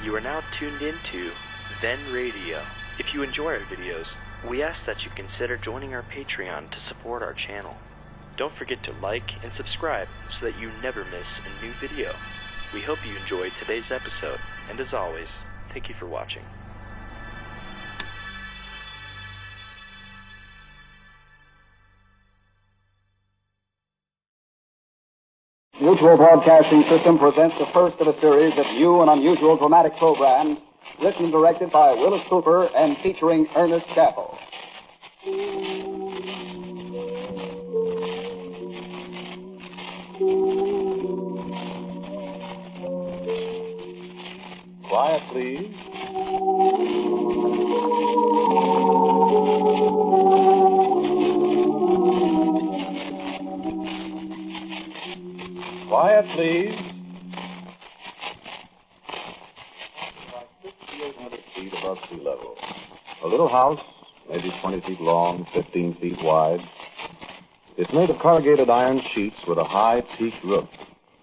You are now tuned into Then Radio. If you enjoy our videos, we ask that you consider joining our Patreon to support our channel. Don't forget to like and subscribe so that you never miss a new video. We hope you enjoyed today's episode, and as always, thank you for watching. Mutual Broadcasting System presents the first of a series of new and unusual dramatic programs, written and directed by Willis Cooper and featuring Ernest Chappell. Quiet, please. Quiet, please. About 6,800 feet above sea level. A little house, maybe 20 feet long, 15 feet wide. It's made of corrugated iron sheets with a high peaked roof.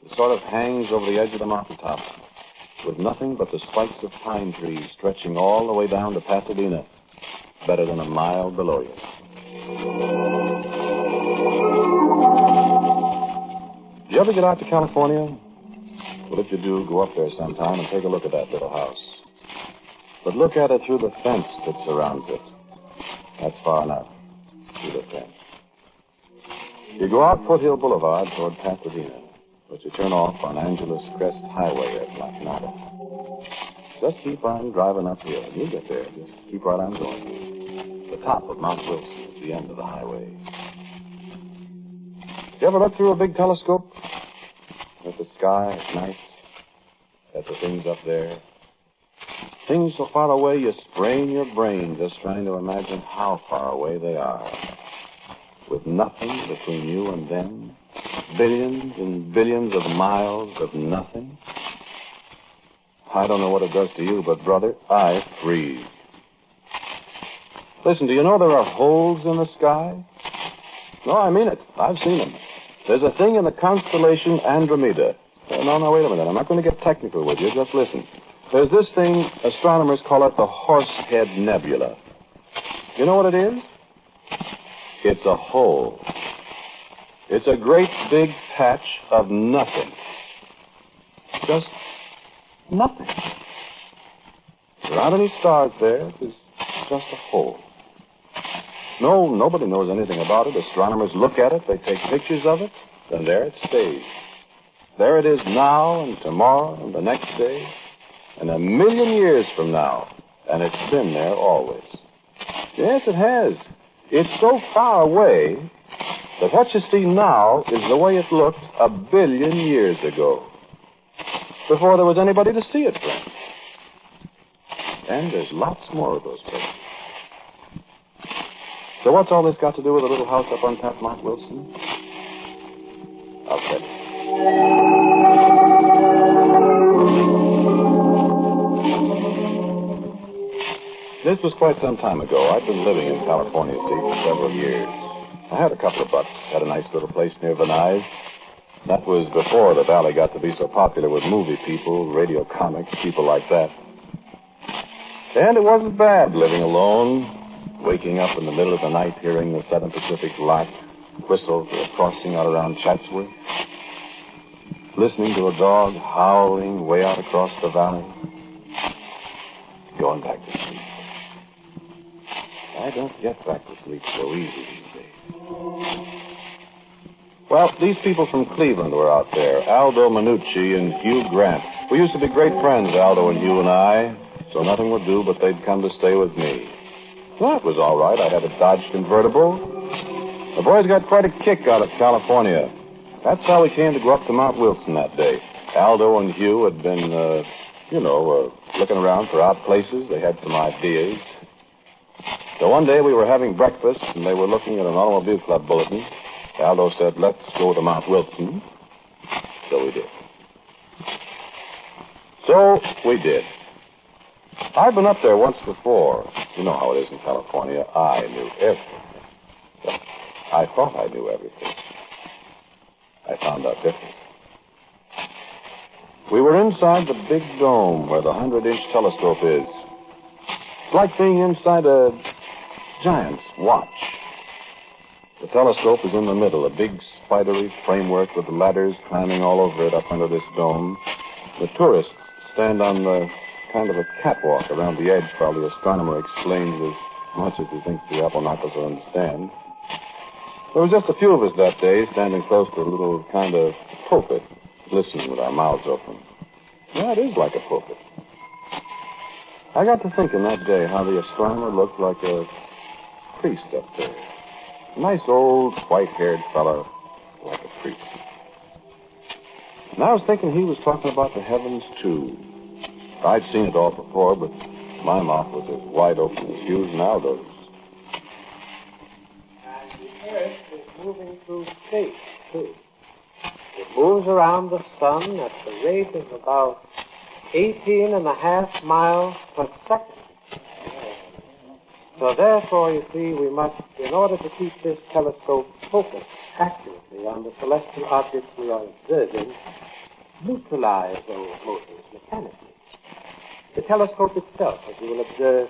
It sort of hangs over the edge of the mountaintop, with nothing but the spikes of pine trees stretching all the way down to Pasadena, better than a mile below you. Do you ever get out to California? Well, if you do, go up there sometime and take a look at that little house. But look at it through the fence that surrounds it. That's far enough, through the fence. You go out Foothill Boulevard toward Pasadena, but you turn off on Angeles Crest Highway at La Canada. Just keep on driving uphill, and you'll get there. Just keep right on going. The top of Mount Wilson is the end of the highway. You ever look through a big telescope at the sky at night, at the things up there? Things so far away you sprain your brain just trying to imagine how far away they are. With nothing between you and them, billions and billions of miles of nothing. I don't know what it does to you, but, brother, I freeze. Listen, do you know there are holes in the sky? No, I mean it. I've seen them. There's a thing in the constellation Andromeda. No, wait a minute. I'm not going to get technical with you. Just listen. There's this thing, astronomers call it the Horsehead Nebula. You know what it is? It's a hole. It's a great big patch of nothing. Just nothing. There aren't any stars there. There's just a hole. No, nobody knows anything about it. Astronomers look at it, they take pictures of it, and there it stays. There it is now and tomorrow and the next day and 1,000,000 years from now. And it's been there always. Yes, it has. It's so far away that what you see now is the way it looked 1,000,000,000 years ago, before there was anybody to see it from. And there's lots more of those places. So what's all this got to do with a little house up on top of Mount Wilson? I'll tell you. This was quite some time ago. I'd been living in California, see, for several years. I had a couple of bucks, had a nice little place near Venice. That was before the valley got to be so popular with movie people, radio comics, people like that. And it wasn't bad living alone, waking up in the middle of the night hearing the Southern Pacific lark whistle for a crossing out around Chatsworth, listening to a dog howling way out across the valley, going back to sleep. I don't get back to sleep so easy these days. Well, these people from Cleveland were out there, Aldo Minucci and Hugh Grant. We used to be great friends, Aldo and Hugh and I, so nothing would do but they'd come to stay with me. Well, it was all right. I had a Dodge convertible. The boys got quite a kick out of California. That's how we came to go up to Mount Wilson that day. Aldo and Hugh had been, looking around for odd places. They had some ideas. So one day we were having breakfast, and they were looking at an automobile club bulletin. Aldo said, let's go to Mount Wilson. So we did. I've been up there once before. You know how it is in California. I knew everything. Well, I thought I knew everything. I found out different. We were inside the big dome where the 100-inch telescope is. It's like being inside a giant's watch. The telescope is in the middle, a big spidery framework with ladders climbing all over it up under this dome. The tourists stand on the kind of a catwalk around the edge while the astronomer explains as much as he thinks the apple knockers will understand. There were just a few of us that day standing close to a little kind of pulpit, listening with our mouths open. Yeah, it is like a pulpit. I got to thinking that day how the astronomer looked like a priest up there. A nice old white-haired fellow like a priest. And I was thinking he was talking about the heavens, too. I'd seen it all before, but my mouth was as wide open as Hugh's now does. And the Earth is moving through space, too. It moves around the sun at the rate of about 18.5 miles per second. So therefore, you see, we must, in order to keep this telescope focused accurately on the celestial objects we are observing, neutralize those motors mechanically. The telescope itself, as you will observe,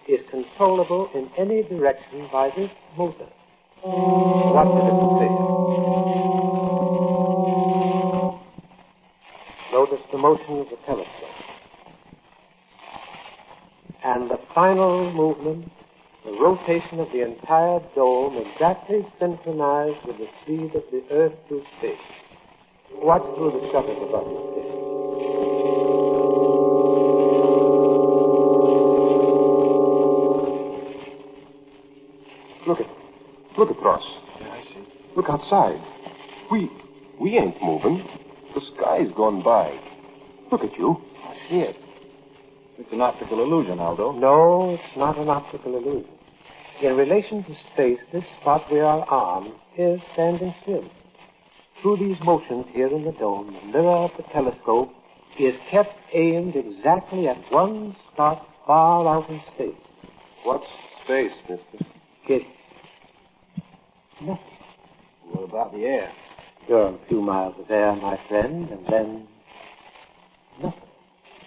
is controllable in any direction by this motor. Watch the different figures. Notice the motion of the telescope. And the final movement, the rotation of the entire dome exactly synchronized with the speed of the Earth through space. Watch through the shutters above your face. Look across. Yeah, I see. Look outside. We ain't moving. The sky's gone by. Look at you. I see it. It's an optical illusion, Aldo. No, it's not an optical illusion. In relation to space, this spot we are on is standing still. Through these motions here in the dome, the mirror of the telescope is kept aimed exactly at one spot far out in space. What's space, mister? It's nothing. What about the air? You're a few miles of air, my friend, and then nothing.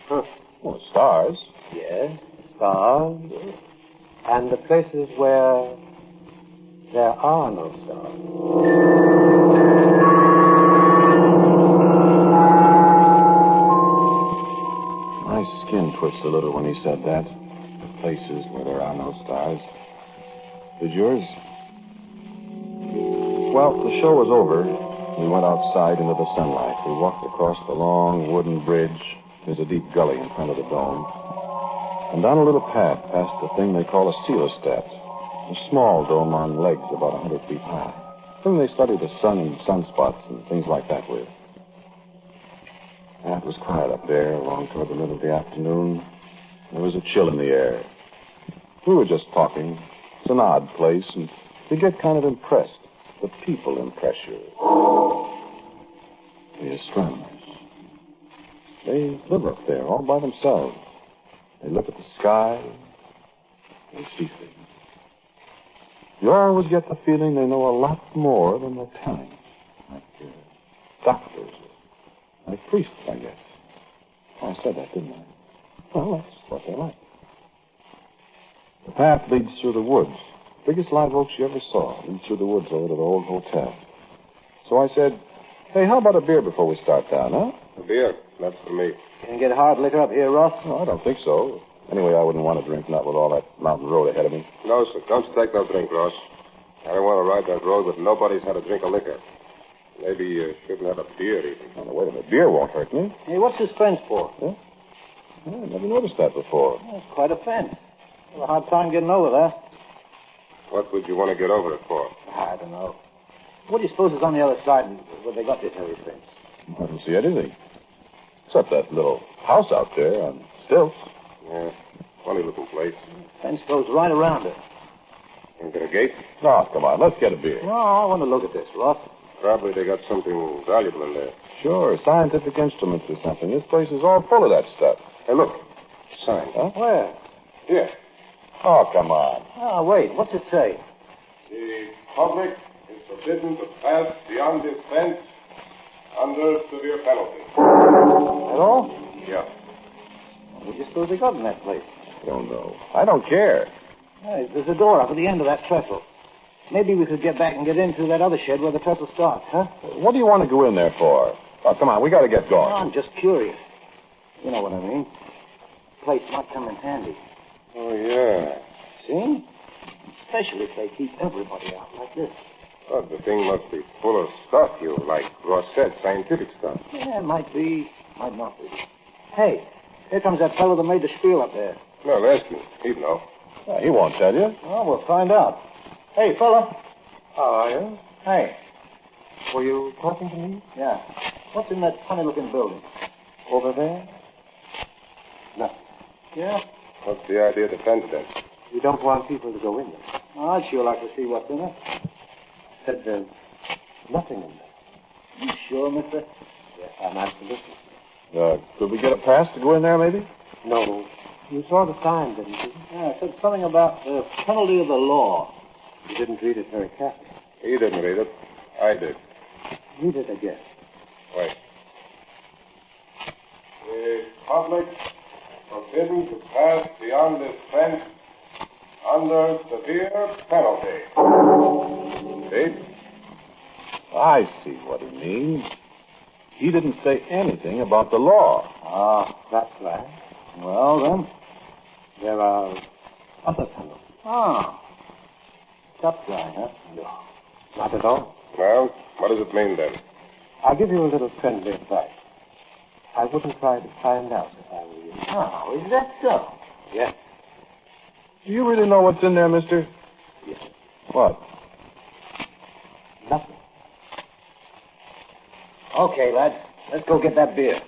Huh. Well, stars. Yes, stars. And the places where there are no stars. My skin twitched a little when he said that. The places where there are no stars. Did yours? Well, the show was over. We went outside into the sunlight. We walked across the long wooden bridge. There's a deep gully in front of the dome. And down a little path past the thing they call a coelostat. A small dome on legs about 100 feet high. The thing they study the sun and sunspots and things like that with. And it was quiet up there along toward the middle of the afternoon. There was a chill in the air. We were just talking. It's an odd place, and you get kind of impressed. The people impress you. The astronomers. They live up there all by themselves. They look at the sky. They see things. You always get the feeling they know a lot more than they're telling. Like doctors. Like priests, I guess. I said that, didn't I? Well, that's what they're like. The path leads through the woods. Biggest live oaks you ever saw. Leads through the woods over to the old hotel. So I said, hey, how about a beer before we start down, huh? A beer? That's for me. Can you get hard liquor up here, Ross? No, I don't think so. Anyway, I wouldn't want to drink, not with all that mountain road ahead of me. No, sir. Don't take no drink, Ross. I don't want to ride that road with nobody's had a drink of liquor. Maybe you shouldn't have a beer, even. Oh, no, wait a minute. Beer won't hurt me. Hey, what's this fence for? Huh? I never noticed that before. That's quite a fence. Have a hard time getting over that. What would you want to get over it for? I don't know. What do you suppose is on the other side where they got this heavy fence? I don't see anything. Except that little house out there on stilts. Yeah, funny looking place. Fence goes right around it. Ain't there a gate? No, come on. Let's get a beer. No, I want to look at this, Ross. Probably they got something valuable in there. Sure, scientific instruments or something. This place is all full of that stuff. Hey, look. Sign. Huh? Where? Here. Oh, come on. Oh, wait. What's it say? The public is forbidden to pass beyond this fence under severe penalty. Well, suppose they got in that place? Don't know. I don't care. Hey, there's a door up at the end of that trestle. Maybe we could get back and get into that other shed where the trestle starts, huh? What do you want to go in there for? Oh, come on, we got to get going. I'm just curious. You know what I mean. Place might come in handy. Oh, yeah. See? Especially if they keep everybody out like this. Oh, the thing must be full of stuff, like Ross said, scientific stuff. Yeah, might be, might not be. Hey, here comes that fellow that made the spiel up there. No, ask him. He'd know. He won't tell you. Well, we'll find out. Hey, fella. How are you? Hey. Were you talking to me? Yeah. What's in that funny-looking building? Over there? Nothing. Yeah? What's the idea of the fence, then? You don't want people to go in there. Oh, I'd sure like to see what's in it. Said there's nothing in there. You sure, mister? Yes, I'm absolutely. Could we get a pass to go in there, maybe? No. You saw the sign, didn't you? Yeah, it said something about the penalty of the law. You didn't read it very carefully. He didn't read it. I did. Read it again. Wait. The public forbidden to pass beyond this fence under severe penalty. See? I see what he means. He didn't say anything about the law. Ah, that's right. Well, then, there are other penalties. Ah. Tough guy, huh? No. Not at all. Well, what does it mean, then? I'll give you a little friendly advice. I wouldn't try to find out if I were you. Oh, is that so? Yes. Do you really know what's in there, mister? Yes. What? Nothing. Okay, lads. Let's go get that beer.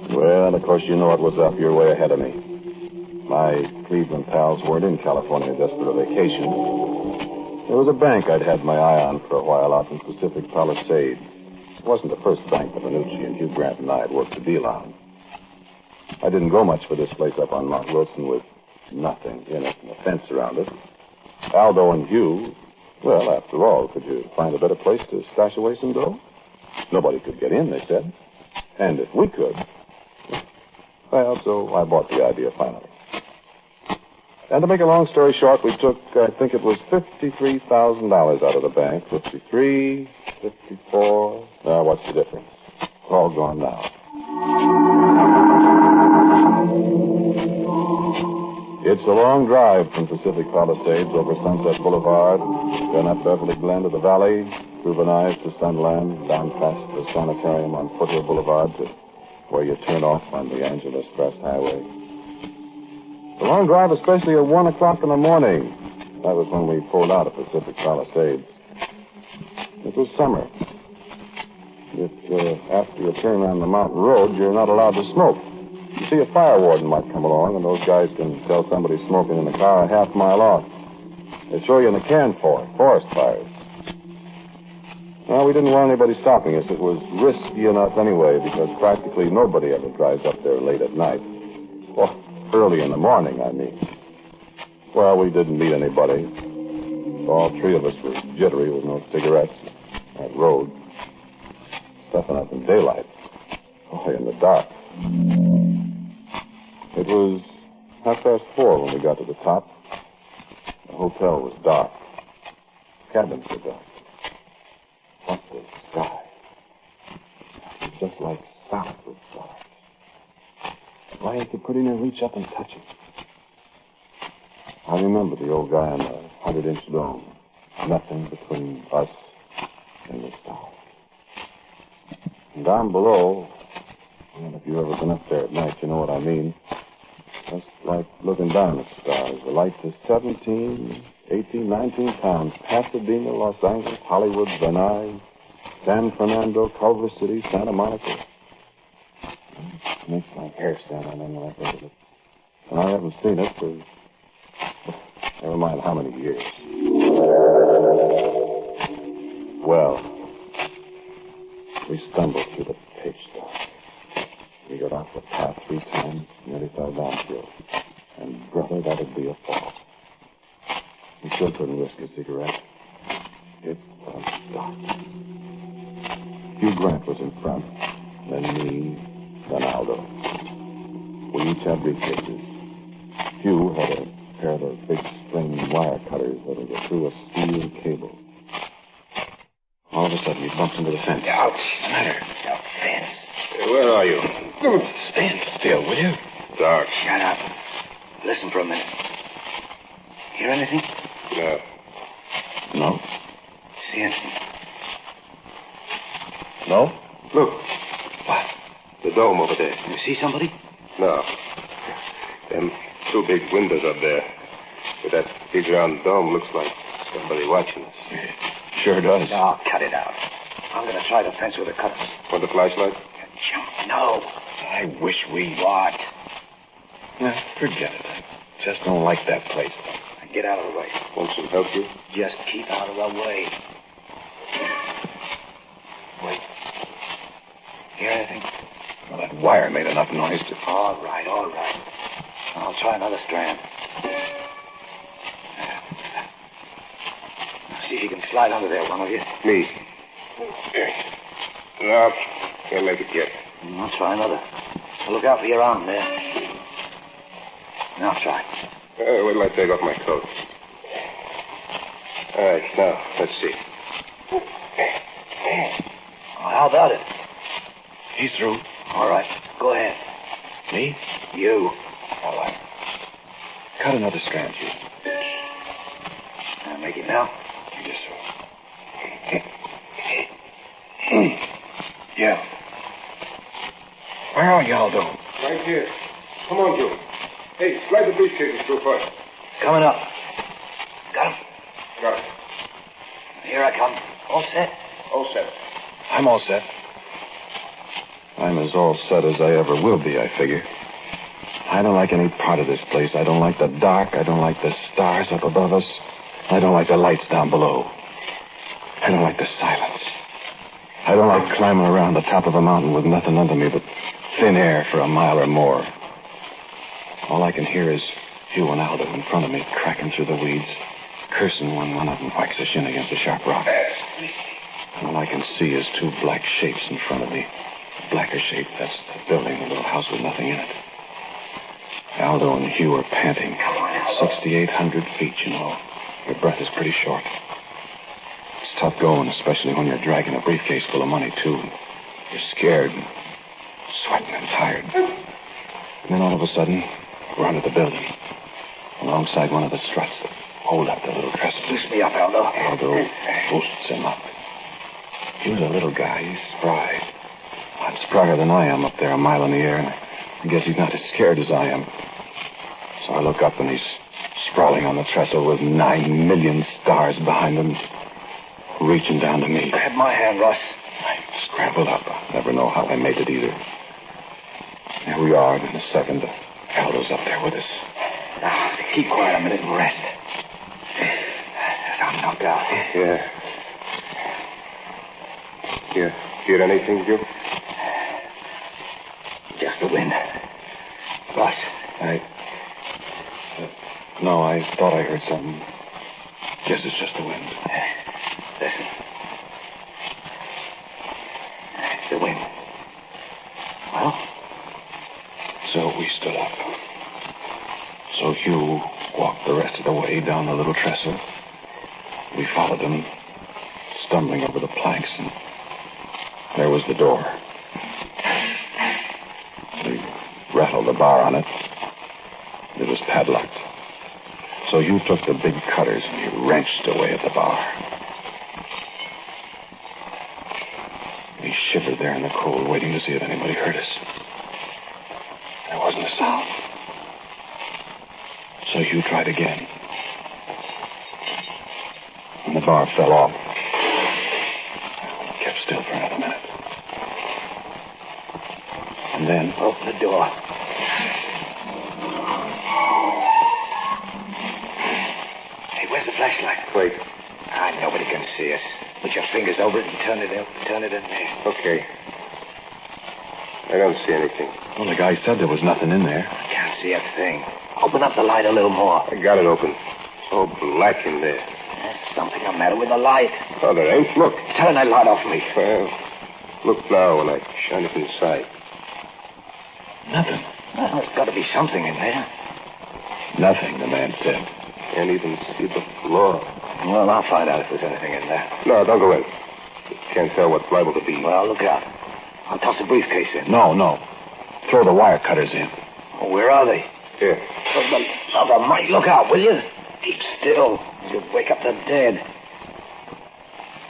Well, of course, you know it was up. You're way ahead of me. My Cleveland pals weren't in California just for a vacation. There was a bank I'd had my eye on for a while out in Pacific Palisades. It wasn't the first bank that Minucci and Hugh Grant and I had worked a deal on. I didn't go much for this place up on Mount Wilson with nothing in it and a fence around it. Aldo and Hugh, well, after all, could you find a better place to stash away some dough? Nobody could get in, they said. And if we could... Well, so I bought the idea finally. And to make a long story short, we took, I think it was $53,000 out of the bank. 53, 54. Now, what's the difference? It's all gone now. It's a long drive from Pacific Palisades over Sunset Boulevard, then up Beverly Glen to the valley, through Venice to Sunland, down past the sanitarium on Foothill Boulevard to where you turn off on the Angeles Crest Highway. The long drive, especially at 1 o'clock in the morning. That was when we pulled out of Pacific Palisades. It was summer. After you turn on the mountain road, you're not allowed to smoke. You see, a fire warden might come along, and those guys can tell somebody smoking in the car a half mile off. They show you in the can for it, forest fires. Well, we didn't want anybody stopping us. It was risky enough anyway, because practically nobody ever drives up there late at night. Well, early in the morning, I mean. Well, we didn't meet anybody. All three of us were jittery with no cigarettes. That road. Tough enough in daylight. Oh, in the dark. It was 4:30 when we got to the top. The hotel was dark. Cabins were dark. What the sky? It was just like solid stars. Why, you could put in and reach up and touch it. I remember the old guy on the 100-inch dome. Nothing between us and the stars. And down below, well, if you've ever been up there at night, you know what I mean. Just like looking down at stars. The lights are 17, 18, 19 towns. Pasadena, Los Angeles, Hollywood, Venice, San Fernando, Culver City, Santa Monica. It makes my hair stand on end when I think of it. And I haven't seen it for never mind how many years. Well, we stumbled through the pitch dark. We got off the path 3 times, nearly fell down hill. And, brother, that'd be a fall. We still couldn't risk a cigarette. It was dark. Hugh Grant was in front, then me, then Aldo. We each had briefcases. Hugh had a pair of those big string wire cutters that'll go through a steel cable. All of a sudden, he bumped into the fence. Ouch. What's the matter? The fence. Where are you? Stand still, will you? Dark. Shut up. Listen for a minute. Hear anything? No. No. See anything? No? Look. What? The dome over there. You see somebody? No. Them two big windows up there. With that big round dome looks like somebody watching us. Sure does. No, cut it out. I'm going to try the fence with a cutter. Want the flashlight? Chump, no. I wish we... What? Nah, forget it. I just don't like that place. Get out of the way. Want some help, you? Just keep out of the way. Wait. Hear anything? Well, that wire made enough noise to... All right. I'll try another strand. Now, see if you can slide under there, one of you. Me. No, can't make it yet. I'll try another. Look out for your arm there. Now try. Wait till I take off my coat. All right, now, let's see. How about it? He's through. All right, go ahead. Me? You. All right. Cut another strand, Hugh. I'll make it now. Yes, sir. Yeah. Where are you, Aldo? Right here. Come on, Joe. Hey, slide the briefcases through first. Coming up. Got him. Got it. Here I come. All set? All set. I'm all set. I'm as all set as I ever will be, I figure. I don't like any part of this place. I don't like the dark. I don't like the stars up above us. I don't like the lights down below. I don't like the silence. I don't like climbing around the top of a mountain with nothing under me but thin air for a mile or more. All I can hear is Hugh and Aldo in front of me, cracking through the weeds, cursing when one of them whacks a shin against a sharp rock. And all I can see is two black shapes in front of me. Blacker shape, that's the building, the little house with nothing in it. Aldo and Hugh are panting. 6,800 feet, you know. Your breath is pretty short. It's tough going, especially when you're dragging a briefcase full of money, too. You're scared and sweating and tired. And then all of a sudden, we're under the building, alongside one of the struts that hold up the little trestle. Loose me up, Aldo. Aldo boosts him up. Hugh's a little guy. He's spry. Lots sprier than I am up there a mile in the air, and I guess he's not as scared as I am. So I look up, and he's sprawling on the trestle with 9 million stars behind him, reaching down to me. Grab my hand, Ross. I scrambled up. I'll never know how I made it either. Here we are in a second. Aldo's up there with us. Now, keep quiet a minute and rest. I'm knocked out. Yeah. You hear anything, Joe? Just the wind. Ross. No, I thought I heard something. Guess it's just the wind. Listen. It's the wind. Well? So we stood up. So Hugh walked the rest of the way down the little trestle. We followed him, stumbling over the planks, and there was the door. We rattled the bar on it. It was padlocked. So Hugh took the big cutters and he wrenched away at the bar. We shivered there in the cold, waiting to see if anybody heard us. There wasn't a sound. So Hugh tried again. And the bar fell off. Kept still for another minute. And then... Open the door. Hey, where's the flashlight? Wait. Nobody can see us. Put your fingers over it and turn it in there. Okay. I don't see anything. Well, the guy said there was nothing in there. I can't see a thing. Open up the light a little more. I got it open. So black in there. There's something the matter with the light. Oh, there ain't. Look. Turn that light off me. Well, Look now when I shine it inside. Nothing. Well, there's got to be something in there. Nothing, the man said. Can't even see the floor. Well, I'll find out if there's anything in there. No, don't go in. Can't tell what's liable to be. Well, look out. I'll toss a briefcase in. No. Throw the wire cutters in. Oh, where are they? Here. For the love of Mike, look out, will you? Keep still. You'll wake up the dead.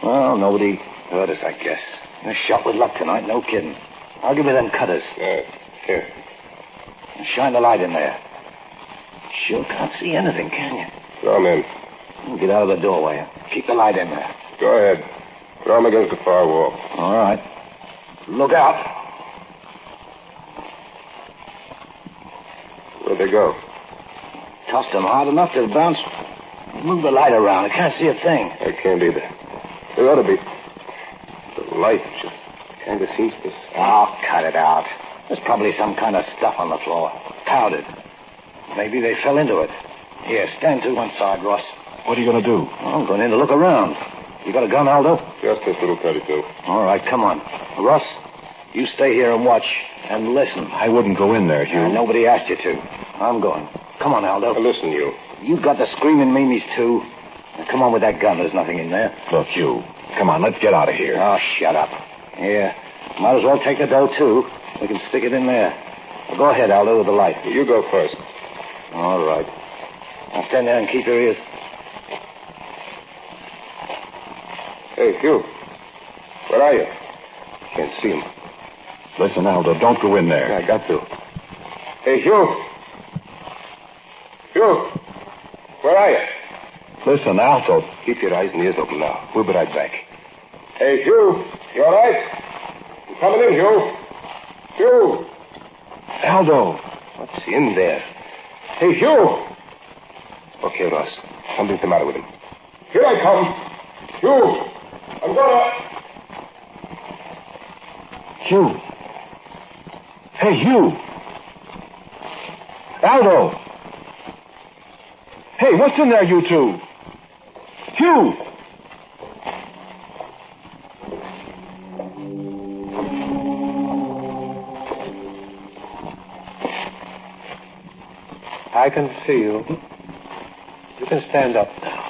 Well, nobody heard us, I guess. A shot with luck tonight, no kidding. I'll give you them cutters. Here. Shine the light in there. Sure can't see anything, can you? Throw 'em in. Get out of the doorway. Keep the light in there. Go ahead. Throw 'em against the far wall. All right. Look out. Where'd they go? Tossed them hard enough to bounce. Move the light around. I can't see a thing. I can't either. There ought to be. The light just kind of seems to... Oh, cut it out. There's probably some kind of stuff on the floor. Powdered. Maybe they fell into it. Here, stand to one side, Ross. What are you going to do? I'm going in to look around. You got a gun, Aldo? Just this little 32. All right, come on. Ross, you stay here and watch and listen. I wouldn't go in there, Hugh. Nobody asked you to. I'm going. Come on, Aldo. Now listen, you. You got the screaming Mimi's, too. Now, come on with that gun. There's nothing in there. Look, Hugh. Come on, let's get out of here. Oh, shut up. Yeah. Might as well take the dough, too. We can stick it in there. Well, go ahead, Aldo, with the light. You go first. All right. Now stand there and keep your ears. Hey, Hugh. Where are you? Can't see him. Listen, Aldo, don't go in there. I got to. Hey, Hugh. Hugh. Where are you? Listen, Aldo. Keep your eyes and ears open now. We'll be right back. Hey, Hugh. You all right? You coming in, Hugh? Hugh. Aldo. What's in there? Hey, Hugh. Okay, Ross. Something's the matter with him. Here I come. Hugh. I'm gonna... Hugh. Hey, Hugh. Aldo. Hey, what's in there, you two? Hugh. I can see you. You can stand up now.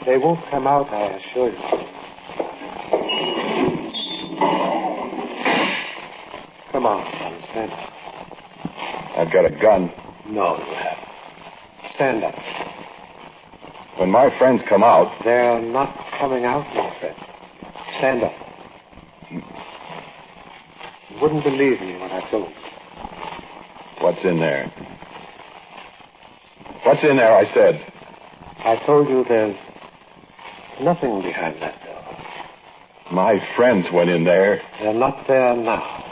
They won't come out, I assure you. Come on, son, stand up. I've got a gun. No, you haven't. Stand up. When my friends come out... They're not coming out, my friend. Stand up. You wouldn't believe me when I told you. What's in there? What's in there, I said? I told you there's nothing behind that door. My friends went in there. They're not there now.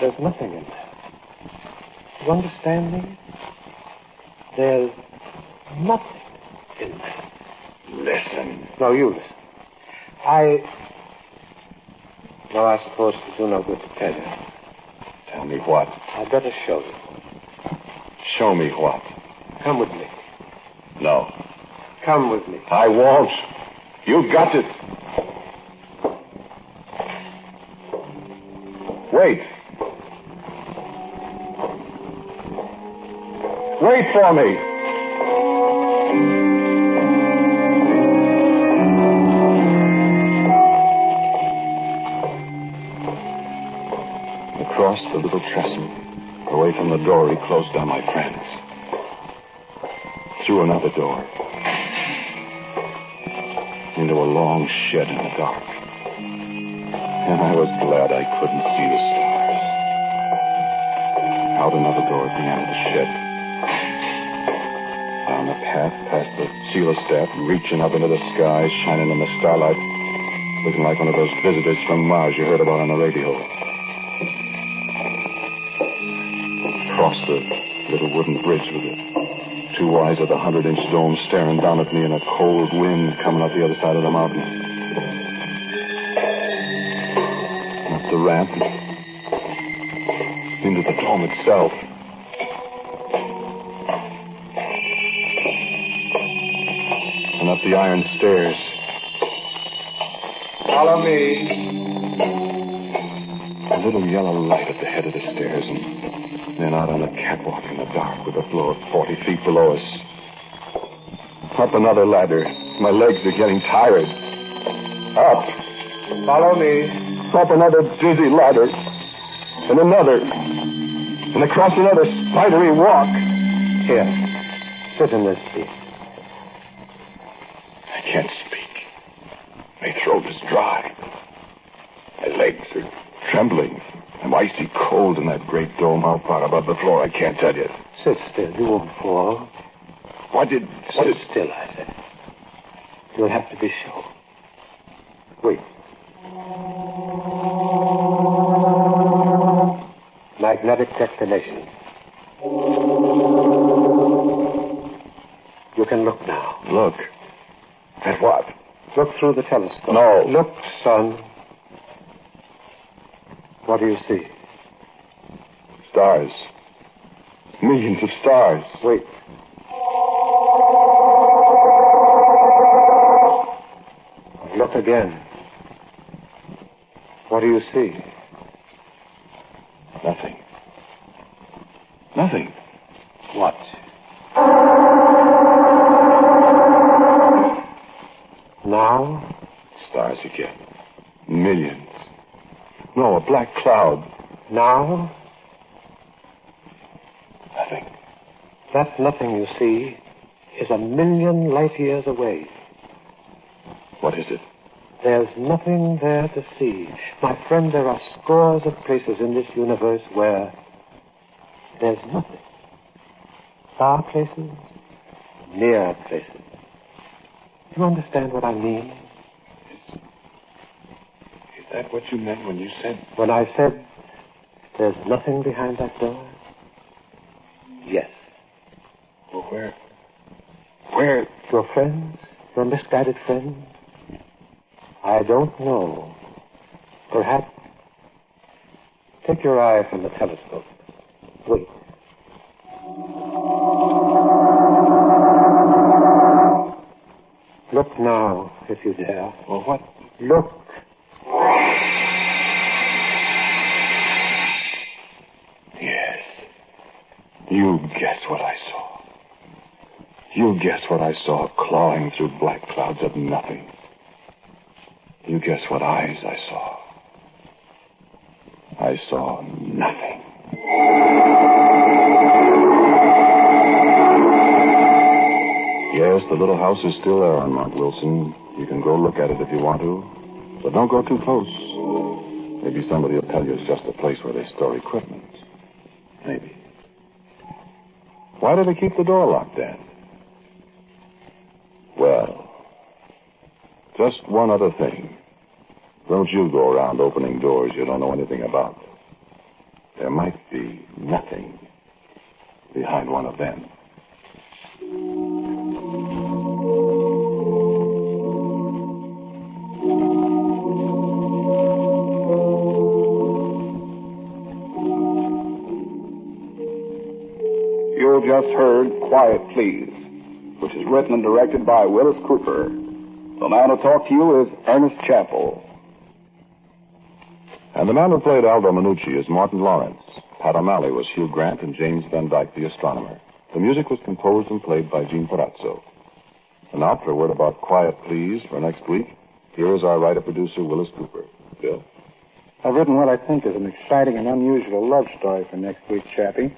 There's nothing in there. You understand me? There's nothing in there. Listen. No, you listen. No, I suppose it'll do no good to tell you. Tell me what? I'd better show you. Show me what? Come with me. No. Come with me. I won't. You've got to... Wait. Wait for me. Across the little trestle, away from the door he closed on my friends. Through another door. Into a long shed in the dark. And I was glad I couldn't see the stars. Out another door at the end of the shed. Down the path past the sealer staff, reaching up into the sky, shining in the starlight, looking like one of those visitors from Mars you heard about on the radio. Across the little wooden bridge with the two eyes of the 100-inch dome staring down at me and a cold wind coming up the other side of the mountain. Up the ramp into the dome itself. And up the iron stairs. Follow me. A little yellow light at the head of the stairs, and then out on the catwalk in the dark with the floor 40 feet below us. Up another ladder. My legs are getting tired. Up. Follow me. Up another dizzy ladder. And another. And across another spidery walk. Here. Sit in this seat. I can't speak. My throat is dry. My legs are trembling. I'm icy cold in that great dome out far above the floor. I can't tell you. Sit still. You won't fall. Sit still, I said. You'll have to be sure. Wait. Magnetic declination. You can look now. Look. At what? Look through the telescope. No. Look, son. What do you see? Stars. Millions of stars. Wait. Look again. What do you see? Nothing. Nothing. What? Now? Stars again. Millions. No, a black cloud. Now? Nothing. That nothing you see is 1,000,000 light years away. What is it? There's nothing there to see. My friend, there are scores of places in this universe where there's nothing. Far places, near places. Do you understand what I mean? Is that what you meant when you said... When I said there's nothing behind that door? Yes. Well, where? Your friends? Your misguided friends? I don't know. Perhaps. Take your eye from the telescope. Wait. Look now, if you dare. Well, what? Look. Yes. You guess what I saw. You guess what I saw clawing through black clouds of nothing. You guess what eyes I saw. I saw nothing. Yes, the little house is still there on Mount Wilson. You can go look at it if you want to. But don't go too close. Maybe somebody will tell you it's just a place where they store equipment. Maybe. Why do they keep the door locked then? Well, just one other thing. Don't you go around opening doors you don't know anything about. There might be nothing behind one of them. You just heard Quiet Please, which is written and directed by Willis Cooper. The man who talked to you is Ernest Chappell. And the man who played Aldo Minucci is Martin Lawrence. Pat O'Malley was Hugh Grant and James Van Dyke, the astronomer. The music was composed and played by Gene Palazzo. And now for a word about Quiet Please for next week, here is our writer-producer, Willis Cooper. Bill? I've written what I think is an exciting and unusual love story for next week, Chappie.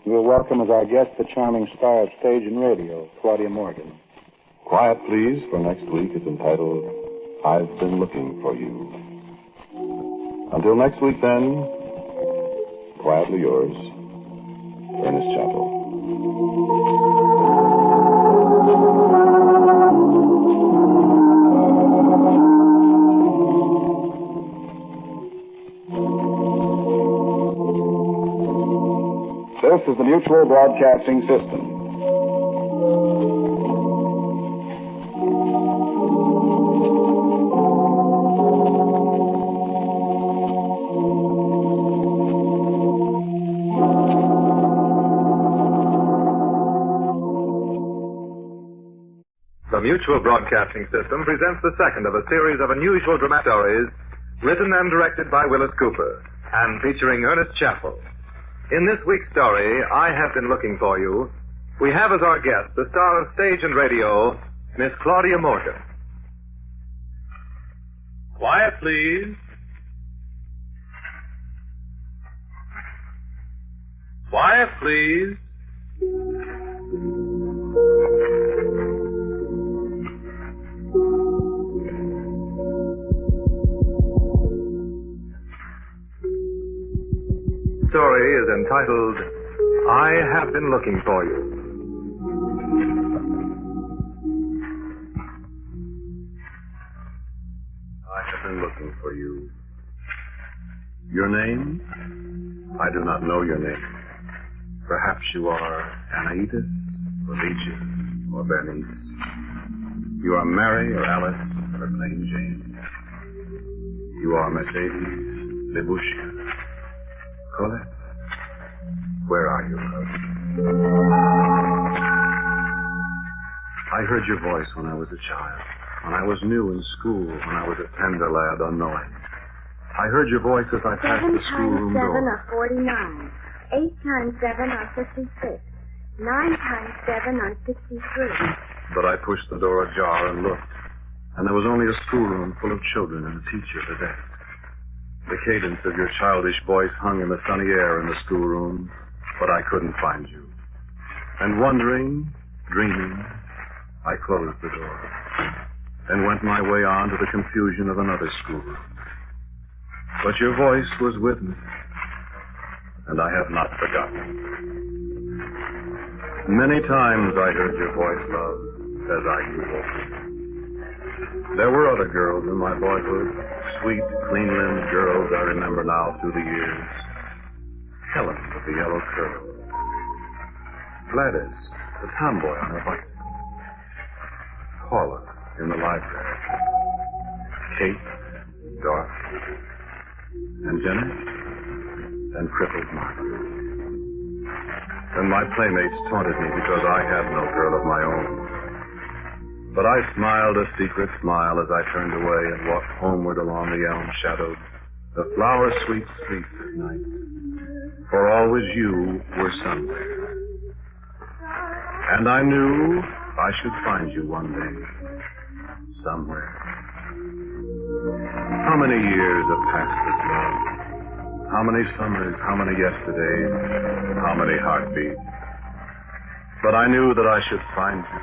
We'll welcome as our guest the charming star of stage and radio, Claudia Morgan. Quiet Please for next week is entitled, I've Been Looking for You. Until next week, then, quietly yours, Ernest Chappell. This is the Mutual Broadcasting System. The Mutual Mutual Broadcasting System presents the second of a series of unusual dramatic stories written and directed by Willis Cooper and featuring Ernest Chappell. In this week's story, I Have Been Looking for You, we have as our guest the star of stage and radio, Miss Claudia Morgan. Quiet, please. Quiet, please. Story is entitled, I Have Been Looking for You. I have been looking for you. Your name? I do not know your name. Perhaps you are Anaitis, or Legion, or Bernice. You are Mary, or Alice, or plain Jane. You are Mercedes, Libushka, Colette. Where are you, Colette? I heard your voice when I was a child, when I was new in school, when I was a tender lad unknowing. I heard your voice as I passed the schoolroom door. 7 times 7 are 49. 8 times 7 are 56. 9 times 7 are 63. But I pushed the door ajar and looked, and there was only a schoolroom full of children and a teacher at a desk. The cadence of your childish voice hung in the sunny air in the schoolroom, but I couldn't find you. And wondering, dreaming, I closed the door and went my way on to the confusion of another schoolroom. But your voice was with me, and I have not forgotten. Many times I heard your voice, love, as I grew older. There were other girls in my boyhood, sweet, clean-limbed girls I remember now through the years. Helen with the yellow curls. Gladys, the tomboy on her bicycle. Paula in the library. Kate, Dorothy, and Jenny, and crippled Margaret. And my playmates taunted me because I had no girl of my own. But I smiled a secret smile as I turned away and walked homeward along the elm-shadowed, the flower-sweet streets at night. For always you were somewhere. And I knew I should find you one day, somewhere. How many years have passed this love? How many summers, how many yesterdays, how many heartbeats? But I knew that I should find you.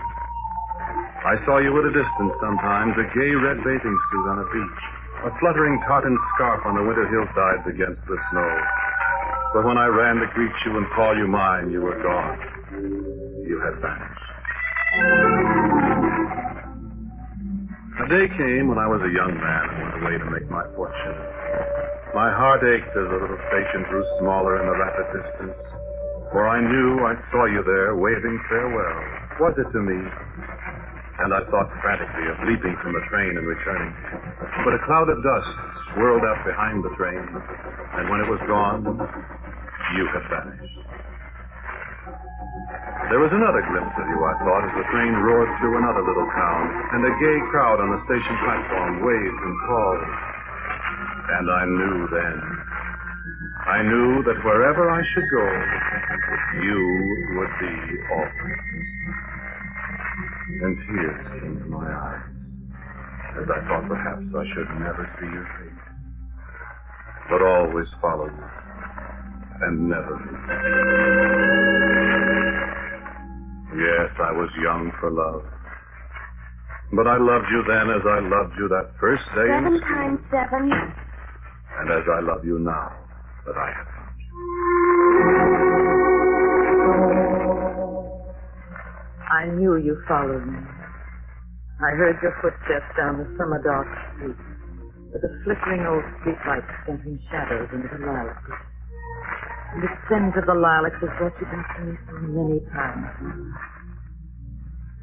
I saw you at a distance sometimes, a gay red bathing suit on a beach, a fluttering tartan scarf on the winter hillsides against the snow. But when I ran to greet you and call you mine, you were gone. You had vanished. A day came when I was a young man and went away to make my fortune. My heart ached as the little station grew smaller in the rapid distance, for I knew I saw you there waving farewell. Was it to me? And I thought frantically of leaping from the train and returning. But a cloud of dust swirled up behind the train, and when it was gone, you had vanished. There was another glimpse of you, I thought, as the train roared through another little town, and a gay crowd on the station platform waved and called. And I knew then. I knew that wherever I should go, you would be always. And tears came to my eyes, as I thought perhaps I should never see your face, but always follow you, and never leave. Yes, I was young for love, but I loved you then as I loved you that first day in 7 school. times 7. And as I love you now that I have found you. I knew you followed me. I heard your footsteps down the summer dark street, with the flickering old streetlight scattering shadows into the lilac bushes. And the scent of the lilacs is what you've been saying so many times.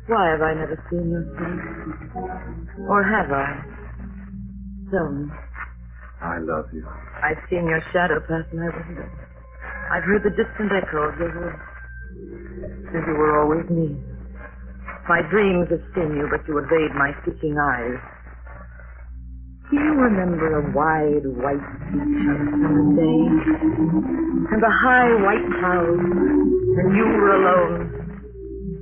Why have I never seen your face? Or have I? Tell me. I love you. I've seen your shadow pass my window. I've heard the distant echo of your voice. And you were always near. My dreams have seen you, but you evade my seeking eyes. Do you remember a wide white beach on a summer day? And the high white clouds, and you were alone,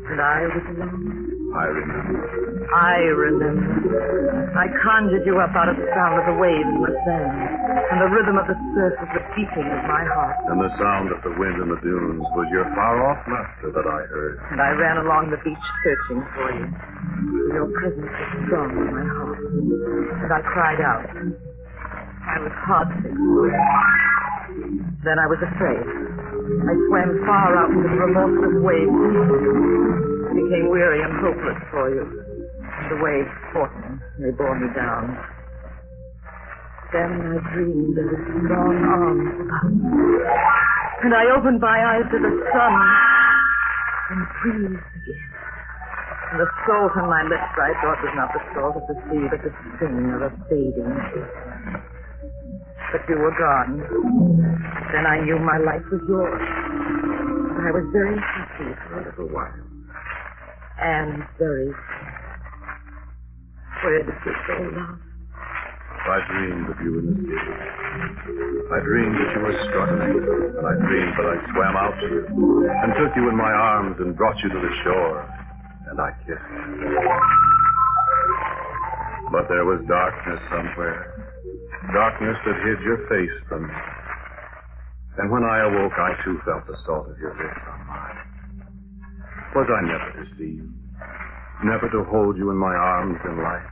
and I was alone? I remember. I remember. I conjured you up out of the sound of the waves in the sand, and the rhythm of the surf was the beating of my heart. And the sound of the wind in the dunes was your far-off laughter that I heard. And I ran along the beach searching for you. Your presence was strong in my heart. And I cried out. I was heartsick for you. Then I was afraid. I swam far out into the remorseless waves. I became weary and hopeless for you. The waves fought me. They bore me down. Then I dreamed there were strong arms about me. And I opened my eyes to the sun and breathed again. And the salt on my lips I thought was not the salt of the sea, but the sting of a fading kiss. But you were gone. Then I knew my life was yours. And I was very happy for a little while. And very sad. Where did you go, love? I dreamed of you in the sea. I dreamed that you were struggling, and I dreamed that I swam out to you and took you in my arms and brought you to the shore, and I kissed you. But there was darkness somewhere, darkness that hid your face from me. And when I awoke, I too felt the salt of your lips on mine. Was I never to see you, never to hold you in my arms in life?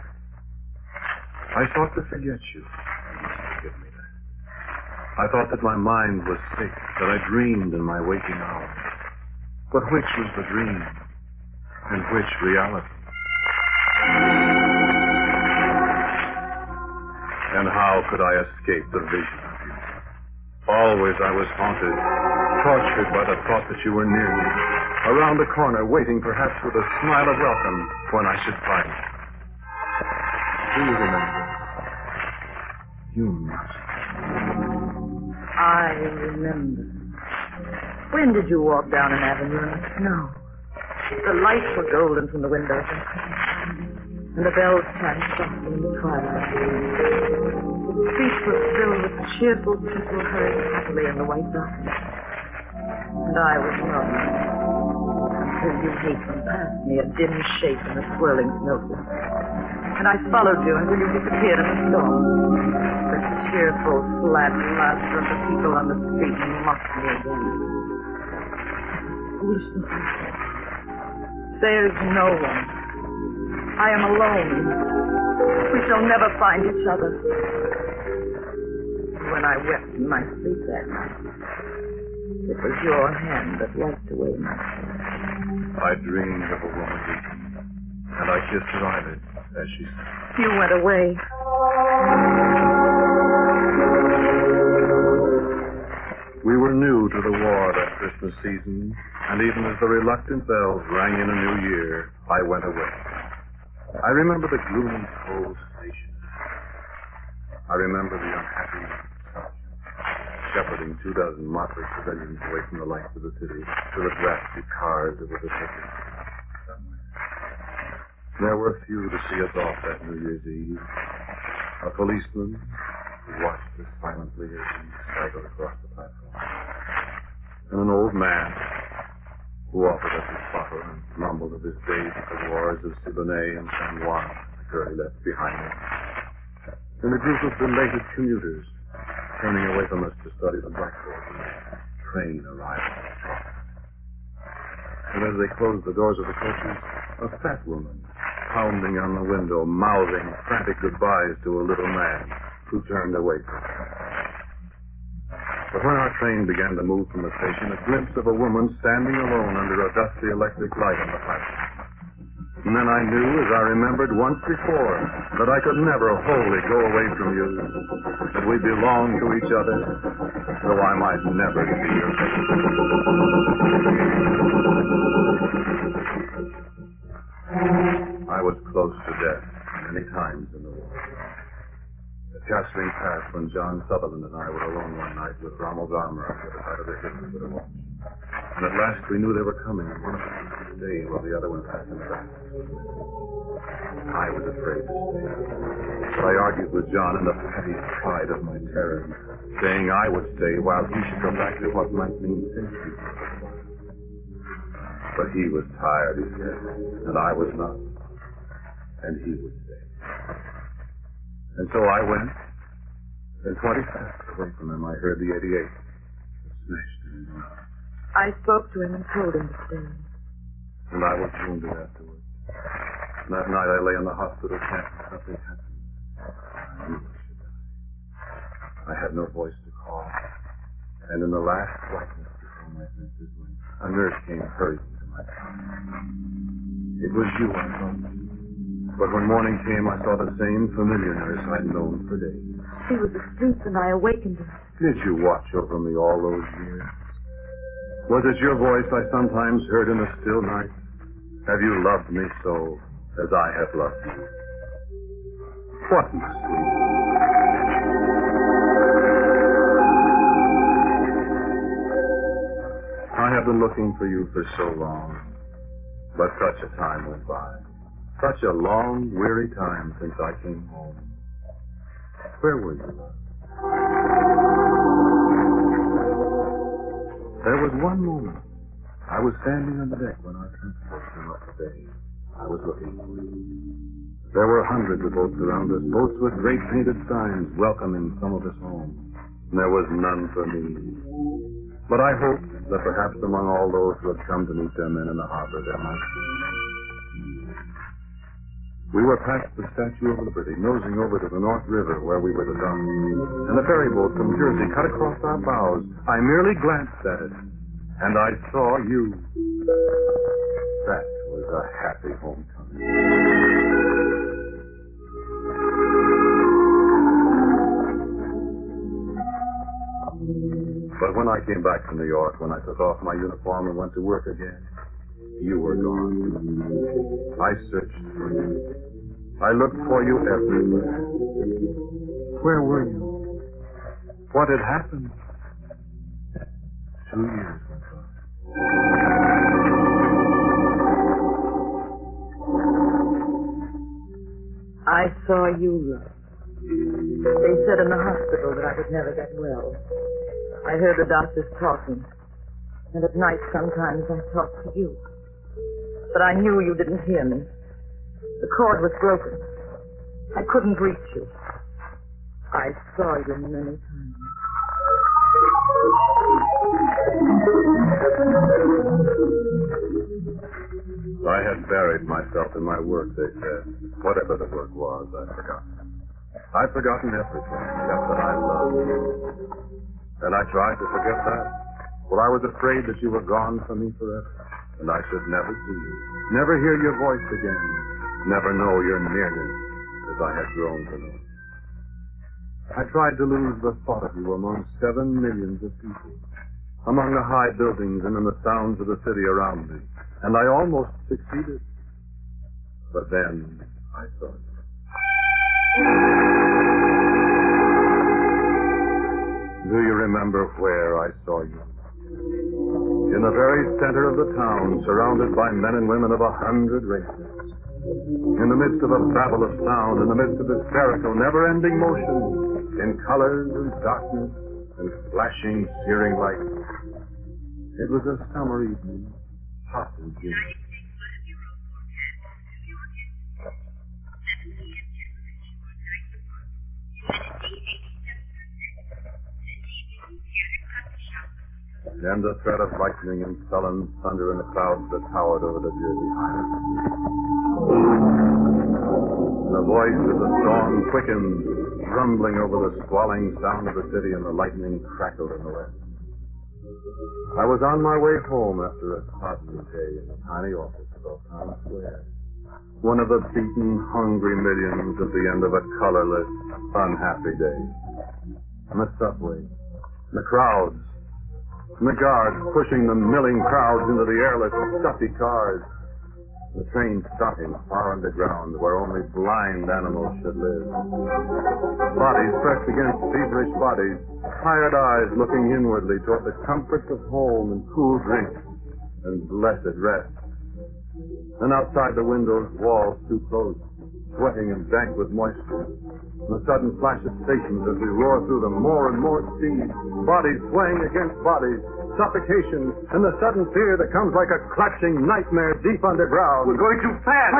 I sought to forget you. You must forgive me that. I thought that my mind was sick, that I dreamed in my waking hours. But which was the dream, and which reality? And how could I escape the vision of you? Always I was haunted, tortured by the thought that you were near me, around the corner, waiting perhaps with a smile of welcome when I should find you. Do you remember? You must. I remember. When did you walk down an avenue in the snow? The lights were golden from the windows, and the bells chimed softly in the twilight. The streets were filled with cheerful people hurrying happily in the white darkness. And I was alone. Until you hastened past me, a dim shape in the swirling snowflakes. And I followed you until you disappeared in the storm. The cheerful, flat laughter of the people on the street mocked me again. Foolishness, I said. There's no one. I am alone. We shall never find each other. When I wept in my sleep that night, it was your hand that wiped away my tears. I dreamed of a woman weeping, and I kissed her eyelids as she said. You went away. We were new to the war that Christmas season, and even as the reluctant bells rang in a new year, I went away. I remember the gloomy, cold station. I remember the unhappy sergeant shepherding 24 motley civilians away from the lights of the city to the drafty cars that were to take us somewhere. There were few to see us off that New Year's Eve. A policeman who watched us silently as we staggered across the platform. And an old man who offered us his bottle and mumbled of his days at the wars of Siboney and San Juan, the girl he left behind him. And a group of belated commuters turning away from us to study the blackboard when the train arrived. And as they closed the doors of the coaches, a fat woman pounding on the window, mouthing frantic goodbyes to a little man who turned away from her. But when our train began to move from the station, a glimpse of a woman standing alone under a dusty electric light on the platform. And then I knew, as I remembered once before, that I could never wholly go away from you, that we belonged to each other, though I might never see your face. I was close to death many times in the war. At Castling Pass, when John Sutherland and I were alone one night with Rommel's armor on the other side of the hill with a watch. And at last we knew they were coming. One of us would stay while the other one passed them back. I was afraid to stay. But I argued with John in the petty pride of my terror, saying I would stay while he should go back to what might mean safety. But he was tired, he said, and I was not. And he would stay. And so I went. And 20 steps away from him, I heard the 88. It smashed in his arm. I spoke to him and told him to stay. And I was wounded afterwards. That night I lay in the hospital tent. Nothing happened. I knew I should die. I had no voice to call. And in the last blackness before my senses went, a nurse came hurrying to my side. It was you, I thought. But when morning came, I saw the same familiar nurse I'd known for days. He was asleep and I awakened him. Did you watch over me all those years? Was it your voice I sometimes heard in the still night? Have you loved me so as I have loved you? What must we do? I have been looking for you for so long, but such a time went by. Such a long, weary time since I came home. Where were you, love? There was one moment. I was standing on the deck when our transport came up today. I was looking for you. There were hundreds of boats around us, boats with great painted signs welcoming some of us home. And there was none for me. But I hoped that perhaps among all those who had come to meet their men in the harbor there might be. We were past the Statue of Liberty, nosing over to the North River where we were to dock. And the ferry boat from Jersey cut across our bows. I merely glanced at it, and I saw you. That was a happy homecoming. But when I came back from New York, when I took off my uniform and went to work again, you were gone. I searched for you. I looked for you everywhere. Where were you? What had happened? 2 years went by. I saw you, love. They said in the hospital that I would never get well. I heard the doctors talking. And at night sometimes I talked to you. But I knew you didn't hear me. The cord was broken. I couldn't reach you. I saw you many times. I had buried myself in my work, they said. Whatever the work was, I'd forgotten. I'd forgotten everything except that I loved you. And I tried to forget that. For I was afraid that you were gone from me forever. And I should never see you, never hear your voice again, never know your nearness as I had grown to know. I tried to lose the thought of you among 7 millions of people, among the high buildings and in the sounds of the city around me, and I almost succeeded. But then I saw you. Do you remember where I saw you? In the very center of the town, surrounded by men and women of 100 races. In the midst of a babble of sound, in the midst of hysterical, never-ending motion, in colors and darkness and flashing, searing light. It was a summer evening, hot and humid. And the threat of lightning and sullen thunder in the clouds that towered over the Jersey Highlands. The voice of the storm quickened, rumbling over the squalling sound of the city, and the lightning crackled in the west. I was on my way home after a sodden day in the tiny office of Town Square. One of the beaten, hungry millions at the end of a colorless, unhappy day. And the subway, the crowds, and the guards pushing the milling crowds into the airless, stuffy cars. The train stopping far underground where only blind animals should live. Bodies pressed against feverish bodies, tired eyes looking inwardly toward the comforts of home and cool drinks. and blessed rest. And outside the windows, walls too close, sweating and dank with moisture. And a sudden flash of stations as we roar through them, more and more speed, bodies swaying against bodies, suffocation, and the sudden fear that comes like a clutching nightmare deep underground. We're going too fast.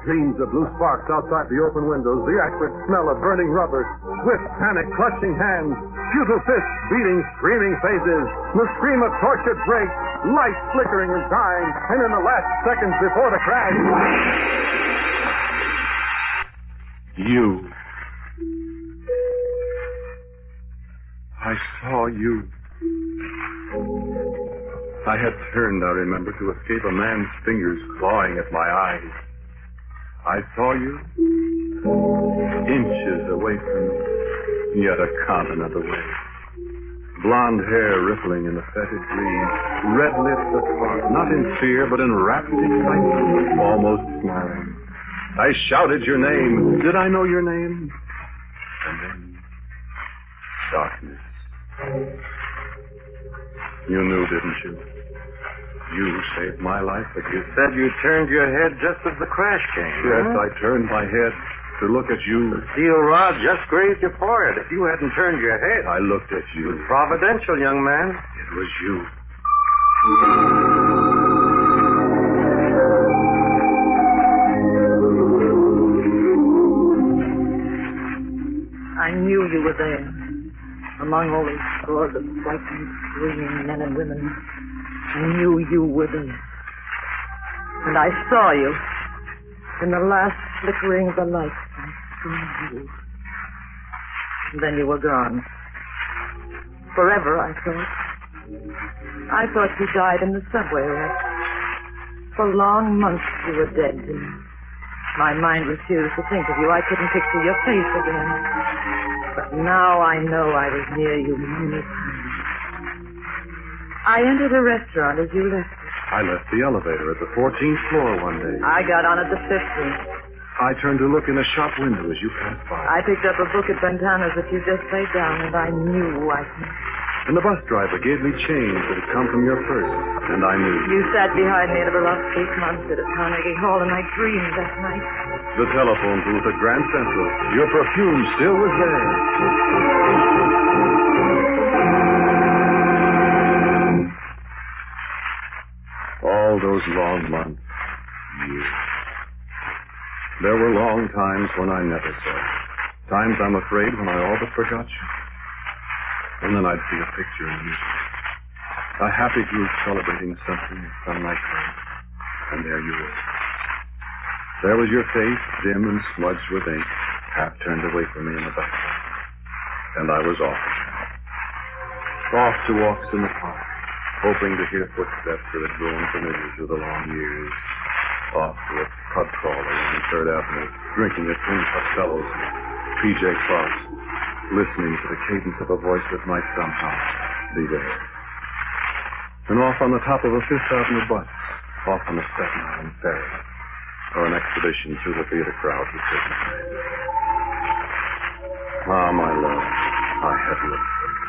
Streams of blue sparks outside the open windows, the acrid smell of burning rubber, swift panic clutching hands, futile fists beating screaming faces, the scream of tortured brakes, lights flickering and dying, and in the last seconds before the crash... You. I saw you. I had turned, I remember, to escape a man's fingers clawing at my eyes. I saw you, inches away from me, yet a continent away. Blonde hair rippling in the fetid breeze, red lips apart, not in fear, but in rapt excitement, almost smiling. I shouted your name. Did I know your name? And then, darkness. You knew, didn't you? You saved my life, but you said you turned your head just as the crash came. Yes, I turned my head to look at you. The steel rod just grazed your forehead. If you hadn't turned your head... I looked at you. It was providential, young man. It was you. I knew you were there, among all these scores of frightened, screaming men and women. I knew you were there. And I saw you. In the last flickering of the light, I saw you. And then you were gone. Forever, I thought. I thought you died in the subway wreck. For long months you were dead to me. My mind refused to think of you. I couldn't picture your face again. But now I know I was near you many times. I entered a restaurant as you left it. I left the elevator at the 14th floor one day. I got on at the 15th. I turned to look in a shop window as you passed by. I picked up a book at Bentana's that you just laid down, and I knew I could. And the bus driver gave me change that had come from your purse, and I knew. You sat behind me at a Beloft Street concert at Carnegie Hall, and I dreamed that night. The telephone booth at Grand Central. Your perfume still was there. All those long months, years. There were long times when I never saw you. Times, I'm afraid, when I all but forgot you. And then I'd see a picture in you. A happy group celebrating something some night time. And there you were. There was your face, dim and smudged with ink, half turned away from me in the background. And I was off. Off to walks in the park, hoping to hear footsteps that had grown familiar through the long years. Off to a pub crawler on 3rd Avenue, drinking at Twin Costello's, P.J. Clark's, listening to the cadence of a voice that might somehow be there. And off on the top of a 5th Avenue bus, off on a Staten Island ferry, or an expedition through the theater crowd with Christmas. Ah, my love, I have looked for you.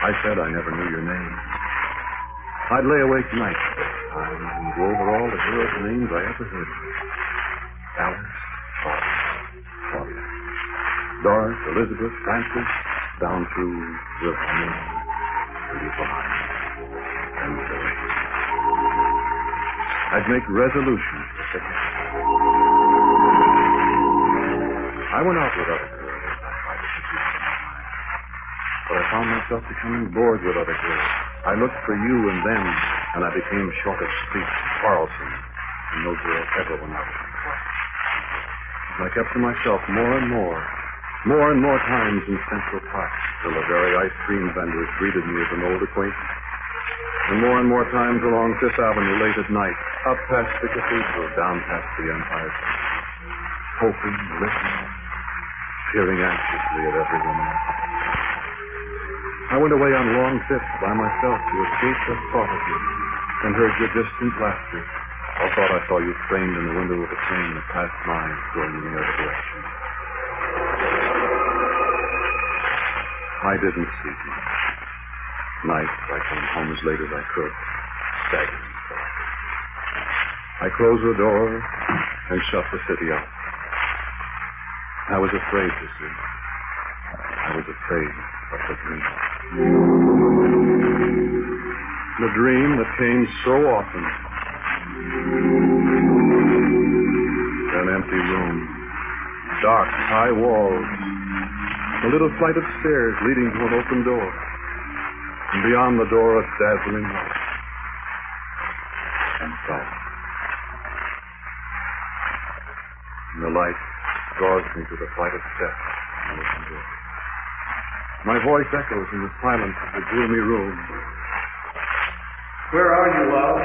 I said I never knew your name. I'd lay awake nights and go over all the girls' names I ever heard. Alice, Claudia, Doris, Elizabeth, Frances, down through Wilhelmina, Yvonne, and Zoe. I'd make resolutions to forget. I went out with other girls. I tried to keep my mind. But I found myself becoming bored with other girls. I looked for you and them, and I became short of speech, quarrelsome, and no girl ever went out with me. I kept to myself more and more times in Central Park, till the very ice cream vendors greeted me as an old acquaintance. And more times along 5th Avenue late at night, up past the cathedral, down past the Empire State. Hoping, listening, peering anxiously at every woman. I went away on long trips by myself to escape the thought of you, and heard your distant laughter. I thought I saw you framed in the window of a train that passed mine, going in the other direction. I didn't sleep much. Night, I came home as late as I could, staggering. I closed the door and shut the city out. I was afraid to sleep. I was afraid of the dream. The dream that came so often. An empty room. Dark, high walls. A little flight of stairs leading to an open door. And beyond the door, a dazzling light. And silence. And the light draws me to the flight of steps and open door. My voice echoes in the silence of the gloomy room. Where are you, love?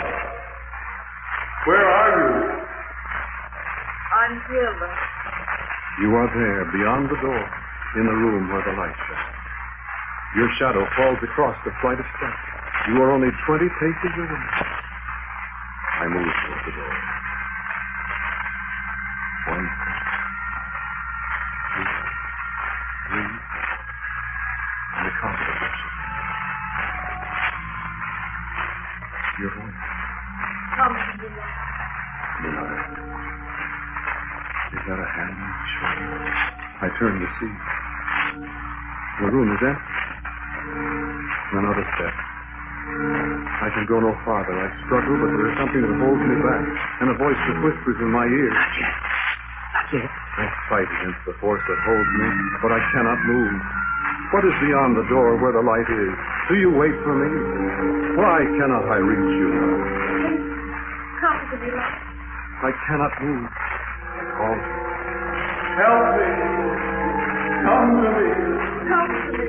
Where are you? I'm here, love. You are there, beyond the door, in the room where the light shines. Your shadow falls across the flight of steps. You are only 20 paces away. I move toward the door. 1 step. 2, 3. And the carpet rushes. Your voice. Come to me, love. Delilah. Is that a hand on my shoulder? I turn to see. The room is empty. Another step. I can go no farther. I struggle, but there is something that holds me back, and a voice that whispers in my ear. Not yet. I fight against the force that holds me, but I cannot move. What is beyond the door where the light is? Do you wait for me? Why cannot I reach you now? Come to me, love. I cannot move. Call me. Help me. Come to me. Come to me.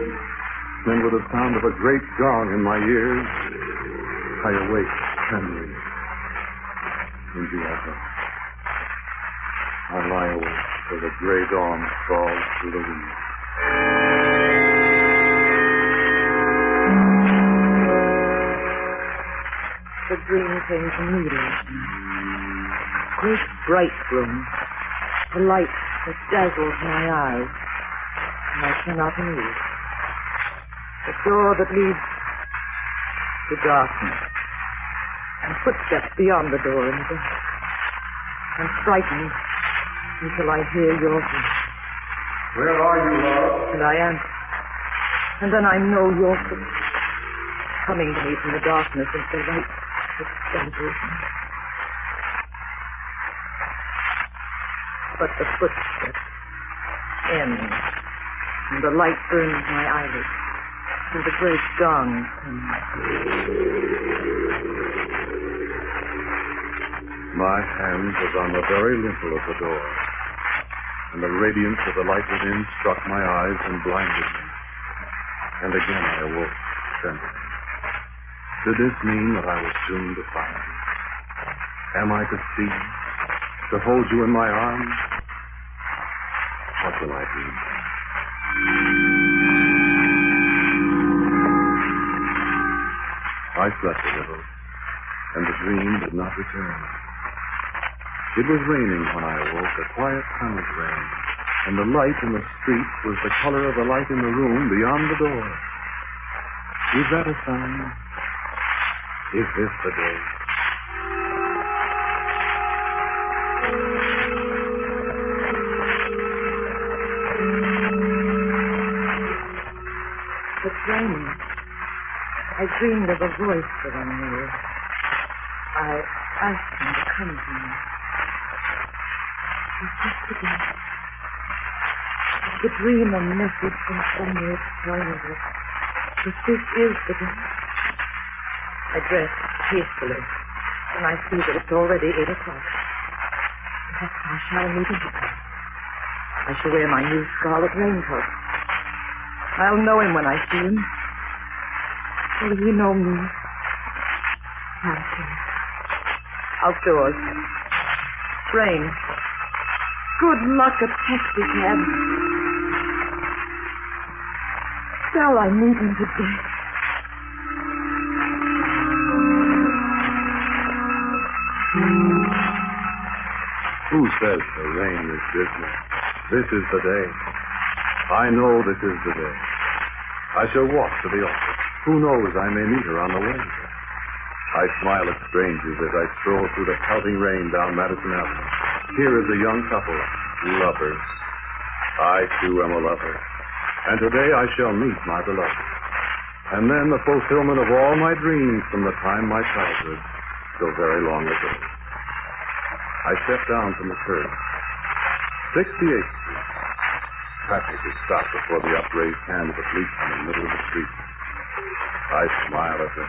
Then with the sound of a great gong in my ears, I awake trembling. And you are gone. I lie awake till the gray dawn crawls through the window. The dream came to me last night. Great bright room. A light that dazzles my eyes. And I cannot move. The door that leads to darkness. And footsteps beyond the door in the dark. I'm frightened until I hear your voice. Where are you, love? And I answer. And then I know your footsteps coming to me from the darkness into the light that dazzles me. But the footsteps end, and the light burns my eyelids, and the great gong comes. My hand was on the very lintel of the door, and the radiance of the light within struck my eyes and blinded me. And again I awoke, trembling. Did this mean that I was doomed to find you? Am I to see you? To hold you in my arms? What will I do? I slept a little, and the dream did not return. It was raining when I awoke, a quiet summer's rain, and the light in the street was the color of the light in the room beyond the door. Is that a sign? Is this the day? It's raining. I dreamed of a voice that I knew. I asked him to come to me. He's just again. The dream a message from somewhere telling us that this is the day. I dress hastily, and I see that it's already 8 o'clock. Perhaps I shall meet him. I shall wear my new scarlet raincoat. I'll know him when I see him. Will he know me? I'll see. Outdoors. Rain. Good luck, a taxi cab. Shall I meet him today? Who says the rain is dismal? This is the day. I know this is the day. I shall walk to the office. Who knows, I may meet her on the way. I smile at strangers as I stroll through the pelting rain down Madison Avenue. Here is a young couple, lovers. I, too, am a lover. And today I shall meet my beloved. And then the fulfillment of all my dreams from the time my childhood, so very long ago. I step down from the curb. 68th Street. Traffic is stopped before the upraised hand of a policeman in the middle of the street. I smile at them.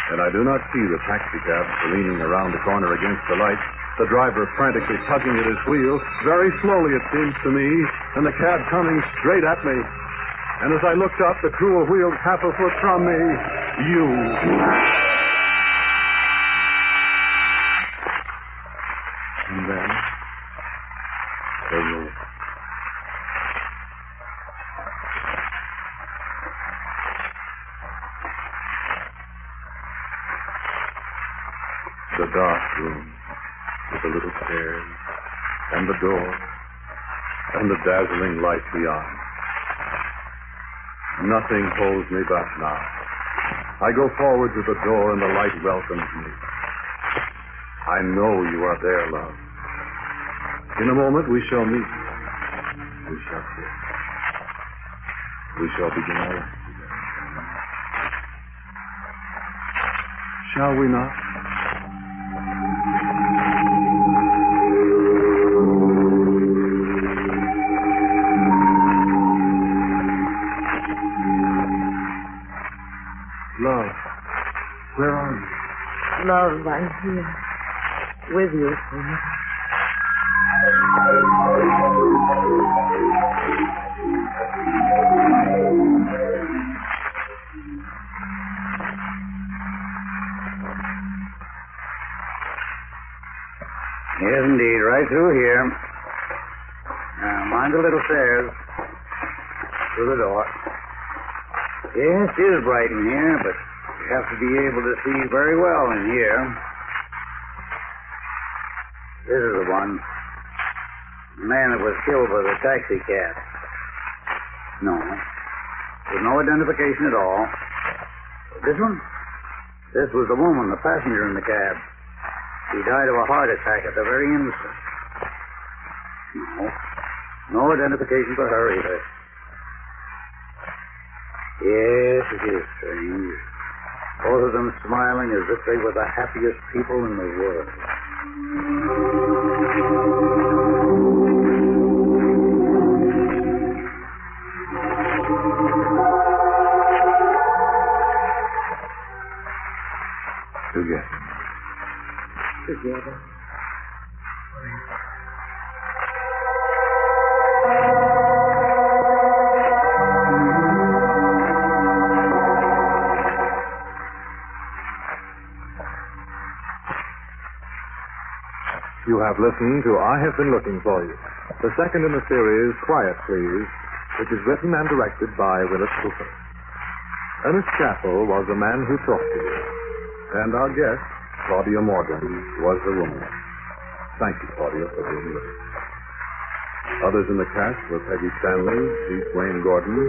And I do not see the taxicab leaning around the corner against the light, the driver frantically tugging at his wheel, very slowly it seems to me, and the cab coming straight at me. And as I looked up, the cruel wheels half a foot from me, you. And then, they moved. The dark room, with the little stairs, and the door, and the dazzling light beyond. Nothing holds me back now. I go forward to the door, and the light welcomes me. I know you are there, love. In a moment we shall meet. We shall kiss. We shall begin our life together. Shall we not? Love, where are you? Love, I'm here. With you, forever. Yes, indeed. Right through here. Now, mind the little stairs. Through the door. Yes, it is bright in here, but you have to be able to see very well in here. This is the one. The man that was killed by the taxi cab. No. There's no identification at all. This one? This was the woman, the passenger in the cab. She died of a heart attack at the very instant. No. No identification for her either. Yes, it is strange. Both of them smiling as if they were the happiest people in the world. Together. You have listened to I Have Been Looking For You, the second in the series, Quiet Please, which is written and directed by Willis Cooper. Ernest Chappell was the man who talked to you, and our guest, Claudia Morgan, was the woman. Thank you, Claudia, for being with us. Others in the cast were Peggy Stanley, G. Wayne Gordon,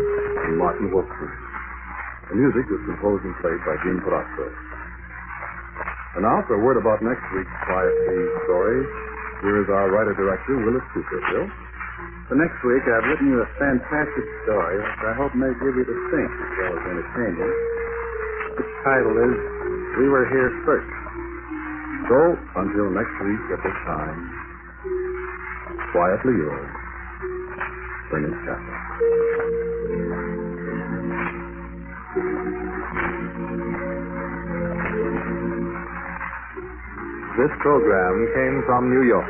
and Martin Wolfson. The music was composed and played by Gene Palazzo. And now for a word about next week's Quiet Please story, here is our writer-director, Willis Cooper. Bill? For next week, I've written you a fantastic story, which I hope may give you to think as well as entertainment. Its title is We Were Here First. So, until next week at this time, quietly yours, Ernest Chappell. This program came from New York.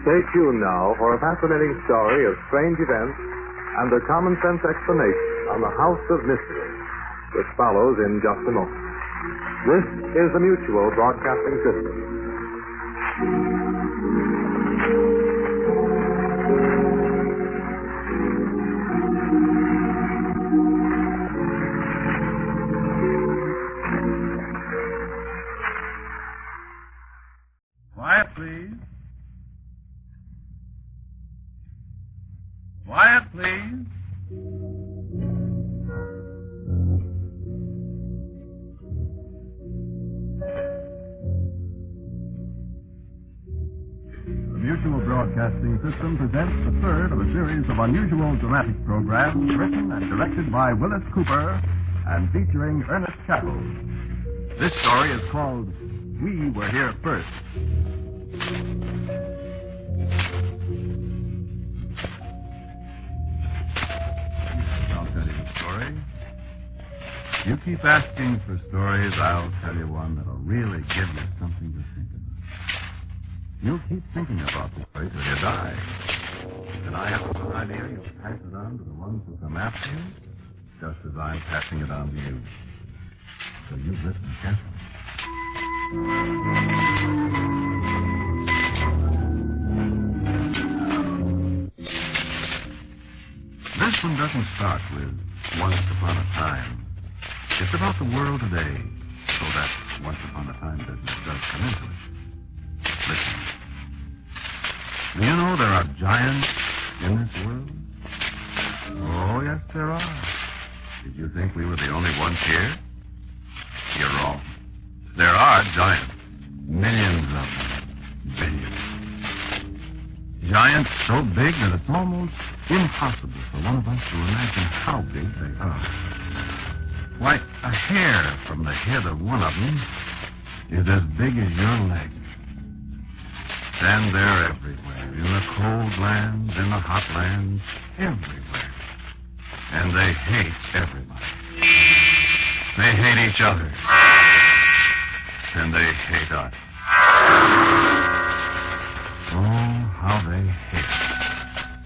Stay tuned now for a fascinating story of strange events and a common-sense explanation on the House of Mystery, which follows in just a moment. This is the Mutual Broadcasting System. Quiet, please. Quiet, please. Unusual Broadcasting System presents the third of a series of unusual dramatic programs written and directed by Willis Cooper and featuring Ernest Chappell. This story is called We Were Here First. I'll tell you the story. You keep asking for stories, I'll tell you one that'll really give you something to think about. You'll keep thinking about the story till you die. And I have a good idea you'll pass it on to the ones who come after you, just as I'm passing it on to you. So you listen carefully. This one doesn't start with once upon a time. It's about the world today, so that once upon a time business does come into it. Listen. Do you know there are giants in this world? Oh, yes, there are. Did you think we were the only ones here? You're wrong. There are giants. Millions of them. Billions. Giants so big that it's almost impossible for one of us to imagine how big they are. Why, a hair from the head of one of them is as big as your leg. And they're everywhere, in the cold lands, in the hot lands, everywhere. And they hate everybody. They hate each other. And they hate us. Oh, how they hate us.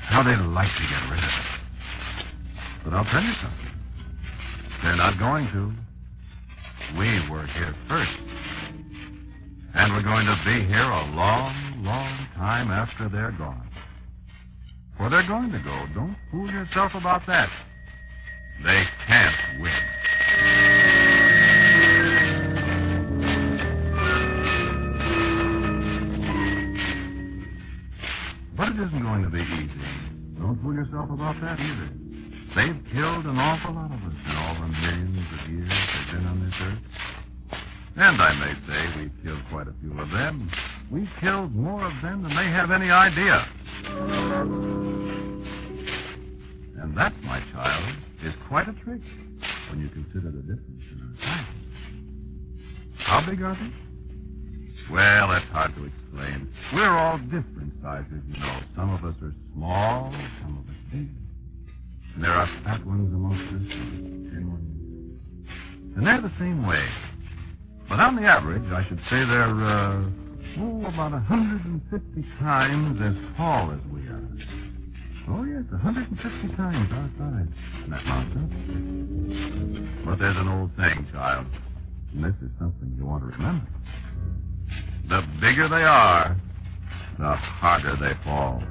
How they'd like to get rid of us. But I'll tell you something. They're not going to. We were here first. And we're going to be here a long, long time after they're gone. For they're going to go. Don't fool yourself about that. They can't win. But it isn't going to be easy. Don't fool yourself about that either. They've killed an awful lot of us in all the millions of years they've been on this earth. And I may say we've killed quite a few of them. We've killed more of them than they have any idea. And that, my child, is quite a trick when you consider the difference in our sizes. How big are they? Well, that's hard to explain. We're all different sizes, you know. Some of us are small, some of us big. And there are fat ones amongst us, and thin ones. And they're the same way. But on the average, I should say they're, about 150 times as tall as we are. Oh, yes, 150 times our size. And that mounts up. But there's an old saying, child, and this is something you want to remember. The bigger they are, the harder they fall.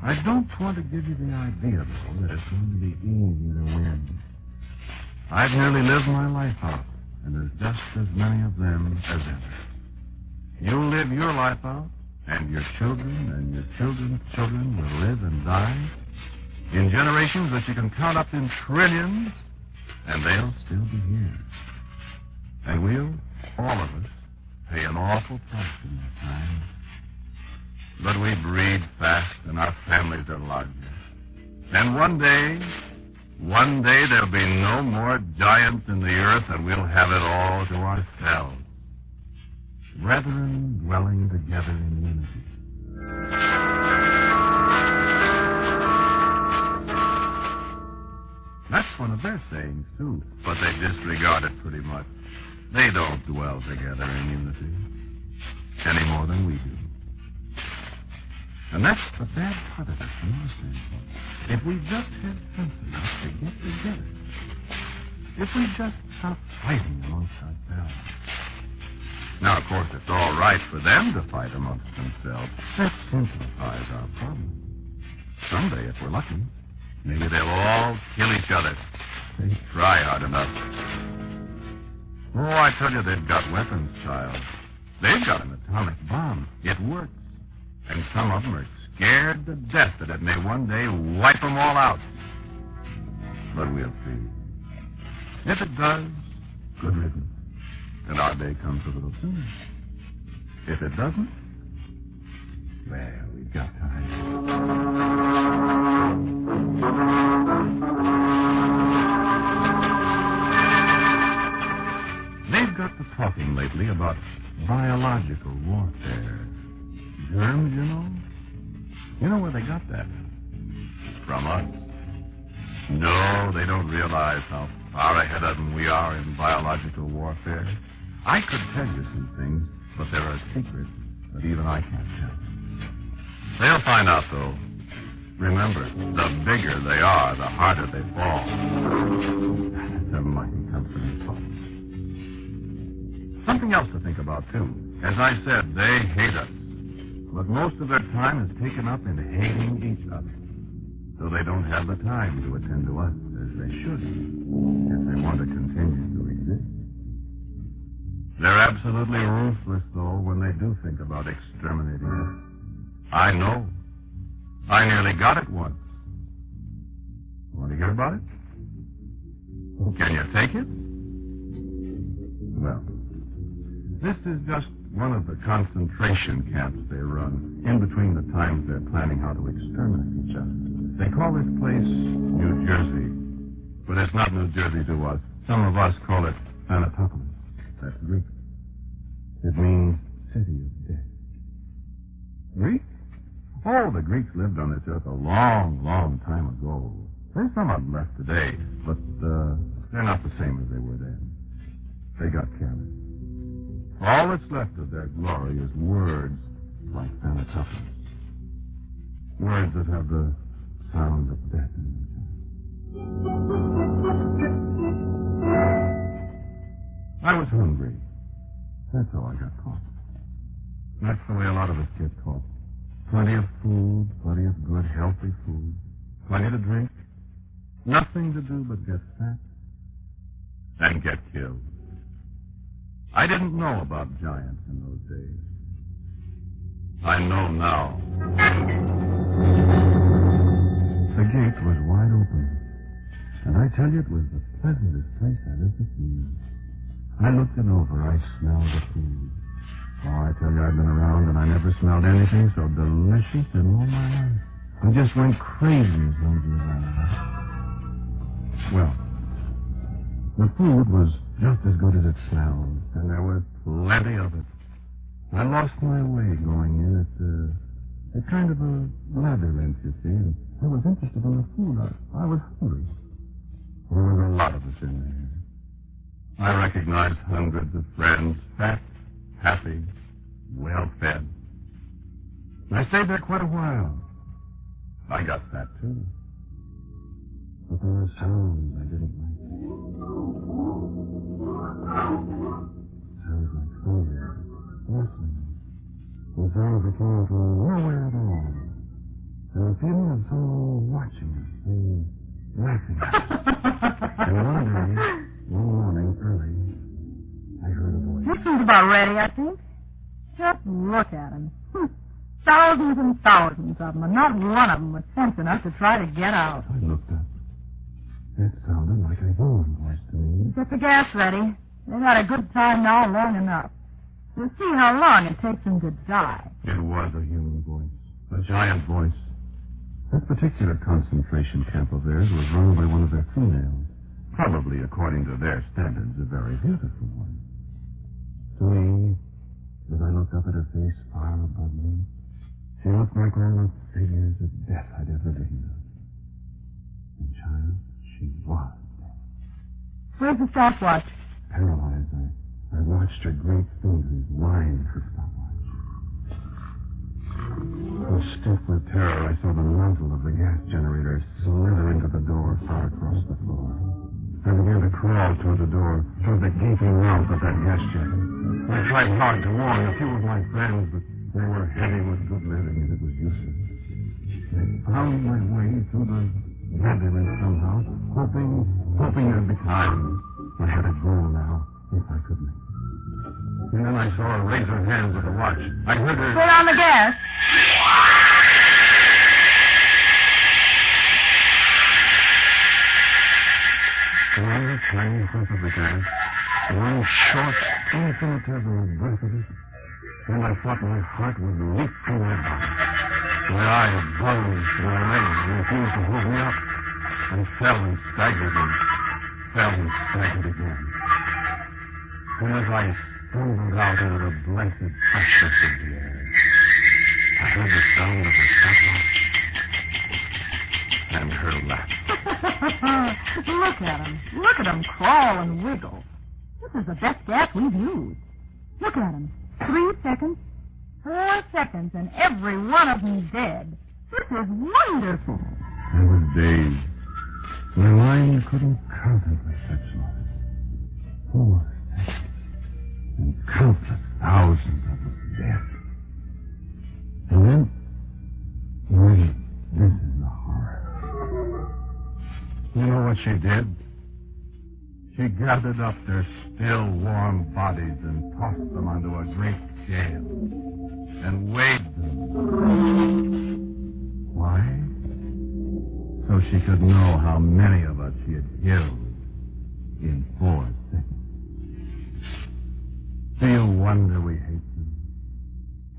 I don't want to give you the idea, though, that it's going to be easy to win. I've nearly lived my life out, and there's just as many of them as ever. You'll live your life out, and your children and your children's children will live and die in generations that you can count up in trillions, and they'll still be here. And we'll, all of us, pay an awful price in that time. But we breed fast, and our families are larger. And one day there'll be no more giants in the earth, and we'll have it all to ourselves. Brethren dwelling together in unity. That's one of their sayings, too, but they disregard it pretty much. They don't dwell together in unity any more than we do. And that's the bad part of it from our standpoint. If we just had sense enough to get together, if we just stop fighting amongst ourselves. Now, of course, it's all right for them to fight amongst themselves. That simplifies our problem. Someday, if we're lucky, maybe they'll all kill each other. They try hard enough. Oh, I tell you, they've got weapons, child. They've got an atomic bomb. It works. And some of them are scared to death that it may one day wipe them all out. But we'll see. If it does, good riddance. and our day comes a little sooner. If it doesn't, well, we've got time. They've got to talking lately about biological warfare. Germs, you know? You know where they got that? From us. No, they don't realize how far ahead of them we are in biological warfare. I could tell you some things, but there are secrets that even I can't tell. They'll find out, though. Remember, the bigger they are, the harder they fall. It's a mighty comforting thought. Something else to think about, too. As I said, they hate us. But most of their time is taken up in hating each other. So they don't have the time to attend to us as they should if they want to continue to exist. They're absolutely ruthless, though, when they do think about exterminating us. I know. I nearly got it once. Want to hear about it? Can you take it? Well, this is just one of the concentration camps they run in between the times they're planning how to exterminate each other. They call this place New Jersey, but it's not New Jersey to us. Some of us call it Thanatopolis. That's Greek. It means city of death. Greek? Oh, the Greeks lived on this earth a long, long time ago. There's some of them left today, but they're not the same as they were then. They got careless. All that's left of their glory is words like Thanatopolis. Words that have the sound of death in them. I was hungry. That's how I got caught. That's the way a lot of us get caught. Plenty of food, plenty of good, healthy food, plenty to drink, nothing to do but get fat and get killed. I didn't know about giants in those days. I know now. The gate was wide open, and I tell you, it was the pleasantest place I've ever seen. I looked it over. I smelled the food. Oh, I tell you, I've been around, and I never smelled anything so delicious in all my life. I just went crazy as hungry as I was. Well, the food was just as good as it smelled, and there was plenty of it. I lost my way going in. It's kind of a labyrinth, you see, and I was interested in the food. I was hungry. There was a lot of us in there. I recognized hundreds of friends, fat, happy, well-fed. I stayed there quite a while. I got fat, too. But there were sounds I didn't like. Sounds like thunder, rustling. The sounds that came from nowhere at all. And the feeling of someone watching us, laughing at us. And one day, one morning, early, I heard a voice. This is about ready, I think. Just look at him. Thousands and thousands of them, and not one of them was sense enough to try to get out. I looked up. It sounded like a human voice to me. Get the gas ready. They've had a good time now long enough. We'll see how long it takes them to die. It was a human voice. A giant voice. That particular concentration camp of theirs was run by one of their females. Probably, according to their standards, a very beautiful one. To me, as I looked up at her face far above me, she looked like all the figures of death I'd ever dreamed of. And, child, she was dead. Where's the stopwatch? Paralyzed, I watched her great fingers whine for stopwatch. So stiff with terror, I saw the muzzle of the gas generator slither into the door far across the floor. I began to crawl toward the door, toward the gaping mouth of that gas jet. I tried hard to warn a few of my friends, but they were heavy with good living, and it was useless. I found my way through the labyrinth somehow, hoping there'd be time. I had a goal now, if I could make it. And then I saw her raise her hands at the watch. I heard her... Put on the gas. One tiny whiff of the gas, One short, infinitesimal breath of it, and I thought my heart would leap through my body. My eyes bulged and legs refused to hold me up, and fell and staggered again. And as I stumbled out into the blessed freshness of the air, I heard the sound of her catwalk and her laugh. Look at him. Look at him crawl and wiggle. This is the best gas we've used. Look at him. 3 seconds, 4 seconds, and every one of them dead. This is wonderful. I was dazed. My mind couldn't contemplate such life. 4 seconds, and countless thousands of them dead. And then, this is the horror. You know what she did? She gathered up their still warm bodies and tossed them onto a great scale and weighed them. Why? So she could know how many of us she had killed in 4 seconds. Do you wonder we hate them?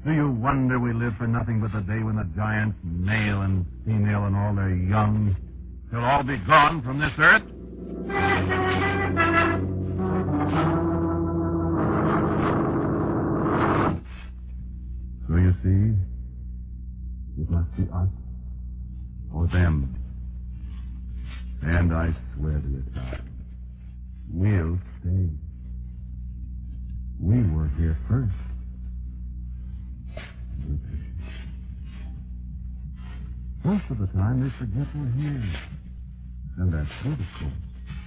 Do you wonder we live for nothing but the day when the giants, male and female and all their young, shall all be gone from this earth? So you see, it must be us or them. And I swear to you, child, we'll stay. We were here first. Most of the time, they forget we're here. And that's good, of course,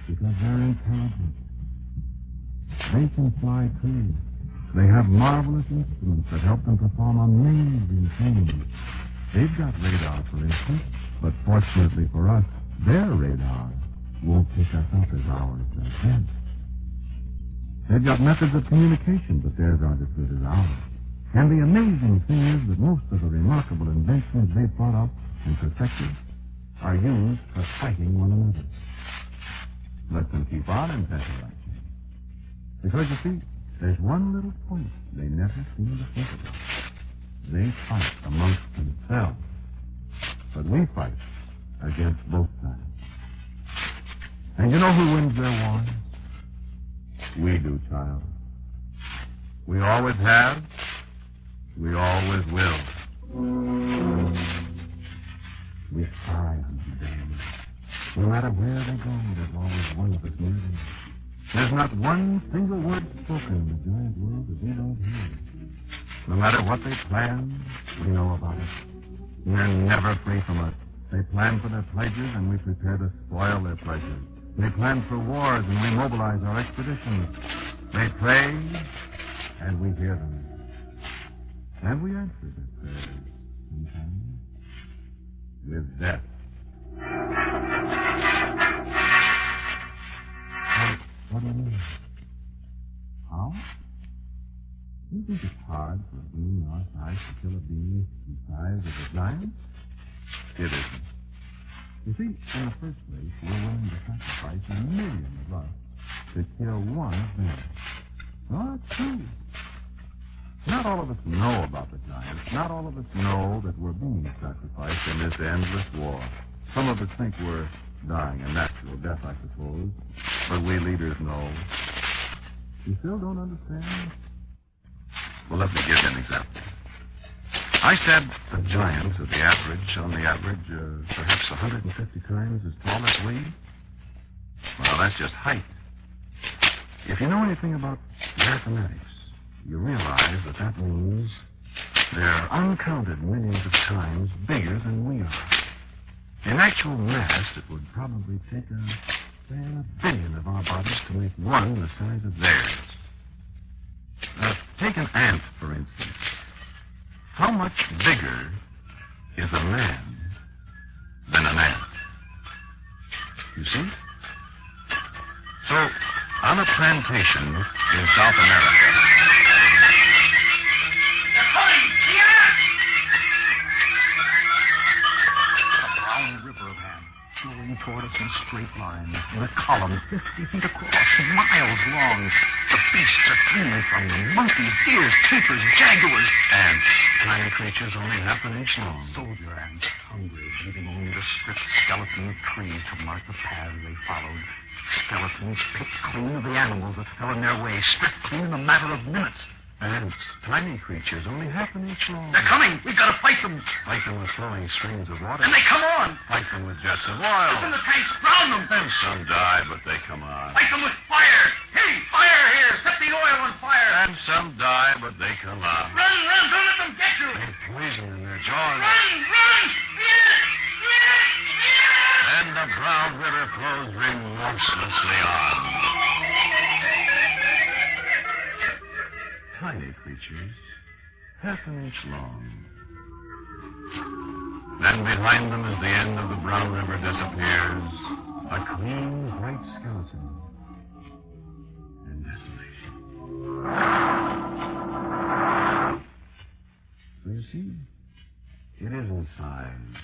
because they're intelligent. They can fly, too. They have marvelous instruments that help them perform amazing things. They've got radar, for instance, but fortunately for us, their radar won't pick us up as ours does then. They've got methods of communication, but theirs aren't as good as ours. And the amazing thing is that most of the remarkable inventions they've thought up and perfected are used for fighting one another. Let them keep on inventing like that. Because, you see, there's one little point they never seem to think about. They fight amongst themselves. But we fight against both sides. And you know who wins their wars? We do, child. We always have. We always will. We spy on them. No matter where they go, there's always one of us near them. There's not one single word spoken in the giant world that we don't hear. No matter what they plan, we know about it. And they're never free from us. They plan for their pleasures, and we prepare to spoil their pleasures. They plan for wars, and we mobilize our expeditions. They pray, and we hear them. And we answer their prayers sometimes with death. What do you mean? How? Do you think it's hard for a being our size to kill a being the size of a giant? It isn't. You see, in the first place, we're willing to sacrifice 1 million of us to kill one of them. Oh, it's true. Not all of us know about the giants. Not all of us know that we're being sacrificed in this endless war. Some of us think we're dying a natural death, I suppose. But we leaders know. You still don't understand? Well, let me give you an example. I said the giants are on the average, perhaps 150 times as tall as we. Well, that's just height. If you know anything about mathematics, you realize that means they're uncounted millions of times bigger than we are. In actual mass, it would probably take a billion of our bodies to make one the size of theirs. Take an ant, for instance. How much bigger is a man than an ant? You see? So, on a plantation in South America... toward us in straight lines, in a column 50 feet across, miles long. The beasts are clean from monkeys, deers, creepers, jaguars. Ants. Tiny creatures only half an inch long. Soldier ants, hungry, leaving only the stripped skeleton of trees to mark the paths they followed. Skeletons picked clean of the animals that fell in their way, stripped clean in a matter of minutes. Ants, tiny creatures, only half an inch long. They're coming. We've got to fight them. Fight them with flowing streams of water. And they come on. Fight them with jets of oil. Open the tanks. Drown them. And some die, but they come on. Fight them with fire. Hey, fire here. Set the oil on fire. And some die, but they come on. Run, run. Don't let them get you. They've poison in their jaws. Run, run. And the brown river flows remorselessly on. Tiny creatures, half an inch long. Then behind them, as the end of the brown river disappears, a clean white skeleton and desolation. So you see, it isn't size.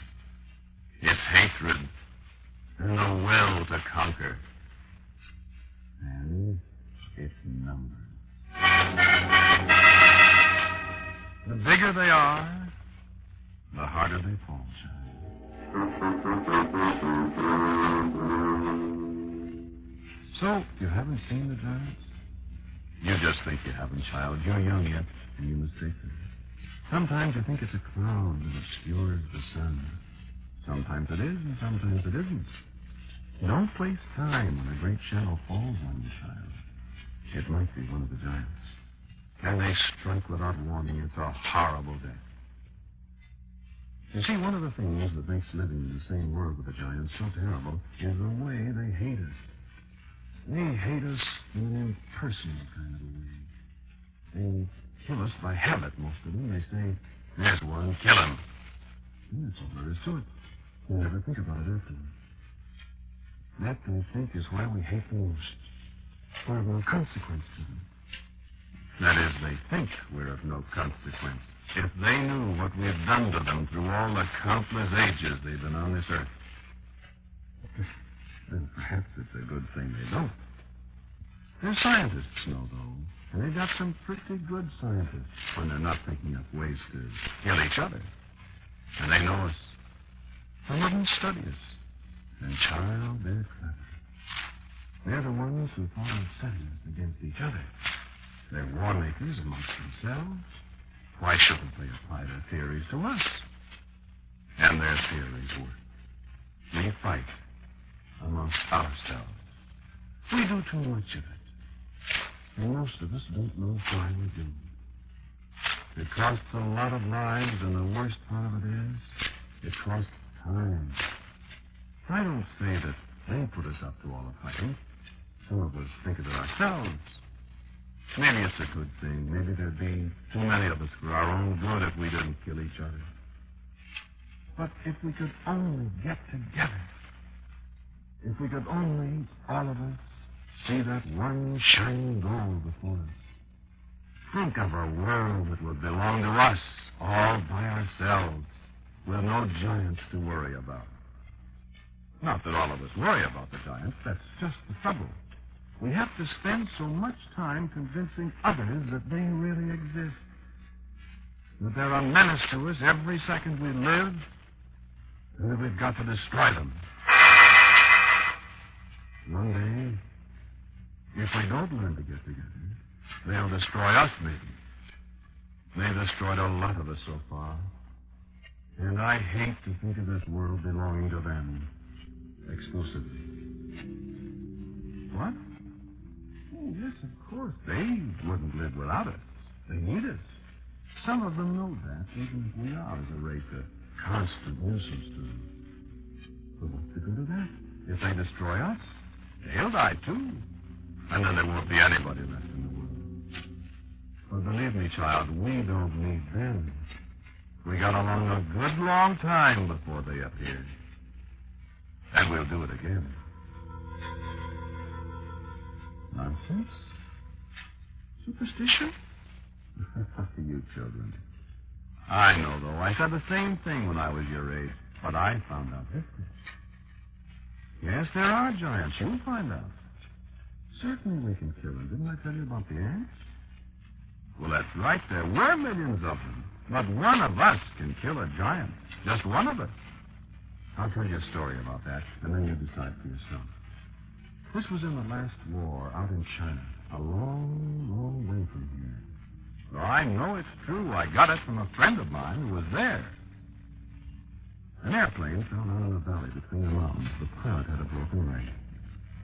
It's hatred and the will to conquer. And it's numbers. The bigger they are, the harder they fall, So, you haven't seen the giants? You just think you haven't, child. You're young yet, and you mistake them. Sometimes you think it's a cloud that obscures the sun. Sometimes it is, and sometimes it isn't. Don't waste time when a great shadow falls on you, child. It might be one of the giants. And they strike without warning. It's a horrible death. You see, one of the things that makes living in the same world with the giants so terrible is the way they hate us. They hate us in an impersonal kind of a way. They kill us by habit, most of them. They say, there's one, kill him. And that's all there is to it. You never think about it afterward. That, I think, is why we hate them most. We're of no consequence to them. That is, they think we're of no consequence. If they knew what we've done to them through all the countless ages they've been on this earth, then perhaps it's a good thing they don't. Their scientists know, though, and they've got some pretty good scientists when they're not thinking up ways to kill each other. And they know us. Some of them study us. And, child, they're clever. They're the ones who thought of setting us against each other. They're war makers amongst themselves. Why shouldn't they apply their theories to us? And their theories work. We fight amongst ourselves. We do too much of it. And most of us don't know why we do. It costs a lot of lives, and the worst part of it is, it costs time. I don't say that they put us up to all the fighting. Some of us think of it ourselves. Maybe it's a good thing. Maybe there'd be too many of us for our own good if we didn't kill each other. But if we could only get together, if we could only, all of us, see that one shining goal before us, think of a world that would belong to us, all by ourselves, with no giants to worry about. Not that all of us worry about the giants. That's just the trouble. We have to spend so much time convincing others that they really exist. That they're a menace to us every second we live, and that we've got to destroy them. One day, if we don't learn to get together, they'll destroy us, maybe. They've destroyed a lot of us so far. And I hate to think of this world belonging to them exclusively. What? Oh, yes, of course. They wouldn't live without us. They need us. Some of them know that, even if we are, as a race, a constant nuisance to them. But what's the good of that? If they destroy us, they'll die, too. And then there won't be anybody left in the world. But believe me, child, we don't need them. We got along a good long time before they appeared. And we'll do it again. Nonsense? Superstition? You children. I know, though. I said the same thing when I was your age, but I found out history. Yes, there are giants. You'll find out. Certainly we can kill them. Didn't I tell you about the ants? Well, that's right. There were millions of them. But one of us can kill a giant. Just one of us. I'll tell you a story about that, and then you decide for yourself. This was in the last war out in China, a long, long way from here. So I know it's true. I got it from a friend of mine who was there. An airplane fell out in a valley between the mountains. The pilot had a broken leg.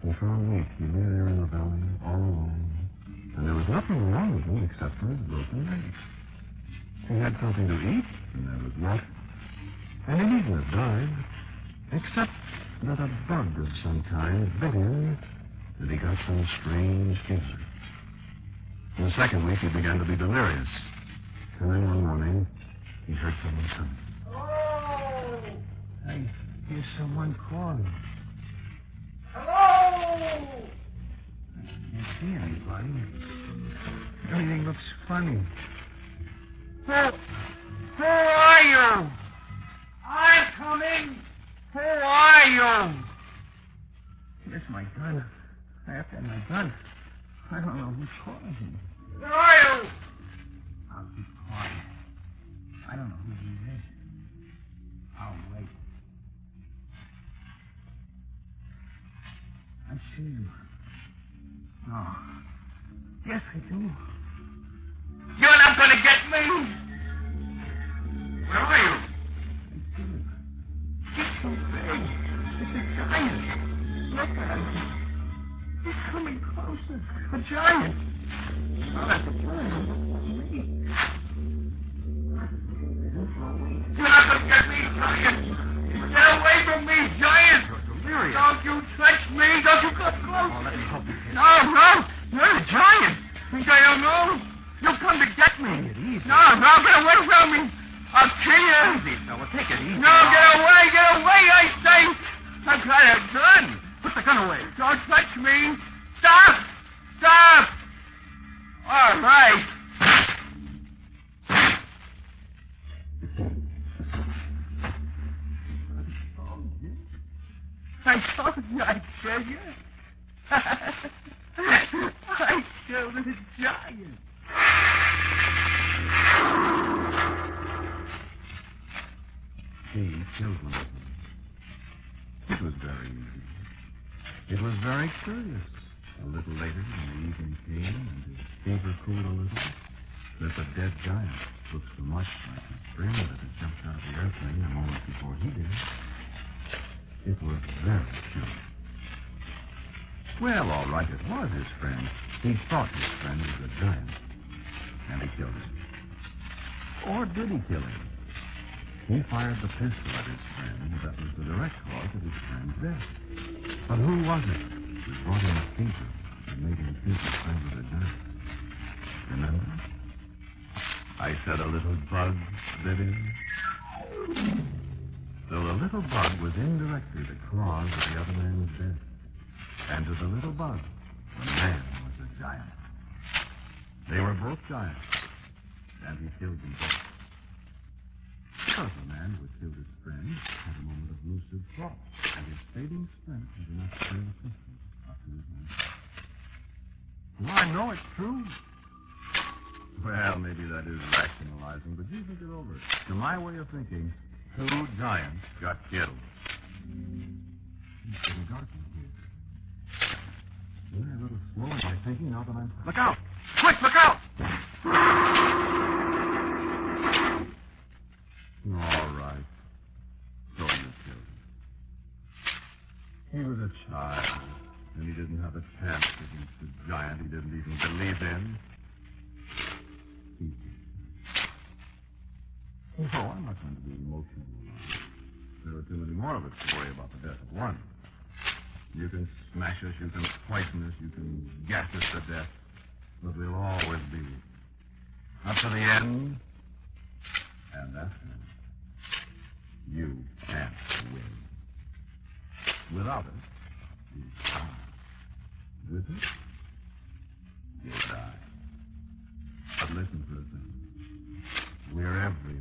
And for a week, he lay there in the valley, all alone. And there was nothing wrong with him except for his broken leg. He had something to eat, and there was water. And he needn't have died, except that a bug of some kind bit him, and he got some strange fever. In the second week, he began to be delirious. And then one morning, he heard someone coming. Oh! I hear someone calling. Hello! I can't see anybody. Everything looks funny. Who are you? I'm coming. Who are you? Here's my gun. I have to have my gun. I don't know who's calling me. Who are you? I'll be quiet. I don't know who he is. I'll wait. I see you. No. Yes, I do. You're not going to get me. Where are you? I see you. He's so big. It's a giant. Look at him. He's coming closer. A giant. Oh, that's a giant. You're not going to get me, giant. Get away from me, giant. You're delirious. Don't you touch me. Don't you come close. Oh, let me help you. No. You're a giant. Think I don't know? You'll come to get me. Take it easy. No, get away from me. I'll kill you. Easy, fella. Take it easy. No, get away, I say. I've got a gun. Put the gun away. Don't touch me. Stop. All right. I told you I'd kill you. I killed a giant. He killed one of them. It was very easy. It was very curious. A little later, when the evening came and his fever cooled a little, that the dead giant looked so much like his friend that had jumped out of the airplane a moment before he did. It was very curious. Well, all right, it was his friend. He thought his friend was a giant, and he killed him. Or did he kill him? He fired the pistol at his friend that was the direct cause of his friend's death. But who was it that brought him a fever and made him think his friend was a giant? Remember? I said a little bug bit him. So the little bug was indirectly the cause of the other man's death. And to the little bug, the man was a giant. They were both giants, and he killed them both. Because the man who had killed his friend had a moment of lucid thought, and his saving strength was enough to turn the pistol up to his mouth. Do I know it's true? Well, maybe that is rationalizing, but you think it over. To my way of thinking, 2 giants got killed. It's getting dark in here. You're a little slow in my thinking now that I'm... Look out! Quick, look out! All right. So you killed him. He was a child, and he didn't have a chance against the giant he didn't even believe in. Oh, I'm not going to be emotional. There are too many more of us to worry about the death of one. You can smash us, you can poison us, you can gas us to death, but we'll always be up to the end. And that's it. You can't win. Without it, you die. With it, you die. But listen to the thing. We're everywhere.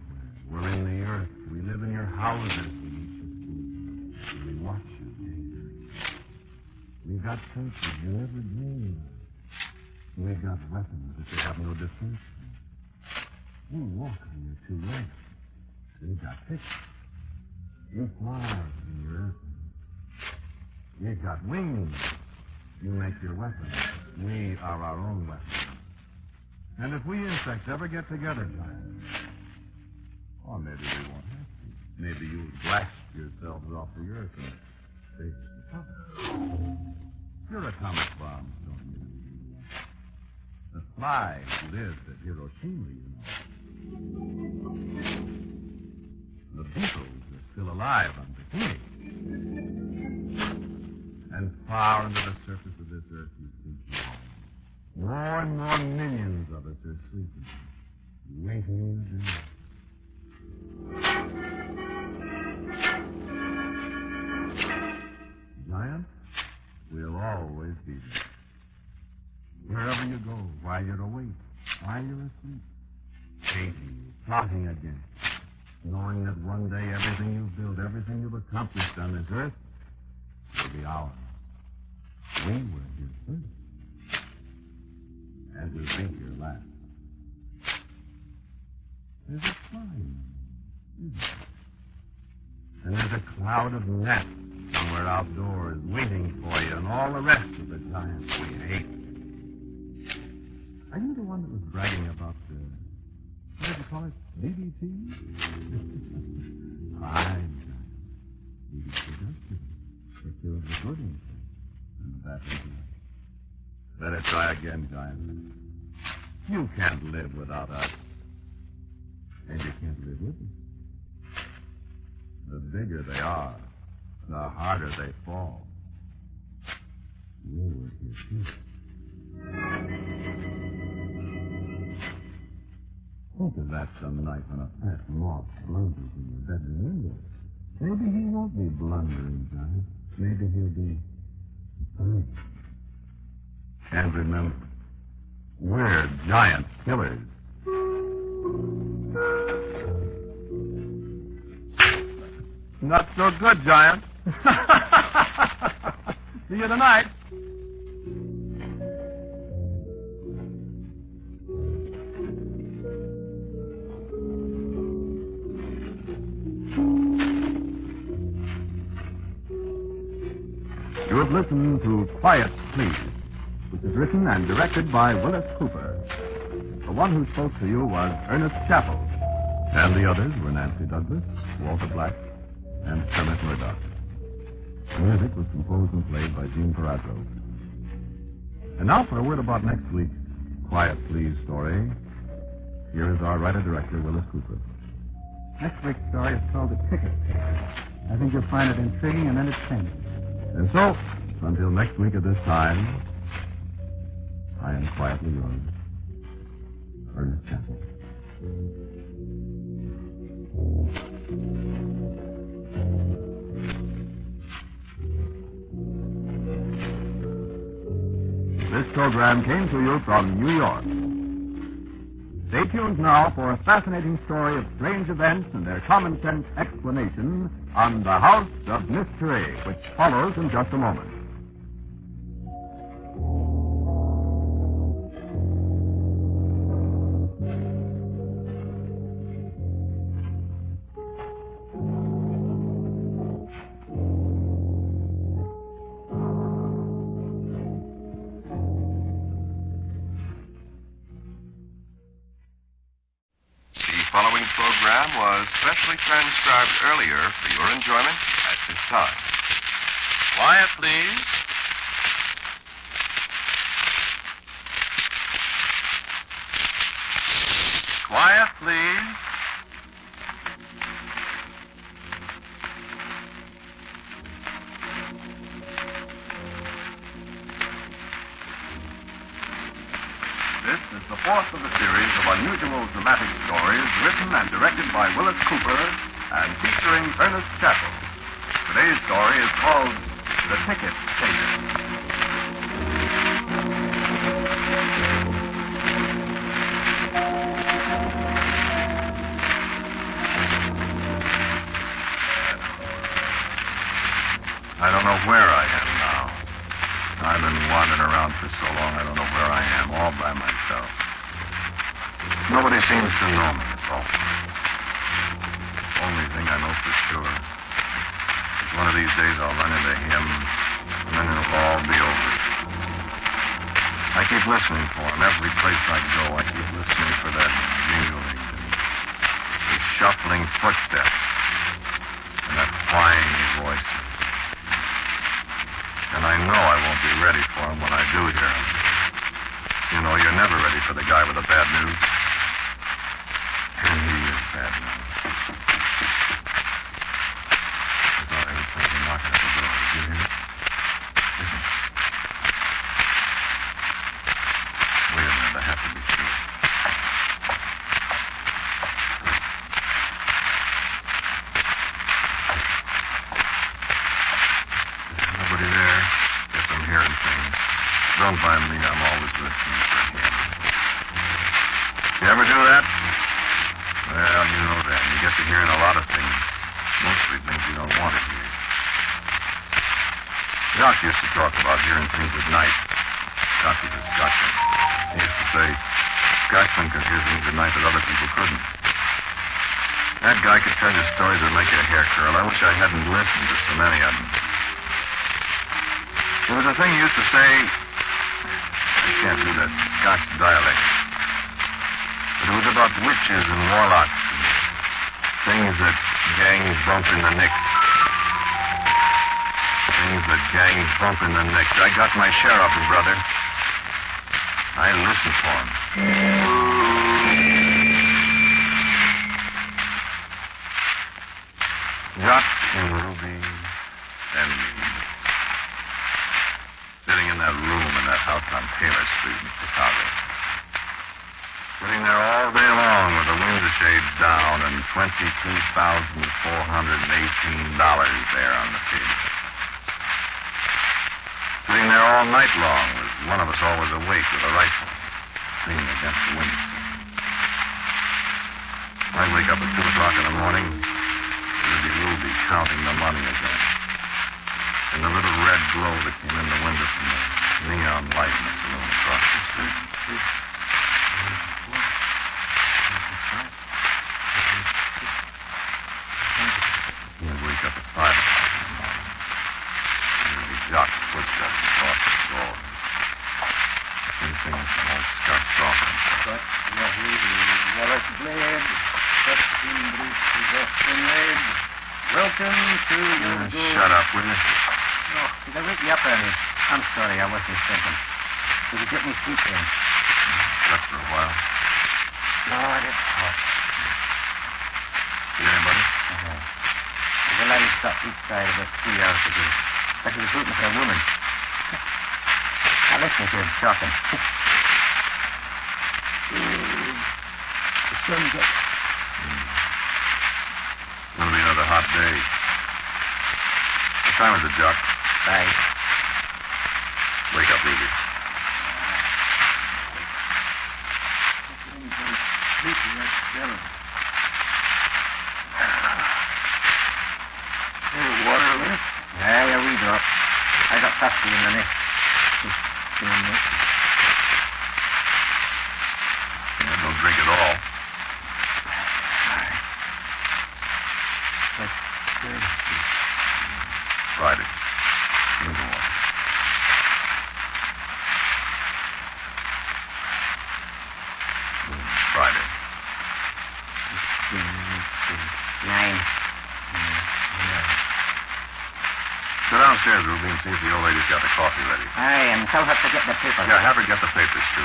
We're in the earth. We live in your houses. We eat your food. We watch you day and night. We've got senses you never dreamed of. We've got weapons that you have no defense for. You walk on your two legs. We've got pictures. You fly in your airplane. We've got wings. You make your weapons. We are our own weapons. And if we insects ever get together, Giant, or maybe we won't have to. Maybe you'll blast yourselves off the earth and face the top. Your atomic bombs don't mean anything. The fly lived at Hiroshima, you know. The beetles are still alive on Bikini. And far under the surface of this earth you sleep. More and more millions of us are sleeping, waiting to die. Giant, we'll always be there. Wherever you go, while you're awake, while you're asleep, chasing, plotting again, knowing that one day everything you've built, everything you've accomplished on this earth will be ours. We were here first. And we'll be here last. There's a climb, isn't there? And there's a cloud of gnats somewhere outdoors waiting for you and all the rest of the giants we hate. Are you the one that was bragging about the, what did you call it, DDT? Fine, giant. DDT does kill. It kills the good insects and the bad insects. Better try again, Giant. You can't live without us. And you can't live with us. The bigger they are, the harder they fall. We were here too. Think of that some night when a fat moth blunders in your bedroom window. Maybe he won't be blundering, Giant. Maybe he'll be funny. And remember, we're giant killers. Not so good, Giant. See you tonight. You have listened to Quiet Please, which is written and directed by Willis Cooper. The one who spoke to you was Ernest Chappell, and the others were Nancy Douglas, Walter Black, and Kermit Murdoch. The music was composed and played by Gene Perazzo. And now for a word about next week's Quiet Please story. Here is our writer-director, Willis Cooper. Next week's story is called The Ticket Taker. I think you'll find it intriguing and entertaining. And so, until next week at this time, I am quietly yours, Ernest Chappell. This program came to you from New York. Stay tuned now for a fascinating story of strange events and their common sense explanation on The House of Mystery, which follows in just a moment. Transcribed earlier for your enjoyment at this time. Quiet, please. Quiet, please. This is the fourth of the series of unusual dramatic stories written and directed by Willis Cooper and featuring Ernest Chappell. Today's story is called The Ticket Taker. I don't know where I am now. Nobody seems to know me, that's all. Only thing I know for sure is one of these days I'll run into him, and then it'll all be over. I keep listening for him. Every place I go, I keep listening for that jingling, the shuffling footsteps, and that whiny voice. And I know I won't be ready for him when I do hear him. You know, you're never ready for the guy with the bad news. And he is bad news. I thought I heard something knocking at the door. Did you hear it? Listen. Wait a minute, I have to be sure. There's nobody there. Guess I'm hearing things. Don't mind me, I'm always listening for him. You ever do that? Well, you know that. You get to hearing a lot of things. Mostly things you don't want to hear. Doc used to talk about hearing things at night. Doc was a Scotchman. He used to say Scotchmen could hear things at night that other people couldn't. That guy could tell you stories that make your hair curl. I wish I hadn't listened to so many of them. There was a thing he used to say. I can't do that Scotch dialect. But it was about witches and warlocks and things that gangs bump in the nick. Things that gangs bump in the nick. I got my share of them, brother. I listened for them. Doc and Ruby and me. Sitting in that room in that house on Taylor Street in Chicago. Sitting there all day long with the window shades down and $22,418 there on the table. Sitting there all night long with one of us always awake with a rifle, leaning against the window. I'd wake up at 2 o'clock in the morning. There'd be Ruby counting the money again. And the little red glow that came in the window from the neon light in the saloon across the street. He'd wake up at 5 o'clock in the morning. There'd be Jock's footsteps across the floor. He'd sing some old Scotch song. But Wallace Blade, Preston Bruce Possession Aid. Welcome to your Shut up, will you? No, did I wake you up early? I'm sorry, I wasn't thinking. Did you get me sleep in? Slept for a while. No, I didn't. See anybody? The lady stopped each side about 3 hours ago. But she was looking for a woman. Now listen to him talking. The sun's up. It's going to be another hot day. What time is it, Jock? 5. Wake up, Ruby. Water left? Yeah, we drop. I got thirsty in the neck. Yeah, don't drink at all. Friday. Here's the water. Friday. 9. Go downstairs, Ruby, and see if the old lady's got the coffee ready. Aye, and tell her to get the papers. Yeah, have her get the papers, too.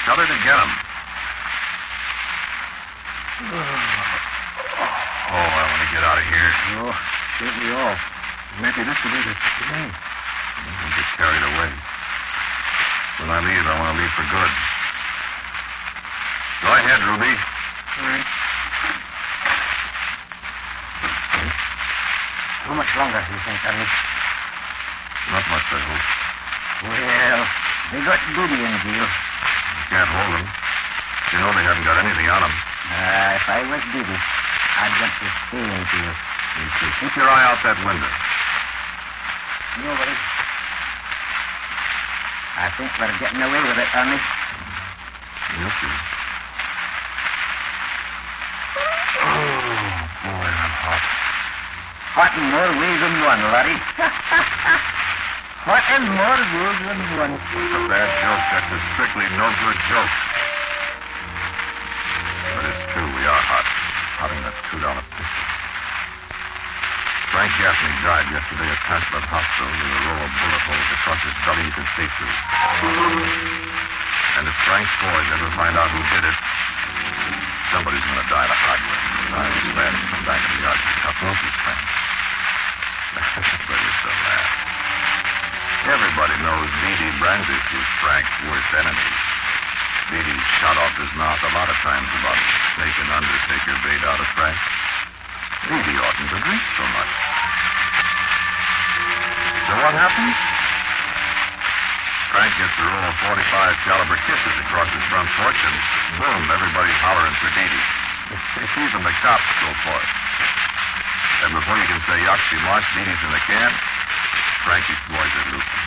Tell her to get them. Oh, I want to get out of here. Oh, certainly all. Maybe this will be the day. Don't get carried away. When I leave, I want to leave for good. Go ahead, Ruby. All right. How much longer do you think, Ernie? Not much, I hope. Well, they got Goody in jail. You can't hold them. You know they haven't got anything on them. If I was Goody, I'd want to stay in jail. You too. Keep your eye out that window. Nobody. I think we're getting away with it, Ernie. You'll you. Oh, boy, I'm hot. Hot and more ways than one, laddie. Hot and more ways than one. It's a bad joke. That's a strictly no good joke. But it's true. We are hot. Hot in that $2 pistol. Frank Gaffney died yesterday at Tasman Hospital with a row of bullet holes across his belly you can see through. And if Frank's boys ever find out who did it, somebody's going to die the hard way. I was glad to come back to the yard to cut off his friends. But it's a laugh. Everybody knows Dee Brandish was Frank's worst enemy. Dee shot off his mouth a lot of times about making undertaker bait out of Frank. Dee oughtn't to drink so much. So what happens? Frank gets a roll of 45 caliber kisses across his front porch, and boom, everybody's hollering for Dee. Even the cops go for it. And before you can say yucksy mush, Dee in the can, Frankie's boys are looping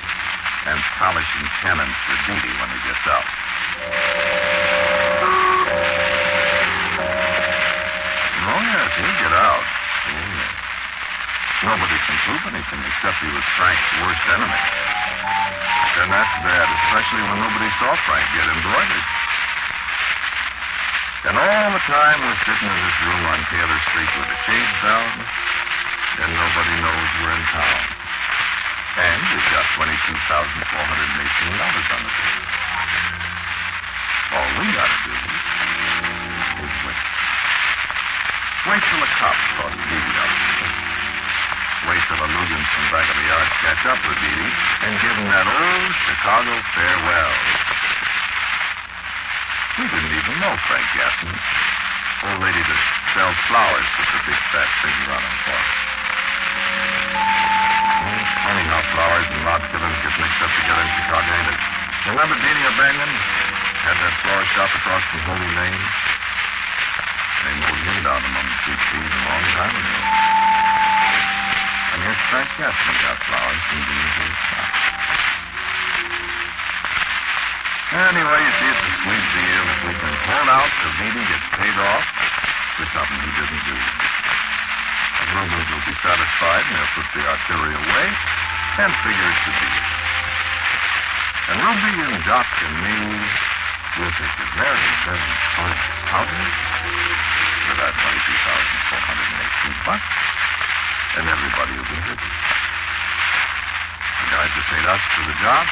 and polishing cannons for Dee when he gets out. Oh, yes, he'll get out. Oh, yes. Nobody can prove anything except he was Frank's worst enemy. And that's bad, especially when nobody saw Frank get embroidered. And all the time we're sitting in this room on Taylor Street with the shades down, and nobody knows we're in town. And we've got $22,418 on the table. All we gotta do is wait. Wait till the cops cross Dee out. Wait till the Lugans from back of the yard catch up with Dee and give him that old Chicago farewell. We didn't even know Frank Gaffney. Old lady that sells flowers with the big fat finger on them for us. Funny how flowers and lot killers get mixed up together in Chicago, ain't it? Remember Dee O'Banion? Had that flower shop across from Holy Lane? They mowed him down among the sweet peas a long time ago. And here's Frank Gaffney got flowers from Dee's old shop. Anyway, you see, it's a sweet deal if we can hold out till Dee gets paid off for something he didn't do. The Rubens will be satisfied and they'll put the artillery away and figure it's a deal. And Ruby and Doc and me will take a very, very fine powder for that $22,418, and everybody will be happy. The guys that paid us for the job,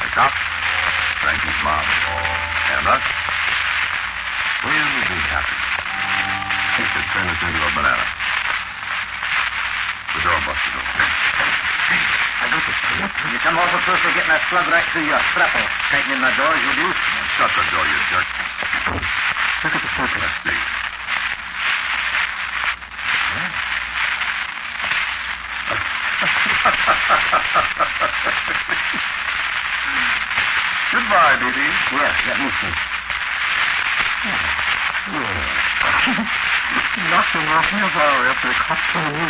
the cops, Frankie's mom, and us, we'll be happy. He could turn us into a banana. The door busted open. Hey, I got this. You come awful close to getting that slug right through your scrapple. Tightening the doors, will you? Shut the door, you jerk. Look at the circle. Let's see. Goodbye, Dee. Yes, let me see. Knocked him off half hour after the cops came in.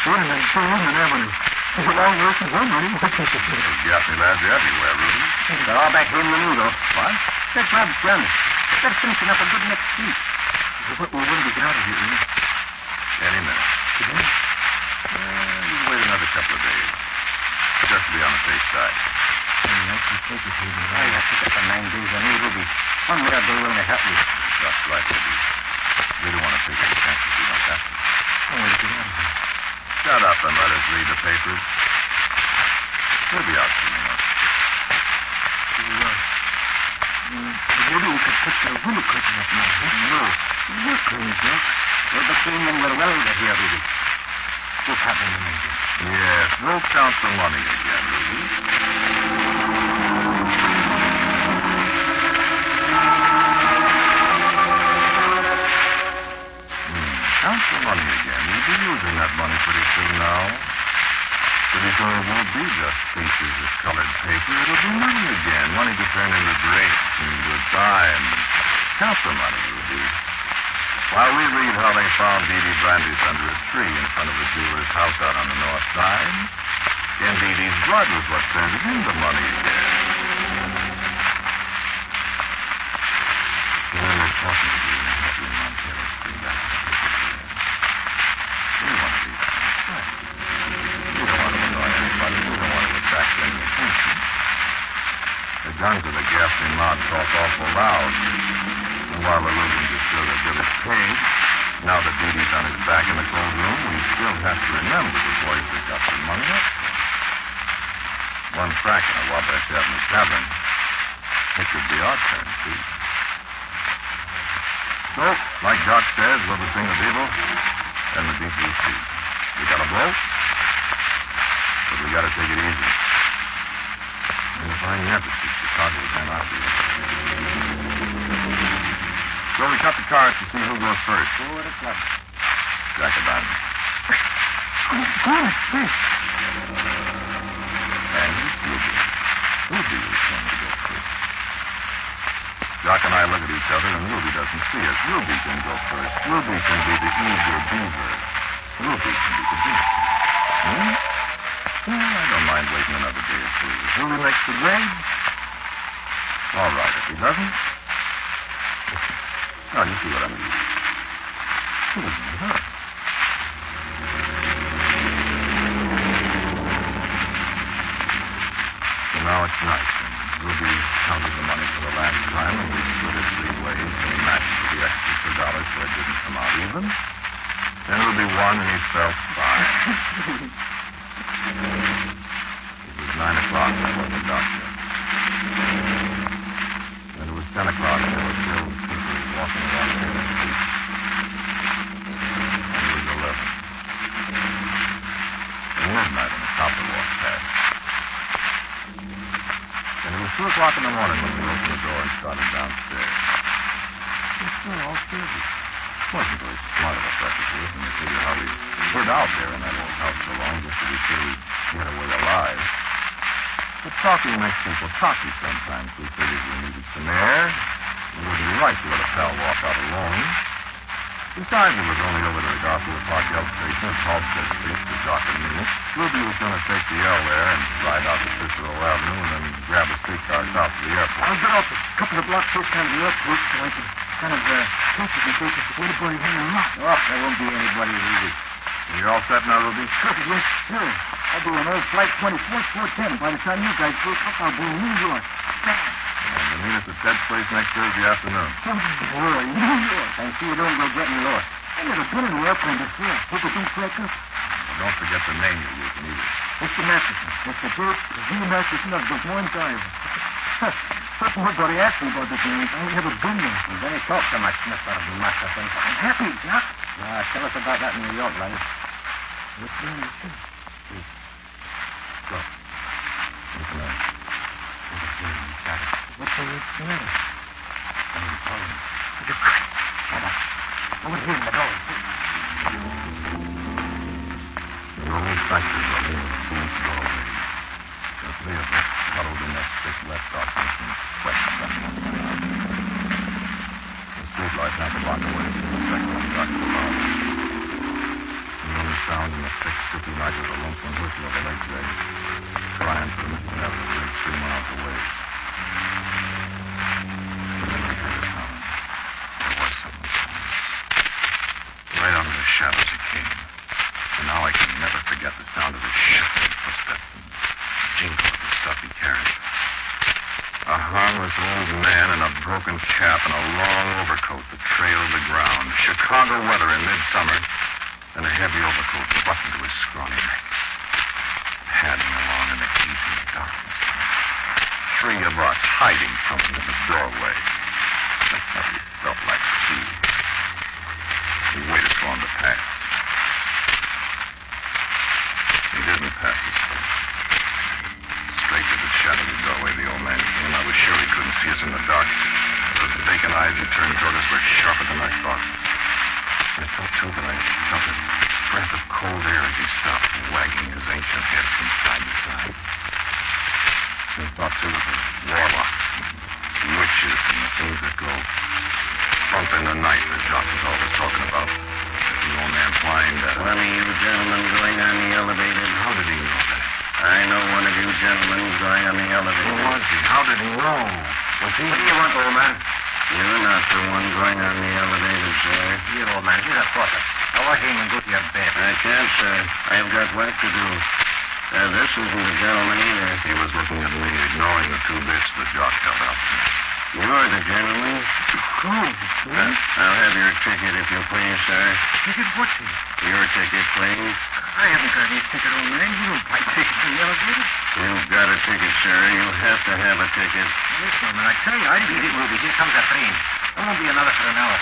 Burning and burning and Avenue. There's a long worse than one, Rudy. Gaffney lads are everywhere, Rudy. They're all back here in the noodle. What? Their job's done. They're finishing up a good next week. When do we get out of here, Rudy? Any minute. Today? You wait another couple of days. Just to be on the safe side. I can take it here. I have to get the 9 days of me, Ruby. One way or the other to help me. Just right, Ruby. We don't want to take any chances we don't have to. I want to get out of here. Shut up and let us read the papers. We'll be out soon enough. Maybe we could put the window curtain up now. No. You're clean, Jack. We're between them. We're well over here, Ruby. What's happening to me, Jack? Yes, we'll count the money again, Ruby. Count the money again. We'll be using that money pretty soon now. Pretty soon it won't be just pieces of colored paper. It'll be money again. Money to turn into grapes and goodbye and count the money, Ruby. While we read how they found Dee Brandish under a tree in front of the jeweler's house out on the north side, and Dee's blood was what turned it into money again. talk awful loud. And while the Lubins are still as good as paid, now that Dee Dee's on his back in the cold room, we still have to remember the boys that got some money up. One crack in a Wabash Avenue tavern. It could be our turn, too. So, like Doc says, we'll be sing of evil and the deep blue sea. We got a blow, but we got to take it easy. And if I never see Chicago again, I'll be So we cut the cards to see who goes first. 4 o'clock. Jack Pavanne. Goodness, Chris. And Ruby. Ruby is going to go first. Doc and I look at each other, and Ruby doesn't see us. Ruby can go first. Ruby can be the eager beaver. Ruby can be the beaver. Well, I don't mind waiting another day or two. If Ruby makes the grade, all right. If he doesn't, now you see what I mean. He doesn't need her. So now it's night, and Ruby counted the money for the last time, and we split it 3 ways, and he matched for the extra $2 so it didn't come out even. Then Ruby won, and he felt fine. It was 9 o'clock before the doctor. When it was 10 o'clock, there were still people walking around the street. And it was 11. And midnight, and the copper walked past. And it was 2 o'clock in the morning when we opened the door and started downstairs. It was still all busy. Wasn't very smart of us, I suppose, when you figure how we hid out there in that old house so long just to be sure we'd get away alive. But talking makes people talky sometimes. We figured we needed some air. It wouldn't be right to let a pal walk out alone. Besides, it was only over to the Garfield Park L station at Halstead Street for Doc and me. Ruby was going to take the L there and ride out to Cicero Avenue and then grab a streetcar south to the airport. I'll get off a couple of blocks first down to the airport so I can kind of catch it and take us to anybody here in the lot. Oh, there won't be anybody easy. You're all set now, Ruby? Perfect, yes, sir. I'll be on old flight 24, 410. By the time you guys break up, I'll be in New York. And you'll meet us at Ted's place next Thursday afternoon. Boy, New York. I see you don't go getting lost. I've never been in an airplane before. Hope it don't crack up. Well, don't forget the name you're using either. Mr. Masterson. Mr. Burt Z. Masterson of Des Moines, Iowa. First nobody asked me about this name. I ain't never been there. You don't talk so much, Mr. Masterson. I'm happy, Doc. Tell us about that New York life. What's the name? Go. Listen up. What's the matter? I'm calling. Shut up. Over here in the door. The old factory building was full of doorway. The 3 of us huddled in that thick wet darkness and sweat stuck outside. The streetlight half a block away from the second one got to the lobby. The only sound in the thick, sticky night was the lonesome whistle of a late day, crying for Mr. Everett 3 miles away. And then we heard a sound. There was someone coming. Right out of the shadows he came. And now I can never forget the sound of his shuffling footsteps and the jingle of the stuff he carried. A harmless old man in a broken cap and a long overcoat that trailed the ground. Chicago weather in midsummer, and a heavy overcoat buttoned to his scrawny neck. Padding along in the heat and the darkness. 3 of us hiding from him in the doorway. He felt like 2. We waited for him to pass. He didn't pass us. Straight to the shadowy doorway the old man came. I was sure he couldn't see us in the dark. Those vacant eyes he turned toward us were sharper than I thought. I felt, too, that I felt a breath of cold air as he stopped, wagging his ancient head from side to side. I thought, too, of the warlocks and witches and the things that go bump in the night that Doc was always talking about. The old man flying down. One of you gentlemen going on the elevator. How did he know that? I know one of you gentlemen going on the elevator. Who was he? How did he know? Was he? What do you want, old man? You're not the one going on the elevator, sir. Here, old man. Here's a faucet. Now wash him and go to your bed. I can't, sir. I've got work to do. This isn't the gentleman either. He was looking at me, ignoring the 2 bits the jock held out. You're the gentleman. I'll have your ticket, if you please, sir. Ticket what? Your ticket, please. I haven't got any ticket, old man. You don't buy tickets in the elevator. You've got a ticket, sir. You have to have a ticket. Listen, I tell you, I didn't get movie. Here comes a train. There won't be another for an hour.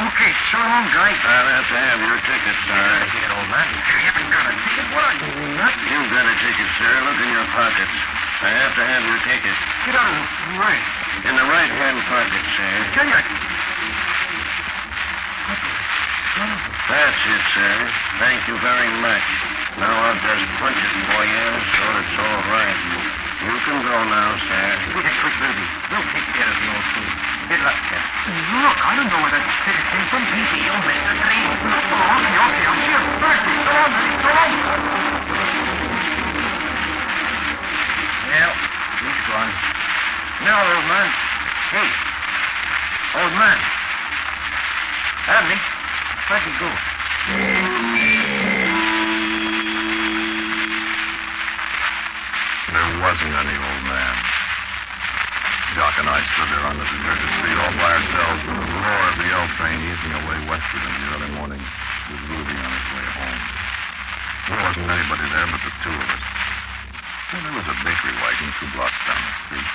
Okay, so long, guy. I'll have to have your ticket, sir. Ticket, old man. You haven't got a ticket? What are you, nuts? You've got a ticket, sir. Look in your pockets. I have to have your ticket. Get out of the way. In the right-hand pocket, sir. Tell you. That's it, sir. Thank you very much. Now I'll just punch it for you so it's all right. You can go now, sir. Take it quick, baby. We'll take care of the old fool. Good luck, sir. Look, I don't know where that ticket came from. Easy, you'll miss the train. Okay. I'll see you Thursday. So long, baby. So long. Well, he's gone. Now, old man. Hey. Old man. Abney. Where'd he go? There wasn't any old man. Doc and I stood there on the deserted street all by ourselves with the roar of the L train easing away westward in the early morning with Ruby on his way home. There wasn't anybody there but the two of us. Well, there was a bakery wagon 2 blocks down the street.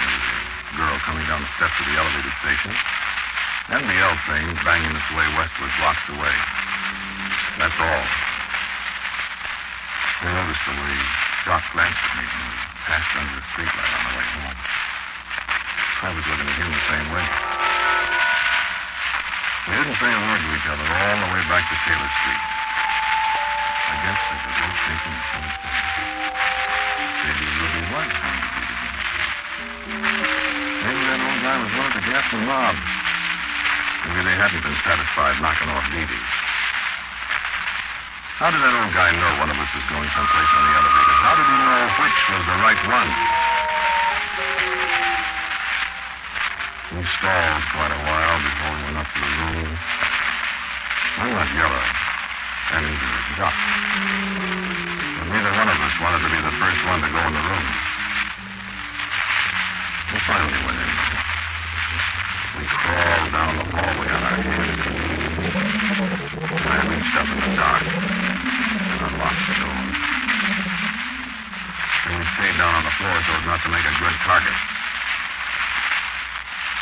There was a girl coming down the steps of the elevated station. And the L train banging its way westward blocks away. That's all. I noticed the way Doc glanced at me when we passed under the streetlight on the way home. I was looking at him the same way. We didn't say a word to each other all the way back to Taylor Street. I guess we could both think in the same thing. Maybe Ruby was going to be the guy. Maybe that old guy was one of the Gaffney mob. Maybe they hadn't been satisfied knocking off Dee Dee. How did that old guy know one of us was going someplace on the elevator? How did he know which was the right one? We stalled quite a while before we went up to the room. I'm not yellow, and neither is Doc. But neither one of us wanted to be the first one to go in the room. We finally went in. We crawled down the hallway on our hands and knees. I reached up in the dark and unlocked the door. And we stayed down on the floor so as not to make a good target.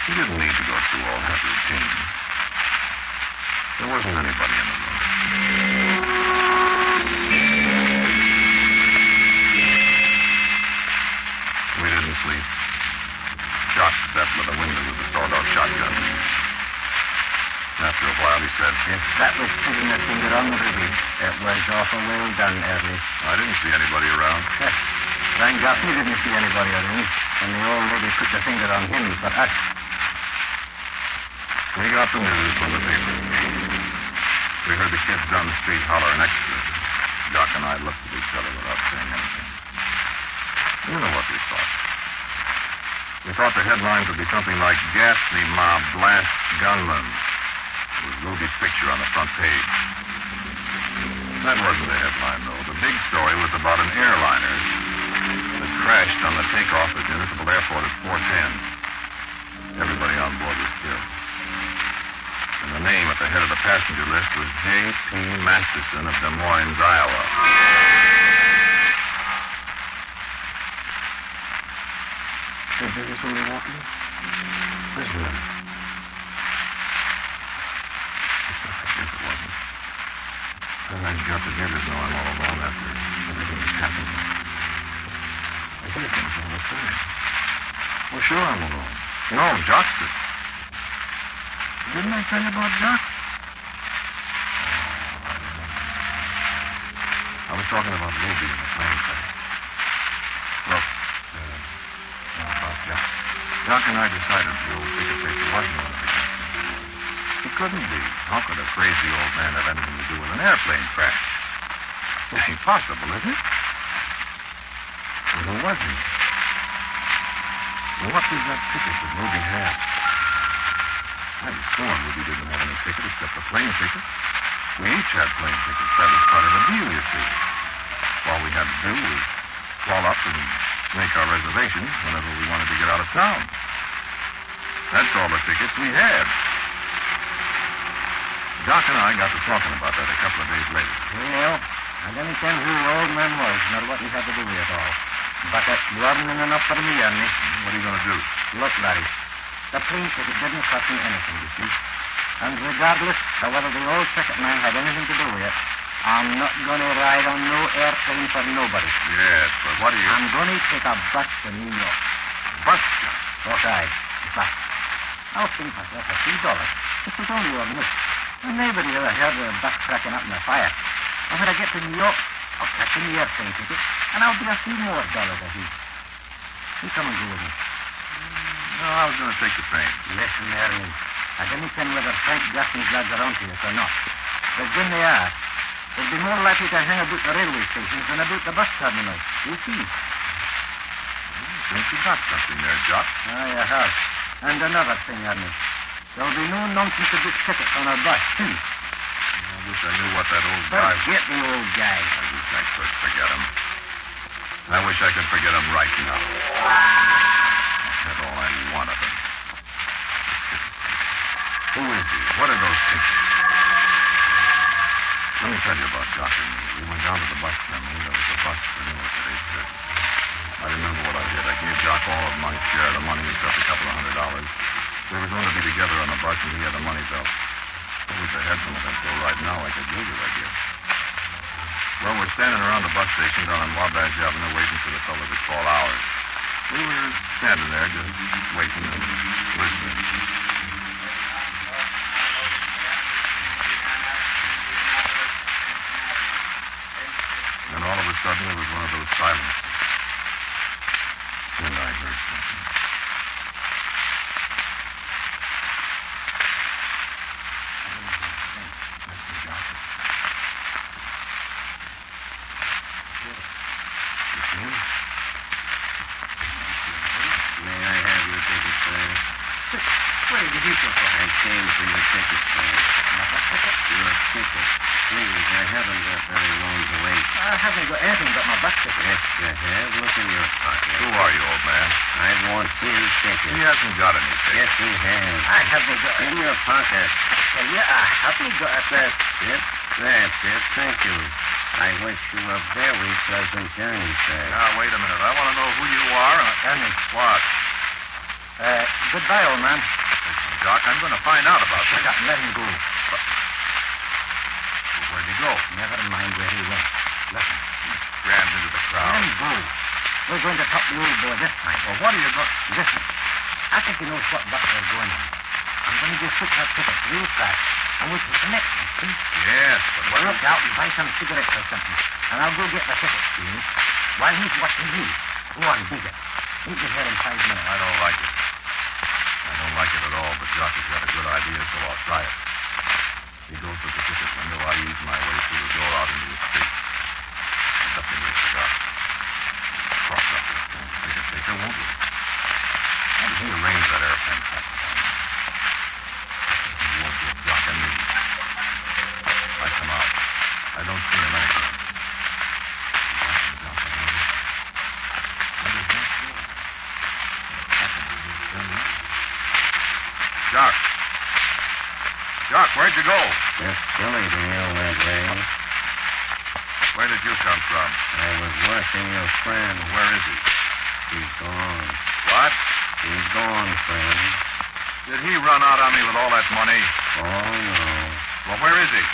We didn't need to go through all that routine. There wasn't anybody in the room. We didn't sleep. Doc sat by the window with the sawed-off shotgun. After a while, he said, If that was putting the finger on the ruby, it was awful well done, Ernie. I didn't see anybody around. Thank God he didn't see anybody around, and the old lady put the finger on him for us. We got the news from the paper. We heard the kids down the street hollering extra. Doc and I looked at each other without saying anything. You know what we thought. We thought the headlines would be something like Gaffney Mob Blast Gunman with Ruby's picture on the front page. That wasn't the headline, though. The big story was about an airliner that crashed on the takeoff at Municipal Airport at 4:10. Everybody on board was killed. And the name at the head of the passenger list was J.P. Masterson of Des Moines, Iowa. Is there somebody walking? Where's the man? I guess it wasn't. Well, I got the jitters now I'm all alone after everything that's happened. I hear things all the time. Well, sure I'm alone. No, Jock's it. Didn't I tell you about Jock? I was talking about Ruby in the plane thing. Look, about Jock. Jock and I decided the old ticket taker wasn't one of the guys. It couldn't be. How could a crazy old man have anything to do with an airplane crash? It ain't possible, is it? Well, who was he? Well, what was that ticket that Ruby had? I was sworn Ruby didn't have any ticket except a plane ticket. We each had plane tickets. That was part of the deal, you see. All we had to do was call up and make our reservations whenever we wanted to get out of town. That's all the tickets we had. Doc and I got to talking about that a couple of days later. Well, I didn't tell who the old man was, nor what he had to do with it all. But it wasn't enough for me, Ernie. What are you going to do? Look, Barry, the plane ticket didn't cost me anything, you see. And regardless of whether the old ticket man had anything to do with it, I'm not going to ride on no airplane for nobody. Yes, but what are you... I'm going to take a bus to New York. Bus? Okay. In fact, I'll pay myself a $3. It was only a minute. Nobody ever heard of a bus cracking up in a fire. And when I get to New York, I'll catch an airplane ticket, and I'll be a few more dollars a week. You come and go with me. No, I was going to take the train. Listen, Ernie, I didn't tell whether Frank Justin's lads are onto us or not. But when they are, they'll be more likely to hang about the railway stations than about the bus terminals. You see. I think you got something there, Jock. I have. And another thing, Ernie. There'll be no nonsense about tickets on our bus, too. I wish I knew what that old guy... Forget the old guy. I wish I could forget him. I wish I could forget him right now. I had all I want of him. Who is he? What are those tickets? Let me tell you about Jock and me. We went down to the bus terminal. There was a bus for Newark at 8:30. I remember what I did. I gave Jock all of my share of the money, except a couple of $100. We were going to be together on the bus, and he had the money belt. I wish I had some of that bill right now. I could use it, I guess. Well, we're standing around the bus station down on Wabash Avenue waiting for the fellow to call ours. We were standing there just waiting and listening. Then all of a sudden, there was one of those silences. And I heard something. Thank you. I wish you a very pleasant journey, sir. Now, wait a minute. I want to know who you are and... Ernie. What? Goodbye, old man. Listen, Doc, I'm going to find out about this. Let him go. Where'd he go? Never mind where he went. Listen. He rammed into the crowd. Let him go. We're going to top the old boy this time. Well, what are you going... Listen. I think he knows what bus we're going on. I'm going to just fix our tickets real fast. And we'll take the next one, see? Yes, but what... Look out and buy some cigarettes or something. And I'll go get the tickets, see? While he's watching you. Go on, beat it. Meet you here in 5 minutes. I don't like it. I don't like it at all, but Jock has got a good idea, so I'll try it. He goes to the ticket window. I ease my way through the door out into the street. End up in your cigar. Cross up this thing. Ticket taker, won't he? How does he arrange that airplane ticket? He won't get Jock and me. I come out. I don't see him anywhere. Jock. Jock, where'd you go? Just silly to yell that way. Where did you come from? I was watching your friend. Where is he? He's gone. What? He's gone, friend. Did he run out on me with all that money? Oh, no. Well, where is he?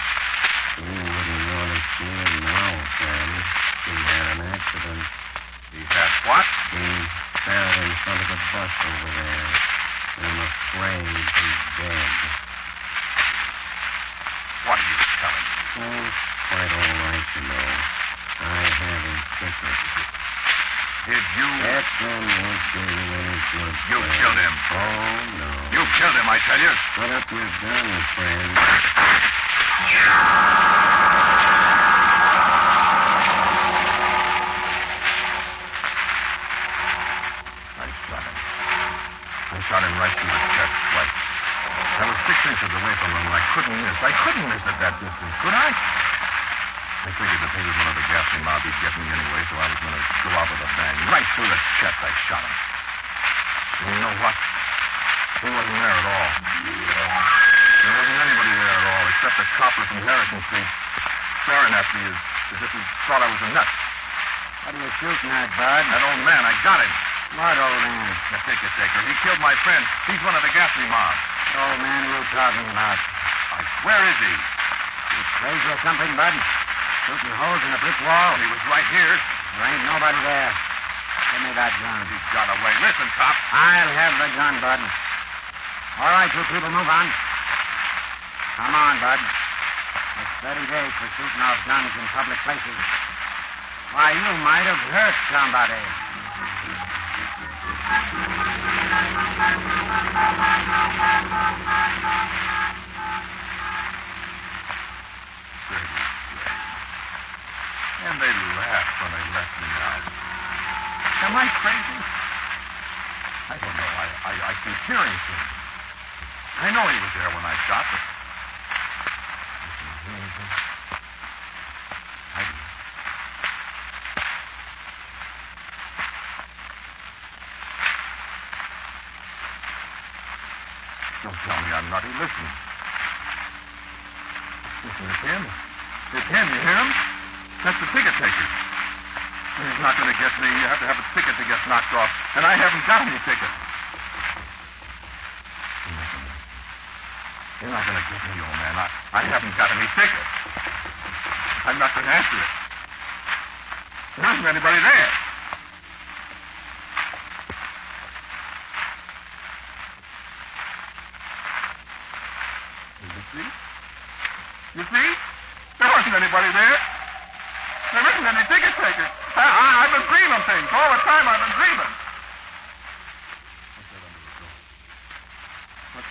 You wouldn't want to see him now, friend. He had an accident. He had what? He fell in front of the bus over there. I'm afraid he's dead. What are you telling me? Oh, quite all right, you know. I have his ticket. Did you... That man won't do you any good, You friend. killed him. Oh, no. You killed him, I tell you. Put up your gun, friend. I shot him right through the chest twice. I was 6 inches away from him, and I couldn't miss. I couldn't miss at that distance, could I? I figured that he was one of the ghastly mob he'd get me anyway, so I was going to go out with a bang. Right through the chest, I shot him. And you know what? He was there at all. There wasn't anybody there at all except a copper from Harrison Street staring at me as if he thought I was a nut. What are you shooting at, Bud? That old man, I got him. What old man? The ticket taker. He killed my friend. He's one of the Gaffney mob. What old man are you talking about? Where is he? You crazy or something, Bud? Shooting holes in the brick wall? He was right here. There ain't nobody there. Give me that gun. He's got away. Listen, cop. I'll have the gun, Bud. All right, you people, move on. Come on, Bud. It's 30 days for shooting off guns in public places. Why, you might have hurt somebody. And they laughed when they left me out. Am I crazy? I don't know. I keep hearing things. I know he was there when I shot, but... I do. Don't tell me I'm nutty. Listen. Listen, it's him. It's him. You hear him? That's the ticket taker. He's not going to get me. You have to have a ticket to get knocked off. And I haven't got any ticket. You're not going to get me, old man. I haven't got any ticket. I'm not going to answer it. There isn't anybody there. You see? There wasn't anybody there. There isn't any ticket taker. I've been dreaming things. All the time I've been dreaming. What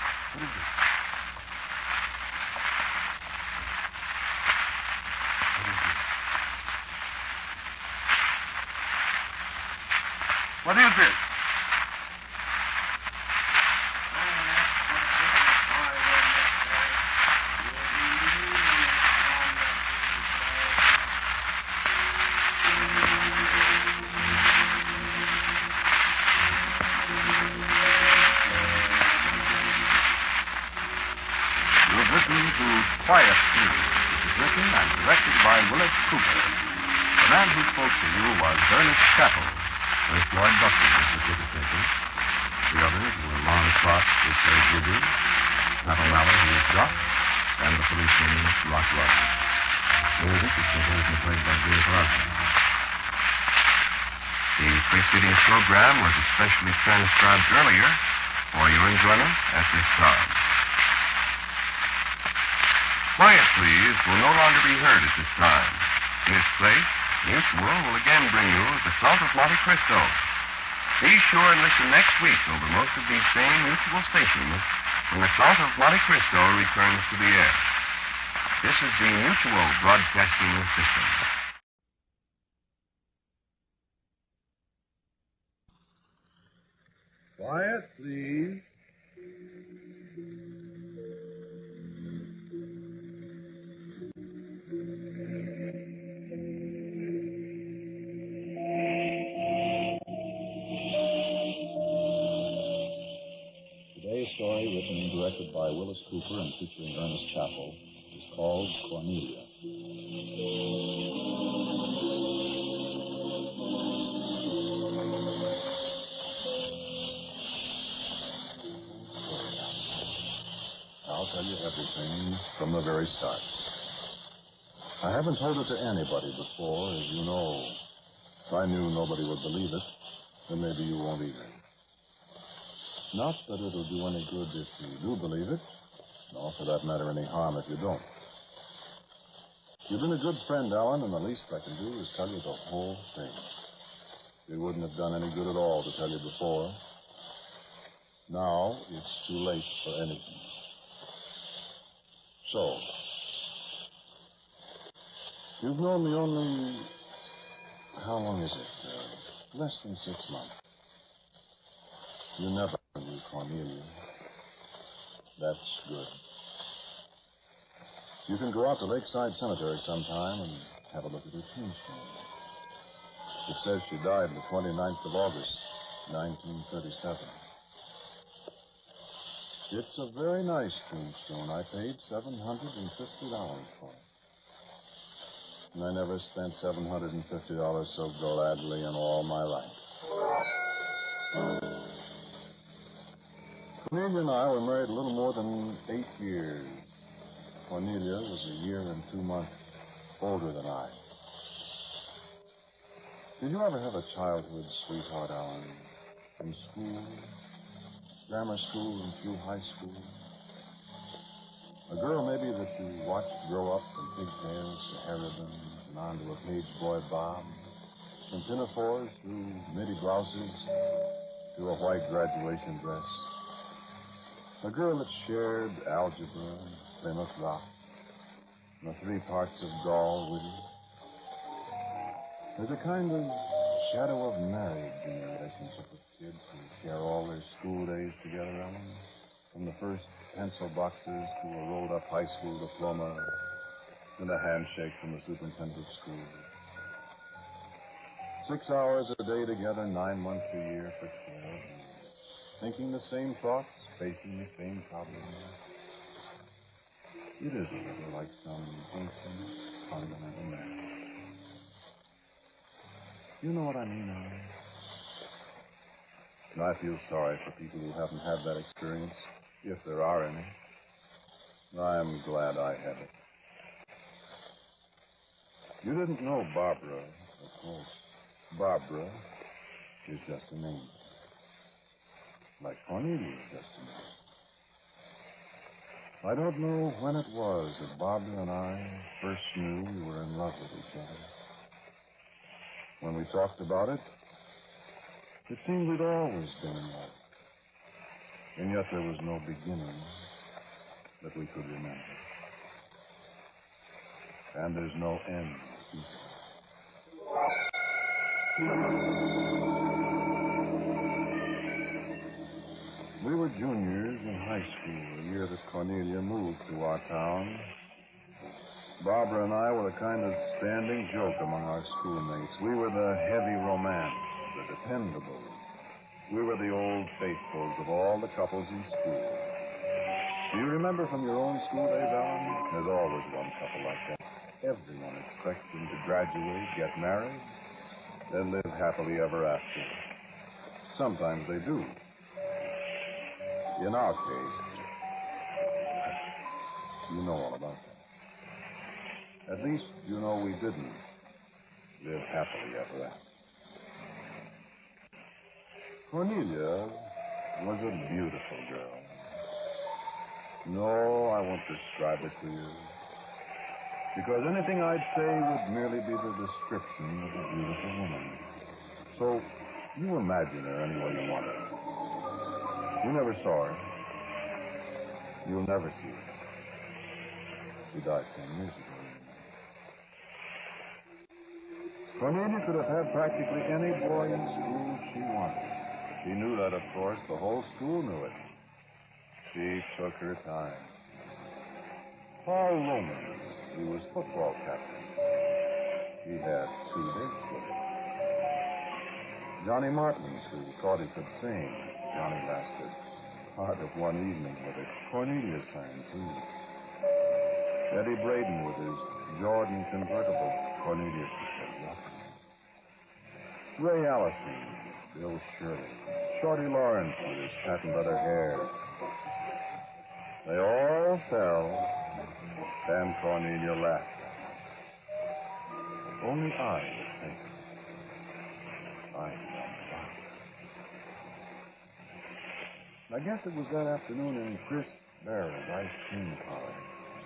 is it? What is this? Quiet, Please. It was written and directed by Willis Cooper. The man who spoke to you was Ernest Chappell. First Lloyd Buster was the ticket taker. The others were Lon Clark, who played Ruby, Pat O'Malley, who was Doc, and the policeman, Rock Lawson. Music was composed and played by Dave Rossi. The preceding program was especially transcribed earlier for your enjoyment at this time. Quiet, Please will no longer be heard at this time. In its place, Mutual will again bring you The Salt of Monte Cristo. Be sure and listen next week over most of these same Mutual stations when The Salt of Monte Cristo returns to the air. This is the Mutual Broadcasting System. Quiet, please. Today's story, written and directed by Willis Cooper and featuring Ernest Chappell, is called Cornelia. I'll tell you everything from the very start. I haven't told it to anybody before, as you know. If I knew nobody would believe it, then maybe you won't either. Not that it'll do any good if you do believe it, nor, for that matter, any harm if you don't. You've been a good friend, Alan, and the least I can do is tell you the whole thing. It wouldn't have done any good at all to tell you before. Now, it's too late for anything. So, you've known me only... How long is it? Less than 6 months. You never knew Cornelia. That's good. You can go out to Lakeside Cemetery sometime and have a look at her tombstone. It says she died the 29th of August, 1937. It's a very nice tombstone. I paid $750 for it. And I never spent $750 so gladly in all my life. Cornelia and I were married a little more than 8 years. Cornelia was a year and 2 months older than I. Did you ever have a childhood sweetheart, Alan? In school, grammar school, and through high school? A girl maybe that you watched grow up from pigtails to hair ribbons and onto a page boy bob, from pinafores through midi blouses to a white graduation dress. A girl that shared algebra and Plymouth Rock and the 3 parts of Gaul with you. There's a kind of shadow of marriage in the relationship with kids who share all their school days together, Ellen. From the first pencil boxes to a rolled-up high school diploma and a handshake from the superintendent of schools. 6 hours a day together, 9 months a year for 12 years. Thinking the same thoughts, facing the same problems. It is a little like some ancient fundamental marriage. You know what I mean, Alan? And I feel sorry for people who haven't had that experience, if there are any. I'm glad I had it. You didn't know Barbara, of course. Barbara is just a name. Like Cornelia is just a name. I don't know when it was that Barbara and I first knew we were in love with each other. When we talked about it, it seemed we'd always been in love. And yet there was no beginning that we could remember. And there's no end either. We were juniors in high school, the year that Cornelia moved to our town. Barbara and I were a kind of standing joke among our schoolmates. We were the heavy romance, the dependable. We were the old faithfuls of all the couples in school. Do you remember from your own school days, Alan? There's always one couple like that. Everyone expects them to graduate, get married, then live happily ever after. Sometimes they do. In our case, you know all about that. At least you know we didn't live happily ever after. Cornelia was a beautiful girl. No, I won't describe it to you. Because anything I'd say would merely be the description of a beautiful woman. So you imagine her any way you want her. You never saw her. You'll never see her. She died 10 years ago. Cornelia could have had practically any boy in school she wanted. She knew that, of course. The whole school knew it. She took her time. Paul Loman, he was football captain. He had 2 dates with her. Johnny Martins, who thought he could sing. Johnny lasted part of one evening with her. Cornelia sang, too. Eddie Braden with his Jordan convertible. Cornelia said nothing. Ray Allison, Bill Shirley, Shorty Lawrence with his patent leather hair. They all fell, and Cornelia laughed. Only I was thinking. I guess it was that afternoon in Chris Barrett's ice cream parlor.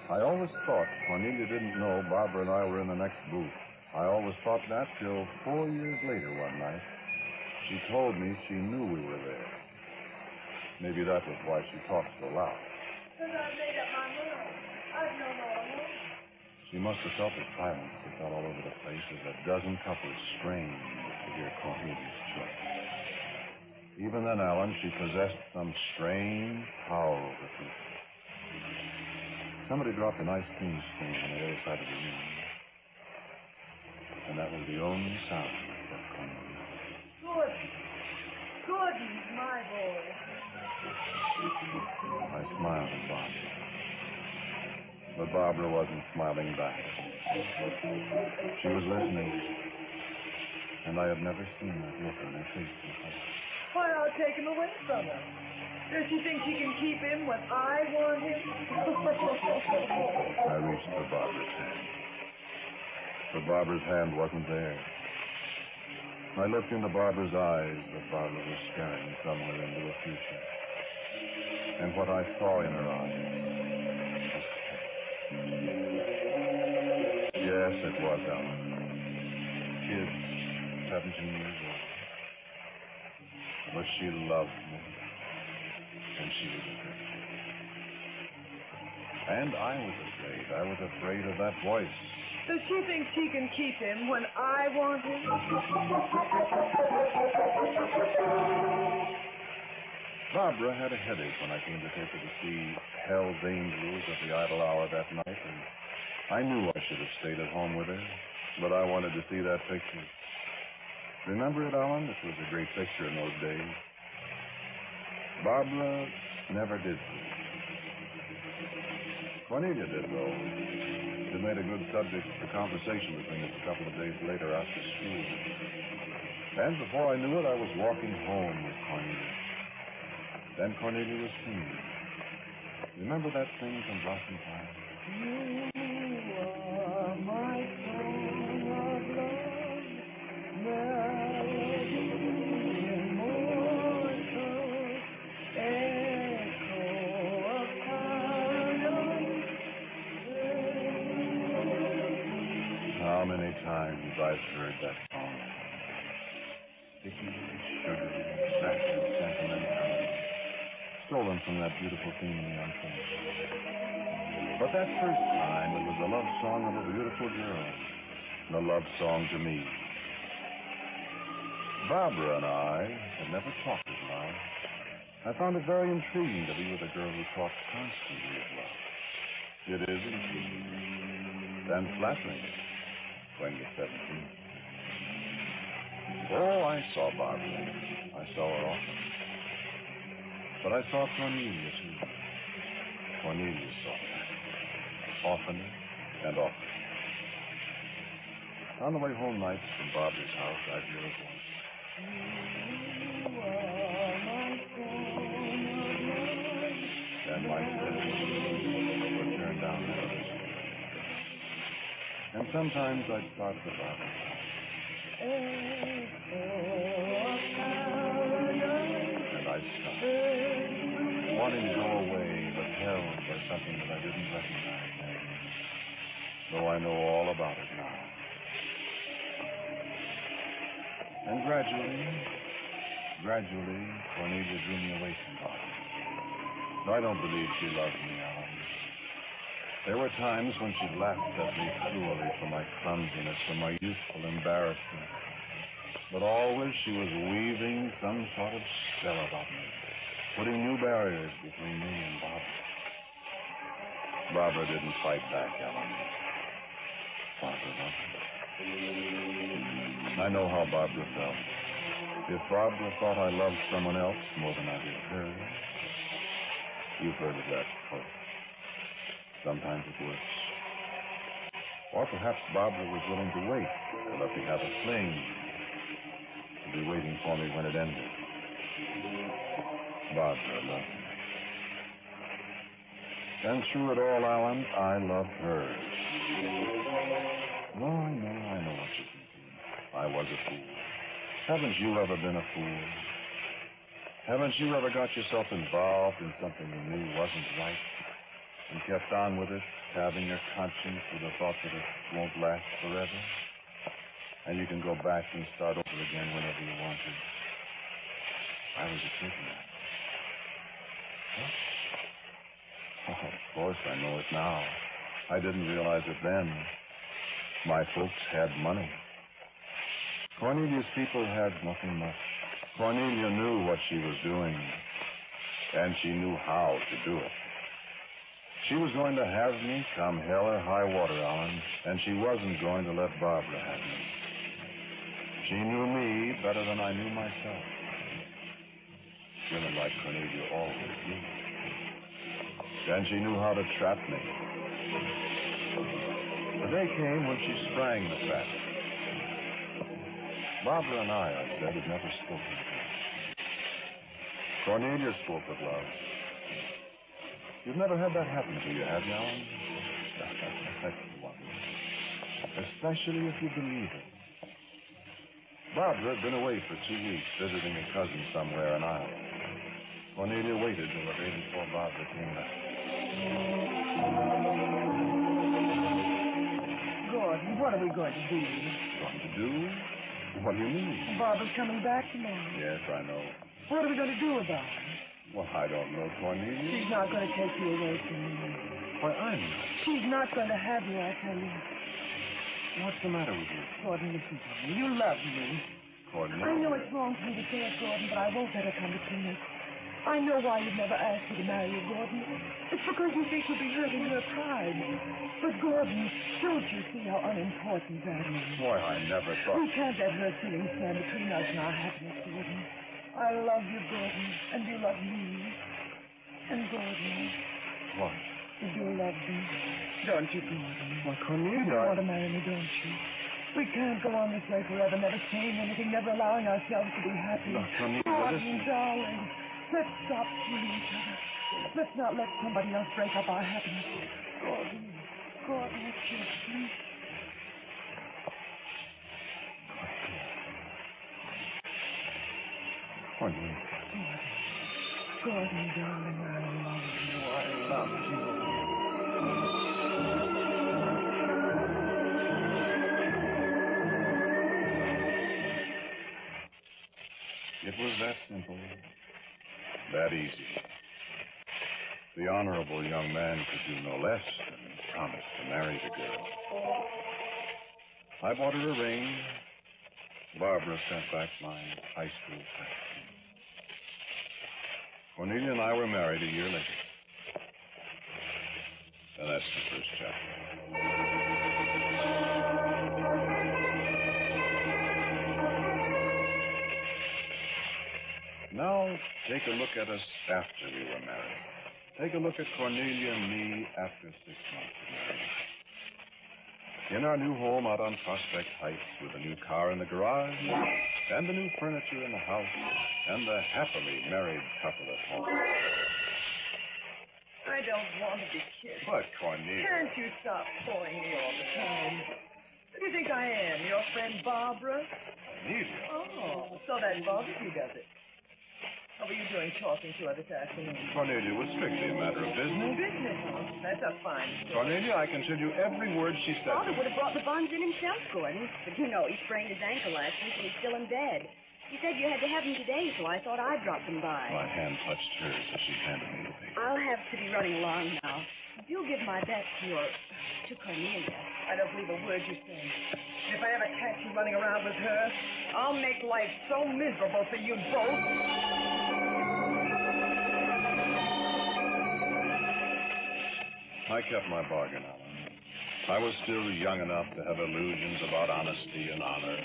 I always thought Cornelia didn't know Barbara and I were in the next booth. I always thought that till 4 years later one night. She told me she knew we were there. Maybe that was why she talked so loud. Because I made up my mind. I've known all along. She must have felt the silence that fell all over the place as a dozen couples strained to hear Cornelia's choice. Even then, Alan, she possessed some strange power over people. Somebody dropped an ice cream spoon on the other side of the room. And that was the only sound except Cornelia. Gordon's my boy. I But Barbara wasn't smiling back. She was listening. And I had never seen that look on her face before. Why, I'll take him away from her. Does she think she can keep him when I want him? I reached for Barbara's hand. But Barbara's hand wasn't there. I looked into Barbara's eyes that Barbara was staring somewhere into the future. And what I saw in her eyes was yes, it was Ellen. Kid, 17 years old. But she loved me. And she was afraid. And I was afraid. I was afraid of that voice. Does she think she can keep him when I want him? Barbara had a headache when I came to take her to see Hell's Angels at the Idle Hour that night, and I knew I should have stayed at home with her, but I wanted to see that picture. Remember it, Alan? It was a great picture in those days. Barbara never did see it. Cornelia did, though. It made a good subject for conversation between us a couple of days later after school. And before I knew it, I was walking home with Cornelia. Then Cornelia was singing. Remember that thing from Blossom Time? You are my song of love, melody immortal, echo of paradise. How many times I've heard that song. Sticky, sugary, sassy, sentimental. Stolen from that beautiful theme in the unfinished. But that first time, it was a love song of a beautiful girl. And a love song to me. Barbara and I had never talked of love. I found it very intriguing to be with a girl who talks constantly of love. It is intriguing. And flattering when you're 17. Oh, I saw Barbara. I saw her often. But I saw Cornelia, too. Cornelia saw her. Oftener and oftener. On the way home nights from Barbara's house, I'd hear her voice. And my steps would turn down the other street. And sometimes I'd start at the Barbara's house. And I'd stop, wanting to go away, but held by something that I didn't recognize then, though I know all about it now. And gradually, Cornelia drew me away from Barbara. I don't believe she loved me, Alan. There were times when she laughed at me cruelly for my clumsiness, for my youthful embarrassment. But always she was weaving some sort of spell about me, putting new barriers between me and Barbara. Barbara didn't fight back, Ellen. Barbara loved me. I know how Barbara felt. If Barbara thought I loved someone else more than I did her, you've heard of that quote. Sometimes it works. Or perhaps Barbara was willing to wait to let me have a fling, to be waiting for me when it ended. Barbara loved me. And through it all, Alan, I loved her. No, I know what you're thinking. I was a fool. Haven't you ever been a fool? Haven't you ever got yourself involved in something you knew wasn't right and kept on with it, having your conscience with the thought that it won't last forever? And you can go back and start over again whenever you want to. I was a kid then. What? Oh, of course, I know it now. I didn't realize it then. My folks had money. Cornelia's people had nothing much. Cornelia knew what she was doing, and she knew how to do it. She was going to have me come hell or high water, Alan, and she wasn't going to let Barbara have me. She knew me better than I knew myself. Women like Cornelia always do. And she knew how to trap me. The day came when she sprang the trap. Barbara and I said, had never spoken again. Cornelia spoke of love. You've never had that happen to you, have you, Alan? That's the one. Especially if you believe it. Barbara had been away for 2 weeks, visiting a cousin somewhere in Ireland. Cornelia waited till the day before Barbara came back. Gordon, what are we going to do? Going to do? What do you mean? Barbara's coming back tomorrow. Yes, I know. What are we going to do about it? Well, I don't know, Cornelia. She's not going to take you away from me. Why, I'm not. She's not going to have you, I tell you. What's the matter with you? Gordon, listen to me. You love me. Cornelia. I know it's wrong for me to say it, Gordon, but I won't let her come between us. I know why you've never asked me to marry you, Gordon. It's because you think you'll be hurting her pride. But, Gordon, don't you see how unimportant that is? Why, I never thought... We can't let her feelings stand between us and our happiness, Gordon. I love you, Gordon, and you love me. And, Gordon... What? You do love me. Don't you, Gordon? Why, Cornelia... You want to marry me, don't you? We can't go on this way forever, never saying anything, never allowing ourselves to be happy. No, Cornelia, Gordon, listen. darling, let's stop killing each other. Let's not let somebody else break up our happiness. Gordon, kiss me. Cornelia. Gordon, darling, I love you. I love you. It was that simple, that easy. The honorable young man could do no less than promise to marry the girl. I bought her a ring. Barbara sent back my high school passport. Cornelia and I were married a year later. And that's the first chapter. Now, take a look at us after we were married. Take a look at Cornelia and me after 6 months of marriage. In our new home out on Prospect Heights with a new car in the garage and the new furniture in the house and the happily married couple at home. I don't want to be kissed. But, Cornelia... Can't you stop calling me all the time? Who do you think I am? Your friend Barbara? Cornelia? Oh, so that bothers you, does it? What were you doing talking to her this afternoon? Cornelia was strictly a matter of business. Business, huh? That's a fine story. Cornelia, I can tell you every word she said. Father would have brought the buns in himself, Gordon. But you know, he sprained his ankle last week and he's still in bed. He said you had to have them today, so I thought I'd drop them by. My hand touched hers as she handed me the paper. I'll have to be running along now. You'll give my best to Cornelia. I don't believe a word you say. If I ever catch you running around with her, I'll make life so miserable for you both. I kept my bargain, Alan. I was still young enough to have illusions about honesty and honor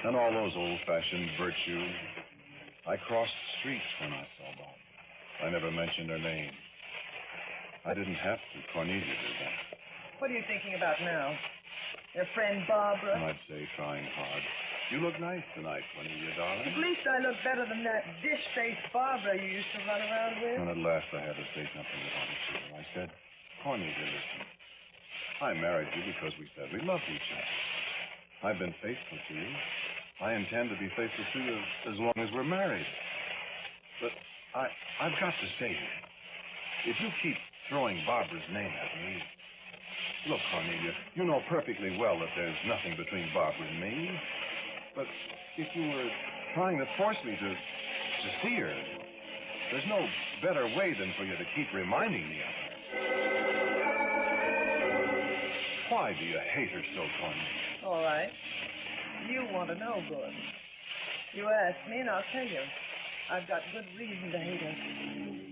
and all those old-fashioned virtues. I crossed streets when I saw Bob. I never mentioned her name. I didn't have to. Cornelia did that. What are you thinking about now? Your friend Barbara? I'd say trying hard. You look nice tonight, Cornelia, darling. At least I look better than that dish-faced Barbara you used to run around with. And at last I had to say something about it to her. I said, Cornelia, listen. I married you because we said we loved each other. I've been faithful to you. I intend to be faithful to you as long as we're married. But I've got to say this. If you keep throwing Barbara's name at me... Look, Cornelia, you know perfectly well that there's nothing between Barbara and me. But if you were trying to force me to see her, there's no better way than for you to keep reminding me of her. Why do you hate her so, Cornelia? All right. You want to know, Gordon. You asked me, and I'll tell you. I've got good reason to hate her.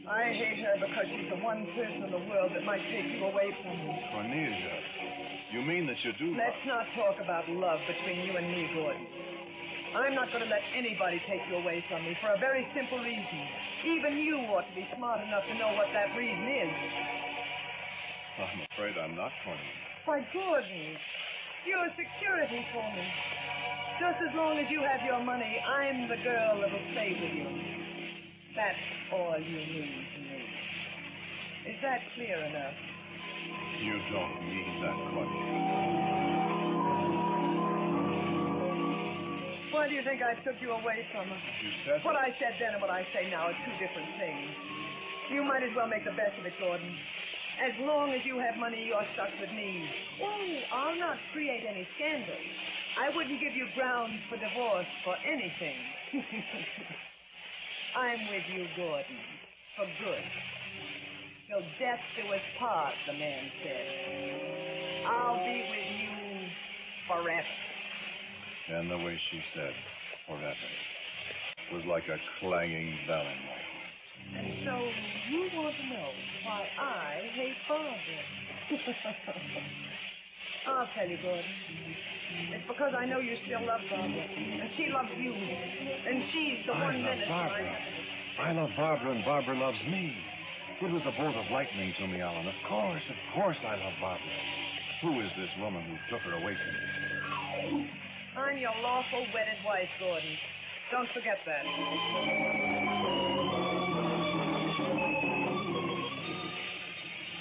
I hate her because she's the one person in the world that might take you away from me. Cornelia, you mean that you do... Let's not talk about love between you and me, Gordon. I'm not going to let anybody take you away from me for a very simple reason. Even you ought to be smart enough to know what that reason is. I'm afraid I'm not, Cornelia. Why, Gordon, you're security for me. Just as long as you have your money, I'm the girl that'll stay with you. That's all you mean to me. Is that clear enough? You don't mean that, Cornelia. Why do you think I took you away from her? You said... What I said then and what I say now are two different things. You might as well make the best of it, Gordon. As long as you have money, you're stuck with me. Oh, I'll not create any scandal. I wouldn't give you grounds for divorce for anything. I'm with you, Gordon, for good. Till death do us part, the man said. I'll be with you forever. And the way she said, forever, was like a clanging bell in my heart. And so you want to know why I hate Barbara? I'll tell you, Gordon. It's because I know you still love Barbara. And she loves you. And she's the one love Barbara. I love Barbara, and Barbara loves me. It was a bolt of lightning to me, Alan. Of course I love Barbara. Who is this woman who took her away from me? I'm your lawful wedded wife, Gordon. Don't forget that.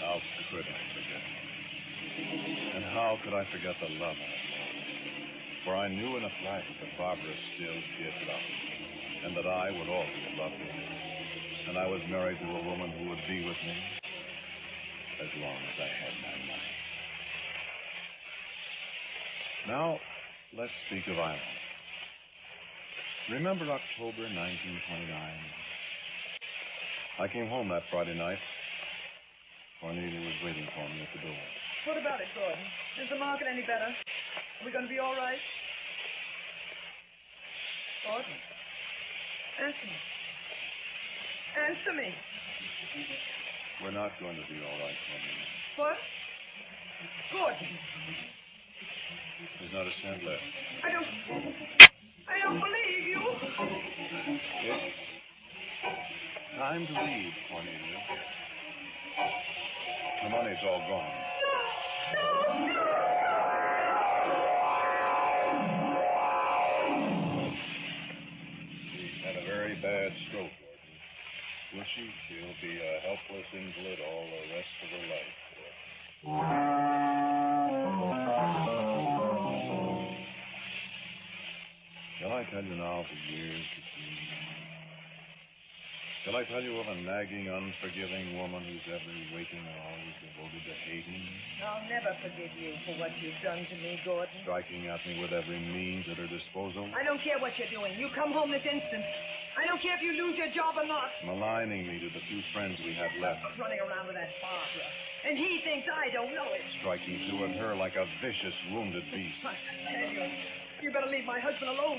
How could I forget? And how could I forget the love I had known? For I knew in a flash that Barbara still did love me, and that I would always love her. And I was married to a woman who would be with me as long as I had my money. Now, let's speak of Ireland. Remember October 1929? I came home that Friday night. Cornelia was waiting for me at the door. What about it, Gordon? Is the market any better? Are we going to be all right? Gordon, answer me. Answer me. We're not going to be all right, Cornelia. What? Gordon. There's not a cent left. I don't believe you. It's time to leave, Cornelia. The money's all gone. She's had a very bad stroke, Gordon. Will she? She'll be a helpless invalid all the rest of her life. Shall I tell you now of the years between? Shall I tell you of a nagging, unforgiving woman whose every waking hour is devoted to hating? I'll never forgive you for what you've done to me, Gordon. Striking at me with every means at her disposal? I don't care what you're doing. You come home this instant. I don't care if you lose your job or not. Maligning me to the few friends we have left. Running around with that Barbara. And he thinks I don't know it. Striking through at her like a vicious, wounded beast. I tell you, you better leave my husband alone.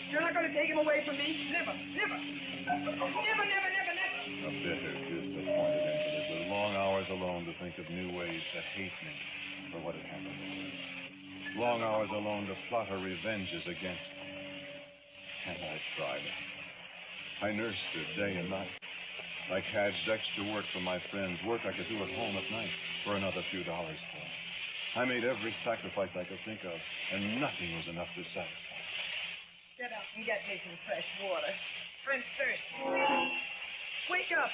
You're not going to take him away from me. Never, never. Never, never, never, never. A bitter, disappointed invalid with long hours alone to think of new ways to hate me for what had happened to her. Long hours alone to plot her revenges against me. And I tried. I nursed her day and night. I cadged extra work for my friends, work I could do at home at night for another few dollars for. I made every sacrifice I could think of, and nothing was enough to satisfy. Get up and get me some fresh water. I'm thirsty. Wake up.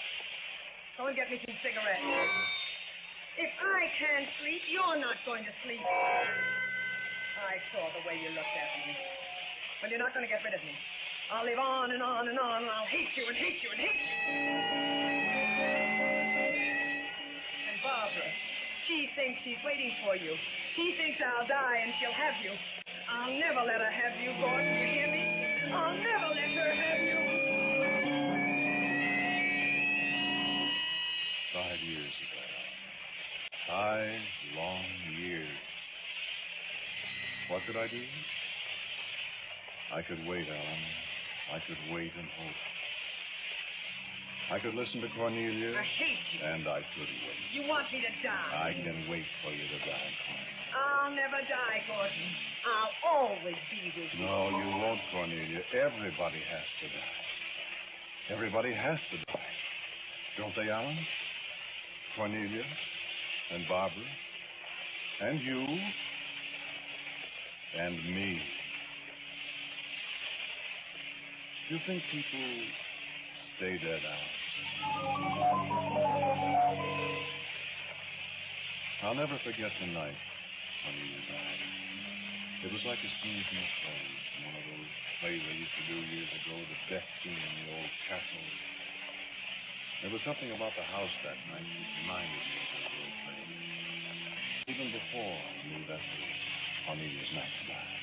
Go and get me some cigarettes. If I can't sleep, you're not going to sleep. I saw the way you looked at me. But you're not going to get rid of me. I'll live on and on and on, and I'll hate you and hate you and hate you. And Barbara, she thinks she's waiting for you. She thinks I'll die and she'll have you. I'll never let her have you, Gordon. You hear me? I'll never let her have you. 5 years ago. 5 long years. What could I do? I could wait, Alan. I could wait and hope. I could listen to Cornelia. I hate you. And I could wait. You want me to die. I can wait for you to die, Cornelia. I'll never die, Gordon. I'll always be with you. No, you won't, Cornelia. Everybody has to die. Everybody has to die. Don't they, Alan? Cornelia? and Barbara, and you, and me. Do you think people stay dead, Al? I'll never forget the night when you died. It was like a scene from a play, from one of those plays I used to do years ago, the death scene in the old castle. There was something about the house that night that reminded me of those old plays. Even before I knew that was Cornelia's night to die.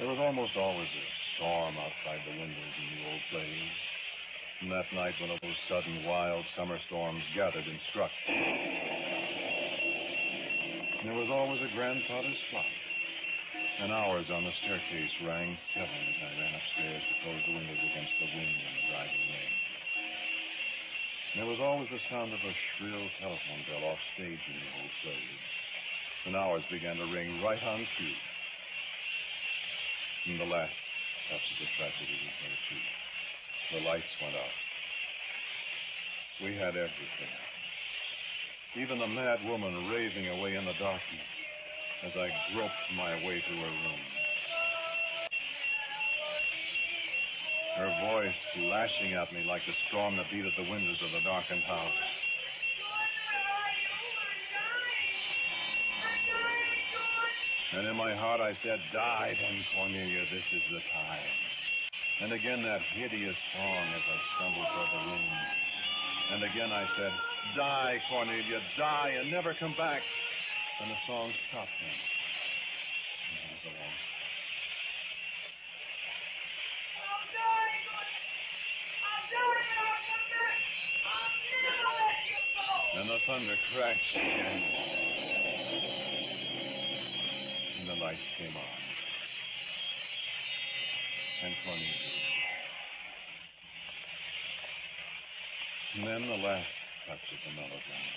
There was almost always a storm outside the windows in the old plays. And that night, one of those sudden, wild summer storms gathered and struck. There was always a grandfather's clock, and hours on the staircase rang steadily as I ran upstairs to close the windows against the wind and the driving rain. There was always the sound of a shrill telephone bell off stage in the old plays, and hours began to ring right on cue. And the last touch of the tragedy was there, too. The lights went out. We had everything. Even the mad woman raving away in the darkness as I groped my way to her room. Her voice lashing at me like the storm that beat at the windows of the darkened house. And in my heart I said, "Die then, Cornelia, this is the time." And again that hideous song as I stumbled toward the room. And again I said, "Die, Cornelia, die and never come back." And the song stopped then. And I was alone. And the thunder crashed again. And the lights came on. And Cornelia. And then the last touch of the melodrama.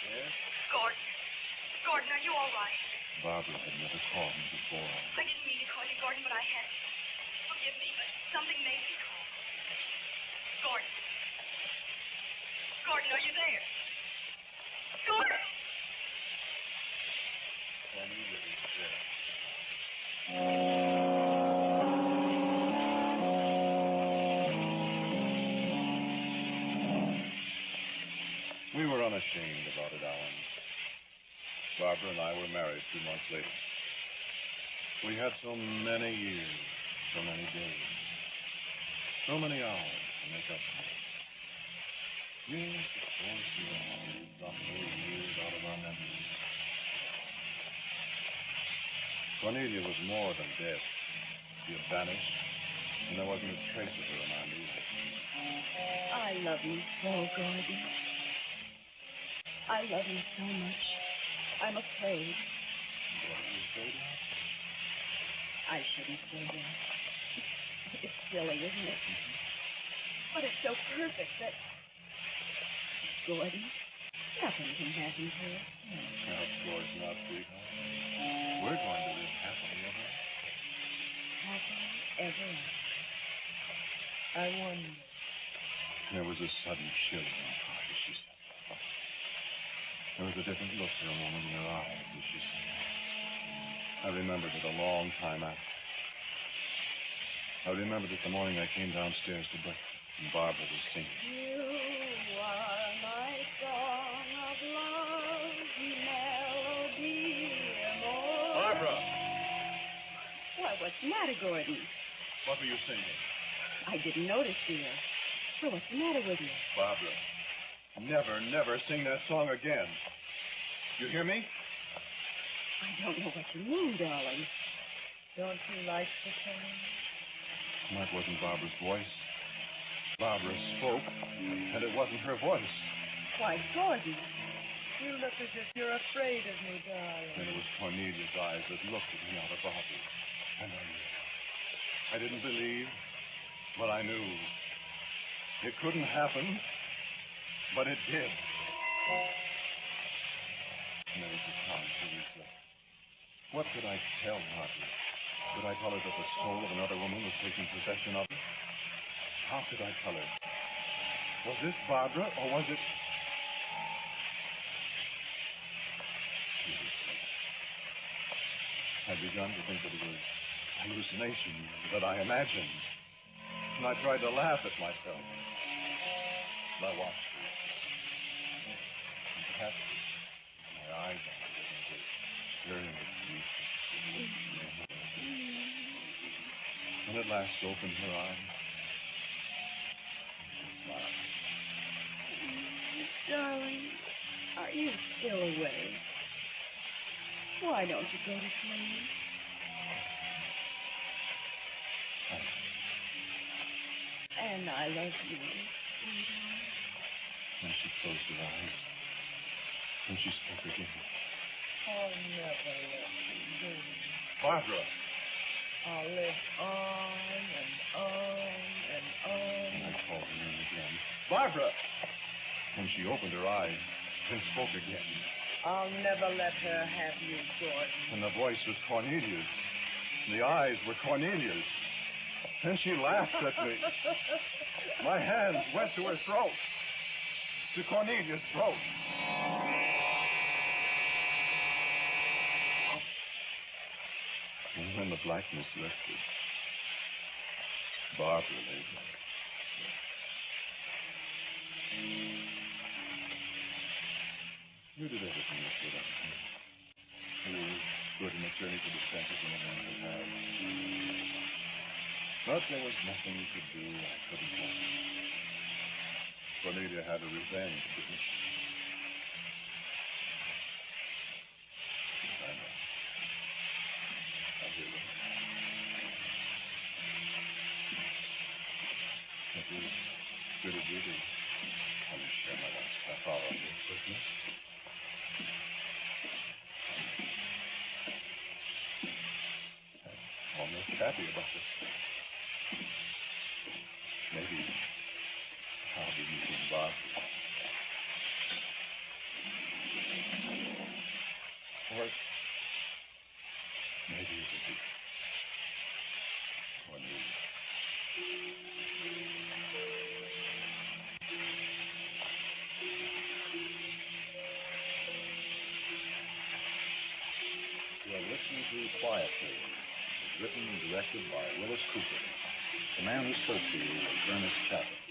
Yes? Gordon, are you all right? Barbara had never called me before. I didn't mean to call you Gordon, but I had to. Forgive me, but something made me call. Gordon. Gordon, are you there? Gordon! Cornelia is dead. We were unashamed about it, Alan. Barbara and I were married 2 months later. We had so many years, so many days, so many hours to make up for it. Yes, of course, we all got those years out of our memories. Cornelia was more than dead. She had vanished, and there wasn't a trace of her in our new life. I love you so, Gordon. I love you so much. I'm afraid. What are you afraid of? I shouldn't say that. It's silly, isn't it? But it's so perfect that... Gordon, nothing can happen to us. Of course not, sweetheart. We're going to live happily ever after. Happily ever after. I wonder. There was a sudden chill in my heart as she said that. There was a different look for a moment in her eyes as she said that. I remembered it a long time after. I remembered it the morning I came downstairs to breakfast and Barbara was singing. You are my song of love, melody, more. Barbara! Why, what's the matter, Gordon? What were you singing? I didn't notice, dear. Well, what's the matter with you? Barbara, never sing that song again. You hear me? I don't know what you mean, darling. Don't you like the song? That wasn't Barbara's voice. Barbara spoke, and it wasn't her voice. Why, Gordon, you look as if you're afraid of me, darling. And it was Cornelia's eyes that looked at me out of Barbara. And I knew. I didn't believe, but I knew. It couldn't happen, but it did. And there was a time 2 weeks later. What could I tell Margaret? Could I tell her that the soul of another woman was taking possession of her? How could I tell her? Was this Barbara, or was it... I'd begun to think that it was hallucination that I imagined. And I tried to laugh at myself. And I watched her. And perhaps my eyes on her were staring at me. And at last opened her eyes. And smiled. Darling, are you still awake? Why don't you go to sleep? And I love you, sweetheart. And she closed her eyes. And she spoke again. I'll never let you go. Barbara! I'll live on and on and on. And I called her name again. Barbara! And she opened her eyes and spoke again. I'll never let her have you, Gordon. And the voice was Cornelia's. And the eyes were Cornelia's. Then she laughed at me. My hands went to her throat. To Cornelia's throat. And when the blackness lifted, Barbara lay there. You did everything you could on me. You were good in the journey to the center than anyone could have. But there was nothing you could do I couldn't help. Cornelia had a revenge, didn't she? I know. I hear it. It was good of you to come and share my last half hour on your Christmas. I'm almost happy about it. Maybe I'll be meeting Barbara. Or maybe it'll be Cornelia. You are listening to Quiet Please. It's written and directed by Willis Cooper. The man who spoke to you was Ernest Chappell.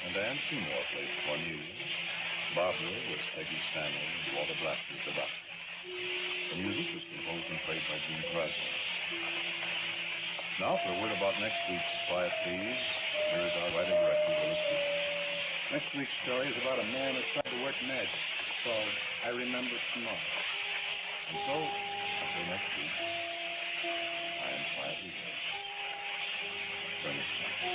And Ann Seymour played Cornelia. Barbara was Peggy Stanley, and Walter Black was the doctor. The music was composed and played by Gene Criswell. Now, for a word about next week's Quiet Please, here is our writer-director, Willis Cooper. Next week's story is about a man who tried to work magic. It's called I Remember Tomorrow. And so, until next week, I am quietly here. Ernest Chappell.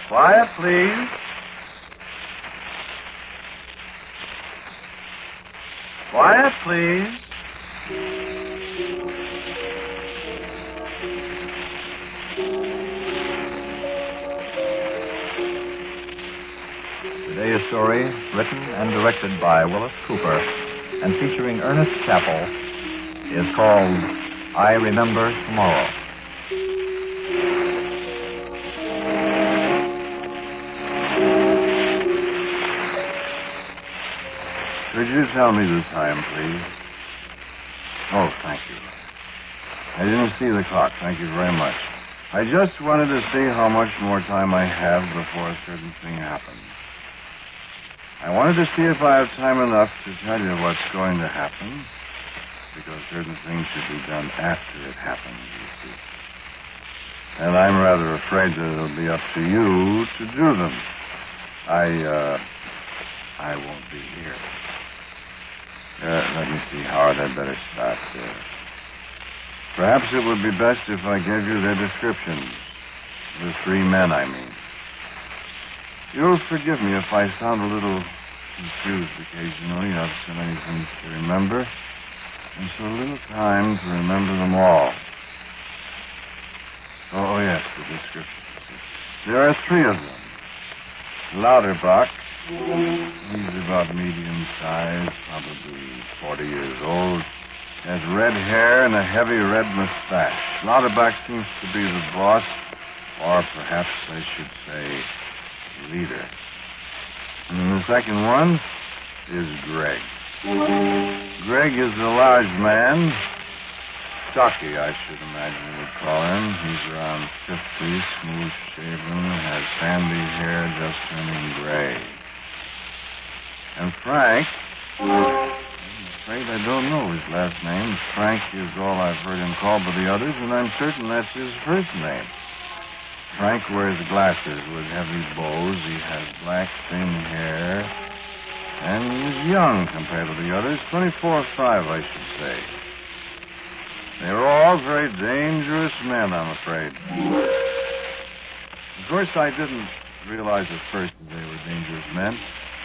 Quiet, please. Quiet, please. Today's story, written and directed by Willis Cooper and featuring Ernest Chappell, is called I Remember Tomorrow. Could you tell me the time, please? Oh, thank you. I didn't see the clock. Thank you very much. I just wanted to see how much more time I have before a certain thing happens. I wanted to see if I have time enough to tell you what's going to happen, because certain things should be done after it happens, you see. And I'm rather afraid that it'll be up to you to do them. I won't be here. Let me see, Howard. I'd better start. Perhaps it would be best if I gave you their descriptions. The three men, I mean. You'll forgive me if I sound a little confused occasionally. I've so many things to remember, and so little time to remember them all. Oh, yes, the descriptions. There are three of them. Lauterbach, he's about medium size, probably 40 years old, has red hair and a heavy red mustache. Lauterbach seems to be the boss, or perhaps I should say leader. And the second one is Greg. Greg is a large man. Stocky, I should imagine you'd call him. He's around 50, smooth-shaven, has sandy hair just turning gray. And Frank, I'm afraid I don't know his last name. Frank is all I've heard him called by the others, and I'm certain that's his first name. Frank wears glasses with heavy bows. He has black, thin hair. And he's young compared to the others. 24 or 5, I should say. They're all very dangerous men, I'm afraid. Of course, I didn't realize at first that they were dangerous men,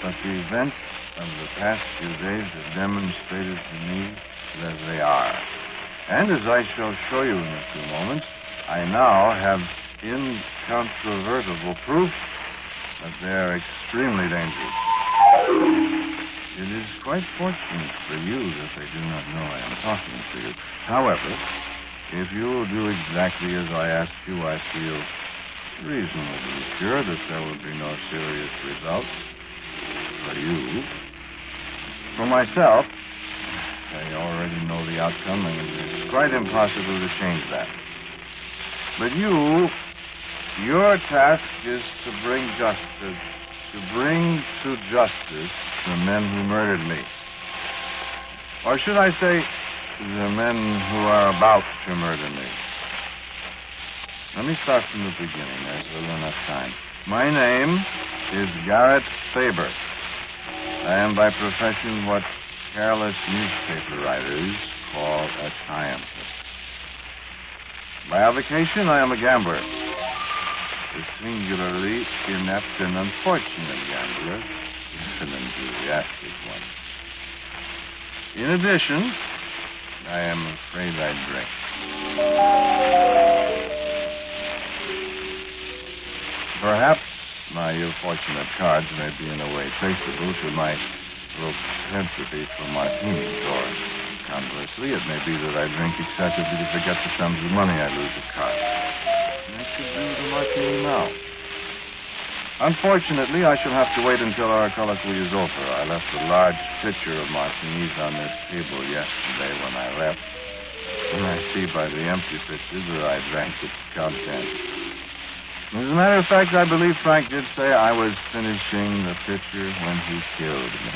but the events of the past few days have demonstrated to me that they are. And as I shall show you in a few moments, I now have incontrovertible proof that they are extremely dangerous. It is quite fortunate for you that they do not know I am talking to you. However, if you will do exactly as I ask you, I feel reasonably sure that there will be no serious results for you. For myself, I already know the outcome, and it is quite impossible to change that. But your task is to bring to justice the men who murdered me. Or should I say, the men who are about to murder me. Let me start from the beginning. There's little enough time. My name is Garrett Faber. I am by profession what careless newspaper writers call a scientist. By avocation, I am a gambler. A singularly inept and unfortunate gambler, an enthusiastic one. In addition, I am afraid I drink. Perhaps my ill-fortunate cards may be in a way traceable to my propensity for martinis, or conversely, it may be that I drink excessively to forget the sums of money I lose at cards. And I could do the martini now. Unfortunately, I shall have to wait until our colloquy is over. I left a large pitcher of martinis on this table yesterday when I left. And I see by the empty pitcher that I drank its contents. As a matter of fact, I believe Frank did say I was finishing the pitcher when he killed me.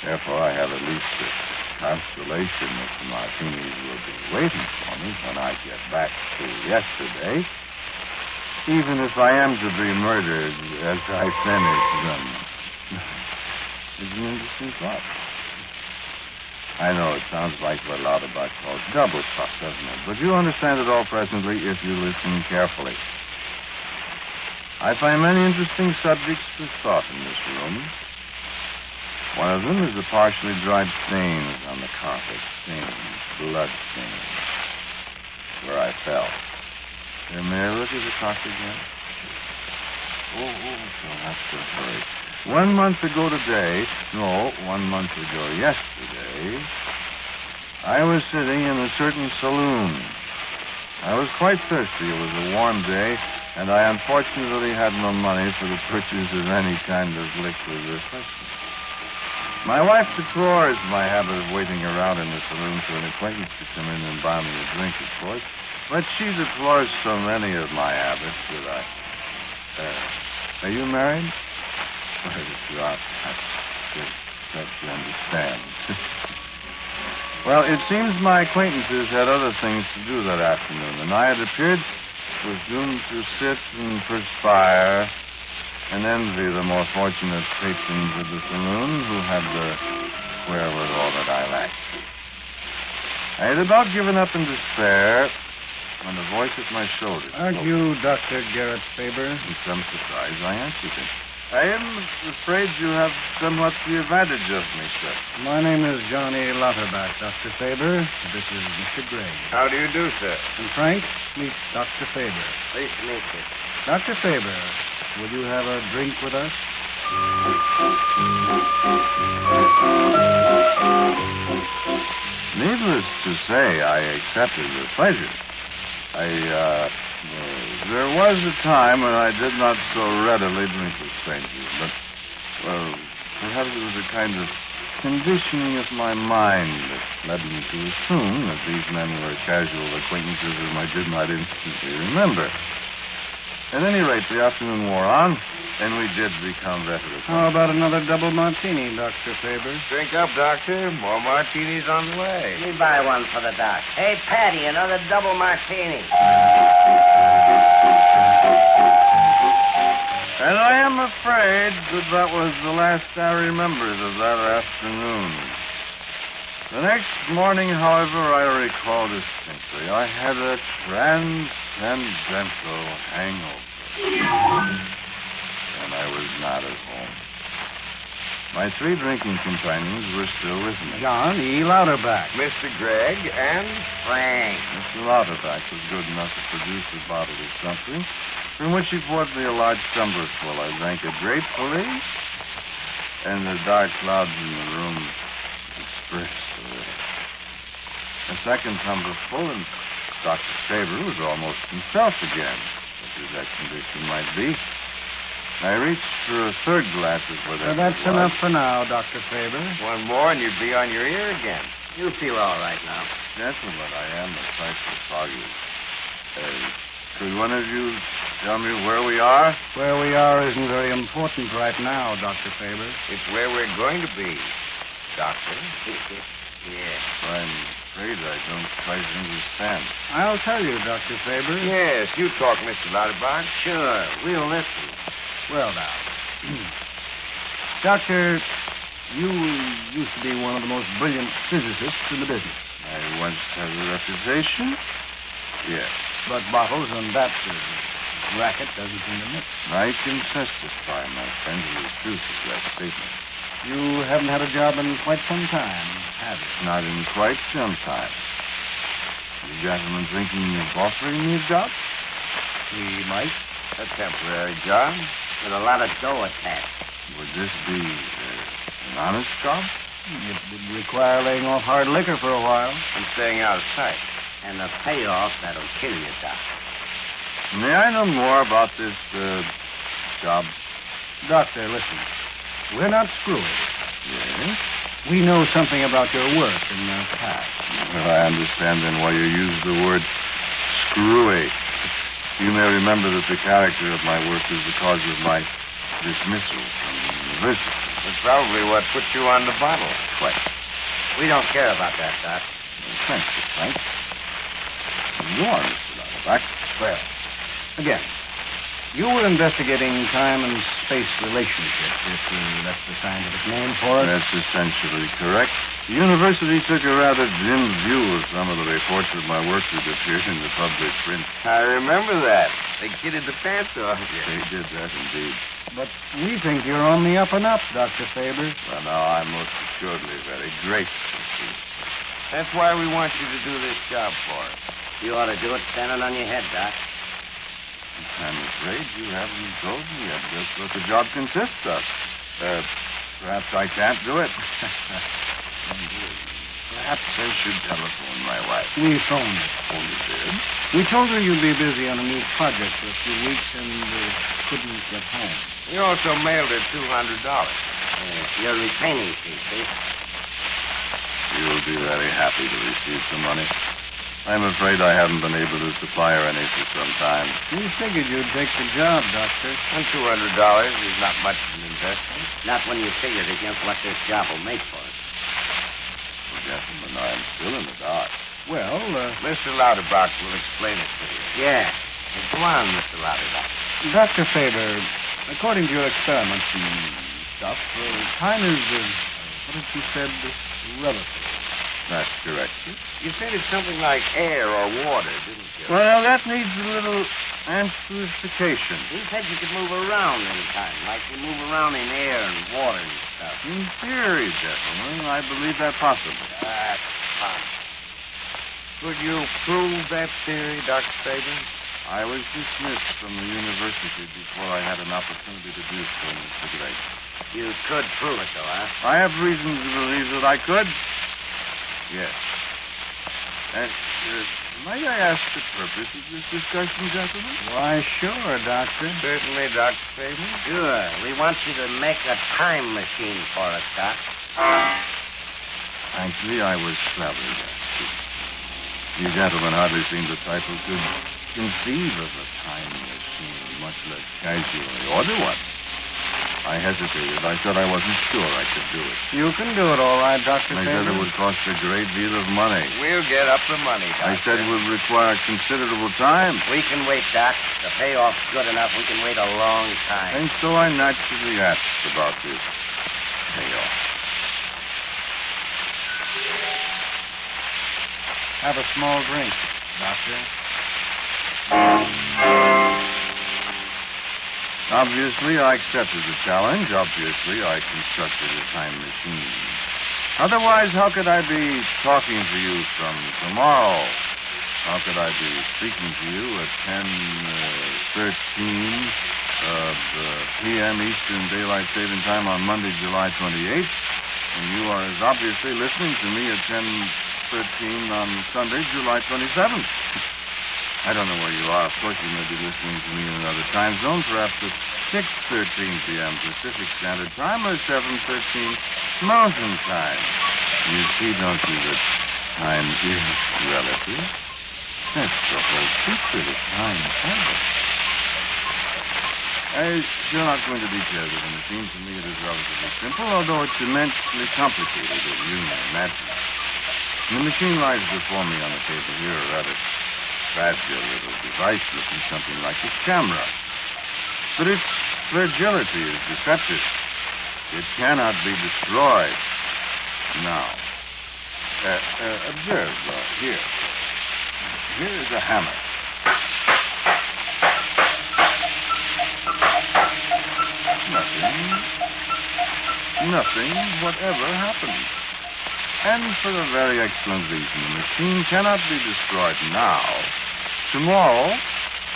Therefore, I have at least the consolation that the martinis will be waiting for me when I get back to yesterday, even if I am to be murdered as I finish them. It's an interesting thought. I know it sounds like what Lauterbach calls double talk, doesn't it? But you'll understand it all presently if you listen carefully. I find many interesting subjects for thought in this room. One of them is the partially dried stains on the carpet. Stains, blood stains, where I fell. Here, may I look at the clock again? So that's the hurry. 1 month ago today, 1 month ago yesterday, I was sitting in a certain saloon. I was quite thirsty. It was a warm day, and I unfortunately had no money for the purchase of any kind of liquid refreshment. My wife deplores my habit of waiting around in the saloon for an acquaintance to come in and buy me a drink, of course, but she deplores so many of my habits that are you married? If you are, I just you understand. Well, it seems my acquaintances had other things to do that afternoon, and I had appeared presumed to sit and perspire and envy the more fortunate patrons of the saloon who had the wherewithal that I lacked. I had about given up in despair when a voice at my shoulder. Aren't you Dr. Garrett Faber? In some surprise, I answered him. I am afraid you have somewhat the advantage of me, sir. My name is Johnny Lauterbach, Dr. Faber. This is Mr. Gregg. How do you do, sir? And Frank, meet Dr. Faber. Pleased to meet you. Dr. Faber, will you have a drink with us? Needless to say, I accepted with pleasure. There was a time when I did not so readily drink with strangers, but, well, perhaps it was a kind of conditioning of my mind that led me to assume that these men were casual acquaintances whom I did not instantly remember. At any rate, the afternoon wore on, and we did become veterans. How about another double martini, Dr. Faber? Drink up, Doctor. More martinis on the way. Let me buy one for the doc. Hey, Patty, another double martini. And I am afraid that was the last I remembered of that afternoon. The next morning, however, I recall distinctly, I had a transcendental hangover. And I was not at home. My three drinking companions were still with me. John E. Lauterbach. Mr. Gregg and Frank. Mr. Lauterbach was good enough to produce a bottle of something, from which he poured me a large tumblerful. I drank it gratefully, and the dark clouds in the room dispersed a little. A second tumblerful, and Dr. Faber was almost himself again, such as that condition might be. I reached for a third glass of whatever. That's enough for now, Dr. Faber. one more and you'd be on your ear again. You feel all right now. Gentlemen, I am a trifle foggy. Could one of you tell me where we are? Where we are isn't very important right now, Dr. Faber. It's where we're going to be, Doctor. Yes. I'm afraid I don't quite understand. I'll tell you, Dr. Faber. Yes, you talk, Mr. Lauterbach. Sure, we'll listen. Well, now, Doctor, you used to be one of the most brilliant physicists in the business. I once had a reputation? Yes. But bottles and that racket doesn't seem to mix. I can testify, my friend, to the truth of that statement. You haven't had a job in quite some time, have you? Not in quite some time. You gentlemen thinking of offering me a job? We might. A temporary job with a lot of dough attached. Would this be an honest job? It would require laying off hard liquor for a while. and staying out of sight. And the payoff that'll kill you, Doc. May I know more about this job? Doctor, listen. We're not screwy. Yes? We know something about your work in the past. Well, I understand then why you use the word screwy. You may remember that the character of my work is the cause of my dismissal from the university. That's probably what put you on the bottle. Quite. We don't care about that, Doc. Thank you, Frank. Go on, Mr. Lauterbach. Well, again, you were investigating time and space relationships, if that's the scientific name for it. That's essentially correct. The university took a rather dim view of some of the reports of my work that appeared in the public print. I remember that. They kidded the pants off you. They did that indeed. But we think you're on the up and up, Dr. Faber. Well, now, I'm most assuredly very grateful to you. That's why we want you to do this job for us. You ought to do it standing on your head, Doc. I'm afraid you haven't told me yet just what the job consists of. Perhaps I can't do it. Perhaps I should telephone my wife. We phoned her. Oh, you did? We told her you'd be busy on a new project for a few weeks and couldn't get home. We also mailed her $200. Your retaining fee, see? You'll be very happy to receive some money. I'm afraid I haven't been able to supply her any for some time. We figured you'd take the job, Doctor. And $200 is not much of an investment. Not when you figure it against what this job will make for us. Well, gentlemen, I'm still in the dark. Well, Mr. Lauterbach will explain it to you. Yeah. Come on, Mr. Lauterbach. Dr. Faber, according to your experiments and stuff, time is, what did you said, relative. That's correct. You said it's something like air or water, didn't you? Well, that needs a little amplification. You said you could move around in time, like you move around in air and water and stuff. In theory, gentlemen, I believe that possible. That's possible. Could you prove that theory, Dr. Faber? I was dismissed from the university before I had an opportunity to do so, Mr. Gray. You could prove it, though, huh? I have reason to believe that I could. Yes. And, might I ask the purpose of this discussion, gentlemen? Why, sure, Doctor. Certainly, Dr. Faber. Sure. We want you to make a time machine for us, Doc. Frankly, I was flabbergasted. You gentlemen hardly seem the type who could conceive of a time machine, much less casually order one. I hesitated. I thought I wasn't sure I could do it. You can do it all right, Dr. I Faber. said it would cost a great deal of money. We'll get up the money, Doctor. I said it would require considerable time. We can wait, Doc. The payoff's good enough. We can wait a long time. And so I naturally asked about this payoff. Have a small drink, Doctor. Obviously, I accepted the challenge. Obviously, I constructed a time machine. Otherwise, how could I be talking to you from tomorrow? How could I be speaking to you at 10:13 p.m. Eastern Daylight Saving Time on Monday, July 28th, and you are as obviously listening to me at 10:13 on Sunday, July 27th? I don't know where you are. Of course, you may be listening to me in another time zone, perhaps at 6:13 p.m. Pacific Standard Time or 7:13 Mountain Time. You see, don't you, that time is relative? That's the whole secret of time travel. I shall not go into details of the machine. To me, it is relatively simple, although it's immensely complicated, as you may imagine. The machine lies before me on the table here, a rather fragile little device looking something like a camera. But its fragility is deceptive. It cannot be destroyed. Now, observe here. Here is a hammer. Nothing whatever happened. And for a very excellent reason. The machine cannot be destroyed now. Tomorrow,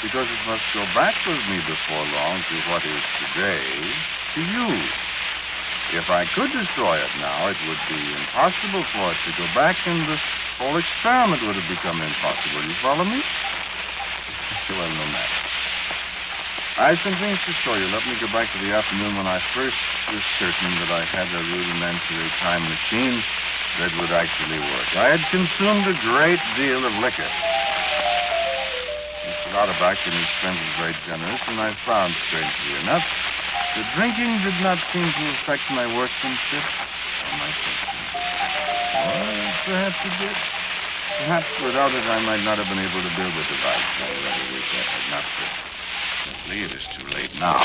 because it must go back with me before long to what is today, to you. If I could destroy it now, it would be impossible for it to go back, and the whole experiment would have become impossible. You follow me? Well, no matter. I have some things to show you. Let me go back to the afternoon when I first was certain that I had a rudimentary time machine that would actually work. I had consumed a great deal of liquor. Mr. Lauterbach and his friends were very generous, and I found, strangely enough, that drinking did not seem to affect my workmanship or my thinking. Well, perhaps it did. Perhaps without it I might not have been able to build the device. I rather wish I had not been. Simply, it is too late now.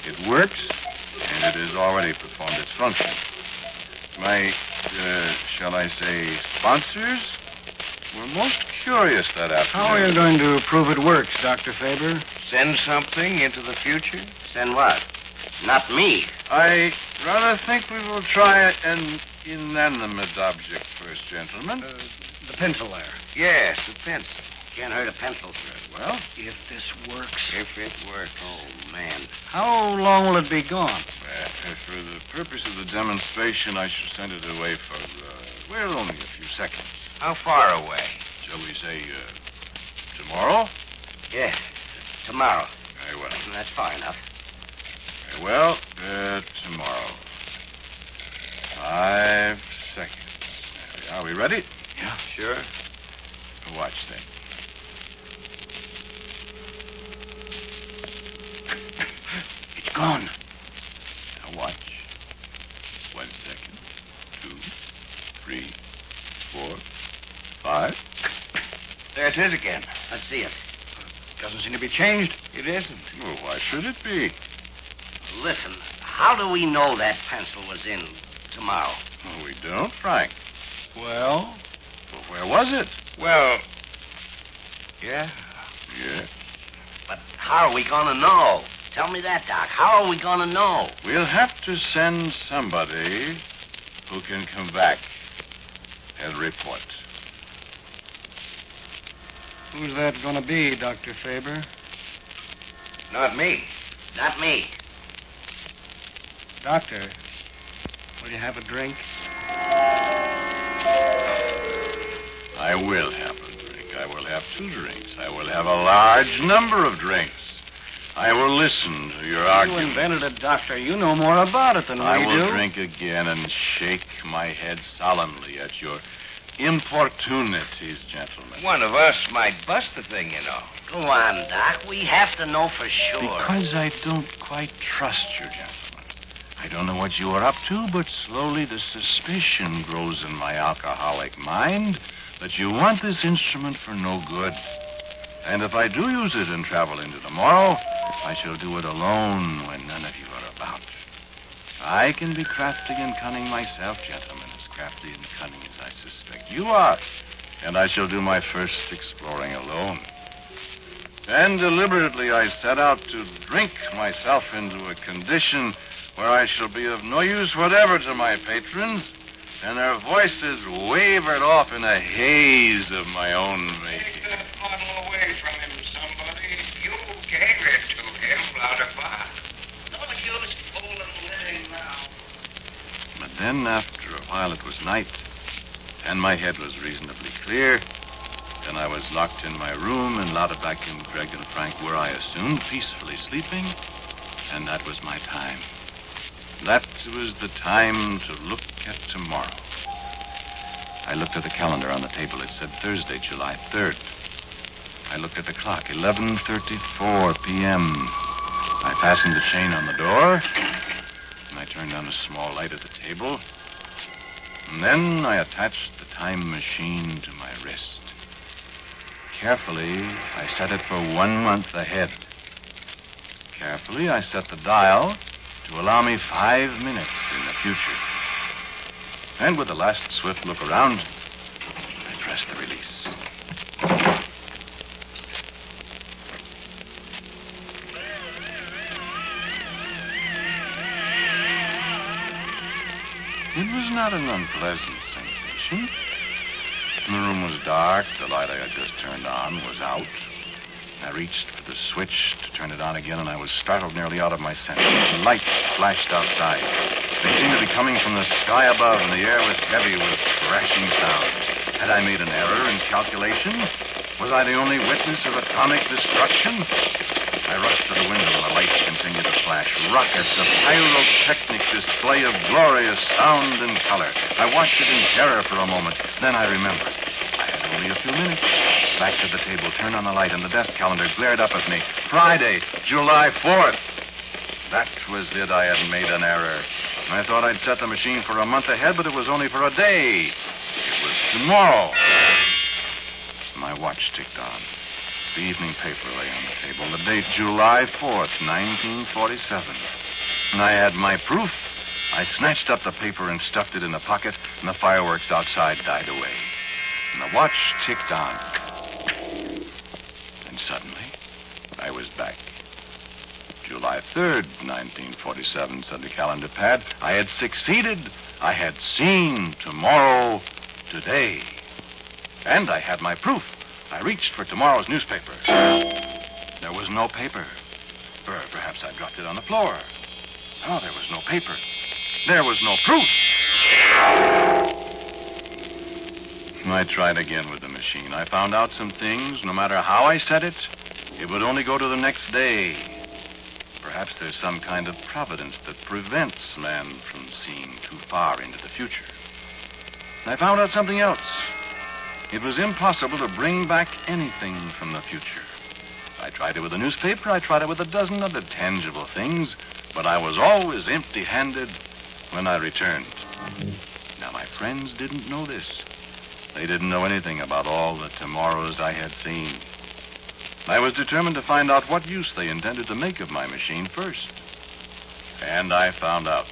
It works, and it has already performed its function. My, shall I say, sponsors were most curious that afternoon. How are you going to prove it works, Dr. Faber? Send something into the future? Send what? Not me. I rather think we will try an inanimate object first, gentlemen. The pencil there. Yes, a pencil. Can't hurt a pencil. Well, if this works. If it works. Oh, man. How long will it be gone? For the purpose of the demonstration, I shall send it away for, only a few seconds. How far away? Shall we say, tomorrow? Yes, tomorrow. Very well. That's far enough. Very well, tomorrow. 5 seconds. There we are. We ready? Yeah, sure. Watch then. It's gone. Now watch. 1 second. 2, 3, 4, 5. There it is again. Let's see it. Doesn't seem to be changed. It isn't. Well, why should it be? Listen, how do we know that pencil was in tomorrow? Well, we don't, Frank. Well? Well, where was it? Well, yeah. Yeah. But how are we going to know? Tell me that, Doc. How are we going to know? We'll have to send somebody who can come back and report. Who's that going to be, Dr. Faber? Not me. Not me. Doctor, will you have a drink? I will have a drink. I will have 2 drinks. I will have a large number of drinks. I will listen to your argument. You invented it, Doctor. You know more about it than we do. I will drink again and shake my head solemnly at your importunities, gentlemen. One of us might bust the thing, you know. Go on, Doc. We have to know for sure. Because I don't quite trust you, gentlemen. I don't know what you are up to, but slowly the suspicion grows in my alcoholic mind that you want this instrument for no good. And if I do use it and travel into tomorrow, I shall do it alone when none of you are about. I can be crafty and cunning myself, gentlemen, as crafty and cunning as I suspect you are. And I shall do my first exploring alone. And deliberately I set out to drink myself into a condition where I shall be of no use whatever to my patrons, and their voices wavered off in a haze of my own making. Take that bottle away from him, somebody. You gave it to him, Louderbaugh. No use fooling with him now. But then, after a while, it was night, and my head was reasonably clear. Then I was locked in my room, and Louderback and Craig and Frank were, I assumed, peacefully sleeping, and that was my time. That was the time to look at tomorrow. I looked at the calendar on the table. It said Thursday, July 3rd. I looked at the clock, 11:34 p.m. I fastened the chain on the door, and I turned on a small light at the table. And then I attached the time machine to my wrist. Carefully, I set it for 1 month ahead. Carefully, I set the dial to allow me 5 minutes in the future. And with a last swift look around, I pressed the release. It was not an unpleasant sensation. The room was dark. The light I had just turned on was out. I reached for the switch to turn it on again, and I was startled nearly out of my senses. Lights flashed outside. They seemed to be coming from the sky above, and the air was heavy with crashing sound. Had I made an error in calculation? Was I the only witness of atomic destruction? I rushed to the window, and the lights continued to flash. Rockets, a pyrotechnic display of glorious sound and color. I watched it in terror for a moment. Then I remembered. I had only a few minutes. Back to the table, turned on the light, and the desk calendar glared up at me. Friday, July 4th. That was it. I had made an error. I thought I'd set the machine for a month ahead, but it was only for a day. It was tomorrow. My watch ticked on. The evening paper lay on the table. The date, July 4th, 1947. And I had my proof. I snatched up the paper and stuffed it in the pocket, and the fireworks outside died away. And the watch ticked on. And suddenly, I was back. July 3rd, 1947, said the calendar pad. I had succeeded. I had seen tomorrow today. And I had my proof. I reached for tomorrow's newspaper. There was no paper. Or perhaps I dropped it on the floor. No, there was no paper. There was no proof. I tried again with the machine. I found out some things. No matter how I set it, it would only go to the next day. Perhaps there's some kind of providence that prevents man from seeing too far into the future. I found out something else. It was impossible to bring back anything from the future. I tried it with a newspaper. I tried it with a dozen other tangible things, but I was always empty-handed when I returned. Now, my friends didn't know this. They didn't know anything about all the tomorrows I had seen. I was determined to find out what use they intended to make of my machine first. And I found out.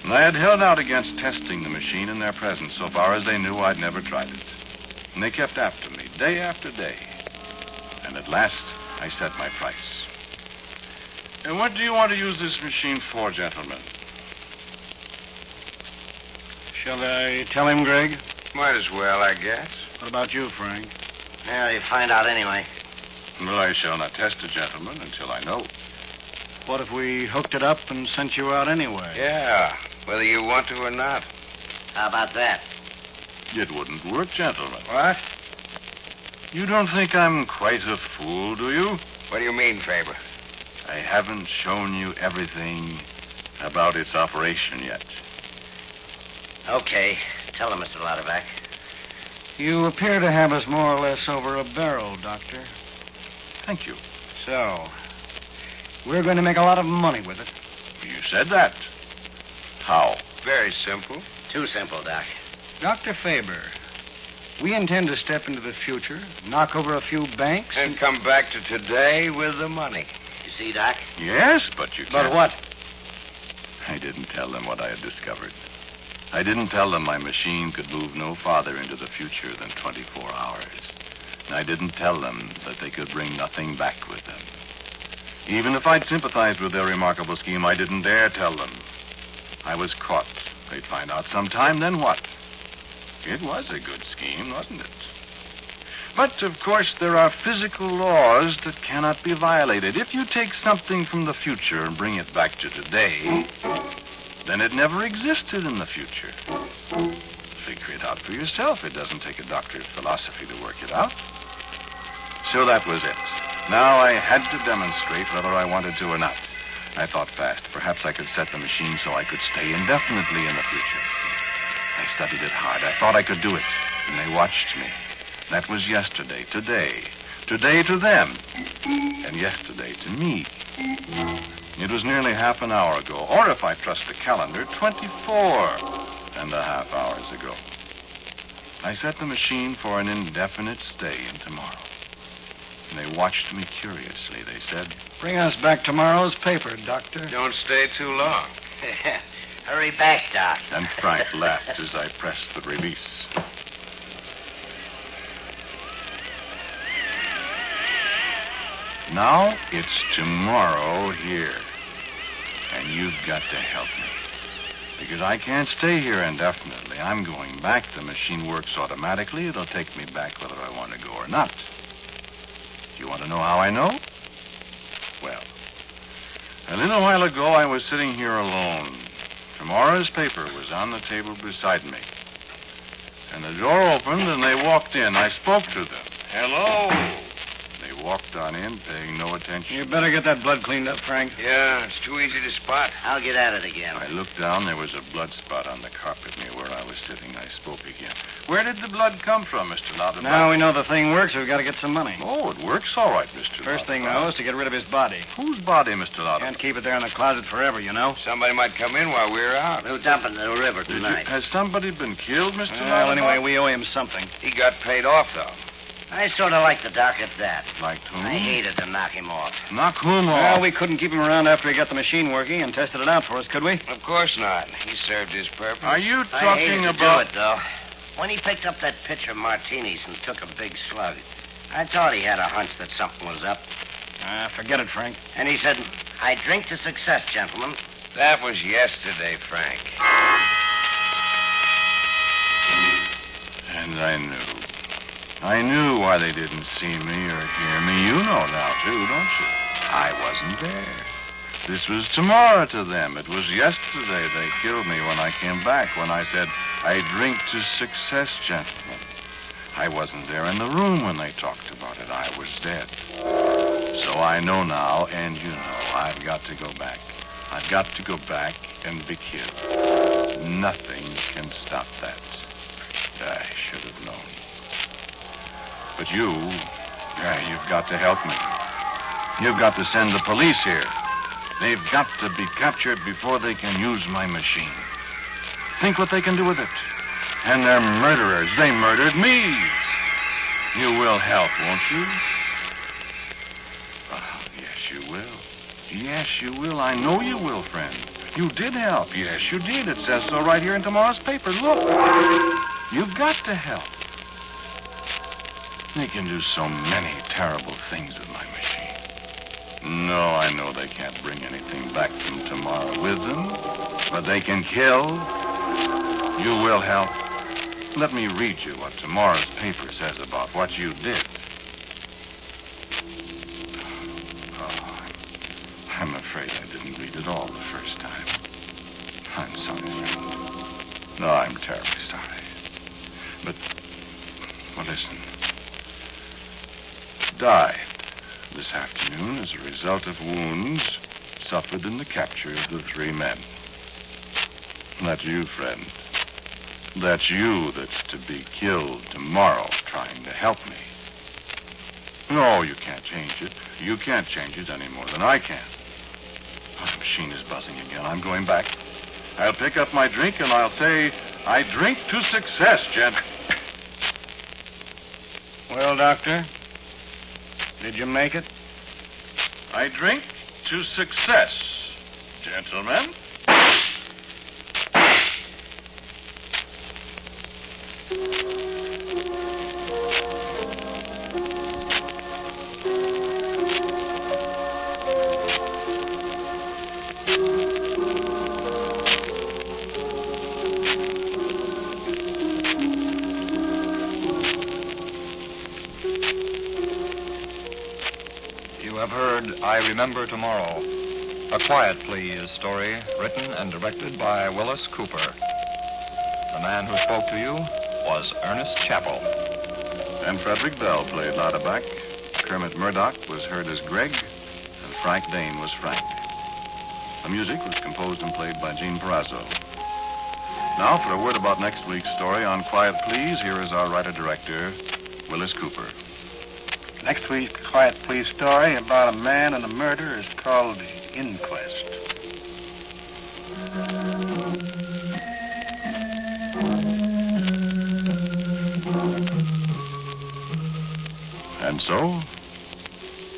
And I had held out against testing the machine in their presence. So far as they knew, I'd never tried it. And they kept after me, day after day. And at last, I set my price. And what do you want to use this machine for, gentlemen? Shall I tell him, Greg? Might as well, I guess. What about you, Frank? Yeah, you find out anyway. Well, I shall not test it, gentlemen, until I know. What if we hooked it up and sent you out anyway? Yeah, whether you want to or not. How about that? It wouldn't work, gentlemen. What? You don't think I'm quite a fool, do you? What do you mean, Faber? I haven't shown you everything about its operation yet. Okay. Tell him, Mr. Lauterback. You appear to have us more or less over a barrel, Doctor. Thank you. So, we're going to make a lot of money with it. You said that. How? Very simple. Too simple, Doc. Dr. Faber, we intend to step into the future, knock over a few banks... And come back to today with the money. You see, Doc? Yes, but you can't... But what? I didn't tell them what I had discovered. I didn't tell them my machine could move no farther into the future than 24 hours. And I didn't tell them that they could bring nothing back with them. Even if I'd sympathized with their remarkable scheme, I didn't dare tell them. I was caught. They'd find out sometime, then what? It was a good scheme, wasn't it? But, of course, there are physical laws that cannot be violated. If you take something from the future and bring it back to today, then it never existed in the future. Figure it out for yourself. It doesn't take a doctor's philosophy to work it out. So that was it. Now I had to demonstrate whether I wanted to or not. I thought fast. Perhaps I could set the machine so I could stay indefinitely in the future. I studied it hard. I thought I could do it. And they watched me. That was yesterday, today. Today to them. And yesterday to me. It was nearly half an hour ago, or if I trust the calendar, 24.5 hours ago. I set the machine for an indefinite stay in tomorrow. And they watched me curiously. They said, "Bring us back tomorrow's paper, Doctor." Don't stay too long. Hurry back, Doc. And Frank laughed as I pressed the release. Now it's tomorrow here. And you've got to help me. Because I can't stay here indefinitely. I'm going back. The machine works automatically. It'll take me back whether I want to go or not. Do you want to know how I know? Well, a little while ago I was sitting here alone. Tomorrow's paper was on the table beside me. And the door opened and they walked in. I spoke to them. Hello. They walked on in, paying no attention. You better get that blood cleaned up, Frank. Yeah, it's too easy to spot. I'll get at it again. I looked down. There was a blood spot on the carpet near where I was sitting. I spoke again. Where did the blood come from, Mr. Lauterback? Now we know the thing works. We've got to get some money. Oh, it works all right, Mr. First thing, though, is to get rid of his body. Whose body, Mr. Lauterback? Can't keep it there in the closet forever, you know. Somebody might come in while we're out. We'll dump it in the river tonight. Has somebody been killed, Mr. Lauterback? Well, anyway, we owe him something. He got paid off, though. I sort of like the doc at that. Liked whom? I hated to knock him off. Knock whom off? Well, we couldn't keep him around after he got the machine working and tested it out for us, could we? Of course not. He served his purpose. Are you I talking hated to about... do it, though. When he picked up that pitcher of martinis and took a big slug, I thought he had a hunch that something was up. Forget it, Frank. And he said, "I drink to success, gentlemen." That was yesterday, Frank. And I knew why they didn't see me or hear me. You know now, too, don't you? I wasn't there. This was tomorrow to them. It was yesterday they killed me when I came back, when I said, "I drink to success, gentlemen." I wasn't there in the room when they talked about it. I was dead. So I know now, and you know, I've got to go back. I've got to go back and be killed. Nothing can stop that. I should have known. But you've got to help me. You've got to send the police here. They've got to be captured before they can use my machine. Think what they can do with it. And they're murderers. They murdered me. You will help, won't you? Oh, yes, you will. Yes, you will. I know you will, friend. You did help. Yes, you did. It says so right here in tomorrow's paper. Look. You've got to help. They can do so many terrible things with my machine. No, I know they can't bring anything back from tomorrow with them, but they can kill. You will help. Let me read you what tomorrow's paper says about what you did. Oh, I'm afraid I didn't read it all the first time. I'm sorry, friend. No, I'm terribly sorry. But, well, listen. Died this afternoon as a result of wounds suffered in the capture of the 3 men. That's you, friend. That's you that's to be killed tomorrow trying to help me. No, you can't change it. You can't change it any more than I can. Oh, the machine is buzzing again. I'm going back. I'll pick up my drink and I'll say, I drink to success, gent. Well, Doctor, did you make it? I drink to success, gentlemen. I Remember Tomorrow, a Quiet Please story written and directed by Willis Cooper. The man who spoke to you was Ernest Chappell. And Frederick Bell played Lauterbach. Kermit Murdoch was heard as Greg, and Frank Dane was Frank. The music was composed and played by Gene Perazzo. Now, for a word about next week's story on Quiet Please, here is our writer-director, Willis Cooper. Next week's Quiet Please story about a man and a murder is called Inquest. And so,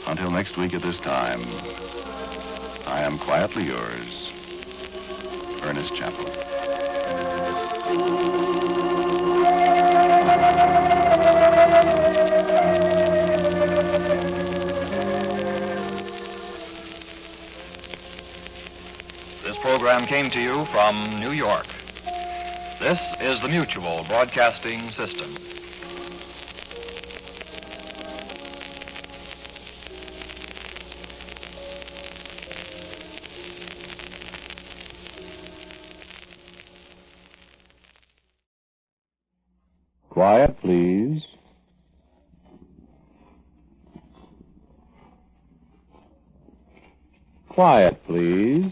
until next week at this time, I am quietly yours, Ernest Chappell. This program came to you from New York. This is the Mutual Broadcasting System. Quiet, please. Quiet, please.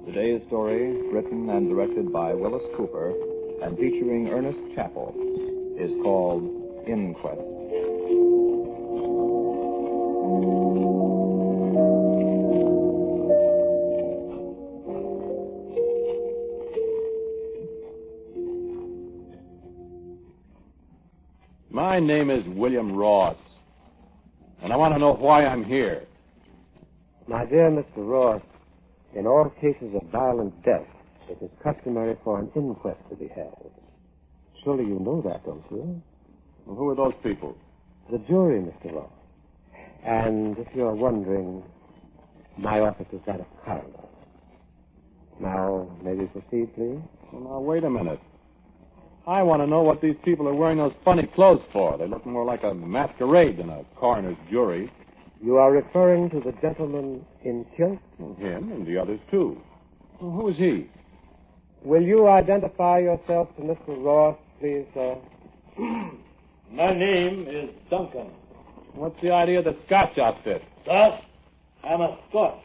Today's story, written and directed by Willis Cooper and featuring Ernest Chappell, is called Inquest. My name is William Ross, and I want to know why I'm here. My dear Mr. Ross, in all cases of violent death, it is customary for an inquest to be held. Surely you know that, don't you? Well, who are those people? The jury, Mr. Ross. And if you're wondering, my office is that of coroner. Now, may we proceed, please? Well, now, wait a minute. I want to know what these people are wearing those funny clothes for. They look more like a masquerade than a coroner's jury. You are referring to the gentleman in kilt? Well, him and the others, too. Well, who is he? Will you identify yourself to Mr. Ross, please, sir? My name is Duncan. What's the idea of the Scotch outfit? Sir, I'm a Scot.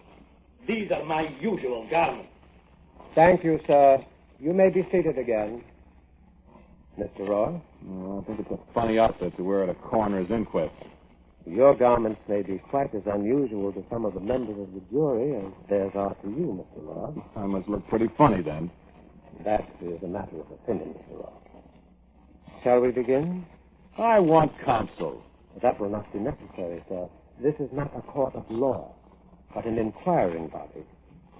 These are my usual garments. Thank you, sir. You may be seated again. Mr. Ross? Well, I think it's a funny outfit to wear at a coroner's inquest. Your garments may be quite as unusual to some of the members of the jury as theirs are to you, Mr. Ross. I must look pretty funny then. That is a matter of opinion, Mr. Ross. Shall we begin? I want counsel. That will not be necessary, sir. This is not a court of law, but an inquiring body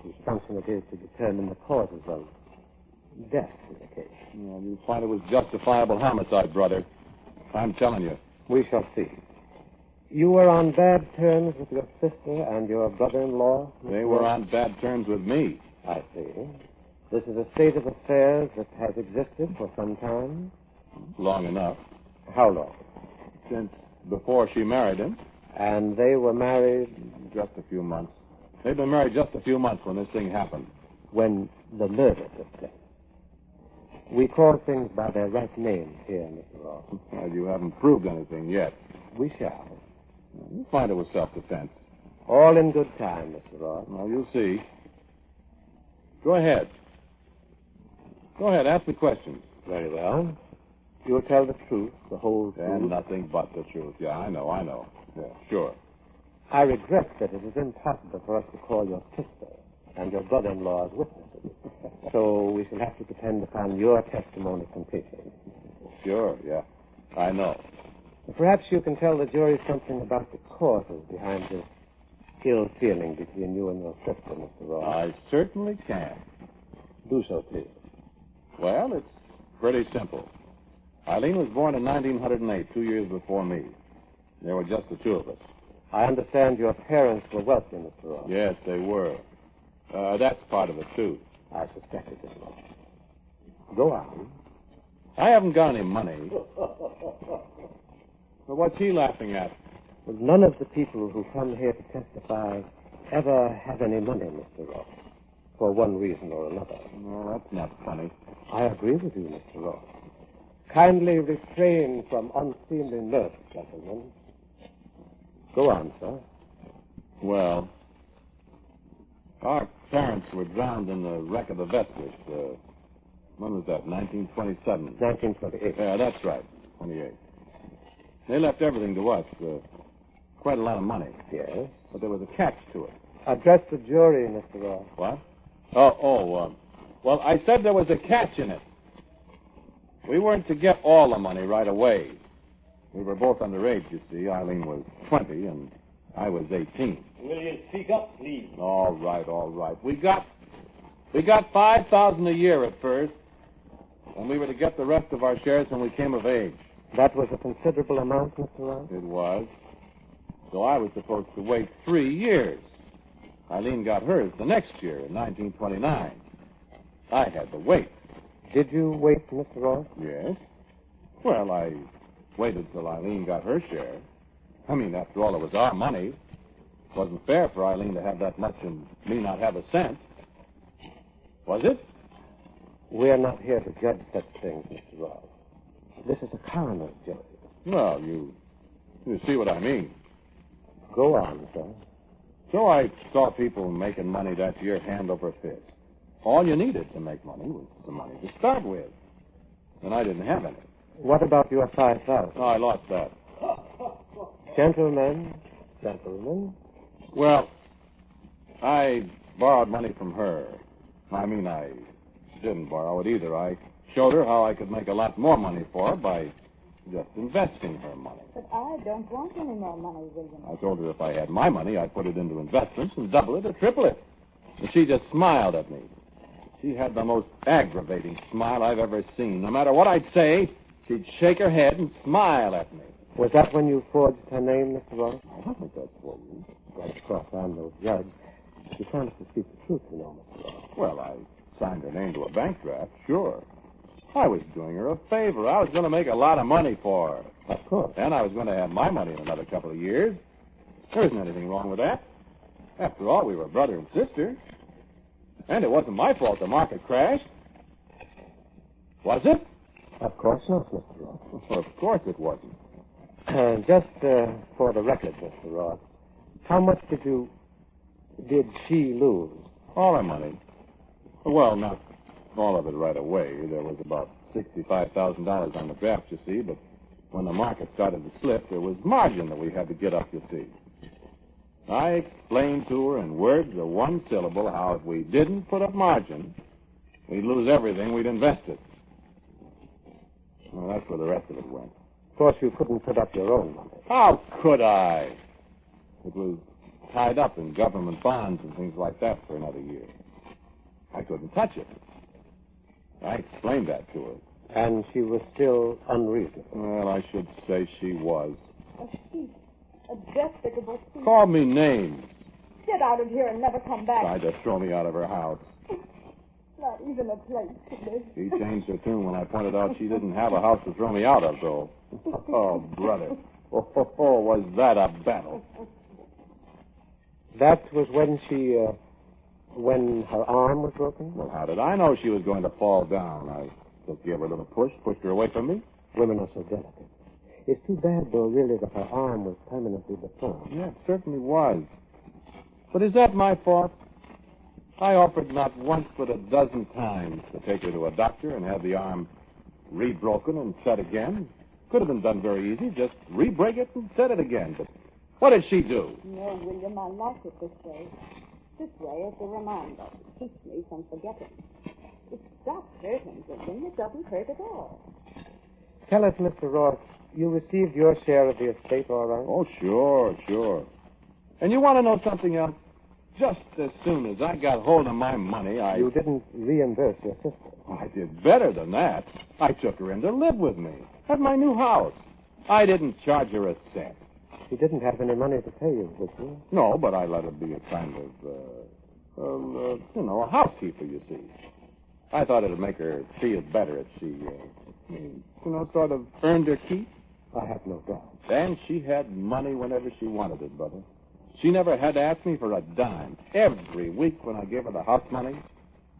whose function it is to determine the causes of death in the case. Well, you find it was justifiable homicide, brother. I'm telling you. We shall see. You were on bad terms with your sister and your brother-in-law? They were on bad terms with me. I see. This is a state of affairs that has existed for some time? Long enough. How long? Since before she married him. And they were married? Just a few months. They'd been married just a few months when this thing happened. When the murder took place. We call things by their right names here, Mr. Ross. Well, you haven't proved anything yet. We shall. You find it was self-defense. All in good time, Mr. Ross. Well, you'll see. Go ahead. Go ahead, ask me questions. Very well. You'll tell the truth, the whole truth. And nothing but the truth. Yeah, I know. Yeah, sure. I regret that it is impossible for us to call your sister and your brother-in-law as witnesses. So we shall have to depend upon your testimony completely. Sure, yeah. I know. Perhaps you can tell the jury something about the causes behind this ill feeling between you and your sister, Mr. Ross. I certainly can. Do so, please. Well, it's pretty simple. Eileen was born in 1908, 2 years before me. There were just the two of us. I understand your parents were wealthy, Mr. Ross. Yes, they were. That's part of it, too. I suspected it, Ross. Go on. I haven't got any money. But what's he laughing at? Well, none of the people who come here to testify ever have any money, Mr. Ross, for one reason or another. No, that's not funny. I agree with you, Mr. Ross. Kindly refrain from unseemly mirth, gentlemen. Go on, sir. Well, our parents were drowned in the wreck of the Vestas. When was that? 1927. 1928. Yeah, that's right. 28. They left everything to us. Quite a lot of money. Yes. But there was a catch to it. Address the jury, Mr. Ross. What? Well, I said there was a catch in it. We weren't to get all the money right away. We were both underage, you see. Eileen was 20 and I was 18. Will you speak up, please? All right. We got $5,000 a year at first, and we were to get the rest of our shares when we came of age. That was a considerable amount, Mr. Ross? It was. So I was supposed to wait 3 years. Eileen got hers the next year, in 1929. I had to wait. Did you wait, Mr. Ross? Yes. Well, I waited till Eileen got her share. I mean, after all, it was our money. It wasn't fair for Eileen to have that much and me not have a cent. Was it? We're not here to judge such things, Mr. Ross. This is a coroner's jury. Well, you see what I mean. Go on, sir. So I saw people making money that year hand over fist. All you needed to make money was some money to start with. And I didn't have any. What about your 5,000? Oh, I lost that. Gentlemen. Well, I borrowed money from her. I mean, I didn't borrow it either. I showed her how I could make a lot more money for her by just investing her money. But I don't want any more money, William. I told her if I had my money, I'd put it into investments and double it or triple it. And she just smiled at me. She had the most aggravating smile I've ever seen. No matter what I'd say, she'd shake her head and smile at me. Was that when you forged her name, Mr. Ross? I don't think that's for you. Well, of course, I'm no judge. You promised to speak the truth, you know, Mr. Ross. Well, I signed her name to a bank draft, sure. I was doing her a favor. I was going to make a lot of money for her. Of course. And I was going to have my money in another couple of years. There isn't anything wrong with that. After all, we were brother and sister. And it wasn't my fault the market crashed. Was it? Of course not, Mr. Ross. Well, of course it wasn't. Just for the record, Mr. Ross, how much did she lose? All her money. Well, not all of it right away. There was about $65,000 on the draft, you see, but When the market started to slip, there was margin that we had to get up, you see. I explained to her in words of one syllable how if we didn't put up margin, we'd lose everything we'd invested. Well, that's where the rest of it went. Of course, you couldn't put up your own money. How could I? It was tied up in government bonds and things like that for another year. I couldn't touch it. I explained that to her. And she was still unreasonable. Well, I should say she was. A thief. A despicable thief. Called me names. Get out of here and never come back. Tried to throw me out of her house. Not even a place to live. She changed her tune when I pointed out she didn't have a house to throw me out of, though. Oh, brother. Oh, was that a battle? That was when her arm was broken? Well, how did I know she was going to fall down? I just gave her a little push, pushed her away from me. Women are so delicate. It's too bad, though, really, that her arm was permanently deformed. Yeah, it certainly was. But is that my fault? I offered not once but a dozen times to take her to a doctor and have the arm re-broken and set again. Could have been done very easy. Just re-break it and set it again. But what did she do? No, William, I like it this way. This way is a reminder. It keeps me from forgetting. It stops hurting, William. It doesn't hurt at all. Tell us, Mr. Ross, you received your share of the estate, all right? Oh, sure. And you want to know something else? Just as soon as I got hold of my money, You didn't reimburse your sister. I did better than that. I took her in to live with me at my new house. I didn't charge her a cent. She didn't have any money to pay you, did she? No, but I let her be a kind of, a housekeeper, you see. I thought it'd make her feel better if she, sort of earned her keep. I have no doubt. And she had money whenever she wanted it, brother. She never had to ask me for a dime. Every week when I gave her the house money,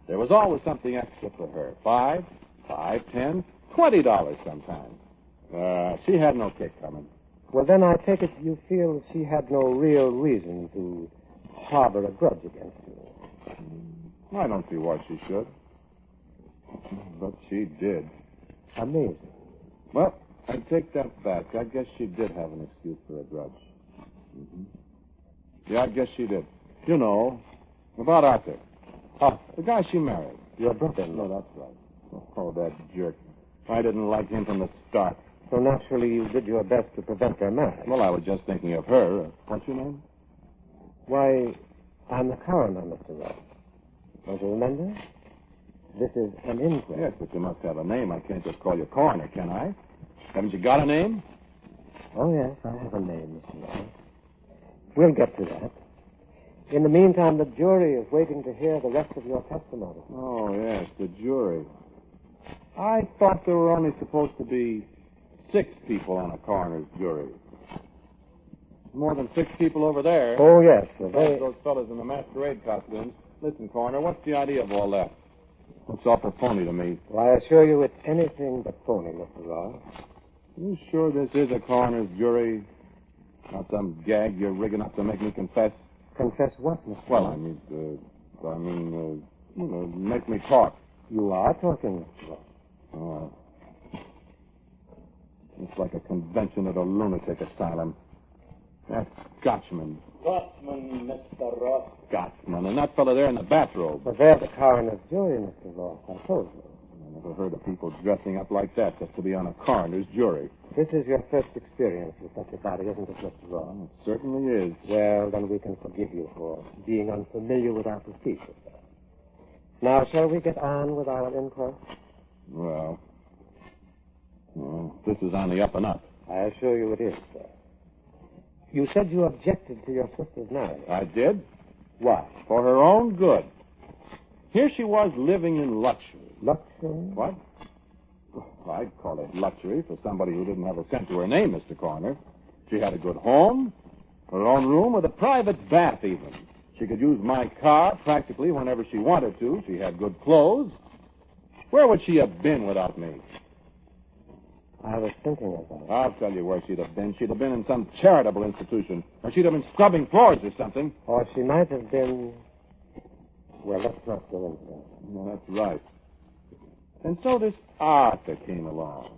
there was always something extra for her. $5, $10, $20 sometimes. She had no kick coming. Well, then I take it you feel she had no real reason to harbor a grudge against you. I don't see why she should. But she did. Amazing. Well, I take that back. I guess she did have an excuse for a grudge. Mm-hmm. Yeah, I guess she did. You know, about Arthur. The guy she married. Your brother? No, that's right. Oh, that jerk. I didn't like him from the start. So naturally you did your best to prevent their marriage. Well, I was just thinking of her. What's your name? Why, I'm the coroner, Mr. Ross. Don't you remember? This is an inquest. Yes, but you must have a name. I can't just call you coroner, can I? Haven't you got a name? Oh, yes, I have a name, Mr. Ross. We'll get to that. In the meantime, the jury is waiting to hear the rest of your testimony. Oh, yes, the jury. I thought there were only supposed to be 6 people on a coroner's jury. More than 6 people over there. Oh, yes. Those fellas in the masquerade costumes. Listen, coroner, what's the idea of all that? Looks awful phony to me. Well, I assure you it's anything but phony, Mr. Ross. You sure this is a coroner's jury? Not some gag you're rigging up to make me confess? Confess what, Mr. Well, Ross? Make me talk. You are talking, Mr. Ross. Oh. It's like a convention at a lunatic asylum. That Scotchman. Scotsman, Mr. Ross. Scotsman. And that fellow there in the bathrobe. But they're the coroner's jury, Mr. Ross. I told you. I never heard of people dressing up like that just to be on a coroner's jury. This is your first experience with such a body, isn't it, Mr. Ross? Well, it certainly is. Well, then we can forgive you for being unfamiliar with our procedures. Now, shall we get on with our inquest? Well, this is on the up and up. I assure you it is, sir. You said you objected to your sister's marriage. I did. Why? For her own good. Here she was living in luxury. Luxury? What? Well, I'd call it luxury for somebody who didn't have a cent to her name, Mr. Coroner. She had a good home, her own room with a private bath even. She could use my car practically whenever she wanted to. She had good clothes. Where would she have been without me? I was thinking of that. I'll tell you where she'd have been. She'd have been in some charitable institution. Or she'd have been scrubbing floors or something. Or she might have been... Well, let's not go into that. No, that's right. And so this Arthur came along.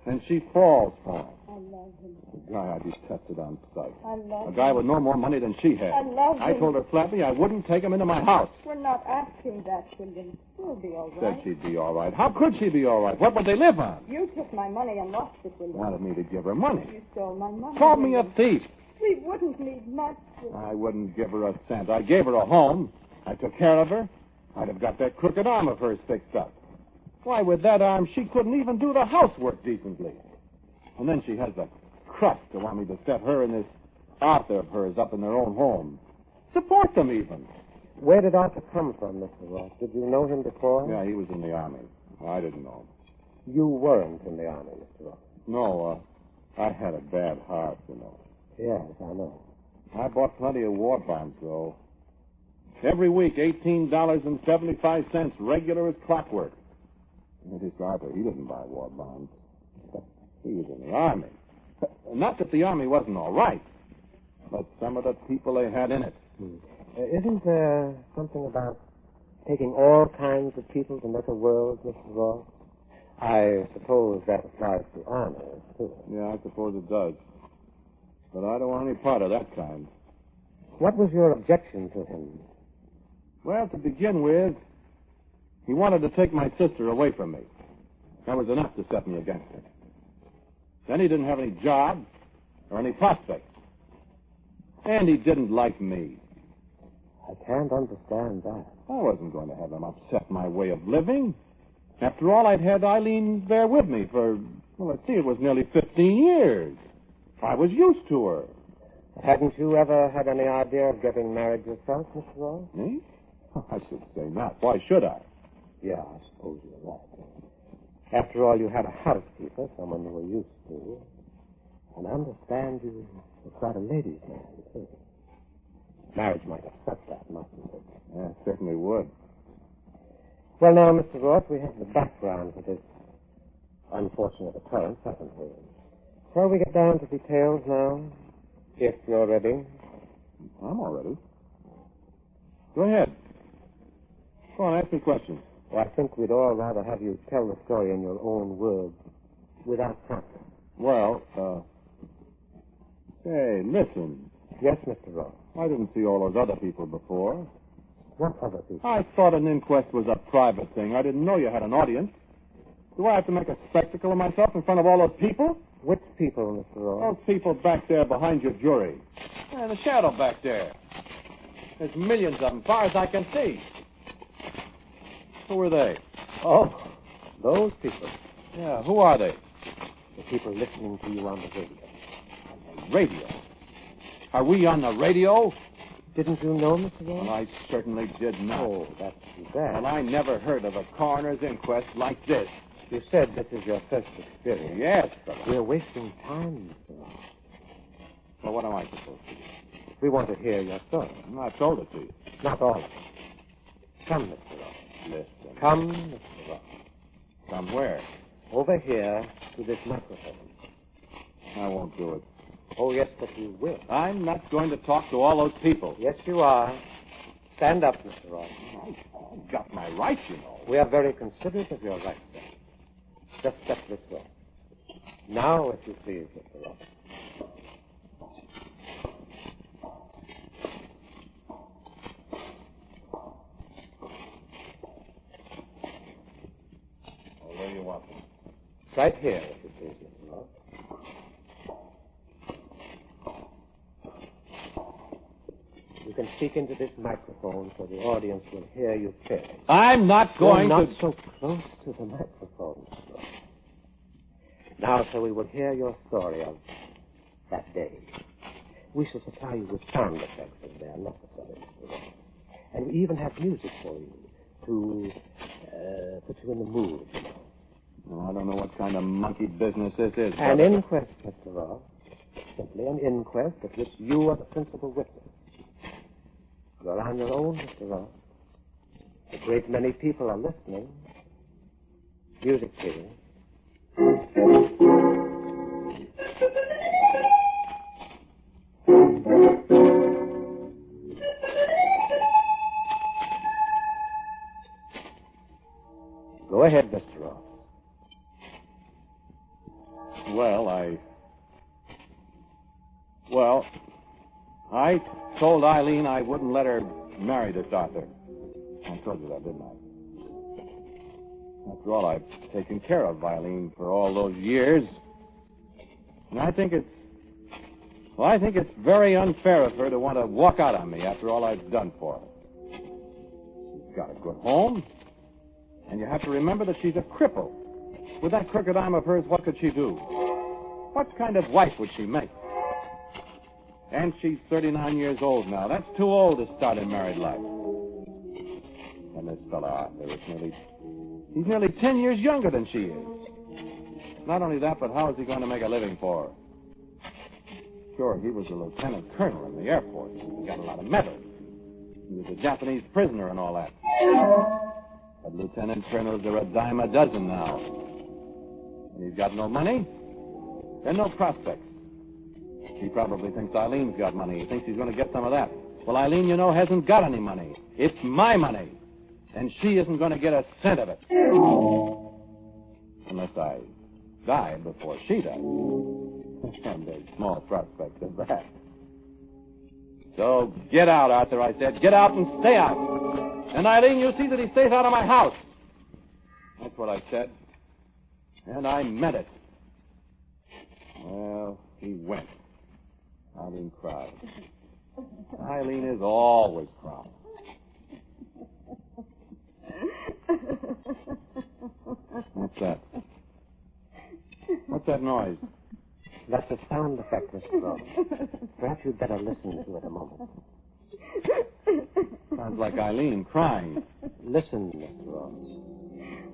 And she falls for him. I love him. A guy I detested on sight. I love him. A guy with no more money than she had. I love him. I told her flatly I wouldn't take him into my house. We're not asking that, William. We'll be all Said right. she'd be all right. How could she be all right? What would they live on? You took my money and lost it, William. Wanted me to give her money. You stole my money. Called me a William. thief. We wouldn't need much. I wouldn't give her a cent. I gave her a home. I took care of her. I'd have got that crooked arm of hers fixed up. Why, with that arm, she couldn't even do the housework decently. And then she has the crust to want me to set her and this Arthur of hers up in their own home. Support them, even. Where did Arthur come from, Mr. Ross? Did you know him before? Yeah, he was in the Army. I didn't know him. You weren't in the Army, Mr. Ross. No, I had a bad heart, you know. Yes, I know. I bought plenty of war bonds, though. Every week, $18.75, regular as clockwork. And this Arthur, he didn't buy war bonds. He was in the Army. Not that the Army wasn't all right, but some of the people they had in it. Isn't there something about taking all kinds of people to make a world, Mr. Ross? I suppose that applies to honor, too. Yeah, I suppose it does. But I don't want any part of that kind. What was your objection to him? Well, to begin with, he wanted to take my sister away from me. That was enough to set me against him. Then he didn't have any job or any prospects. And he didn't like me. I can't understand that. I wasn't going to have him upset my way of living. After all, I'd had Eileen there with me for, well, let's see, it was nearly 15 years. I was used to her. Hadn't you ever had any idea of getting married yourself, Mr. Ross? Me? I should say not. Why should I? Yeah, I suppose you're right. After all, you had a housekeeper, someone you were used to. And I understand you were quite a ladies' man, too. Marriage might upset that, mustn't it? Yeah, it certainly would. Well, now, Mr. Ross, we have the background to this unfortunate occurrence, haven't we? Shall we get down to details now? If you're ready. I'm all ready. Go ahead. Go on, ask me questions. Well, I think we'd all rather have you tell the story in your own words, without prompting. Well, say, listen. Yes, Mr. Ross. I didn't see all those other people before. What other people? I thought an inquest was a private thing. I didn't know you had an audience. Do I have to make a spectacle of myself in front of all those people? Which people, Mr. Ross? Those people back there behind your jury. Yeah, the shadow back there. There's millions of them, far as I can see. Who are they? Oh, those people. Yeah, who are they? The people listening to you on the radio. On the radio? Are we on the radio? Didn't you know, Mr. Ross? Well, I certainly did not. Oh, that's too bad. Well, I never heard of a coroner's inquest like this. You said this is your first experience. Yes, but we're wasting time, Mr. Ross. Well, what am I supposed to do? We want to hear your story. I've told it to you. Not all of it. Come, Mr. Ross. Listen. Come, Mr. Ross. Come where? Over here to this microphone. I won't do it. Oh, yes, but you will. I'm not going to talk to all those people. Yes, you are. Stand up, Mr. Ross. I've got my rights, you know. We are very considerate of your rights, sir. Just step this way. Now, if you please, Mr. Ross. Where do you want them? Right here, if you please, Mr. Ross. You can speak into this microphone so the audience will hear you clearly. I'm not going Not to... so close to the microphone, Mr. Ross. Now, sir, we will hear your story of that day. We shall supply you with sound effects if they are necessary, Mr. Ross. And we even have music for you to put you in the mood, you know. Oh, I don't know what kind of monkey business this is. An inquest, Mr. Ross. Simply an inquest at which you are the principal witness. You're on your own, Mr. Ross. A great many people are listening. Music, please. Go ahead, Mr. Ross. Well, I Well, I told Eileen I wouldn't let her marry this Arthur. I told you that, didn't I? After all, I've taken care of Eileen for all those years. And I think it's very unfair of her to want to walk out on me after all I've done for her. She's got a good home. And you have to remember that she's a cripple. With that crooked arm of hers, what could she do? What kind of wife would she make? And she's 39 years old now. That's too old to start a married life. And this fella Arthur he's nearly 10 years younger than she is. Not only that, but how is he going to make a living for her? Sure, he was a lieutenant colonel in the Air Force. He got a lot of medals. He was a Japanese prisoner and all that. But lieutenant colonels are a dime a dozen now. And he's got no money and no prospects. He probably thinks Eileen's got money. He thinks he's going to get some of that. Well, Eileen, you know, hasn't got any money. It's my money. And she isn't going to get a cent of it. Unless I die before she does. And there's small prospect of that. So get out, Arthur, I said. Get out and stay out. And Eileen, you see that he stays out of my house. That's what I said. And I meant it. Well, he went. Eileen cried. Eileen is always crying. What's that? What's that noise? That's a sound effect, Mr. Ross. Perhaps you'd better listen to it a moment. Sounds like Eileen crying. Listen, Mr. Ross.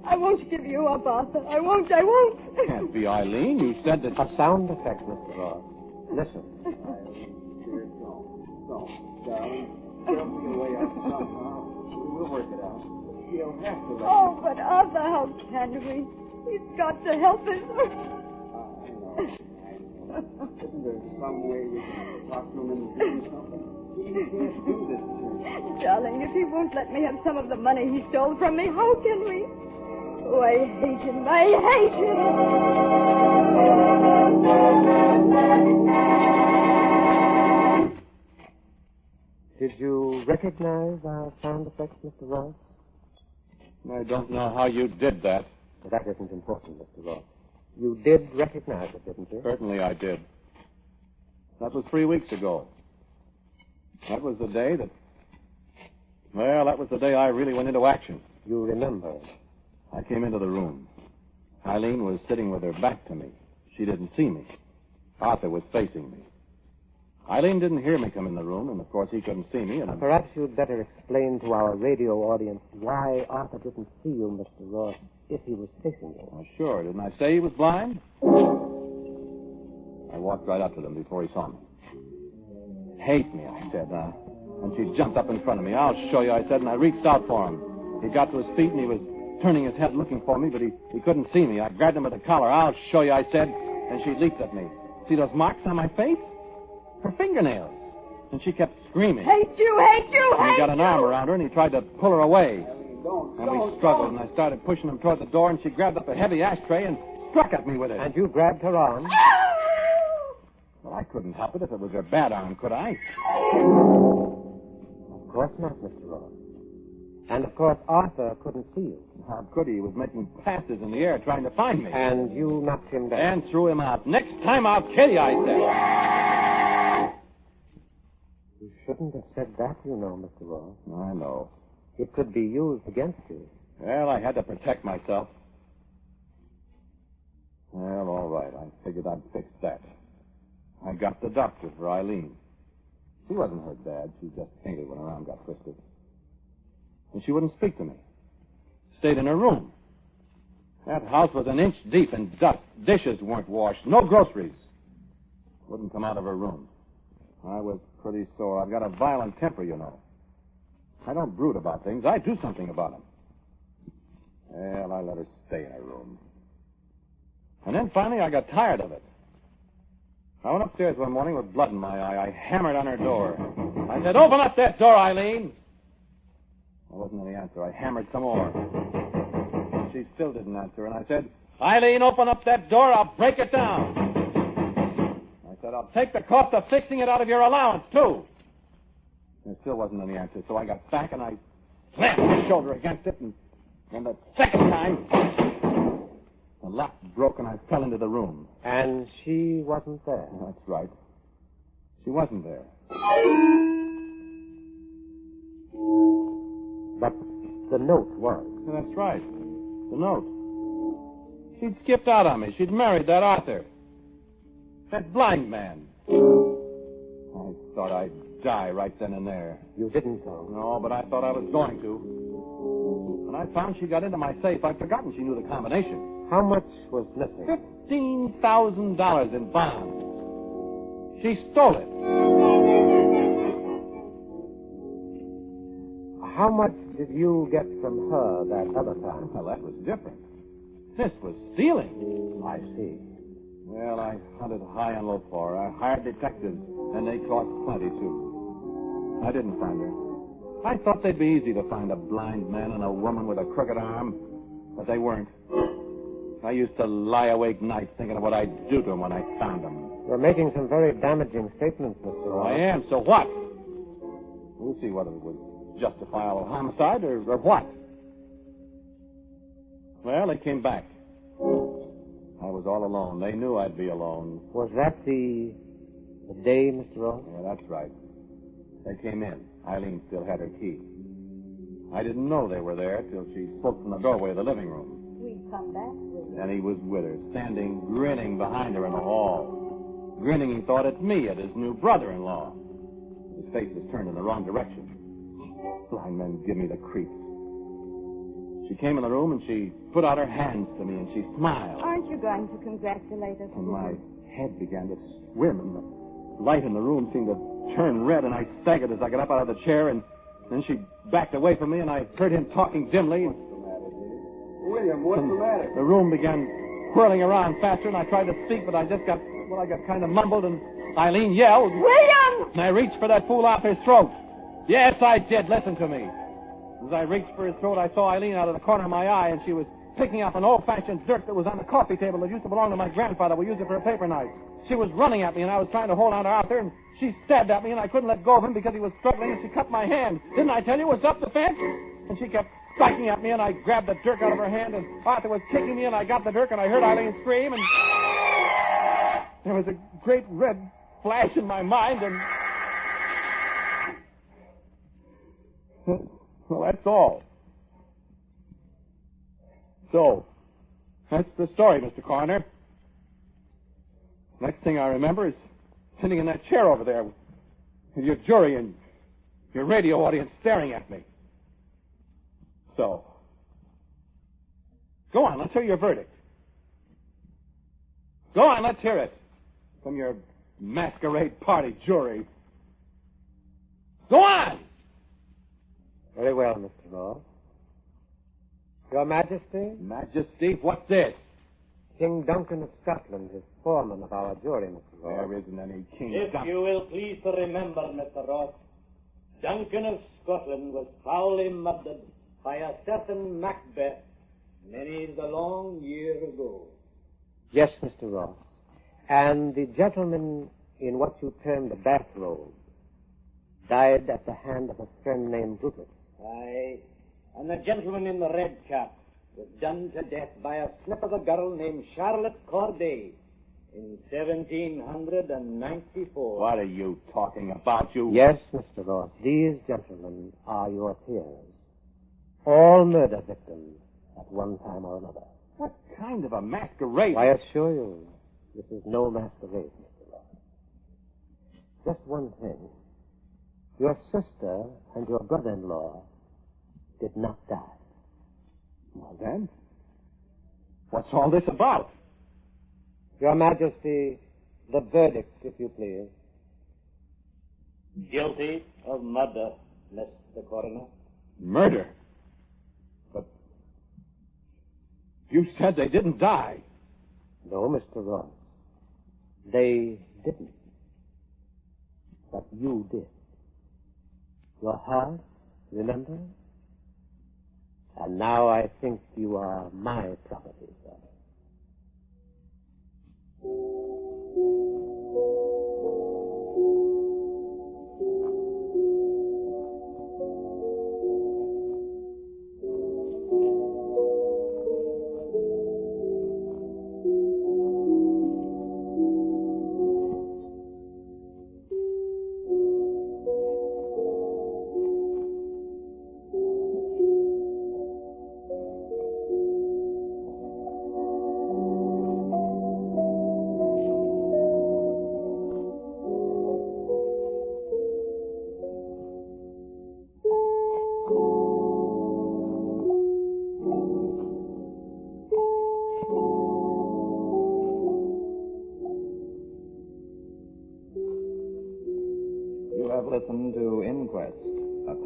I won't give you up, Arthur. I won't. Can't be Eileen. You said that... A sound effect, Mr. Ross. Listen. Don't, darling. There'll be a way out somehow. We'll work it out. You'll have to let Oh, but Arthur, how can we? He's got to help us. I know. Isn't there some way we can talk to him and do something? He can't do this to me. Darling, if he won't let me have some of the money he stole from me, how can we? Oh, I hate him. I hate him. Did you recognize our sound effects, Mr. Ross? I don't know how you did that. Well, that isn't important, Mr. Ross. You did recognize it, didn't you? Certainly I did. That was 3 weeks ago. That was the day that... Well, that was the day I really went into action. You remember? I came into the room. Eileen was sitting with her back to me. She didn't see me. Arthur was facing me. Eileen didn't hear me come in the room, and of course he couldn't see me. And perhaps you'd better explain to our radio audience why Arthur didn't see you, Mr. Ross, if he was facing you. Oh, sure. Didn't I say he was blind? I walked right up to him before he saw me. Hate me, I said. And she jumped up in front of me. I'll show you, I said, and I reached out for him. He got to his feet, and he was turning his head looking for me, but he couldn't see me. I grabbed him by the collar. I'll show you, I said, and she leaped at me. See those marks on my face? Her fingernails. And she kept screaming. Hate you, hate you, and hate he got an arm around her, and he tried to pull her away. Don't, and we struggled, and I started pushing him toward the door, and she grabbed up a heavy ashtray and struck at me with it. And you grabbed her arm? Well, I couldn't help it if it was her bad arm, could I? Of course not, Mr. Ross. And, of course, Arthur couldn't see you. How could he? He was making passes in the air trying to find me. And you knocked him down. And threw him out. Next time I'll kill you, I said. You shouldn't have said that, you know, Mr. Ross. I know. It could be used against you. Well, I had to protect myself. Well, all right. I figured I'd fix that. I got the doctor for Eileen. She wasn't hurt bad. She just fainted when her arm got twisted. And she wouldn't speak to me. Stayed in her room. That house was an inch deep in dust. Dishes weren't washed. No groceries. Wouldn't come out of her room. I was pretty sore. I've got a violent temper, you know. I don't brood about things. I do something about them. Well, I let her stay in her room. And then finally I got tired of it. I went upstairs one morning with blood in my eye. I hammered on her door. I said, "Open up that door, Eileen." There wasn't any answer. I hammered some more. She still didn't answer, and I said, "Eileen, open up that door. I'll break it down." I said. I'll take the cost of fixing it out of your allowance, too. There still wasn't any answer, so I got back and I slammed my shoulder against it, and the second time, the lock broke and I fell into the room. And she wasn't there? That's right. She wasn't there. But the note was. That's right. The note. She'd skipped out on me. She'd married that Arthur. That blind man. I thought I'd die right then and there. You didn't, though. No, but I thought I was going to. When I found she got into my safe, I'd forgotten she knew the combination. How much was missing? $15,000 in bonds. She stole it. How much did you get from her that other time? Well, that was different. This was stealing. I see. Well, I hunted high and low for her. I hired detectives, and they cost plenty, too. I didn't find her. I thought they'd be easy to find a blind man and a woman with a crooked arm, but they weren't. I used to lie awake nights thinking of what I'd do to them when I found them. You're making some very damaging statements, Mr. Ross. I am, so what? We'll see whether it was justifiable homicide or what. Well, they came back. I was all alone. They knew I'd be alone. Was that the day, Mr. Ross? Yeah, that's right. They came in. Eileen still had her key. I didn't know they were there till she spoke from the doorway of the living room. We'd come back with her. And he was with her, standing grinning behind her in the hall. Grinning, he thought, at me, at his new brother-in-law. His face was turned in the wrong direction. Blind men give me the creeps. She came in the room and she put out her hands to me and she smiled. Aren't you going to congratulate us? And my head began to swim and the light in the room seemed to turn red and I staggered as I got up out of the chair and then she backed away from me and I heard him talking dimly. William, what's the matter? The room began whirling around faster and I tried to speak but I got kind of mumbled and Eileen yelled. William! And I reached for that fool off his throat. Yes, I did. Listen to me. As I reached for his throat, I saw Eileen out of the corner of my eye, and she was picking up an old-fashioned dirk that was on the coffee table that used to belong to my grandfather. We used it for a paper knife. She was running at me, and I was trying to hold on to Arthur, and she stabbed at me, and I couldn't let go of him because he was struggling, and she cut my hand. Didn't I tell you it was self-defense? And she kept striking at me, and I grabbed the dirk out of her hand, and Arthur was kicking me, and I got the dirk, and I heard Eileen scream, and there was a great red flash in my mind, and... Well, that's all. So, that's the story, Mr. Coroner. Next thing I remember is sitting in that chair over there with your jury and your radio audience staring at me. So, go on, let's hear your verdict. Go on, let's hear it from your masquerade party jury. Go on! Very well, Mr. Ross. Your Majesty? Majesty? What's this? King Duncan of Scotland is foreman of our jury, Mr. Ross. There isn't any King If Duncan. you will please to remember, Mr. Ross, Duncan of Scotland was foully murdered by a certain Macbeth many the long year ago. Yes, Mr. Ross. And the gentleman in what you term the bathrobe died at the hand of a friend named Brutus. Aye, and the gentleman in the red cap was done to death by a slip of a girl named Charlotte Corday in 1794. What are you talking about, you... Yes, Mr. Ross, these gentlemen are your peers. All murder victims at one time or another. What kind of a masquerade? I assure you, this is no masquerade, Mr. Ross. Just one thing. Your sister and your brother-in-law did not die. Well, then, what's all this about? Your Majesty, the verdict, if you please. Guilty of murder, Mr. Coroner. Murder? But you said they didn't die. No, Mr. Ross. They didn't. But you did. Your heart, remember? And now I think you are my property, sir.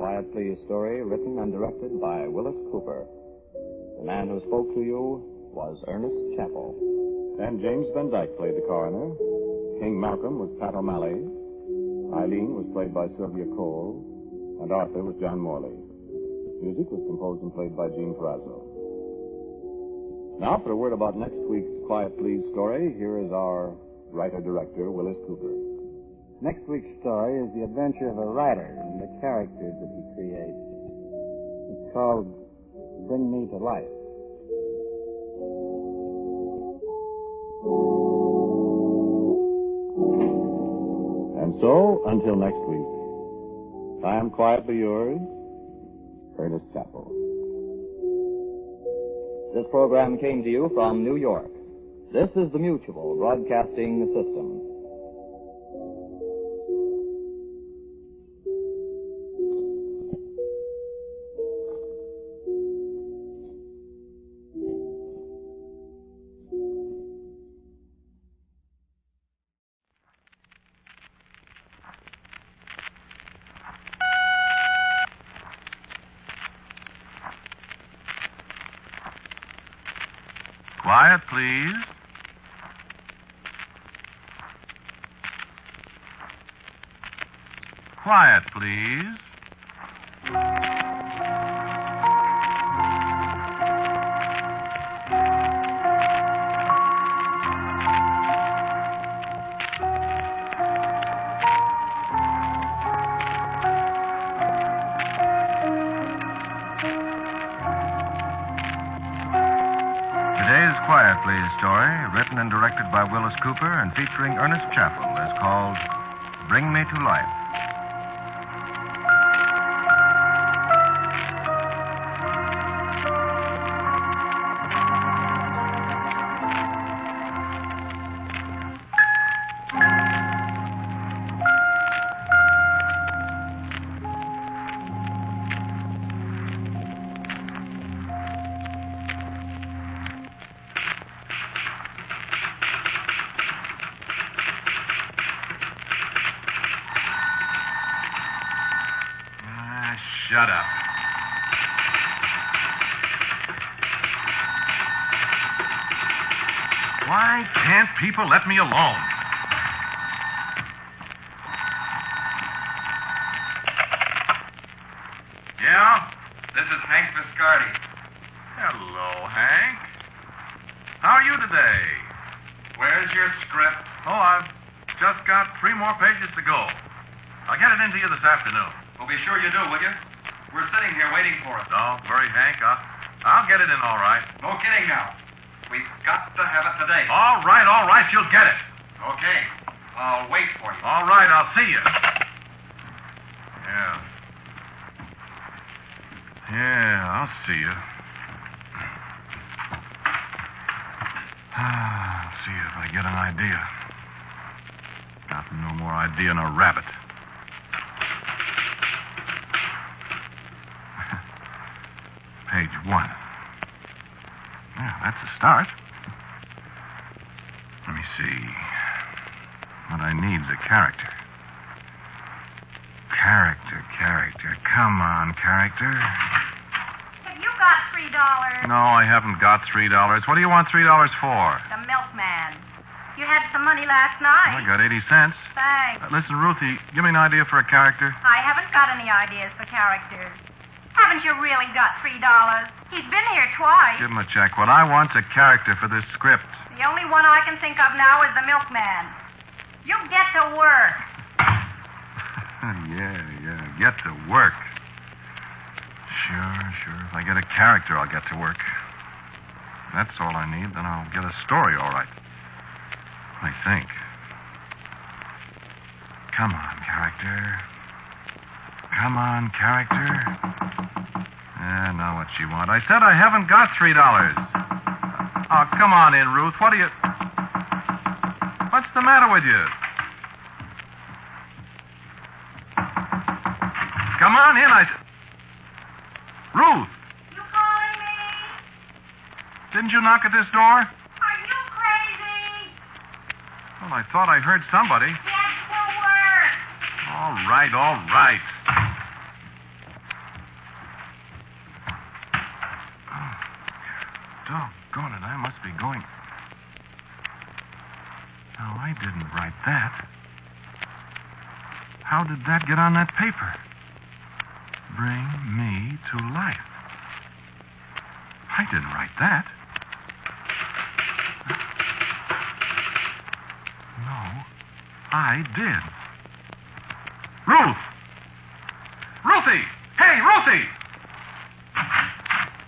Quiet Please story written and directed by Willis Cooper. The man who spoke to you was Ernest Chappell. And James Van Dyke played the coroner. King Malcolm was Pat O'Malley. Eileen was played by Sylvia Cole. And Arthur was John Morley. Music was composed and played by Gene Ferrazzo. Now, for a word about next week's Quiet Please story, here is our writer-director, Willis Cooper. Next week's story is the adventure of a writer and the characters that he creates. It's called Bring Me to Life. And so, until next week, I am quietly yours, Ernest Chappell. This program came to you from New York. This is the Mutual Broadcasting System. Quiet, please. Quiet, please. Quiet Please story, written and directed by Willis Cooper and featuring Ernest Chappell, is called Bring Me to Life. Shut up. Why can't people let me alone? Yeah? This is Hank Viscardi. Hello, Hank. How are you today? Where's your script? Oh, I've just got 3 more pages to go. I'll get it into you this afternoon. Well, be sure you do, will you? We're sitting here waiting for it. Don't worry, Hank. I'll get it in all right. No kidding now. We've got to have it today. All right. You'll get it. Okay. I'll wait for you. All right, I'll see you. Yeah, I'll see you. I'll see if I get an idea. Got no more idea than a rabbit. Page 1. Yeah, that's a start. Let me see. What I need's a character. Character. Come on, character. Have you got $3? No, I haven't got $3. What do you want $3 for? The milkman. You had some money last night. I got 80 cents. Thanks. Listen, Ruthie, give me an idea for a character. I haven't got any ideas for characters. Haven't you really got $3? He's been here twice. Give him a check. What I want's a character for this script. The only one I can think of now is the milkman. You get to work. Yeah. Get to work. Sure. If I get a character, I'll get to work. That's all I need. Then I'll get a story all right. I think. Come on, character. Now what you want? I said I haven't got $3. Oh, come on in, Ruth. What's the matter with you? Come on in, Ruth! You calling me? Didn't you knock at this door? Are you crazy? Well, I thought I heard somebody. Get to work. All right. Doggone it, I must be going... No, I didn't write that. How did that get on that paper? Bring me to life. I didn't write that. No, I did. Ruth! Ruthie! Hey, Ruthie!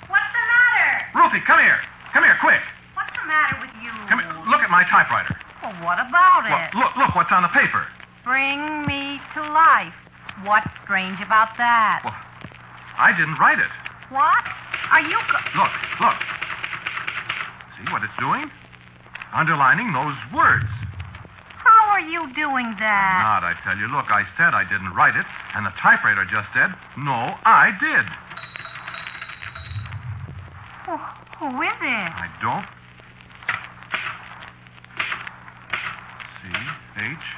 What's the matter? Ruthie, come here. Come here, quick. What's the matter with you? Come here. Look at my typewriter. Well, what about it? Look what's on the paper. Bring me to life. What's strange about that? Well, I didn't write it. What? Are you... Look. See what it's doing? Underlining those words. How are you doing that? Not, I tell you. Look, I said I didn't write it, and the typewriter just said, no, I did. Oh, who is it? I don't... C-H-A-R-A-C-T-E-R.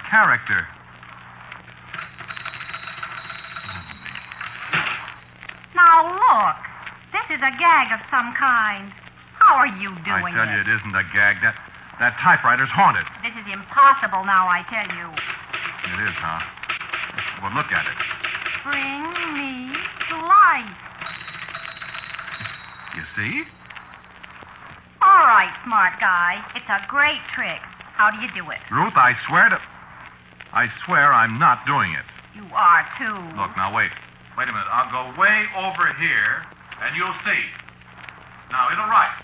Character. Now, look. This is a gag of some kind. How are you doing I tell you, it isn't a gag. That typewriter's haunted. This is impossible now, I tell you. It is, huh? Well, look at it. Bring me to life. You see? All right, smart guy. It's a great trick. How do you do it? Ruth, I swear I'm not doing it. You are, too. Look, now, wait. Wait a minute. I'll go way over here, and you'll see. Now, it'll write.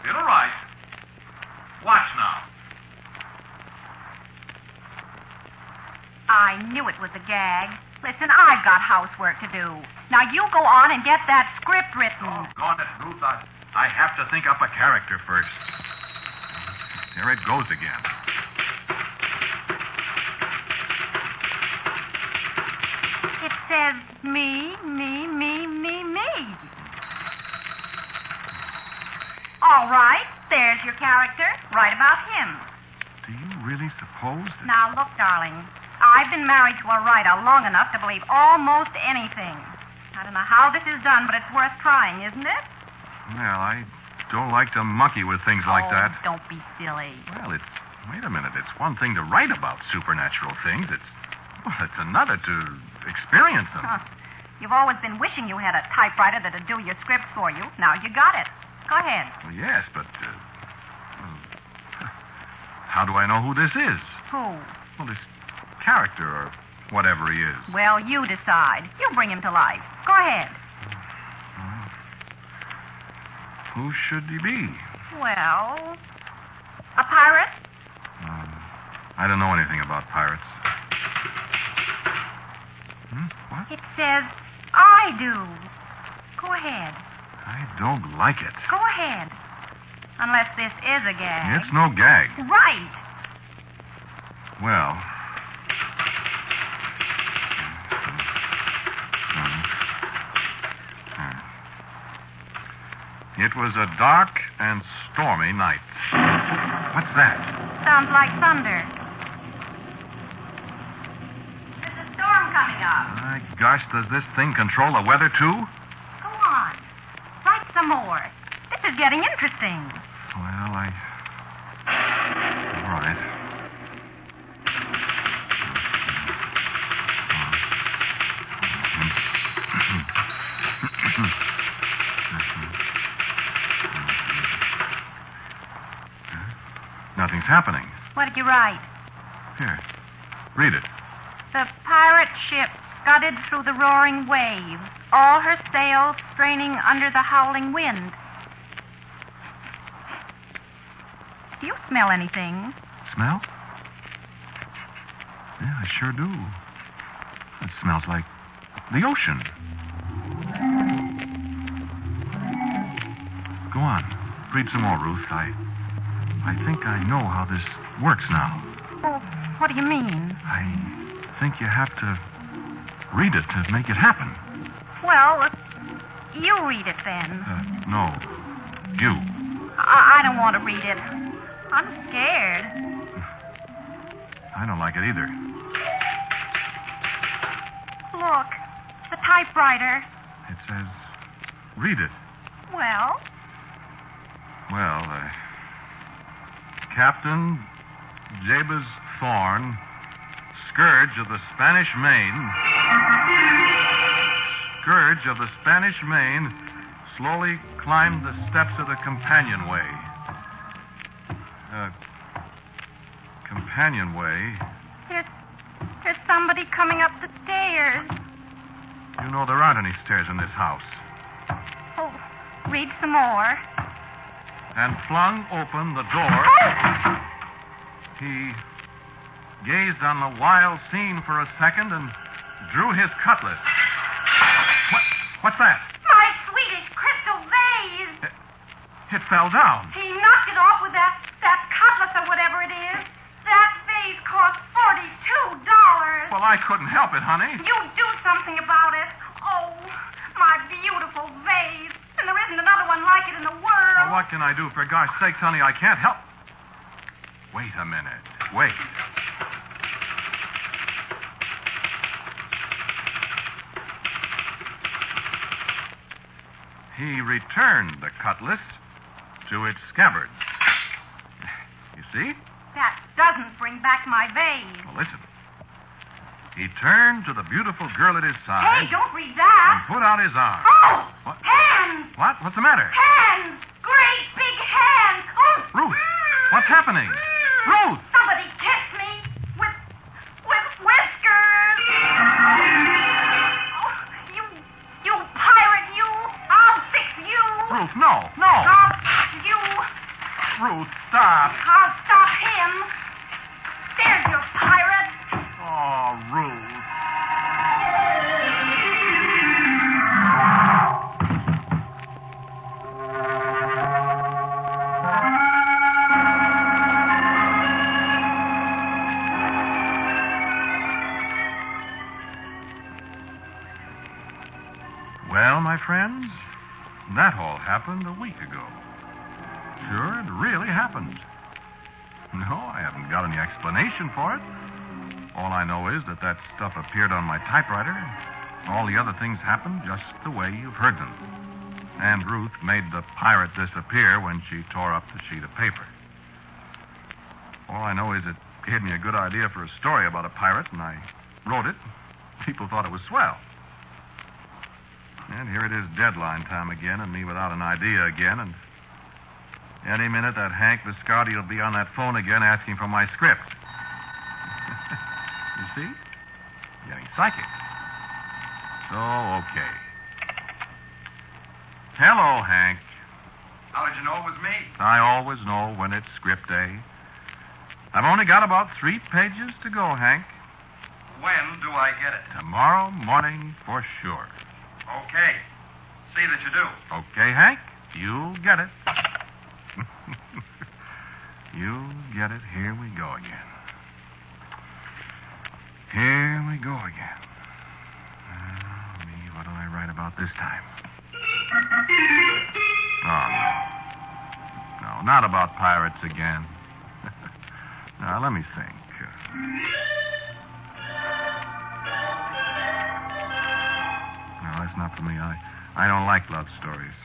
It'll write. Watch now. I knew it was a gag. Listen, I've got housework to do. Now, you go on and get that script written. Doggone it, Ruth. I have to think up a character first. Here it goes again. It says me. All right, there's your character. Write about him. Do you really suppose that... Now, look, darling. I've been married to a writer long enough to believe almost anything. I don't know how this is done, but it's worth trying, isn't it? Well, I don't like to monkey with things like that. Don't be silly. Well, wait a minute. It's one thing to write about supernatural things. It's another to experience them. Huh. You've always been wishing you had a typewriter that'd do your scripts for you. Now you got it. Go ahead. Well, yes, but... how do I know who this is? Who? Well, this character or whatever he is. Well, you decide. You bring him to life. Go ahead. Who should he be? Well, a pirate? I don't know anything about pirates. What? It says, I do. Go ahead. I don't like it. Go ahead. Unless this is a gag. It's no gag. Right. Well... It was a dark and stormy night. What's that? Sounds like thunder. There's a storm coming up. My gosh, does this thing control the weather, too? Go on. Write some more. This is getting interesting. Well, All right. Nothing's happening. What did you write? Here. Read it. The pirate ship scudded through the roaring waves, all her sails straining under the howling wind. Do you smell anything? Smell? Yeah, I sure do. It smells like the ocean. Go on. Read some more, Ruth. I think I know how this works now. Oh, what do you mean? I think you have to read it to make it happen. Well, you read it then. No. You. I don't want to read it. I'm scared. I don't like it either. Look, the typewriter. It says, read it. Well? Well, Captain Jabez Thorne, Scourge of the Spanish Main, slowly climbed the steps of the companionway. Companionway? There's somebody coming up the stairs. You know there aren't any stairs in this house. Oh, read some more. And flung open the door. Oh! He gazed on the wild scene for a second and drew his cutlass. What's that? My Swedish crystal vase. It fell down. He knocked it off with that cutlass or whatever it is. That vase cost $42. Well, I couldn't help it, honey. You do something about it. Oh, my beautiful vase. And there isn't another one like it in the world. Well, what can I do? For gosh sakes, honey, I can't help. Wait a minute. Wait. He returned the cutlass to its scabbard. You see? That doesn't bring back my vase. Well, listen. He turned to the beautiful girl at his side. Hey, don't read that. And put out his arm. Oh! What? Hands! What? What's the matter? Hands! Great big hands! Oh! Ruth, what's happening? Ruth! Somebody kiss me with whiskers! Oh, you pirate, you! I'll fix you! Ruth, no! I'll fix you! Ruth, stop! I'll stop him! There's your pirate! Oh, Ruth. Well, my friends, that all happened a week ago. Sure, it really happened. No, I haven't got any explanation for it. All I know is that stuff appeared on my typewriter. All the other things happened just the way you've heard them. And Ruth made the pirate disappear when she tore up the sheet of paper. All I know is it gave me a good idea for a story about a pirate, and I wrote it. People thought it was swell. And here it is deadline time again, and me without an idea again, and any minute that Hank Viscardi will be on that phone again asking for my script. You see? Getting psychic. So, okay. Hello, Hank. How did you know it was me? I always know when it's script day. I've only got about 3 pages to go, Hank. When do I get it? Tomorrow morning for sure. Okay. See that you do. Okay, Hank. You'll get it. You'll get it. Here we go again. Here we go again. What do I write about this time? Oh, no. No, not about pirates again. Now, let me think. No, that's not for me. I don't like love stories.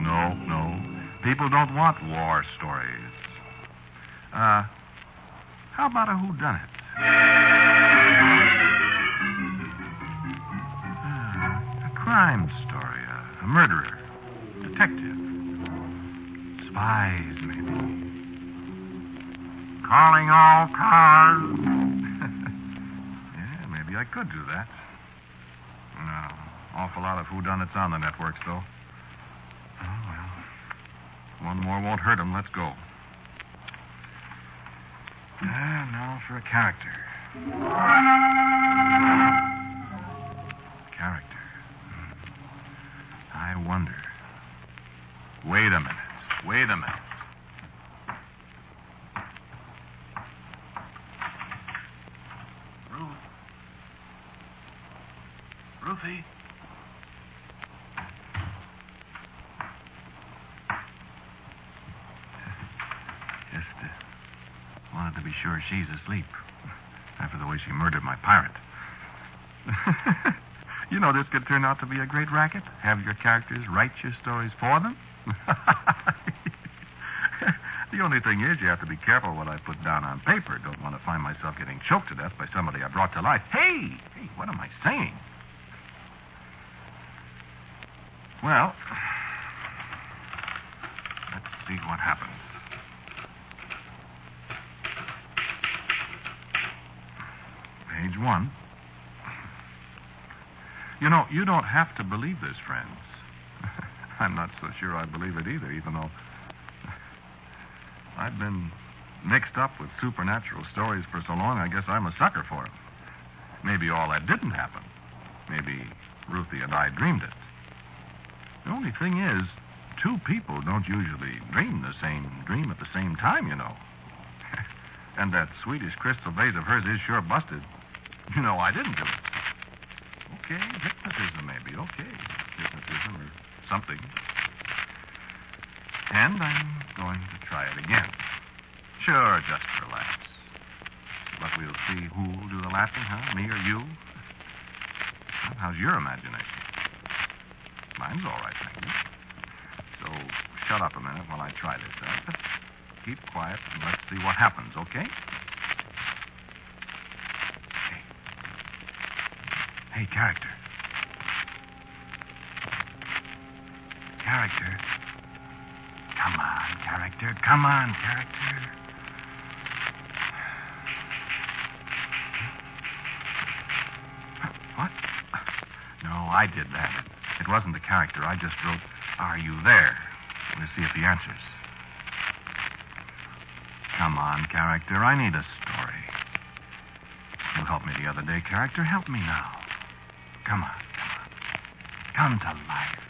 No. People don't want war stories. How about a whodunit? A crime story, a murderer, detective, spies, maybe. Calling all cars. Yeah, maybe I could do that. No, awful lot of whodunits on the networks, though. Oh, well. One more won't hurt him. Let's go. Now for a character. Character. I wonder. Wait a minute. Ruth. Ruthie. Just wanted to be sure she's asleep. after the way she murdered my pirate. You know, this could turn out to be a great racket. Have your characters write your stories for them. The only thing is you have to be careful what I put down on paper. Don't want to find myself getting choked to death by somebody I brought to life. Hey, what am I saying? Well, let's see what happens. Page 1. You know, you don't have to believe this, friends. I'm not so sure I believe it either, even though I've been mixed up with supernatural stories for so long, I guess I'm a sucker for them. Maybe all that didn't happen. Maybe Ruthie and I dreamed it. The only thing is, two people don't usually dream the same dream at the same time, you know. And that Swedish crystal vase of hers is sure busted. You know, I didn't do it. Okay, hypnotism maybe. Okay, hypnotism or something. And I'm going to try it again. Sure, just relax. But we'll see who'll do the laughing, huh? Me or you? Well, how's your imagination? Mine's all right, thank you. So shut up a minute while I try this. Just keep quiet and let's see what happens, okay? Hey, character. Character. Come on, character. Come on, character. What? No, I did that. It wasn't the character. I just wrote, "Are you there?" We'll see if he answers. Come on, character. I need a story. You helped me the other day, character. Help me now. Come on. Come to life.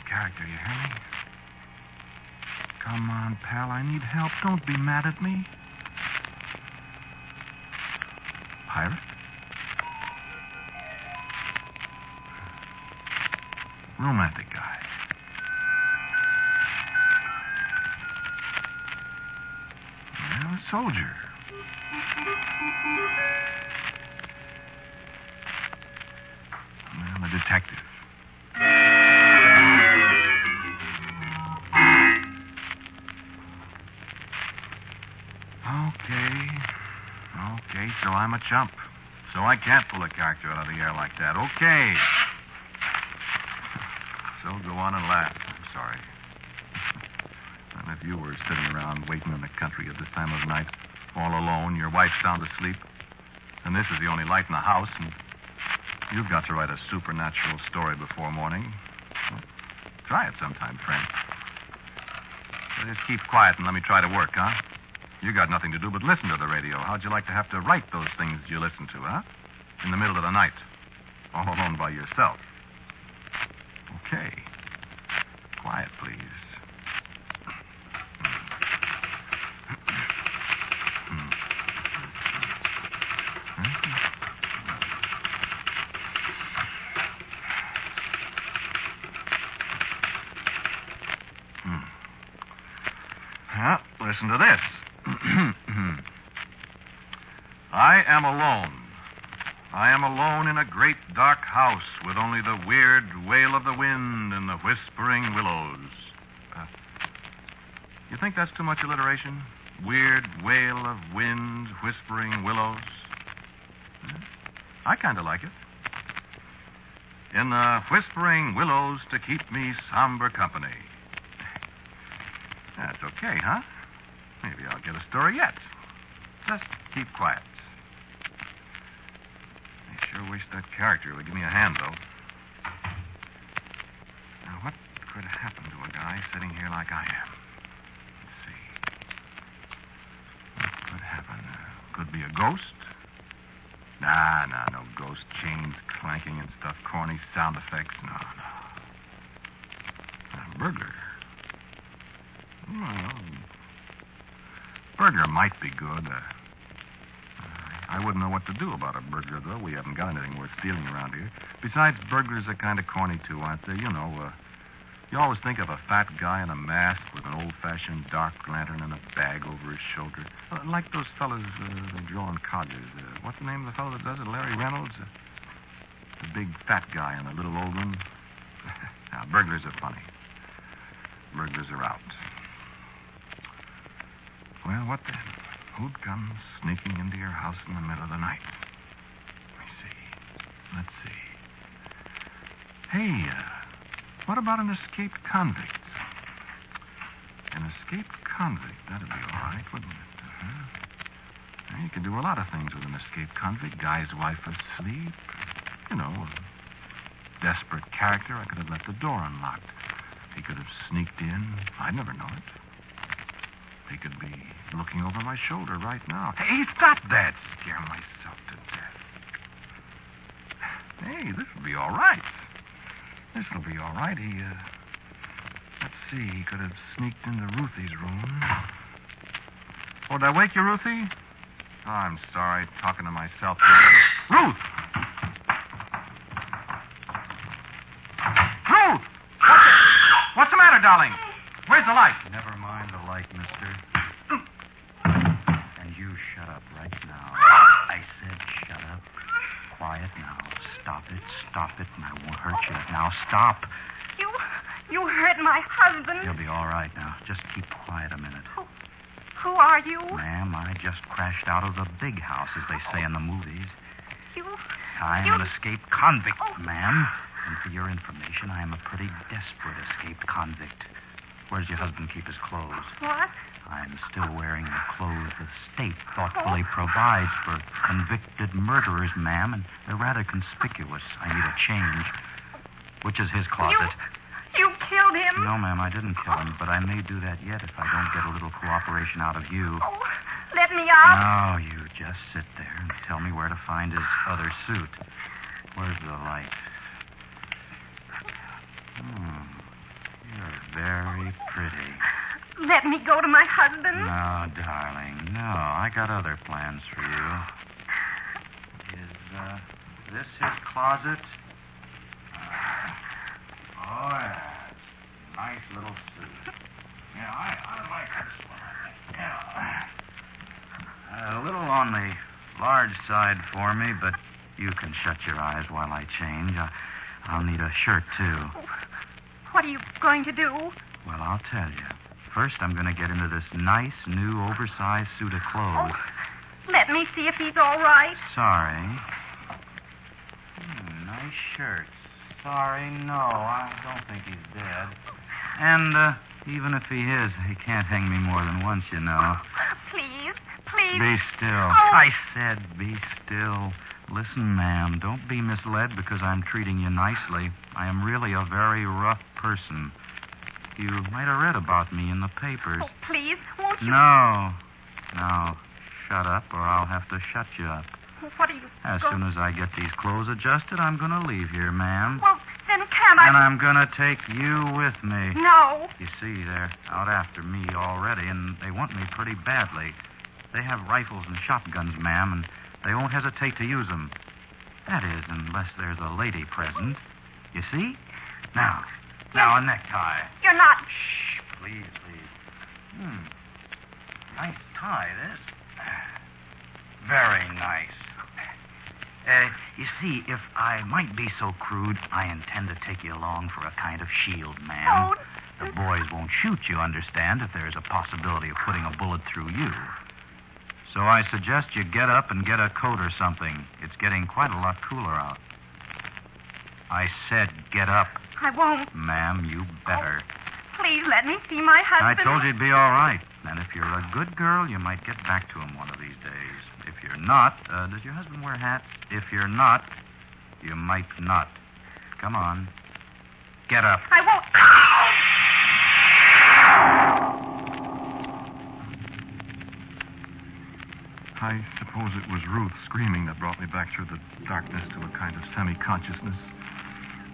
Character, you hear me? Come on, pal. I need help. Don't be mad at me. Pirate? Romantic guy. Well, a soldier. Well, a detective. Okay, so I'm a chump. So I can't pull a character out of the air like that. Okay. So go on and laugh. I'm sorry. And if you were sitting around waiting in the country at this time of night, all alone, your wife's sound asleep, and this is the only light in the house, and you've got to write a supernatural story before morning, well, try it sometime, friend. So just keep quiet and let me try to work, huh? You got nothing to do but listen to the radio. How'd you like to have to write those things you listen to, huh? In the middle of the night. All alone by yourself. Okay. Quiet, please. Listen to this. I am alone. I am alone in a great dark house with only the weird wail of the wind and the whispering willows. You think that's too much alliteration? Weird wail of wind, whispering willows? I kind of like it. In the whispering willows to keep me somber company. That's okay, huh? Maybe I'll get a story yet. Just keep quiet. I sure wish that character would give me a hand, though. Now, what could happen to a guy sitting here like I am? Let's see. What could happen? Could be a ghost? Nah, no ghost. Chains clanking and stuff. Corny sound effects. No. A burglar. Well, burglar might be good. I wouldn't know what to do about a burglar, though. We haven't got anything worth stealing around here. Besides, burglars are kind of corny, too, aren't they? You know, You always think of a fat guy in a mask with an old-fashioned dark lantern and a bag over his shoulder. Like those fellas they draw in Codgers. What's the name of the fellow that does it? Larry Reynolds? The big fat guy in the little old one. Now, burglars are funny. Burglars are out. Well, what then? Who'd come sneaking into your house in the middle of the night? Let's see. Hey, what about an escaped convict? An escaped convict, that'd be all right, wouldn't it? Well, you could do a lot of things with an escaped convict. Guy's wife asleep. You know, a desperate character. I could have left the door unlocked. He could have sneaked in. I'd never know it. He could be looking over my shoulder right now. Hey, stop that! Scare myself to death. Hey, this'll be all right. This'll be all right. Let's see, he could have sneaked into Ruthie's room. Oh, did I wake you, Ruthie? Oh, I'm sorry, talking to myself. Ruth! Ruth! What's the matter, darling? Where's the light? Never mind the light, mister. And you shut up right now. I said shut up. Quiet now. Stop it, and I won't hurt you. Now, stop. You hurt my husband. You'll be all right now. Just keep quiet a minute. Who are you? Ma'am, I just crashed out of the big house, as they say in the movies. I'm an escaped convict, ma'am. And for your information, I am a pretty desperate escaped convict. Where does your husband keep his clothes? What? I'm still wearing the clothes the state thoughtfully provides for convicted murderers, ma'am, and they're rather conspicuous. I need a change. Which is his closet? You killed him? No, ma'am, I didn't kill him, but I may do that yet if I don't get a little cooperation out of you. Oh, let me out. No, you just sit there and tell me where to find his other suit. Where's the light? You're very pretty. Let me go to my husband. No, darling, no. I got other plans for you. Is this his closet? Oh, yeah. Nice little suit. Yeah, I like this one. Yeah. A little on the large side for me, but you can shut your eyes while I change. I'll need a shirt, too. What are you going to do? Well, I'll tell you. First, I'm going to get into this nice, new, oversized suit of clothes. Let me see if he's all right. Sorry. Nice shirt. Sorry, no, I don't think he's dead. And even if he is, he can't hang me more than once, you know. Please. Be still. Oh. I said be still. Listen, ma'am, don't be misled because I'm treating you nicely. I am really a very rough person. You might have read about me in the papers. Oh, please, won't you? No. Now, shut up or I'll have to shut you up. What are you As soon as I get these clothes adjusted, I'm going to leave here, ma'am. Well, then can't I... And I'm going to take you with me. No. You see, they're out after me already, and they want me pretty badly. They have rifles and shotguns, ma'am, and they won't hesitate to use them. That is, unless there's a lady present. You see? Now, a necktie. You're not... Shh, please. Nice tie, this. Very nice. You see, if I might be so crude, I intend to take you along for a kind of shield, ma'am. Oh. The boys won't shoot you, understand, if there's a possibility of putting a bullet through you. So I suggest you get up and get a coat or something. It's getting quite a lot cooler out. I said get up. I won't. Ma'am, you better. Please let me see my husband. I told you it'd be all right. And if you're a good girl, you might get back to him one of these days. If you're not, does your husband wear hats? If you're not, you might not. Come on. Get up. I won't. I suppose it was Ruth screaming that brought me back through the darkness to a kind of semi-consciousness.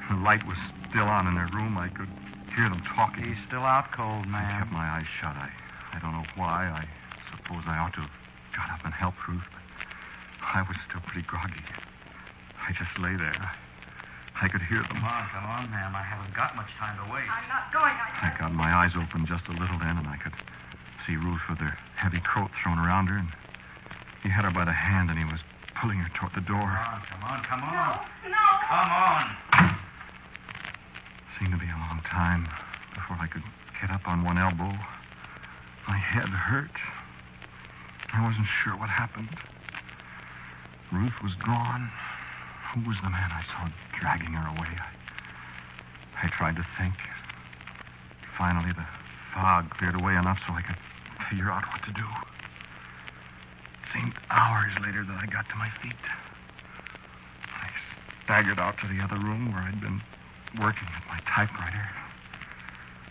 The light was still on in their room. I could hear them talking. He's still out cold, I ma'am. kept my eyes shut. I don't know why. I suppose I ought to have got up and helped Ruth, but I was still pretty groggy. I just lay there. I could hear them. Come on, ma'am. I haven't got much time to waste. I'm not going. I got my eyes open just a little then, and I could see Ruth with her heavy coat thrown around her, and he had her by the hand, and he was pulling her toward the door. Come on. No. Come on. Seemed to be a long time before I could get up on one elbow. My head hurt. I wasn't sure what happened. Ruth was gone. Who was the man I saw dragging her away? I tried to think. Finally, the fog cleared away enough so I could figure out what to do. It seemed hours later that I got to my feet. I staggered out to the other room where I'd been working at my typewriter.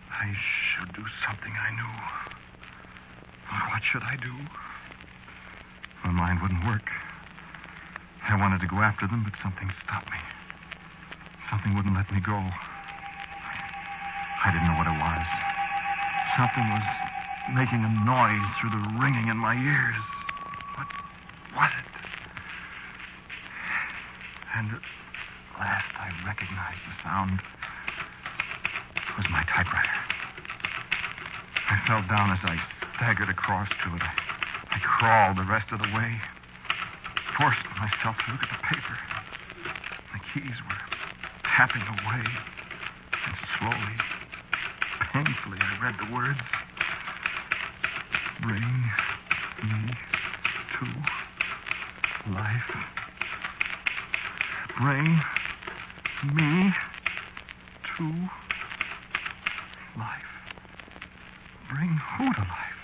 I should do something I knew. What should I do? My mind wouldn't work. I wanted to go after them, but something stopped me. Something wouldn't let me go. I didn't know what it was. Something was making a noise through the ringing in my ears. What was it? And at last I recognized the sound. It was my typewriter. I fell down as I staggered across to it. I crawled the rest of the way, forced myself to look at the paper. The keys were tapping away, and slowly, painfully, I read the words. Bring me to life. Bring me to life. Bring who to life?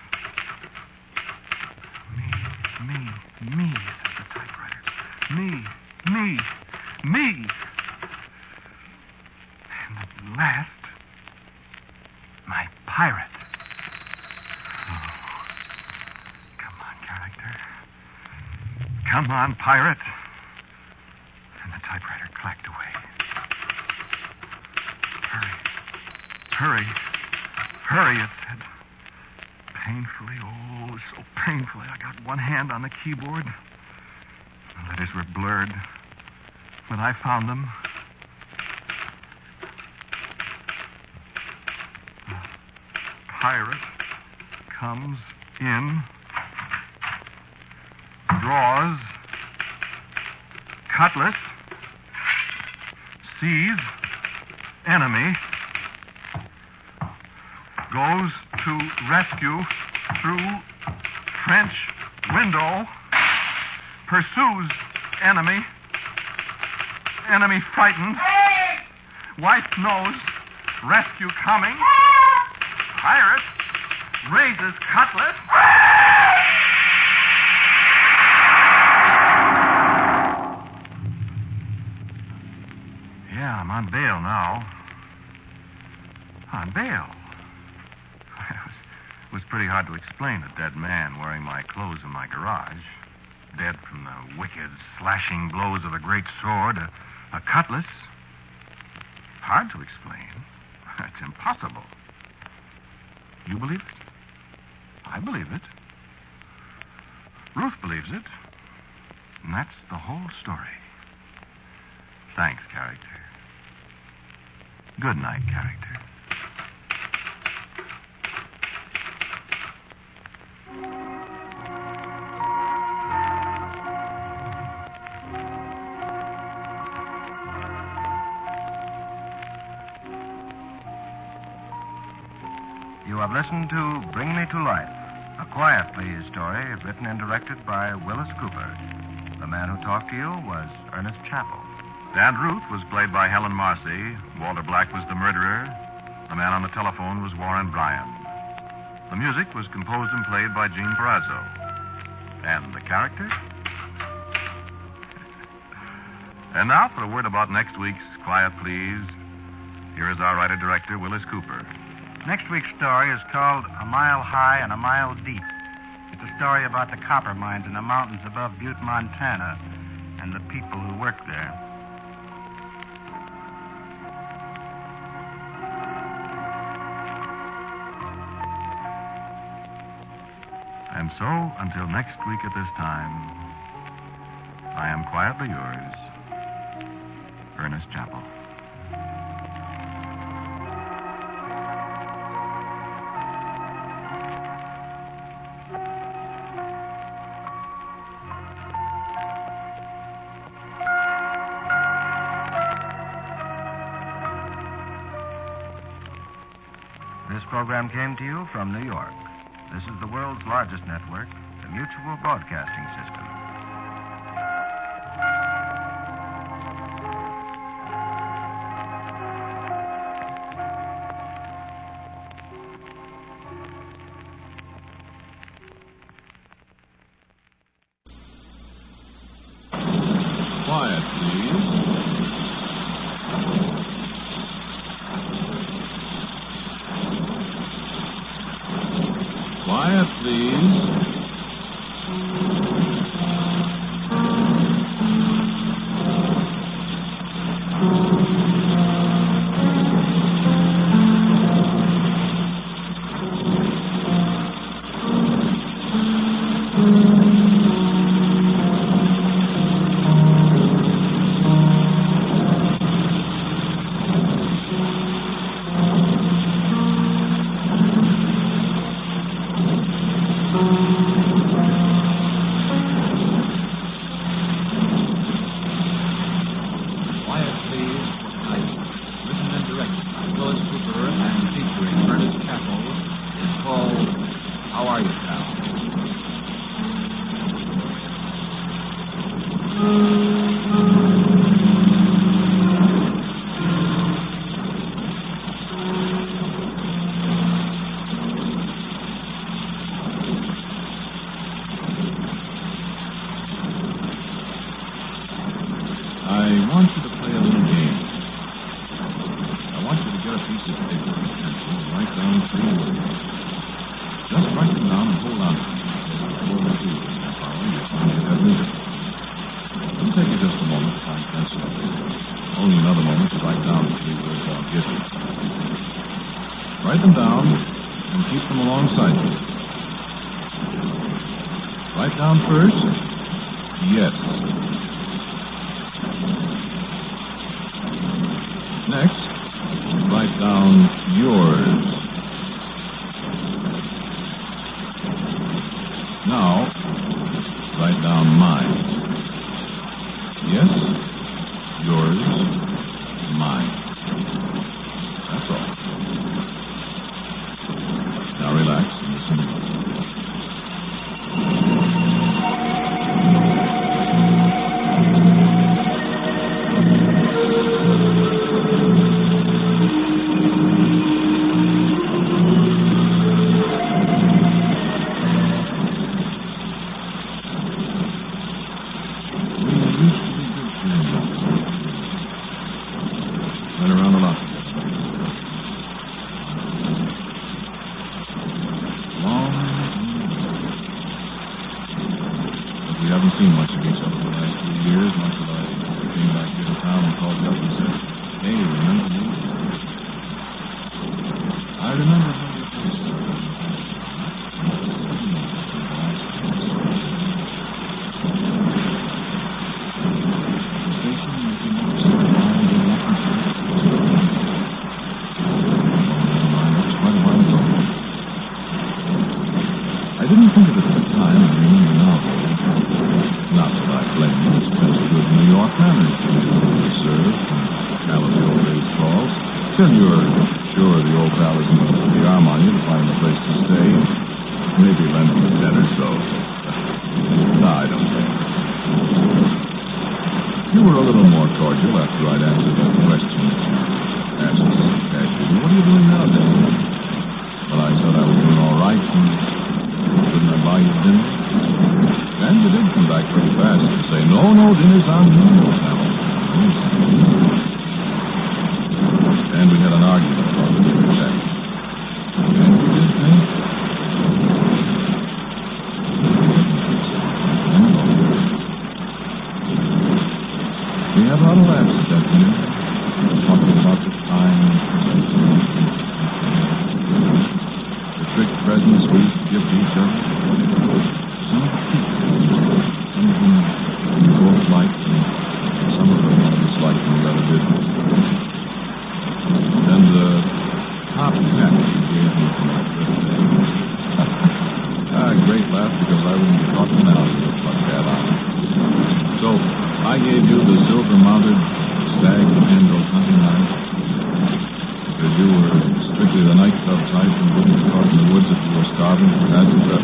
Me, said the typewriter. Me. And at last, my pirate. Oh, come on, character. Come on, pirate. And the typewriter clacked away. Hurry, it said. Painfully, oh, so painfully. I got one hand on the keyboard. The letters were blurred. When I found them, the pirate comes in, draws, cutlass, sees enemy, goes to rescue through French window, pursues enemy frightened, wife knows, rescue coming, pirate raises cutlass. Yeah, I'm on bail now. On bail? It was pretty hard to explain a dead man wearing my clothes in my garage. Dead from the wicked, slashing blows of a great sword, a cutlass. Hard to explain. It's impossible. You believe it? I believe it. Ruth believes it. And that's the whole story. Thanks, character. Good night, character. You have listened to Bring Me to Life, a Quiet Please story written and directed by Willis Cooper. The man who talked to you was Ernest Chappell. Aunt Ruth was played by Helen Marcy. Walter Black was the murderer. The man on the telephone was Warren Bryan. The music was composed and played by Gene Perazzo. And the character? And now for a word about next week's Quiet Please. Here is our writer-director, Willis Cooper. Next week's story is called A Mile High and a Mile Deep. It's a story about the copper mines in the mountains above Butte, Montana, and the people who work there. And so, until next week at this time, I am quietly yours, Ernest Chappell. This program came to you from New York. This is the world's largest network, the Mutual Broadcasting System. Quiet, please. Quiet, please. top hat you gave me for my birthday. Great laugh, because I wouldn't be talking now if you put that on. So, I gave you the silver-mounted stag-handled hunting knife because you were strictly the nightclub type and wouldn't be caught in the woods if you were starving. That's it.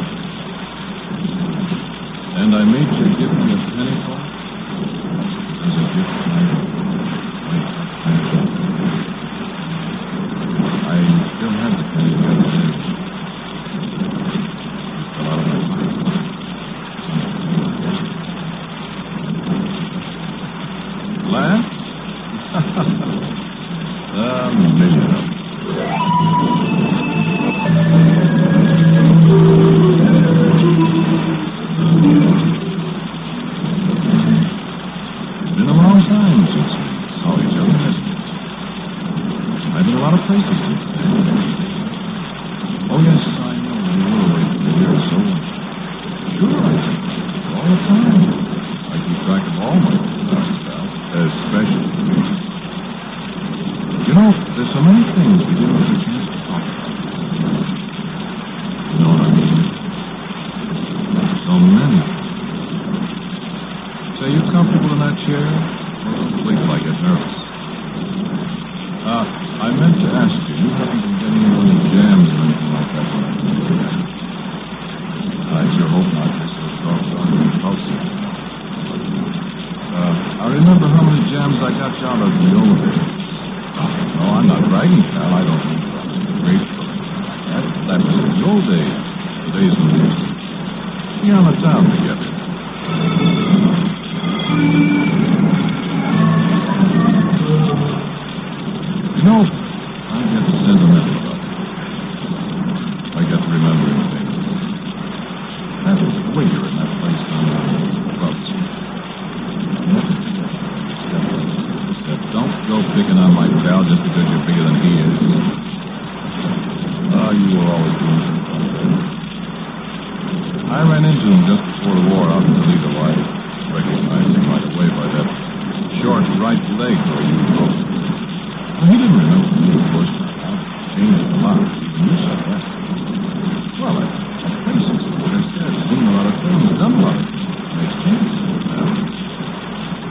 And I made you give me a penny for it as a gift to me. I still have the penny the other day. It fell out of my pocket. Laugh? A million of them. It's been a long time since we saw each other, hasn't it? I've been a lot of places since then. Oh, yes, I know. You were away for a year or so. Sure, I think all the time. I keep track of all my pals, especially you. You know, there's so many things we didn't get a chance to talk about. You know what I mean? So many. Say, you comfortable in that chair? Well, wait till I get nervous. I meant to ask you, you haven't been getting into any jams or anything like that when I came back. I sure hope not. You're so doggone impulsive. I remember how many jams I got you out of in the old days. No, I'm not bragging, pal. I don't mean I was grateful. That was in the old days. The days when we used to be on the town together. You know, I get sentimental about it. I get to remembering things. That waiter in that place down on Broad Street. Don't go picking on my pal just because you're bigger than he is. You were always doing some fun things. I ran into him just before the war out in Toledo. I recognized him right away by that short right leg where you broke. Well, he didn't remember me, of course. I've changed a lot. Even you said that. Well, I've places, like I said, seen a lot of things, done a lot of things. Makes sense.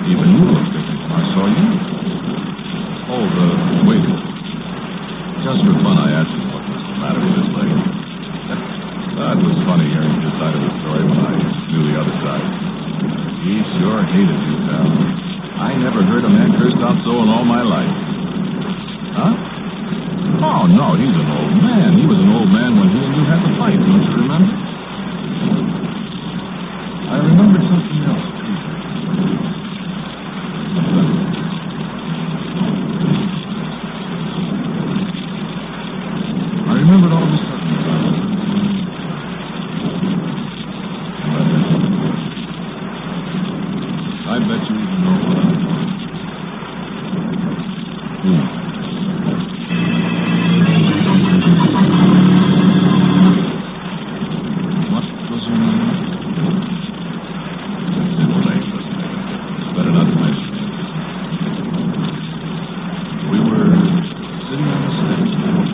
Even you look different when I saw you. Oh, wait. Just for fun, I asked him what was the matter with his leg. It was funny hearing his side of the story when I knew the other side. He sure hated you, pal. I never heard a man cursed out so in all my life. Huh? Oh, no, he's an old man. He was an old man when he and you had the fight, don't you remember? I remembered something else, too. I remembered all this stuff. I bet you even know what I'm doing. What was your name? It's in plain, but it's better not to mention it. We were sitting on the steps.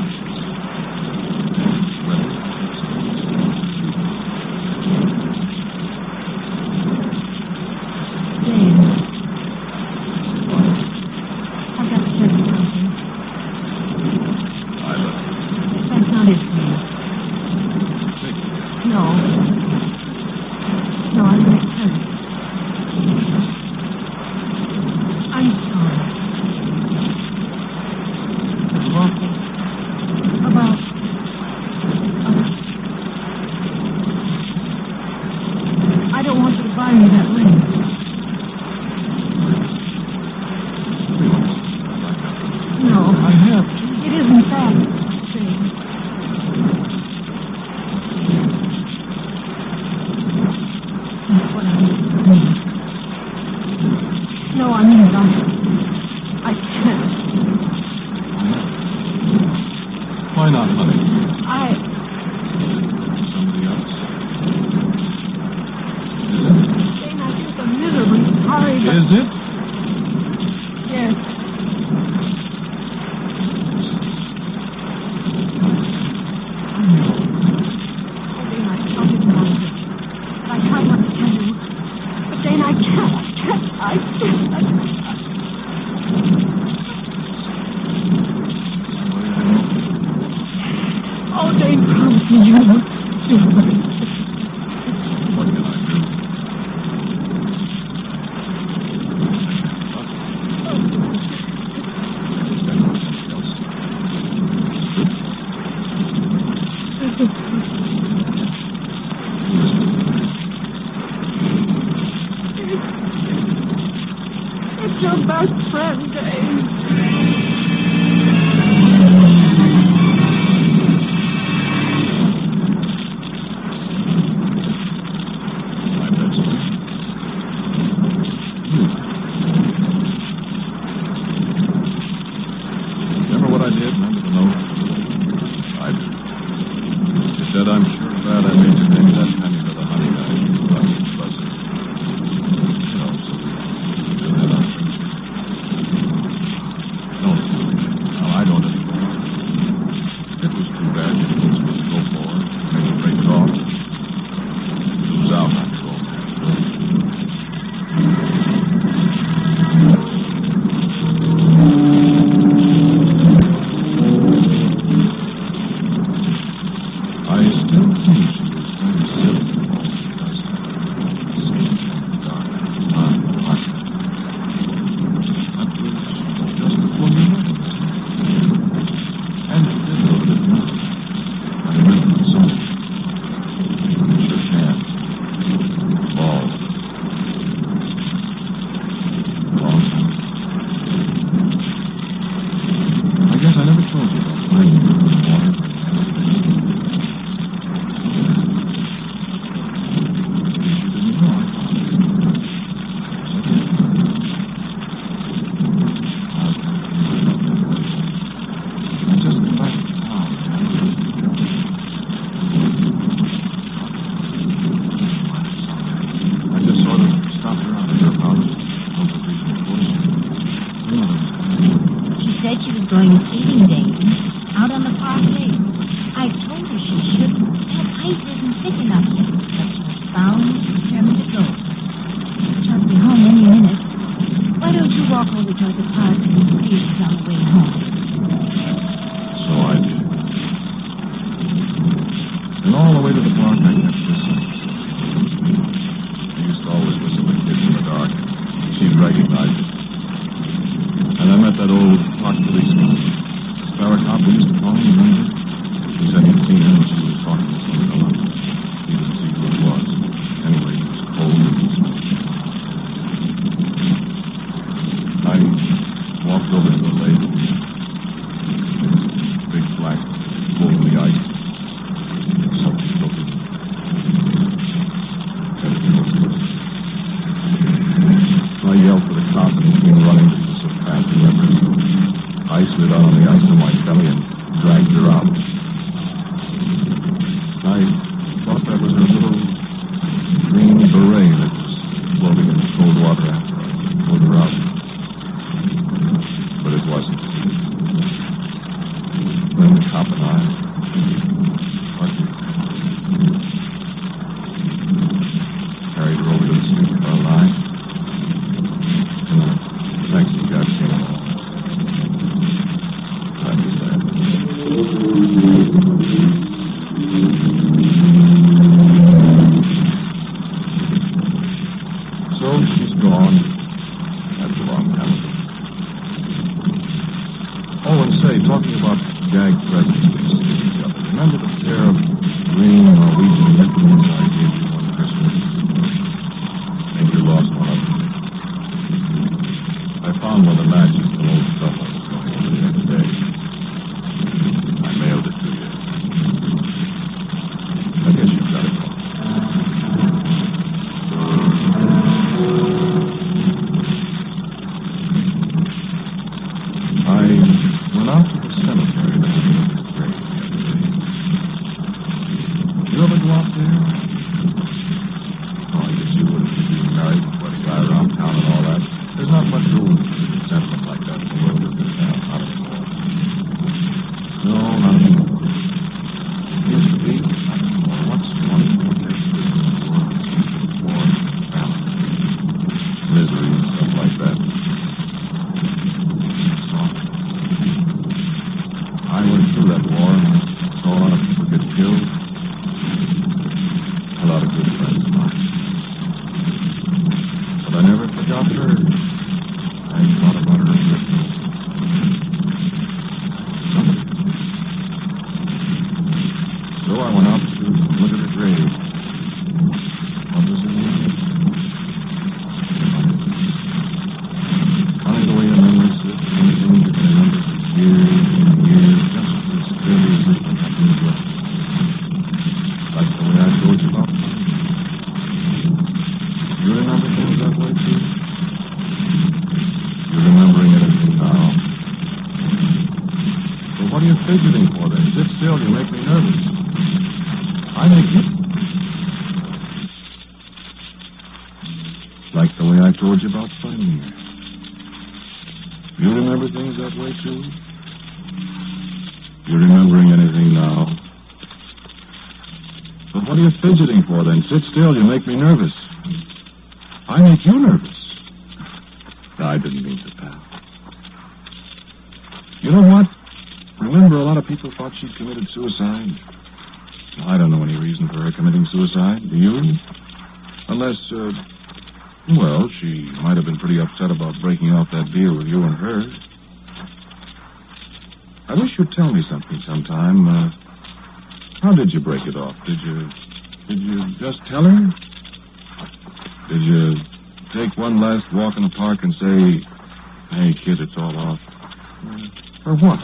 Why not, honey? Somebody else? Is it? Jane, I think I'm miserably sorry, but... Is it? Yes. What can I do? It's your best friend, Dave. Remember what I did? Remember the note? I do. You said, I'm sure glad I made you take that penny to the honey guy. No, I don't anymore. It was too bad. It was supposed to go forward. Make a break off. It was out after all. I still think she was very silly because seeing in the dark time watching. That was just before you left. And it did a little bit now. I remember it so. We shook hands. Long. Long time. I guess I never told you about finding you in the water. Going skating days out on the park lake. I told her she shouldn't. That ice isn't thick enough yet. But she was bound and determined to go. She'll be home any minute. Why don't you walk over toward the park and see if she's on the way home? So I did. And all the way to the park, I kept listening. I used to always whistle to kids in the dark. She'd recognize it. And I met that old park policeman. Barrie Craig, we used to call him, remember? He said he'd seen her and she was talking to some fellow. He didn't see who it was. Anyway, he was cold and smoking. I walked over to the lake. Big black hole in the ice. Something floated. So I yelled for the cop and he came running. I slid out on the ice on my belly and dragged her out. I thought that was her little green beret that was floating in the cold water after I pulled her out. But it wasn't. Then the cop and I carried her over to the streetcar line. And the taxi guy came along. So she's gone. That's a long time ago. Oh, and say, talking about gag presents we used to give each other. Remember the pair of green Norwegian mittens I gave you one Christmas? I think you lost one of them. I found one of the matches in an old stuff I was going over the other day. I mailed it to you. I guess you've got it. I went out to the cemetery to look at the grave the other day. You ever go out there? Oh, I guess you wouldn't be being married before the guy around town and all that. There's not much room for sentiment like that in the world of this now. Not anymore. No, not anymore. It used to be. Not anymore. What's one more day war, famine, misery, and stuff like that. So, I went through that war and saw a lot of people get killed. like the way I told you about finding her. You remember things that way, too? You remembering anything now? But what are you fidgeting for, then? Sit still. You make me nervous. I make you nervous. No, I didn't mean to, pal. You know what? Remember, a lot of people thought she'd committed suicide. Well, I don't know any reason for her committing suicide. Do you? Unless, well, she might have been pretty upset about breaking off that deal with you and her. I wish you'd tell me something sometime. How did you break it off? Did you just tell her? Did you take one last walk in the park and say, hey, kid, it's all off? Or what?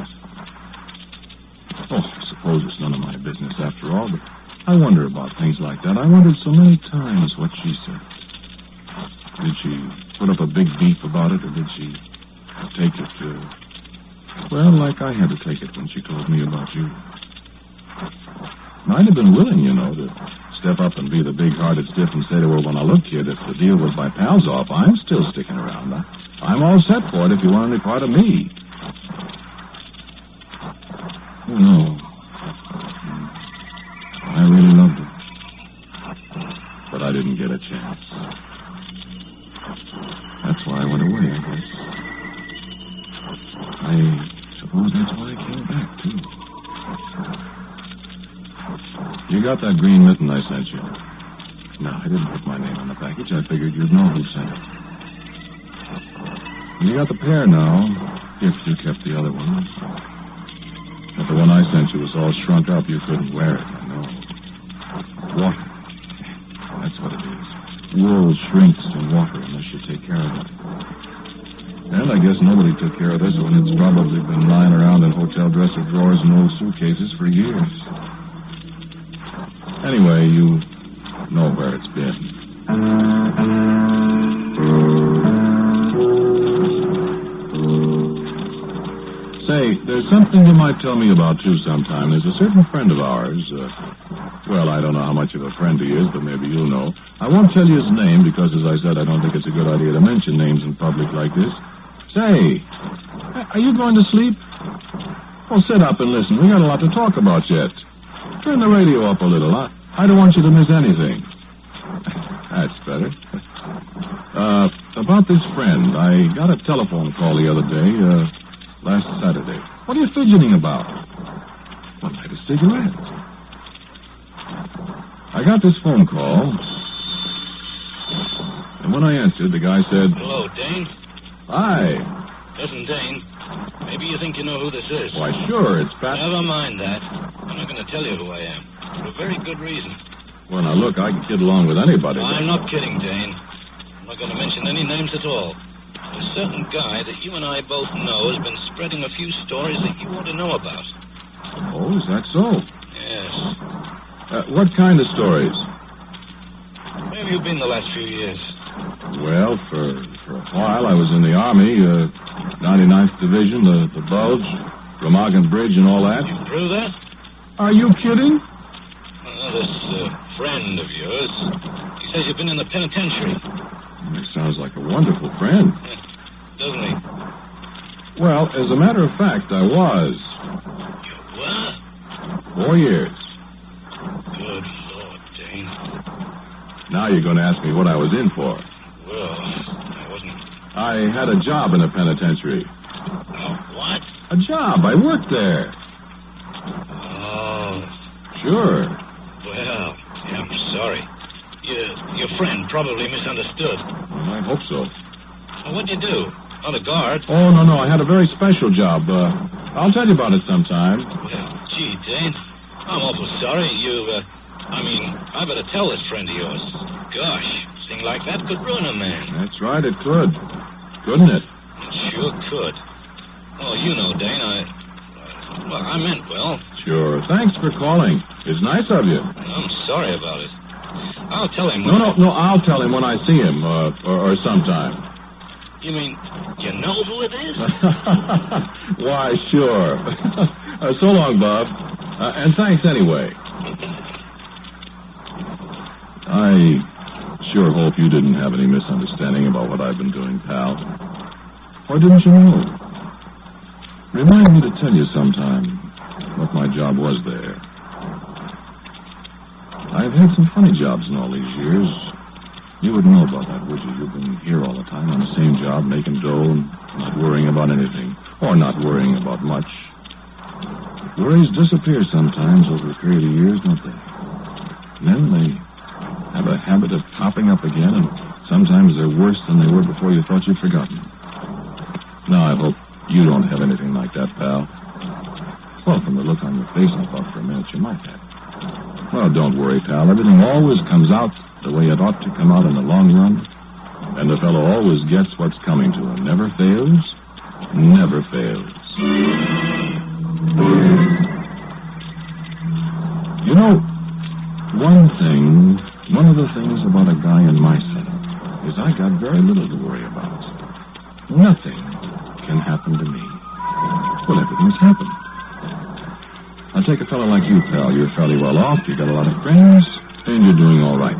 Oh, I suppose it's none of my business after all, but I wonder about things like that. I wondered so many times what she said. Did she put up a big beef about it, or did she take it, well, like I had to take it when she told me about you? I'd have been willing, you know, to step up and be the big-hearted stiff and say to her, well, now, look, kid, if the deal with my pals off, I'm still sticking around. I'm all set for it if you want any part of me. Oh, no. I really loved her. But I didn't get a chance. That's why I went away, I guess. I suppose that's why I came back, too. You got that green mitten I sent you? No, I didn't put my name on the package. I figured you'd know who sent it. You got the pair now, if you kept the other one. But the one I sent you was all shrunk up. You couldn't wear it, I know. Water. That's what it is. Wool shrinks in water unless you take care of it. And I guess nobody took care of this one. It's probably been lying around in hotel dresser drawers and old suitcases for years. Anyway, you know where it's been. Say, there's something you might tell me about, too, sometime. There's a certain friend of ours. Well, I don't know how much of a friend he is, but maybe you'll know. I won't tell you his name because, as I said, I don't think it's a good idea to mention names in public like this. Say, are you going to sleep? Well, sit up and listen. We got a lot to talk about yet. Turn the radio up a little. I don't want you to miss anything. That's better. About this friend, I got a telephone call the other day, last Saturday. What are you fidgeting about? Well, light a cigarette. I got this phone call, and when I answered, the guy said... Hello, Dane? Hi. Listen, Dane, maybe you think you know who this is. Why, sure, it's Pat... Never mind that. I'm not going to tell you who I am, for a very good reason. Well, now, look, I can get along with anybody. I'm not kidding, Dane. I'm not going to mention any names at all. There's a certain guy that you and I both know has been spreading a few stories that you ought to know about. Oh, is that so? Yes. What kind of stories? Where have you been the last few years? Well, for a while I was in the Army, 99th Division, the Bulge, Remagen Bridge and all that. You through that? Are you kidding? This friend of yours, he says you've been in the penitentiary. He sounds like a wonderful friend. Doesn't he? Well, as a matter of fact, I was. You were? 4 years. Good Lord, Dane. Now you're going to ask me what I was in for. Well, I wasn't... I had a job in a penitentiary. What? A job. I worked there. Oh. Sure. Well, I'm sorry. Your friend probably misunderstood. Well, I hope so. Well, what'd you do? Not a guard. Oh, no. I had a very special job. I'll tell you about it sometime. Well, gee, Dane, I'm awful sorry. I better tell this friend of yours. Gosh, a thing like that could ruin a man. That's right, it could. Couldn't it? It sure could. Oh, you know, Dane, I meant well. Sure. Thanks for calling. It's nice of you. I'm sorry about it. I'll tell him. No, I'll tell him when I see him, or sometime. You mean, you know who it is? Why, sure. So long, Bob. And thanks anyway. I sure hope you didn't have any misunderstanding about what I've been doing, pal. Or didn't you know? Remind me to tell you sometime what my job was there. I've had some funny jobs in all these years. You wouldn't know about that, would you? You've been here all the time on the same job, making dough and not worrying about anything. Or not worrying about much. Worries disappear sometimes over a period of years, don't they? And then they have a habit of popping up again, and sometimes they're worse than they were before you thought you'd forgotten. Now, I hope you don't have anything like that, pal. Well, from the look on your face, I thought for a minute you might have. Well, don't worry, pal. Everything always comes out the way it ought to come out in the long run. And the fellow always gets what's coming to him. Never fails. Never fails. You know, one of the things about a guy in my setup is I got very little to worry about. Nothing can happen to me. Well, everything's happened. I'll take a fellow like you, pal. You're fairly well off, you got a lot of friends, and you're doing all right.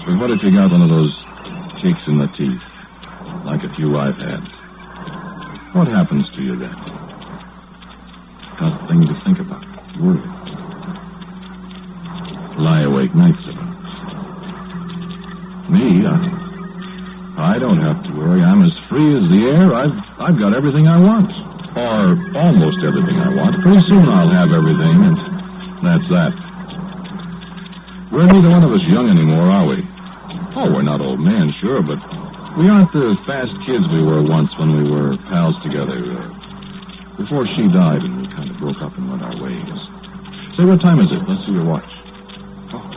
But what if you got one of those kicks in the teeth, like a few I've had? What happens to you then? Tough thing to think about. Worry. Lie awake nights about. Me, I don't have to worry. I'm as free as the air. I've got everything I want. Or almost everything I want. Pretty soon I'll have everything, and that's that. We're neither one of us young anymore, are we? Oh, we're not old men, sure, but we aren't the fast kids we were once when we were pals together. Before she died and we kind of broke up and went our ways. Say, what time is it? Let's see your watch. Oh,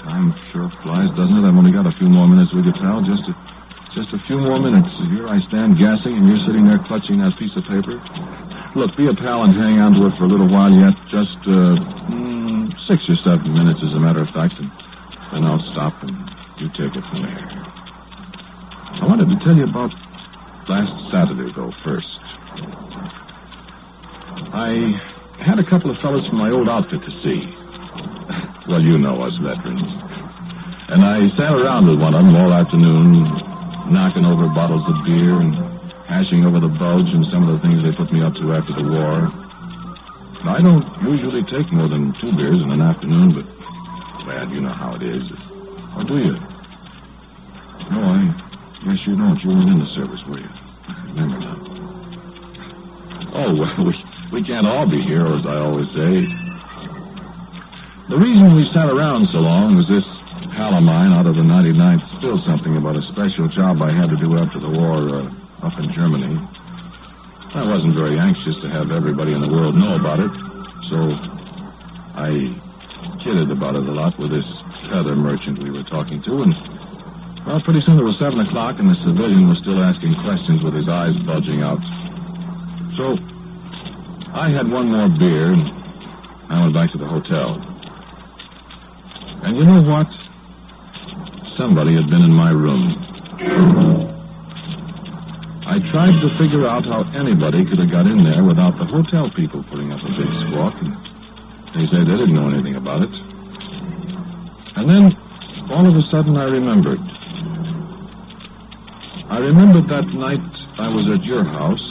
time sure flies, doesn't it? I've only got a few more minutes with you, pal. Just a few more minutes. Here I stand gassing, and you're sitting there clutching that piece of paper. Look, be a pal and hang on to it for a little while yet. Just 6 or 7 minutes, as a matter of fact, and then I'll stop and you take it from there. I wanted to tell you about last Saturday, though, first. I had a couple of fellas from my old outfit to see. Well, you know us veterans. And I sat around with one of them all afternoon, knocking over bottles of beer and hashing over the bulge and some of the things they put me up to after the war. I don't usually take more than 2 beers in an afternoon, but, lad, you know how it is. Or do you? No, I guess you don't. You weren't in the service, were you? I remember now. Oh, well, we can't all be heroes, I always say. The reason we sat around so long was this pal of mine out of the 99th spilled something about a special job I had to do after the war up in Germany. I wasn't very anxious to have everybody in the world know about it, so I kidded about it a lot with this feather merchant we were talking to, and, well, pretty soon it was 7 o'clock, and the civilian was still asking questions with his eyes bulging out. So I had one more beer, and I went back to the hotel. And you know what? Somebody had been in my room. I tried to figure out how anybody could have got in there without the hotel people putting up a big squawk, and they said they didn't know anything about it. And then, all of a sudden, I remembered. I remembered that night I was at your house,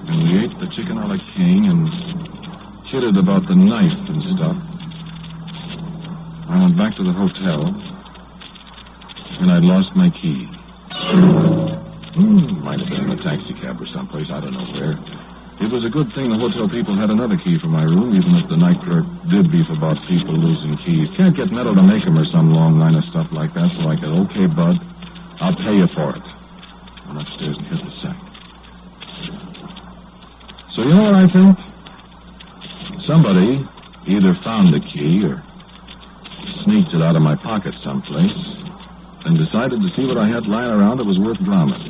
and we ate the chicken a la king and kidded about the knife and stuff. I went back to the hotel, and I'd lost my key. Might have been in a taxi cab or someplace, I don't know where. It was a good thing the hotel people had another key for my room, even if the night clerk did beef about people losing keys. Can't get metal to make them or some long line of stuff like that, so I said, okay, bud, I'll pay you for it. I went upstairs and hit the sack. So you know what I think? Somebody either found the key or sneaked it out of my pocket someplace and decided to see what I had lying around that was worth dromming.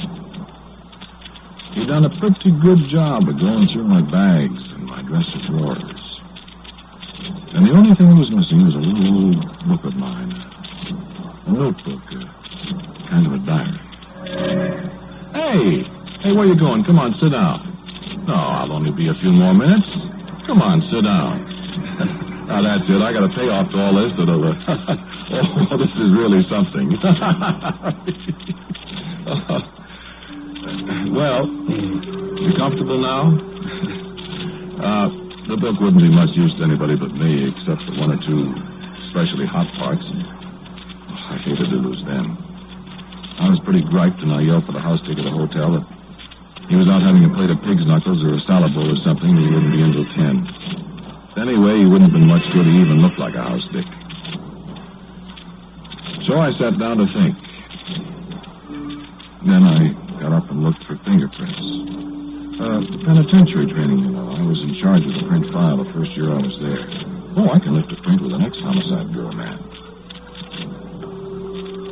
He'd done a pretty good job of going through my bags and my dresser drawers. And the only thing that was missing was a little book of mine. A notebook, kind of a diary. Hey, where you going? Come on, sit down. No, I'll only be a few more minutes. Come on, sit down. That's it. I got a payoff to all this that'll... oh, this is really something. Well, you comfortable now? The book wouldn't be much use to anybody but me, except for one or two especially hot parts. I hated to lose them. I was pretty griped, and I yelled for the house ticket at the hotel that he was out having a plate of pig's knuckles or a salad bowl or something, and he wouldn't be in till 10. Anyway, he wouldn't have been much good. He even looked like a house dick. So I sat down to think. Then I got up and looked for fingerprints. The penitentiary training, you know. I was in charge of the print file the first year I was there. Oh, I can lift a print with an ex-homicide bureau man.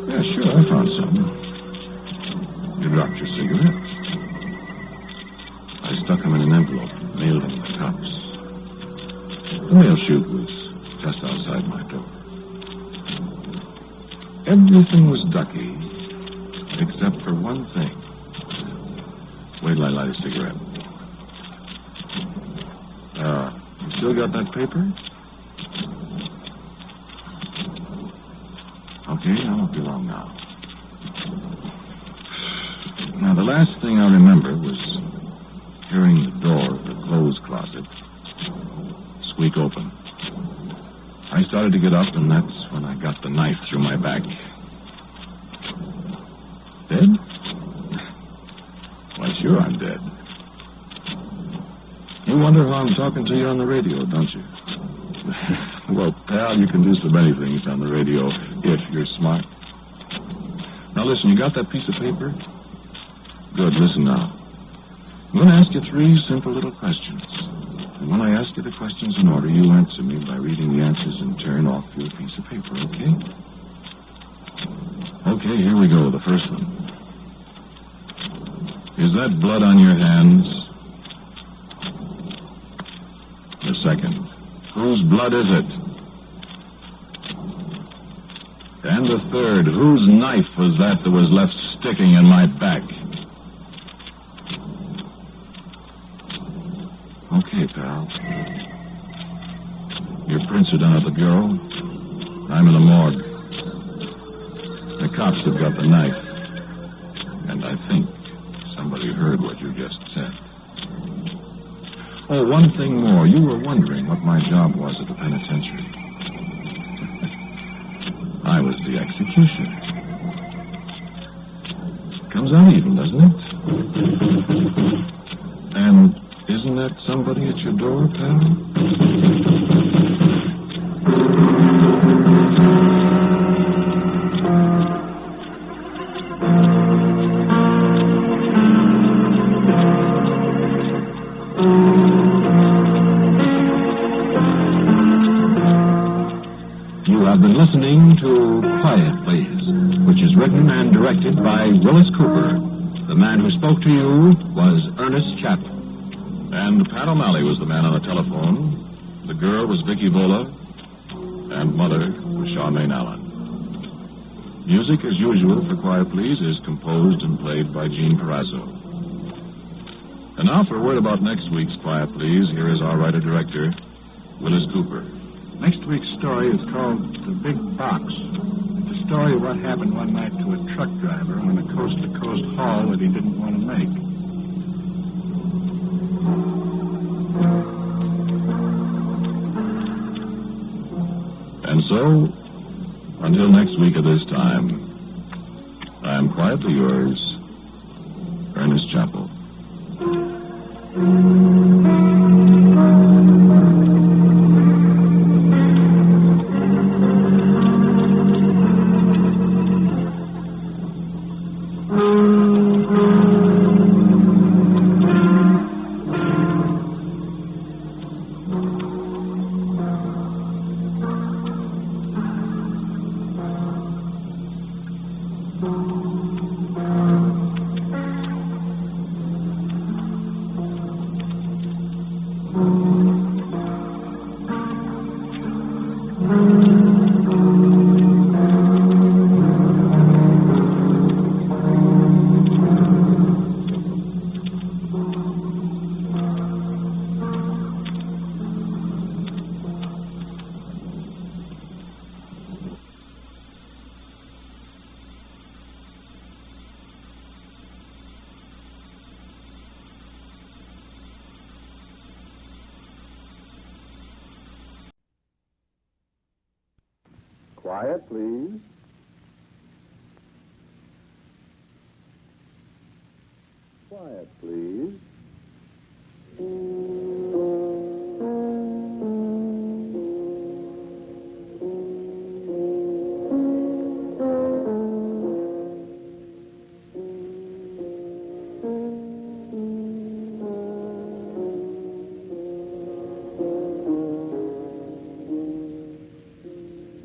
Yeah, sure, I found some. You dropped your cigarettes. I stuck them in an envelope and mailed them to the cops. The mail chute was just outside my door. Everything was ducky, except for one thing. Wait till I light a cigarette. You still got that paper? Okay, I won't be long now. Now, the last thing I remember was hearing the door of the clothes closet squeak open. I started to get up, and that's when I got the knife through my back. Dead? Why, sure I'm dead. You wonder how I'm talking to you on the radio, don't you? Well, pal, you can do so many things on the radio if you're smart. Now, listen, you got that piece of paper? Good, listen now. I'm going to ask you 3 simple little questions. And when I ask you the questions in order, you answer me by reading the answers in turn off your piece of paper, okay? Okay, here we go. The first one. Is that blood on your hands? The second. Whose blood is it? And the third. Whose knife was that was left sticking in my back? Okay, pal. Your prints are done at the bureau. I'm in the morgue. The cops have got the knife. And I think somebody heard what you just said. Oh, one thing more. You were wondering what my job was at the penitentiary. I was the executioner. Comes out even, doesn't it? And isn't that somebody at your door, pal? You have been listening to Quiet Please, which is written and directed by Willis Cooper. The man who spoke to you was Ernest Chappell. And Pat O'Malley was the man on the telephone. The girl was Vicky Vola. And Mother was Charmaine Allen. Music, as usual, for Quiet Please, is composed and played by Gene Perazzo. And now for a word about next week's Quiet Please, here is our writer-director, Willis Cooper. Next week's story is called The Big Box. It's a story of what happened one night to a truck driver on a coast-to-coast haul that he didn't want to make. And so, until next week at this time, I am quietly yours, Ernest Chappell. Quiet, please. Quiet, please.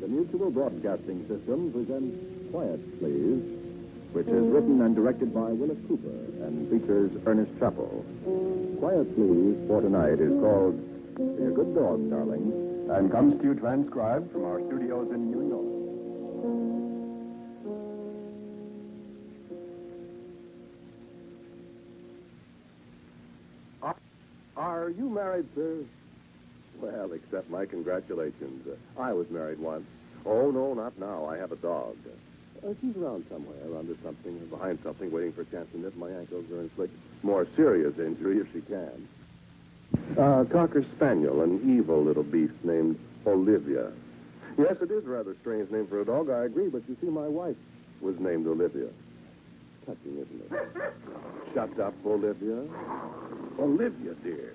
The Mutual Broadcasting System presents Quiet, Please, which is written and directed by Willis Cooper and features Ernest Chappell. Quiet, Please for tonight is called Be a Good Dog, Darling, and comes to you transcribed from our studios in New York. Are you married, sir? Well, accept my congratulations. I was married once. Oh, no, not now. I have a dog. She's around somewhere, under something or behind something, waiting for a chance to nip my ankles or inflict more serious injury if she can. Cocker Spaniel, an evil little beast named Olivia. Yes, it is a rather strange name for a dog, I agree, but you see, my wife was named Olivia. Touching, isn't it? Shut up, Olivia. Olivia, dear.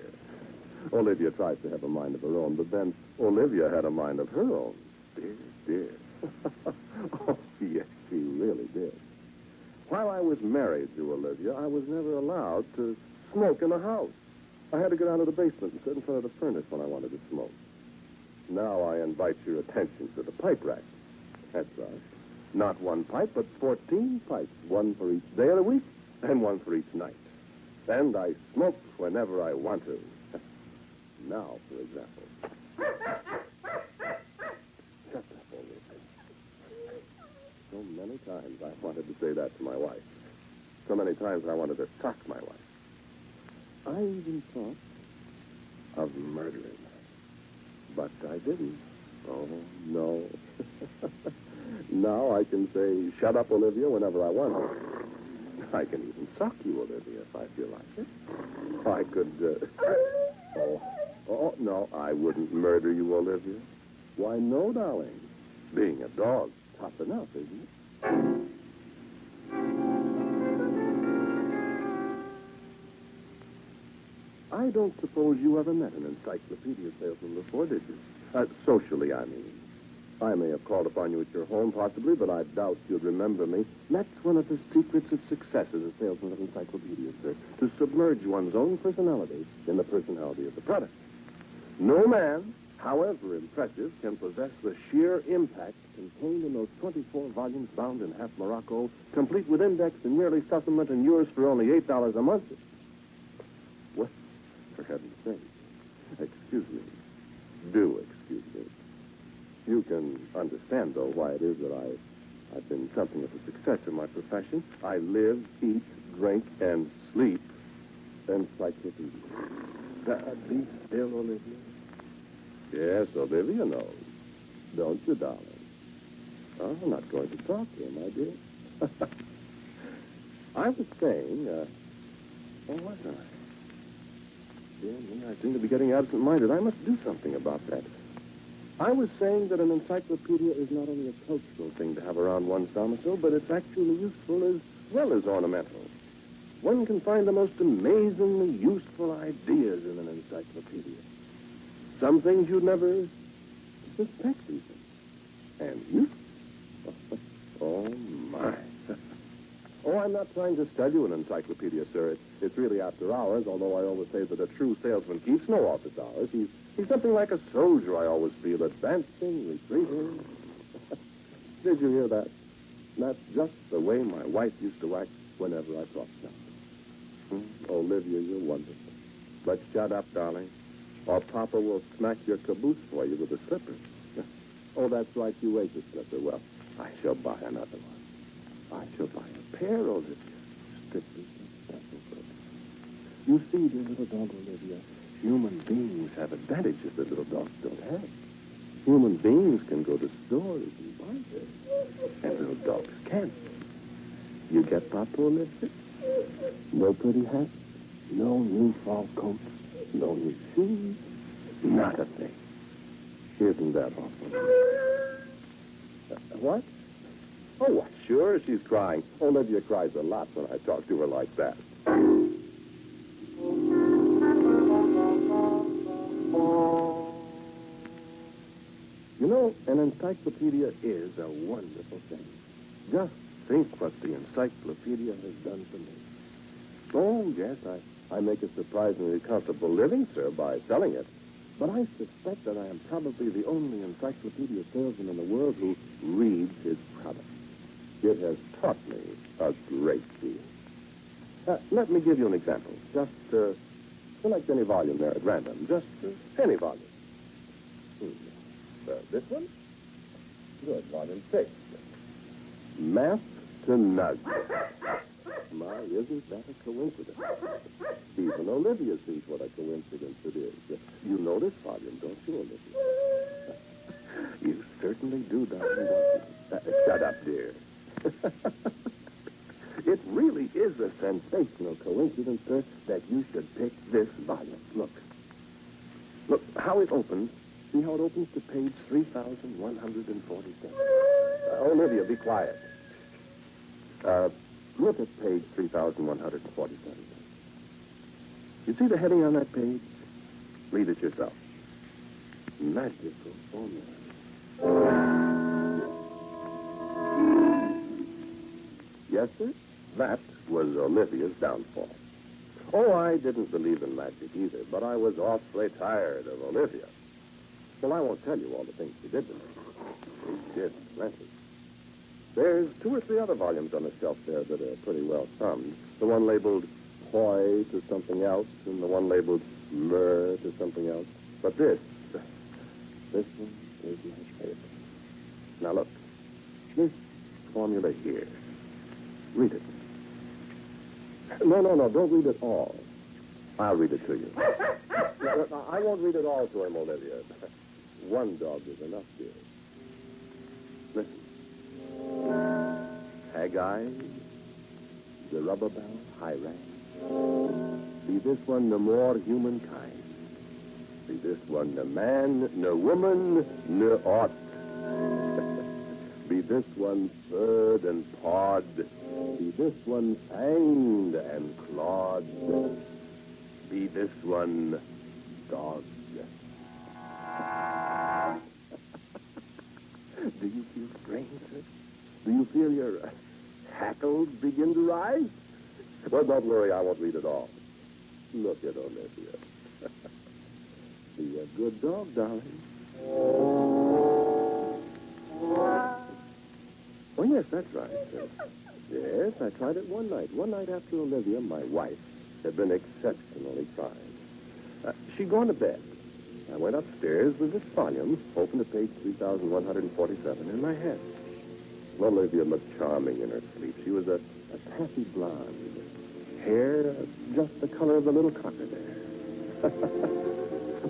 Olivia tries to have a mind of her own, but then Olivia had a mind of her own. Dear. Oh, yes, she really did. While I was married to Olivia, I was never allowed to smoke in the house. I had to go down to the basement and sit in front of the furnace when I wanted to smoke. Now I invite your attention to the pipe rack. That's right. Not one pipe, but 14 pipes, one for each day of the week and one for each night. And I smoke whenever I want to. Now, for example. Shut up, Olivia. So many times I wanted to say that to my wife. So many times I wanted to sock my wife. I even thought of murdering her. But I didn't. Oh, no. Now I can say, shut up, Olivia, whenever I want to. I can even sock you, Olivia, if I feel like it. I could, Oh, no, I wouldn't murder you, Olivia. Why, no, darling. Being a dog's tough enough, isn't it? I don't suppose you ever met an encyclopedia salesman before, did you? Socially, I mean. I may have called upon you at your home, possibly, but I doubt you'd remember me. That's one of the secrets of success as a salesman of encyclopedias, sir, to submerge one's own personality in the personality of the product. No man, however impressive, can possess the sheer impact contained in those 24 volumes bound in half Morocco, complete with index and yearly supplement, and yours for only $8 a month. What? For heaven's sake. Excuse me. Do excuse me. You can understand, though, why it is that I've been something of a success in my profession. I live, eat, drink, and sleep encyclopedia. Be still, Olivia. Yes, Olivia knows. Don't you, darling? Oh, I'm not going to talk to her, my dear. I was saying, what was I? Dear me, I seem to be getting absent-minded. I must do something about that. I was saying that an encyclopedia is not only a cultural thing to have around one's domicile, but it's actually useful as well as ornamental. One can find the most amazingly useful ideas in an encyclopedia. Some things you'd never suspect even. And useful. Oh, my. Oh, I'm not trying to sell you an encyclopedia, sir. It's really after hours, although I always say that a true salesman keeps no office hours. He's something like a soldier, I always feel, advancing, retreating. Did you hear that? That's just the way my wife used to act whenever I talked to her. Olivia, you're wonderful. But shut up, darling, or Papa will smack your caboose for you with a slipper. Oh, that's right, you ate the slipper. Well, I shall buy another one. I shall buy a pair, Olivia. Strictly special purpose. You see, dear little dog, Olivia, human beings have advantages that little dogs don't have. Human beings can go to stores and buy things, and little dogs can't. You get Papa, Olivia? No pretty hat, no new fall coats, no new shoes, not a thing. Isn't that awful? What? Oh, what? Sure, she's crying. Olivia cries a lot when I talk to her like that. You know, an encyclopedia is a wonderful thing. Just think what the encyclopedia has done for me. Oh, yes, I make a surprisingly comfortable living, sir, by selling it. But I suspect that I am probably the only encyclopedia salesman in the world who reads his product. It has taught me a great deal. Let me give you an example. Just select any volume there at random. Just any volume. This one? Good. Volume 6. Math to Nug. My, isn't that a coincidence? Even Olivia sees what a coincidence it is. You know this volume, don't you, Olivia? You certainly do, darling, don't you? Shut up, dear. It really is a sensational coincidence, sir, that you should pick this volume. Look how it opens. See how it opens to page 3,147. Olivia, be quiet. Look at page 3,147. You see the heading on that page? Read it yourself. Magical formula. Yes, sir? That was Olivia's downfall. Oh, I didn't believe in magic either, but I was awfully tired of Olivia. Well, I won't tell you all the things she did to me. She did plenty. There's 2 or 3 other volumes on the shelf there that are pretty well thumbed. The one labeled Poi to something else, and the one labeled Myrrh to something else. But this one is my favorite. Now, look. This formula here. Read it. No, don't read it all. I'll read it to you. I won't read it all to him, Olivia. One dog is enough, dear. Listen. Haggai, the rubber bell, Hiram. Be this one no more humankind. Be this one no man, no woman, no aught. Be this one furred and pawed. Be this one fanged and clawed. Be this one dogged. Do you feel strange, sir? Do you feel your hackles begin to rise? Well, don't worry, I won't read it all. Look at Olivia. Be a good dog, darling. Oh, yes, that's right, sir. Yes, I tried it one night. One night after Olivia, my wife, had been exceptionally trying. She'd gone to bed. I went upstairs with this volume, opened to page 3,147 in my hand. Olivia looked charming in her sleep. She was a taffy blonde. Hair just the color of the little cocker there.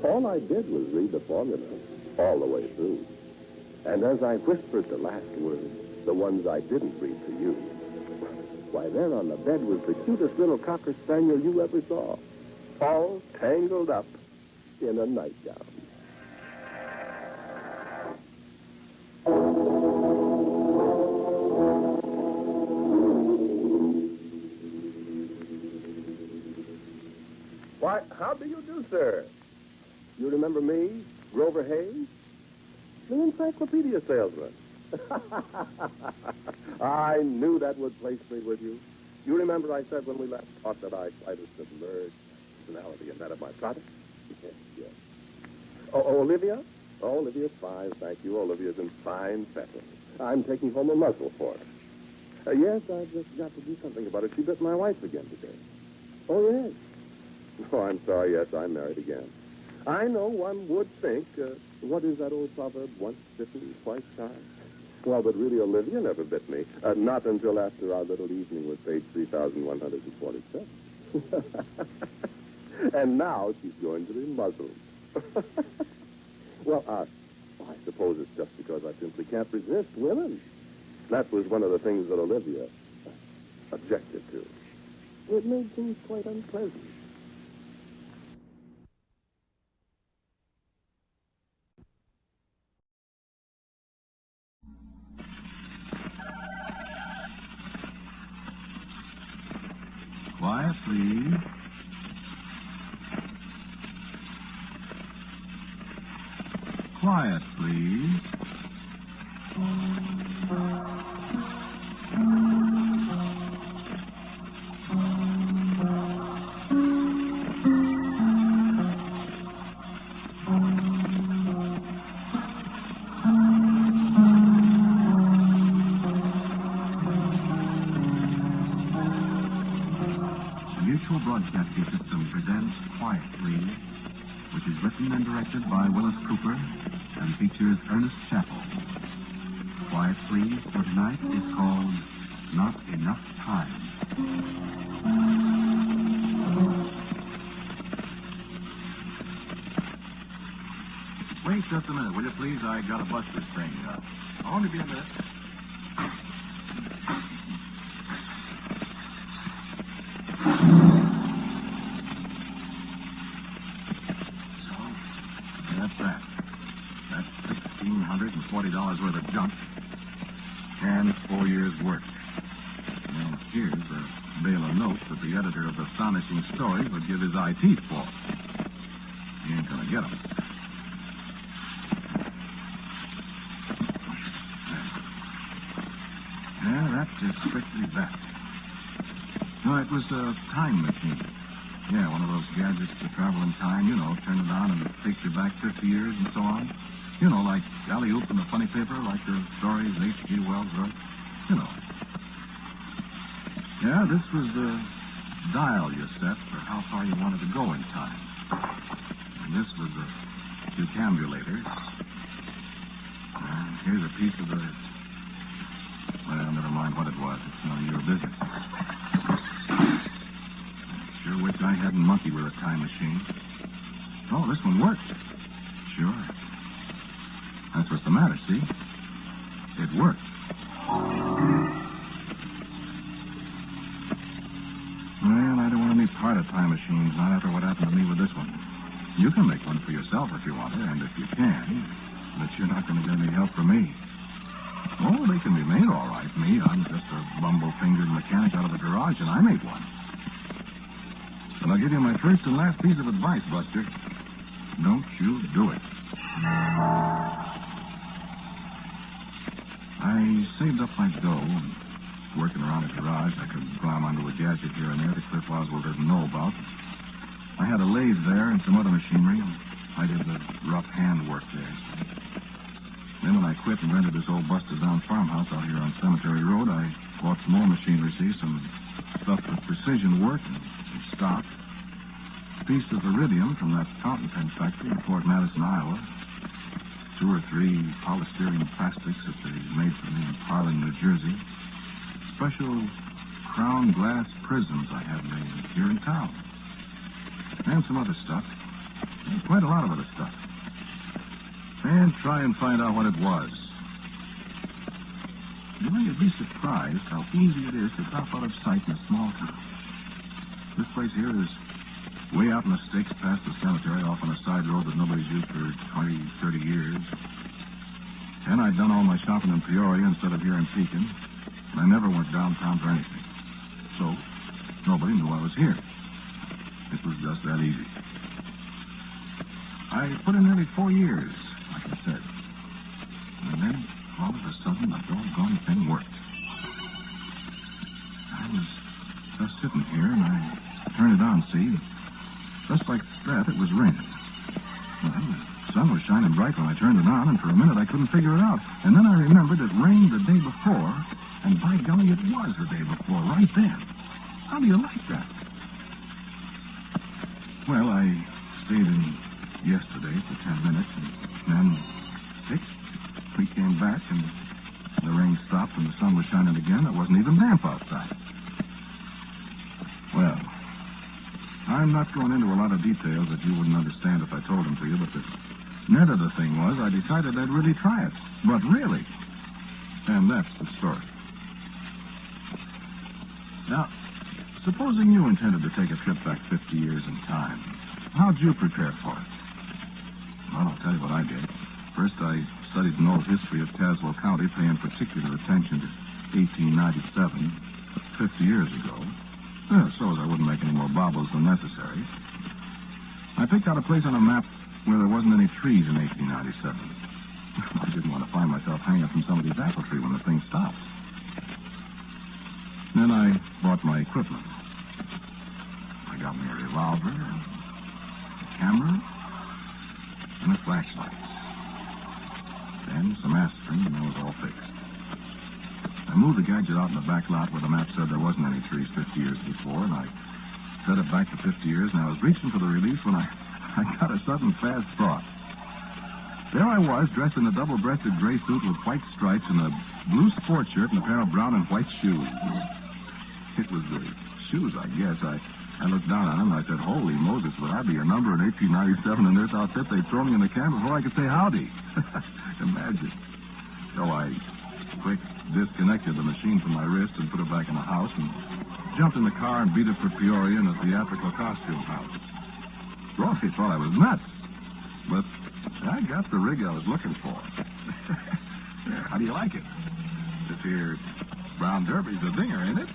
All I did was read the formula all the way through. And as I whispered the last words, the ones I didn't read to you, why, there on the bed was the cutest little cocker spaniel you ever saw, all tangled up in a nightgown. Why, how do you do, sir? You remember me, Grover Hayes? The encyclopedia salesman. I knew that would place me with you. You remember I said when we last talked that I tried to submerge personality in that of my product? Yes. Oh, Olivia? Oh, Olivia's fine, thank you. Olivia's in fine fettle. I'm taking home a muzzle for her. Yes, I've just got to do something about it. She bit my wife again today. Oh, yes. Oh, I'm sorry. Yes, I'm married again. I know one would think, what is that old proverb, once bitten, twice shy? Well, but really, Olivia never bit me. Not until after our little evening with page 3,147. And now she's going to be muzzled. Well, I suppose it's just because I simply can't resist women. That was one of the things that Olivia objected to. It made things quite unpleasant. Quiet, please. Quiet, please. Mutual Broadcasting System presents Quiet, Please, which is written and directed by Willis Cooper and features Ernest Chappell. Quiet, Please for tonight is called Not Enough Time. Wait just a minute, will you please? I gotta bust this thing. I'll only be a minute. $1,640 worth of junk and 4 years' work. And here's a bale of notes that the editor of Astonishing Stories would give his eye teeth for. He ain't gonna get them. Yeah, that's just strictly that. No, it was a time machine. Yeah, one of those gadgets to travel in time, turn it on and it takes you back 50 years and so on. Like Alley-Oop in the funny paper, like the stories H.G. Wells wrote. Yeah, this was the dial you set for how far you wanted to go in time. And this was a decambulator. And here's a piece of the... Well, never mind what it was. It's none of your business. I sure wish I hadn't monkeyed with a time machine. Oh, this one worked. Sure. That's what's the matter, see? It worked. Well, I don't want any part of time machines, not after what happened to me with this one. You can make one for yourself if you want to, and if you can, but you're not going to get any help from me. Oh, they can be made all right. Me, I'm just a bumble-fingered mechanic out of a garage, and I made one. But I'll give you my first and last piece of advice, Buster. Don't you do it. I saved up my dough, and working around a garage, I could climb onto a gadget here and there that Cliff Oswald didn't know about. I had a lathe there and some other machinery, and I did the rough hand work there. Then when I quit and rented this old busted-down farmhouse out here on Cemetery Road, I bought some more machinery, see, some stuff with precision work and some stock. A piece of iridium from that fountain pen factory in Fort Madison, Iowa. 2 or 3 polystyrene plastics that they made for me in Harlan, New Jersey. Special crown glass prisms I had made here in town. And some other stuff. And quite a lot of other stuff. And try and find out what it was. You'd be surprised how easy it is to drop out of sight in a small town. This place here is way out in the sticks past the cemetery, off on a side road that nobody's used for 20, 30 years. And I'd done all my shopping in Peoria instead of here in Pekin. And I never went downtown for anything. So, nobody knew I was here. It was just that easy. I put in nearly 4 years, like I said. And then, all of a sudden, the doggone thing worked. I was just sitting here, and I turned it on, see? Just like that, it was raining. Well, the sun was shining bright when I turned it on, and for a minute I couldn't figure it out. And then I remembered it rained the day before, and by golly, it was the day before, right then. How do you like that? Well, I stayed in yesterday for 10 minutes, and then 6, we came back, and the rain stopped, and the sun was shining again. It wasn't even damp outside. Well, I'm not going into a lot of details that you wouldn't understand if I told them to you, but the net of the thing was I decided I'd really try it. But really. And that's the story. Now, supposing you intended to take a trip back 50 years in time, how'd you prepare for it? Well, I'll tell you what I did. First, I studied an old history of Tazewell County, paying particular attention to 1897, 50 years ago. Yeah, so as I wouldn't make any more baubles than necessary. I picked out a place on a map where there wasn't any trees in 1897. I didn't want to find myself hanging from somebody's apple tree when the thing stopped. Then I bought my equipment. I got me a revolver, a camera, and a flashlight. Then some aspirin, and that was all fixed. I moved the gadget out in the back lot where the map said there wasn't any trees 50 years before, and I set it back to 50 years, and I was reaching for the release when I got a sudden fast thought. There I was, dressed in a double-breasted gray suit with white stripes and a blue sport shirt and a pair of brown and white shoes. It was the shoes, I guess. I looked down on them and I said, holy Moses, would I be a number in 1897 in this outfit? They'd throw me in the can before I could say howdy. Imagine. So I quick disconnected the machine from my wrist and put it back in the house and jumped in the car and beat it for Peoria in a theatrical costume house. Rosie thought I was nuts, but I got the rig I was looking for. How do you like it? This here brown derby's a dinger, ain't it?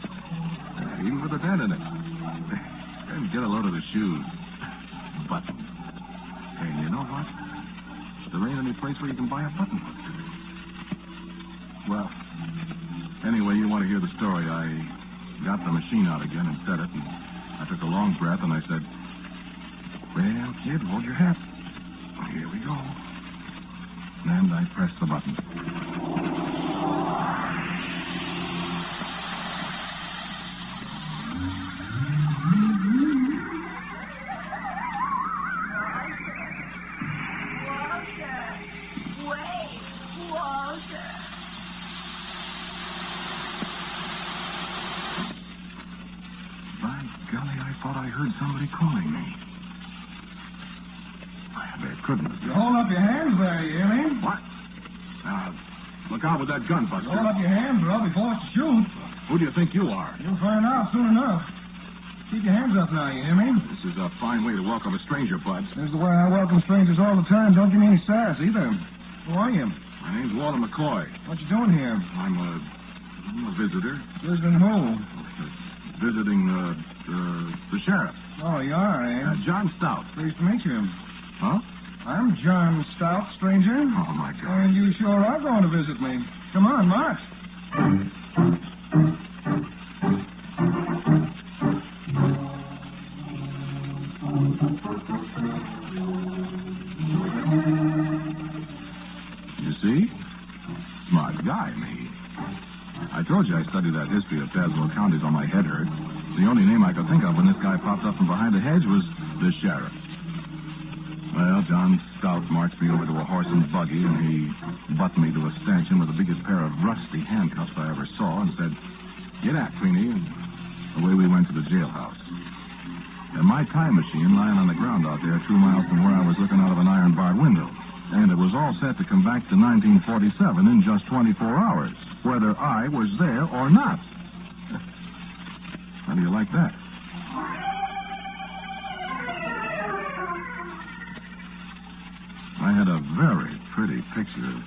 Even with a dent in it. And get a load of the shoes. Buttons. Hey, you know what? There ain't any place where you can buy a button hook. Well, anyway, you want to hear the story. I got the machine out again and set it, and I took a long breath, and I said, well, kid, hold your hat. Here we go. And I pressed the button. Somebody calling me. They couldn't have. You hold up your hands there, you hear me? What? Look out with that gun, Buster. Hold up your hands, or I'll be forced to shoot. Who do you think you are? You'll find out soon enough. Keep your hands up now, you hear me? This is a fine way to welcome a stranger, Bud. This is the way I welcome strangers all the time. Don't give me any sass, either. Who are you? My name's Walter McCoy. What you doing here? I'm a visitor. Visiting who? Visiting the sheriff. Oh, you are, eh? John Stout. Pleased to meet you. Huh? I'm John Stout, stranger. Oh, my God. And you sure are going to visit me. Come on, march. You see? Smart guy, me. I told you I studied that history of Tazewell counties on my head hurt. The only name I could think of when this guy popped up from behind the hedge was the sheriff. Well, John Stout marched me over to a horse and buggy, and he buttoned me to a stanchion with the biggest pair of rusty handcuffs I ever saw and said, "Get out, Queenie," and away we went to the jailhouse. And my time machine lying on the ground out there 2 miles from where I was looking out of an iron-barred window. And it was all set to come back to 1947 in just 24 hours, whether I was there or not. How do you like that? I had a very pretty picture of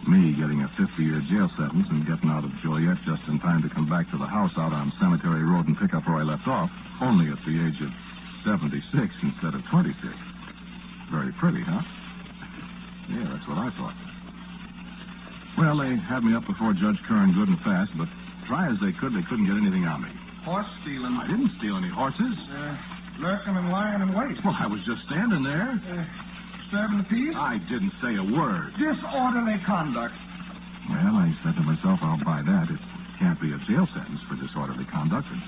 me getting a 50-year jail sentence and getting out of Joliet just in time to come back to the house out on Cemetery Road and pick up where I left off, only at the age of 76 instead of 26. Very pretty, huh? Yeah, that's what I thought. Well, they had me up before Judge Curran good and fast, but try as they couldn't get anything on me. Horse stealing. I didn't steal any horses. Lurking and lying in wait. Well, I was just standing there. Disturbing the peace? I didn't say a word. Disorderly conduct. Well, I said to myself, I'll buy that. It can't be a jail sentence for disorderly conduct. And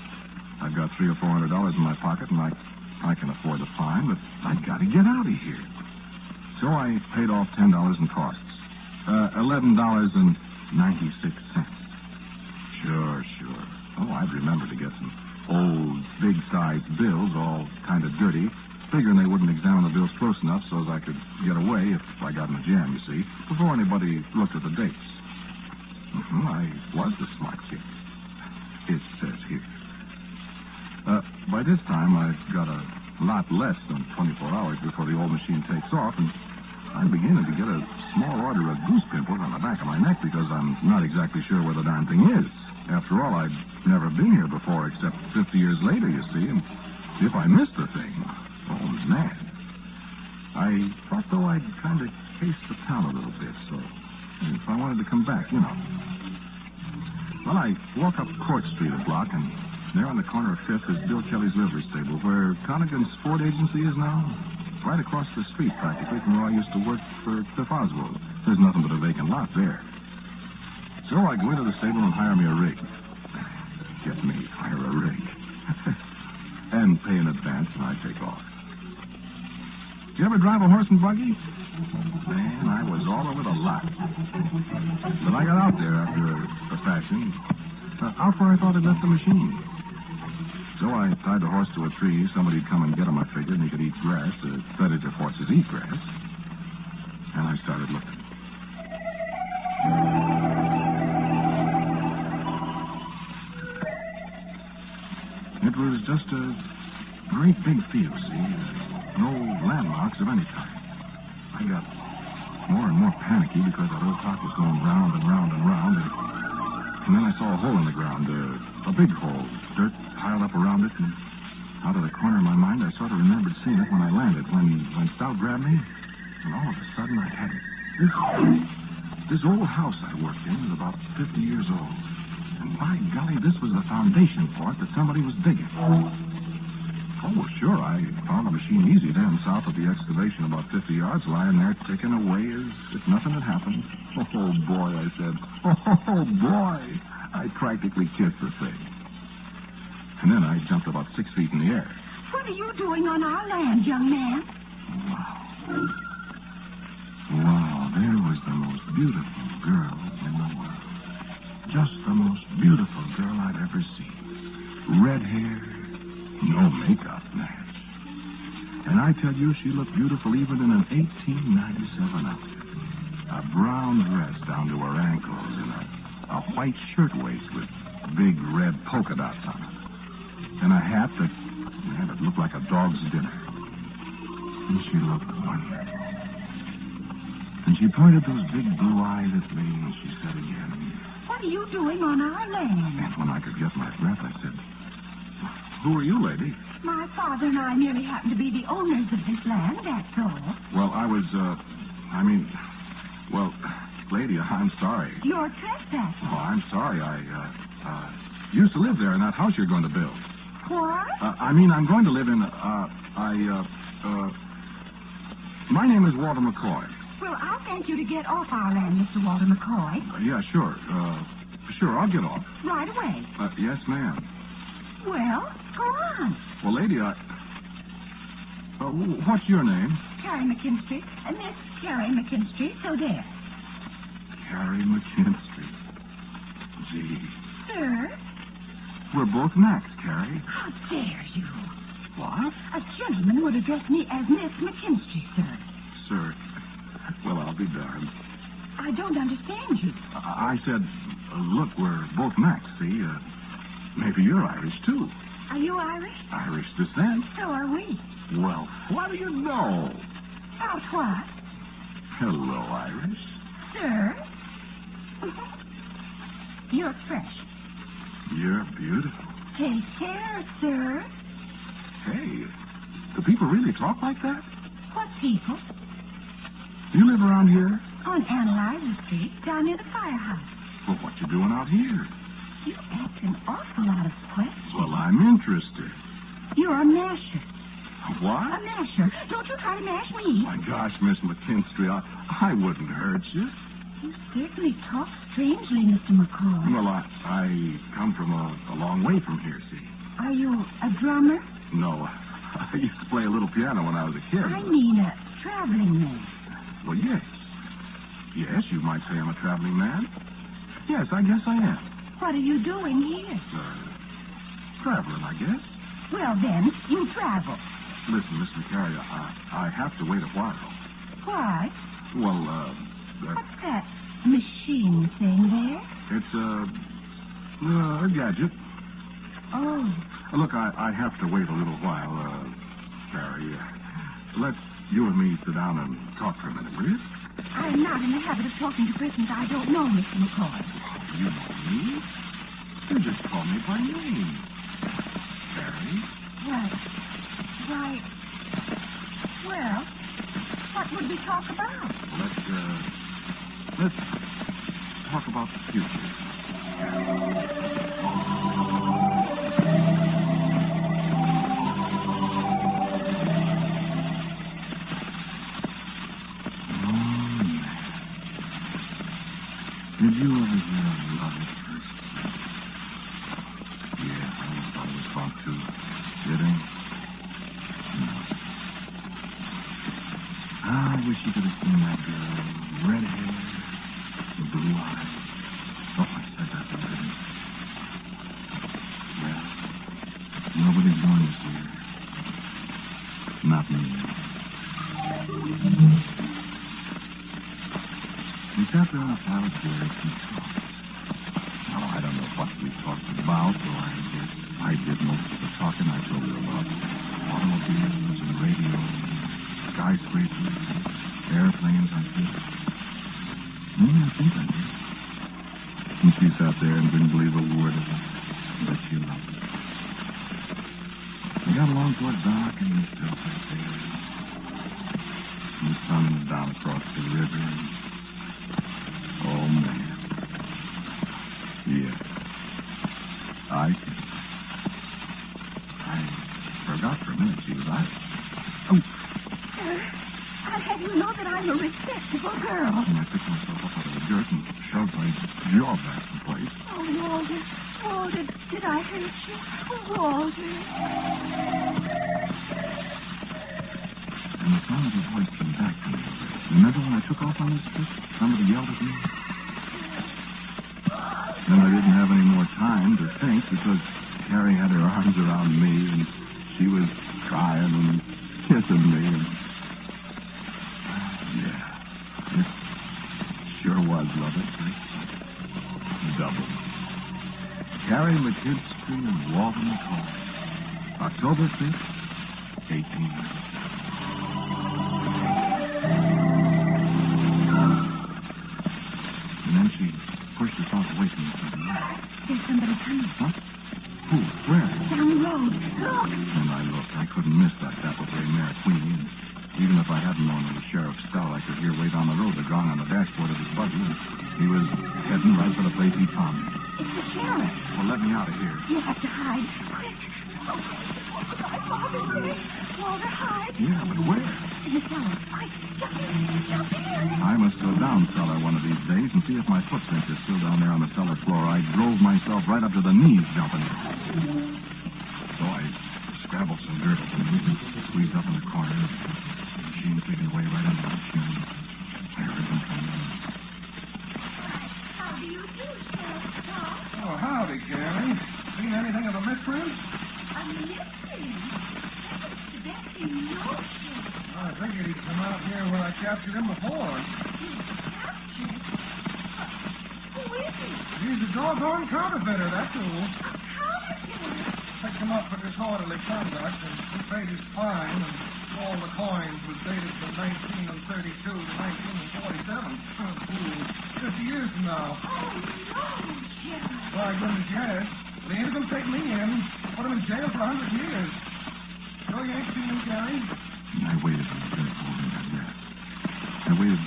I've got $300 or $400 in my pocket, and I can afford the fine, but I've got to get out of here. So I paid off $10 in costs. $11.96. Sure. Oh, I'd remember to get some old, big-sized bills, all kind of dirty, figuring they wouldn't examine the bills close enough so as I could get away if I got in a jam, you see, before anybody looked at the dates. I was the smart kid. It says here. By this time, I've got a lot less than 24 hours before the old machine takes off, and I'm beginning to get a small order of goose pimples on the back of my neck because I'm not exactly sure where the darn thing is. After all, I'd never been here before except 50 years later, you see, and if I missed the thing, oh, I'm mad. I thought, though, I'd kind of case the town a little bit, so if I wanted to come back, you know. Well, I walk up Court Street a block, and there on the corner of 5th is Bill Kelly's livery stable, where Connigan's Sport Agency is now. Right across the street, practically, from where I used to work for Cliff Oswald. There's nothing but a vacant lot there. So I go into the stable and hire me a rig. Get me, hire a rig. And pay in advance, and I take off. Did you ever drive a horse and buggy? Man, I was all over the lot. But I got out there after a fashion. Out where I thought I'd left the machine. So I tied the horse to a tree. Somebody'd come and get him, I figured, and he could eat grass. That is, if horses eat grass. And I started looking. It was just a great big field, see? No landmarks of any kind. I got more and more panicky because that old clock was going round and round and round. And then I saw a hole in the ground, a big hole, dirt piled up around it, and out of the corner of my mind, I sort of remembered seeing it when I landed, when Stout grabbed me, and all of a sudden I had it. This old house I worked in was about 50 years old, and by golly, this was the foundation for it that somebody was digging. Oh, well, sure, I found the machine easy then, south of the excavation, about 50 yards, lying there ticking away as if nothing had happened. Oh, boy, I said. Oh, boy. I practically kissed the thing. And then I jumped about 6 feet in the air. What are you doing on our land, young man? Wow, there was the most beautiful girl in the world. Just the most beautiful girl I'd ever seen. Red hair. No makeup match. And I tell you, she looked beautiful even in an 1897 outfit. A brown dress down to her ankles and a white shirtwaist with big red polka dots on it. And a hat that looked like a dog's dinner. And she looked wonderful. And she pointed those big blue eyes at me and she said again, What are you doing on our land? And when I could get my breath, I said, Who are you, lady? My father and I merely happen to be the owners of this land, that's all. Well, I was, lady, I'm sorry. You're trespassing. Oh, I'm sorry. I used to live there in that house you're going to build. What? I'm going to live in, my name is Walter McCoy. Well, I'll thank you to get off our land, Mr. Walter McCoy. Yeah, sure. Sure, I'll get off. Right away. Yes, ma'am. Well, go on. Well, lady, what's your name? Carrie McKinstry. Miss Carrie McKinstry, so there. Carrie McKinstry. Gee. Sir? We're both Macs, Carrie. How dare you? What? A gentleman would address me as Miss McKinstry, sir. Sir. Well, I'll be darned. I don't understand you. I said, look, we're both Macs, see? Maybe you're Irish, too. Are you Irish? Irish descent. So are we. Well, what do you know? About what? Hello, Irish. Sir? You're fresh. You're beautiful. Take care, sir. Hey, do people really talk like that? What people? Do you live around here? On Analyzer Street, down near the firehouse. Well, what you doing out here? You ask an awful lot of questions. Well, I'm interested. You're a masher. What? A masher. Don't you try to mash me. My gosh, Miss McKinstry, I wouldn't hurt you. You certainly talk strangely, Mr. McCoy. Well, I come from a long way from here, see. Are you a drummer? No, I used to play a little piano when I was a kid. I mean a traveling man. Well, yes. Yes, you might say I'm a traveling man. Yes, I guess I am. What are you doing here? Traveling, I guess. Well, then, you travel. Listen, Miss McCary, I have to wait a while. Why? Well, What's that machine thing there? It's a gadget. Oh. Look, I have to wait a little while, Carrie. you and me sit down and talk for a minute, will you? I'm not in the habit of talking to persons I don't know, Mr. McCoy. You know me? You just call me by name. Barrie. Well, what would we talk about? Let's talk about the future. Did you ever hear of love at first sight? Yeah, I always thought to. Did I? No. I wish you could have seen that girl. Red hair, blue eyes. Oh, I said that, didn't I? Yeah. Nobody's going to see her. Not me. We sat there on a pile of chairs and talked. Now, I don't know what we talked about, though I guess I did most of the talking. I told her about automobiles and radio, skyscrapers, airplanes, I think. I think I did. And she sat there and didn't believe a word of it, but she loved it. We got along toward dark, and we still sat there. And the sun was down across the river, and oh, man. Yeah. I forgot for a minute she was out. Oh. I'll have you know that I'm a respectable girl. And I picked myself up out of the dirt and shoved my jaw back in place. Oh, Walter, did I hurt you? Oh, Walter. And the sound of his voice came back to me. Remember when I took off on this trip? Somebody yelled at me? Then I didn't have any more time to think because Carrie had her arms around me and she was crying and kissing me. And yeah, it sure was love at first sight. Double. Carrie McKinstry and Walter McCoy. October 5th, 1800. And then she pushed herself away from me suddenly. There's somebody coming. Huh? Who? Where? Down the road. Look. And I looked. I couldn't miss that dapple gray mare, Queenie. And even if I hadn't known it was Sheriff Stell, I could hear way down the road the gong on the dashboard of his buggy. And he was heading right for the place he found me. It's the sheriff. Well, let me out of here. You have to hide. Quick. Oh, my father, Walter, hide. Yeah, but where? In the cellar. Quick, jump in. I must go down cellar one of these days and see if my footprints are still down there on the cellar floor. I drove myself right up to the knees jumping in. So I scrabbled some dirt up and squeezed up in the corner. The machine taken away right under the chin. I heard them coming in. How do you do, Sheriff Stell? Oh, howdy, Carrie. Seen anything of a misprint? A mystery? That's the notion. I figured he'd come out here where I captured him before. Captured? Who is he? He's a doggone counterfeiter, that's who. A counterfeiter? Picked him up for disorderly conduct, and he paid his fine, and all the coins was dated from 1932 to 1947. Fool. 50 years from now. Oh, no, Sheriff. Why, goodness, yes. They ain't gonna take me in. Put him in jail for 100 years. So you ain't seen him, Carrie? I waited on the dirt holding that rest. I waited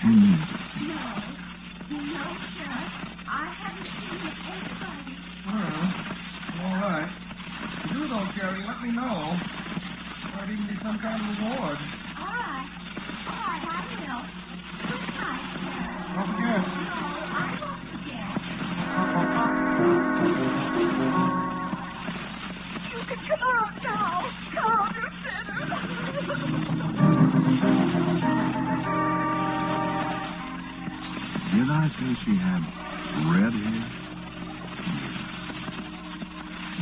10 minutes. No, Sheriff. I haven't seen anybody. Well, all right. If you do, though, Carrie, let me know. Might even be some kind of reward. All right, I will. Good night, Sheriff. Don't forget. I won't forget. You can come out now. Counterfeiter. Did I say she had red hair?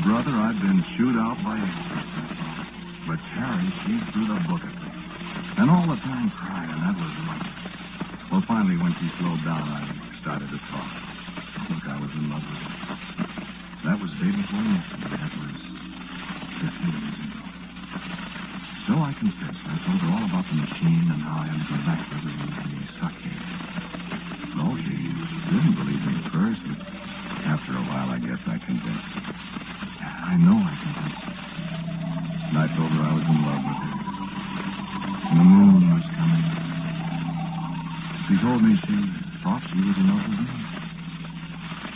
Brother, I've been chewed out by experts, that's all. But Carrie, she threw the book at me. And all the time crying, that was love. Well, finally, when she slowed down, I started to talk. I think I was in love with her. That was day before yesterday. That was 15 years ago. So I confessed. I told her all about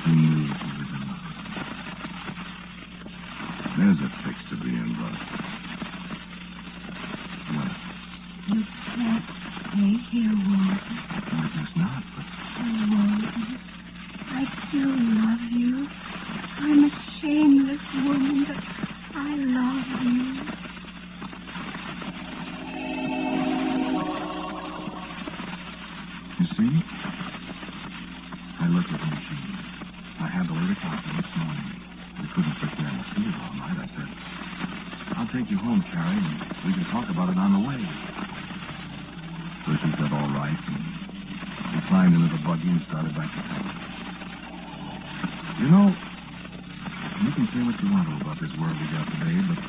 He knew he was in love. There's a fix to be in, brother. What? You can't stay here, Walter. I guess not, but... Oh, Walter, I do love you. I'm a shameless woman, but I love you. You see? I looked at the machine. I had the later copy this morning. We couldn't sit there in the field all night. I said, I'll take you home, Carrie, and we can talk about it on the way. So she said, all right, and we climbed into the buggy and started back to town. You know, you can say what you want to about this world we got today, but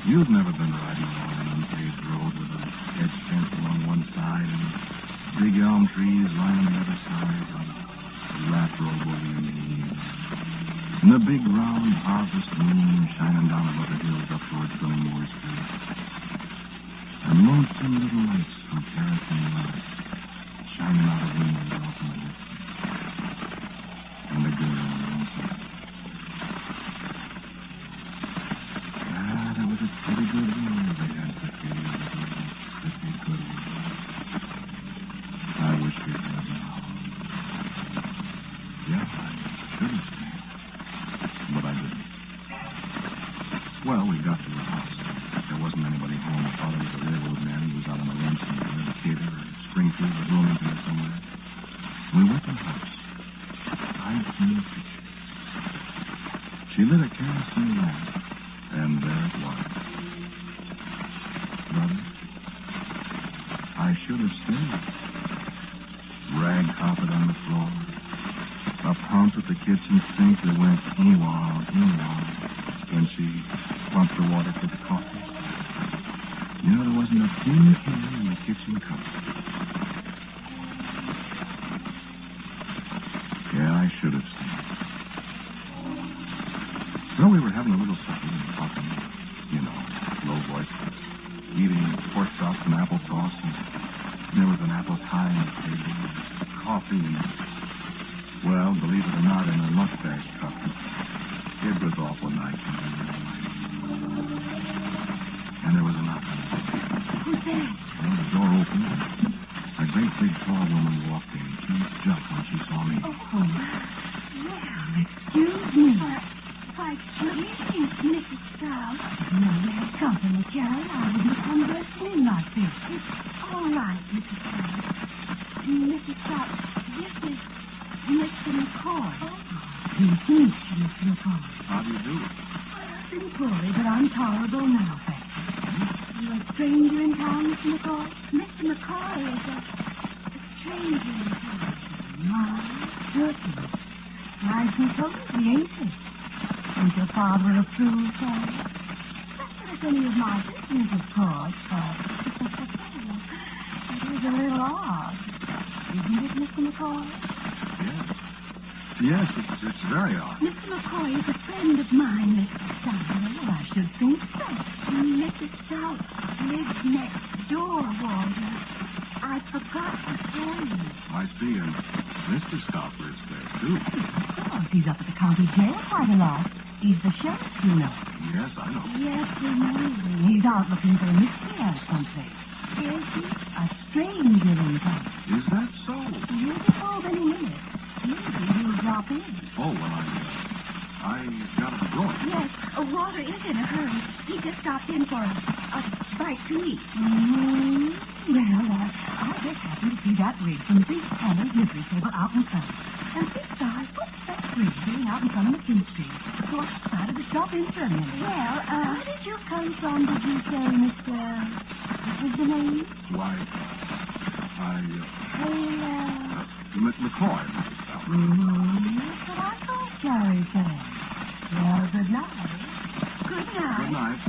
you've never been riding along an unpaved road with a hedge fence along one side and big elm trees lining the other side, and a raft road over your knees, and the big round harvest moon shining down above the hills up towards Gilmore's Street, and lonesome little lights from terrace and lot shining out of windows off in the distance, and the girl on one side. That was a pretty good world they had to feel, pretty good world. I wish it was now. Yeah, I should have stayed, but I didn't. Well, we got to the house. There wasn't anybody home. I thought it was a railroad man. He was out on a lunch in Investigator or Springfield or Bloomington or somewhere. We went to the house. I'd seen a picture. She lit a kerosene lamp, and there it was. Brother, I should have stayed. Rag carpet on the floor. A pump at the kitchen sink that went ee-wah, when she pumped the water for the coffee. You know, there wasn't a thing in the kitchen cupboard. Yeah, I should have stayed. Well, we were having a little supper and talking, you know, low voice, eating pork chops and applesauce, and there was an apple pie on the table, coffee, and, well, believe it or not, in a mustache cup. It was awful nice. And there was a knock on the door. Who's there? Well, the door opened. A great big tall woman walked in. She jumped when she saw me. Oh, well, excuse me. Why, good evening, Mrs. Stroud. No, you have company, Carrie. I wouldn't come bursting in like this. It's all right, Mrs. Stroud. Mrs. Stroud, this is Mr. McCoy. Pleased to meet you, Mr. McCoy. How do you do? I've been poorly, but I'm tolerable now, thank you. You're a stranger in town, Mr. McCoy? Mr. McCoy is a stranger in town. My goodness. Nice and cozy, ain't it? Ain't your father approved, Carrie? Not that it's any of my business, of course, but it is a little odd. Isn't it, Mr. McCoy? Yes, it's very odd. Mr. McCoy is a friend of mine, Mrs. Stout. Well, I should think so. Mrs. Stout lives next door, Walter. I forgot to tell you. I see, and Mr. Stout lives there, too. Of course, he's up at the county jail quite a lot. He's the sheriff, you know. Yes, I know. Yes, amazing. He's out looking for a mystery or something. Is he? A stranger in town. Is that so? You'll be home any minute. Maybe he'll drop in. Oh, well, I got to go. Yes, Walter is in a hurry. He just stopped in for a bite to eat. Well, I just happened to see that rig from the big Tanner's livery stable out in front. And besides, what's that rig sitting out in front of McKin Street? So I decided to stop in for a minute. Well, where did you come from, did you say, Mr. What was the name? Why, McCoy, Mrs. Stout. That's what I thought Carrie said. Well, good night. Good night. Good night.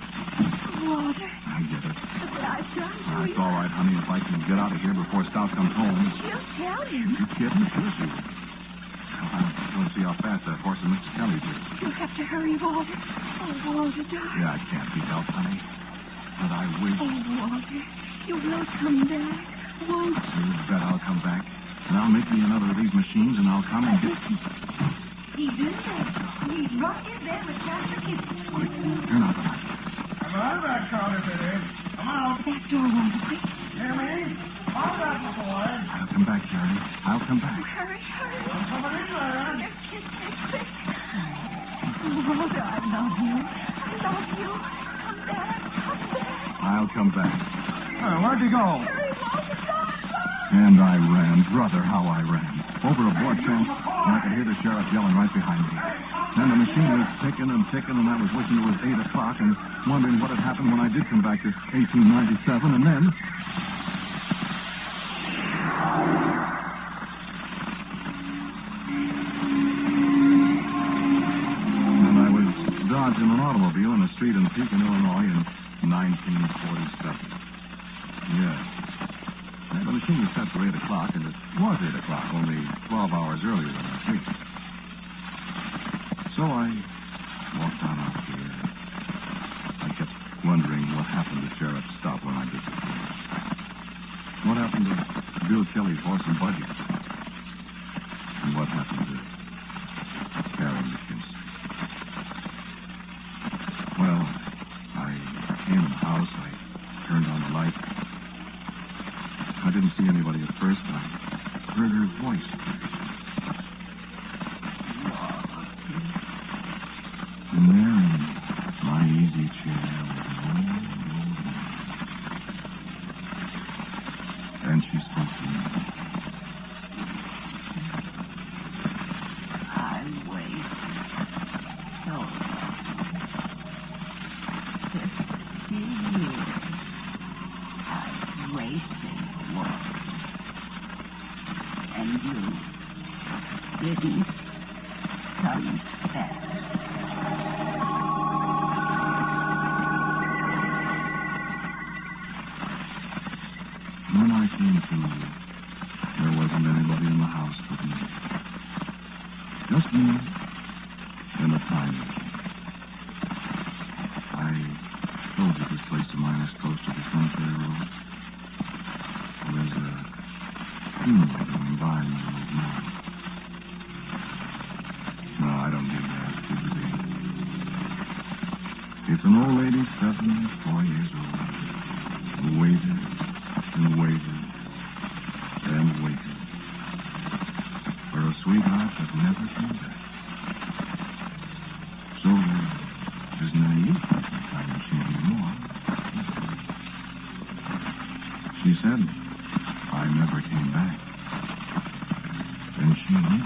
Walter. I get it. But I've done to It's all right, honey. If I can get out of here before Stout comes home. She'll tell him. You kidding? Sure she will. I want to see how fast that horse of Mr. Kelly's is. You'll have to hurry, Walter. Oh, Walter, darling. Yeah, I can't be helped, honey. But I wish... Oh, Walter, you will come back, won't you? You bet I'll come back. And I'll make me another of these machines, and I'll come and get... He's in there. He's right in there with Dr. Gibson. Quick, turn out the light. Come on back, Charlie, if it is. Come out. That door won't quick. Hear me? I'll back, my boy. I'll come back, Jerry. I'll come back. Hurry, hurry. I'm coming in there. Just kiss me quick. Walter, I love you. I love you. Come back. Come back. I'll come back. Where'd you go? Hurry, Walter, don't. And I ran. Brother, how I ran. Over a board fence, and I could hear the sheriff yelling right behind me. Then the machine was ticking and ticking, and I was wishing it was 8 o'clock and wondering what had happened when I did come back to 1897, and then... And I was dodging an automobile in a street in Pekin, Illinois in 1947. Yes. And the machine was set for 8 o'clock, and it was 8 o'clock, only 12 hours earlier than last week. So I walked on out here. I kept wondering what happened to Sheriff Stout when I disappeared. What happened to Bill Kelly's horse and buggy? And what happened to Karen McKinsey? Well, I came in the house. I turned on the light. I didn't see anybody at first. I heard her voice. And there in my easy chair was an old man. And she spoke to me. I wait. So just a few years. I've wasted work. And you didn't come back. When I came to, there wasn't anybody in the house but me. Just me and a time machine. I told you this place of mine is close to the cemetery road. There's a funeral going by in the road now. No, I don't need that. It's too big. It's an old lady, 74 years old, who waited and waited and waited for a sweetheart that never came back. So there's no use in the time machine anymore. She said I never came back. And she knew.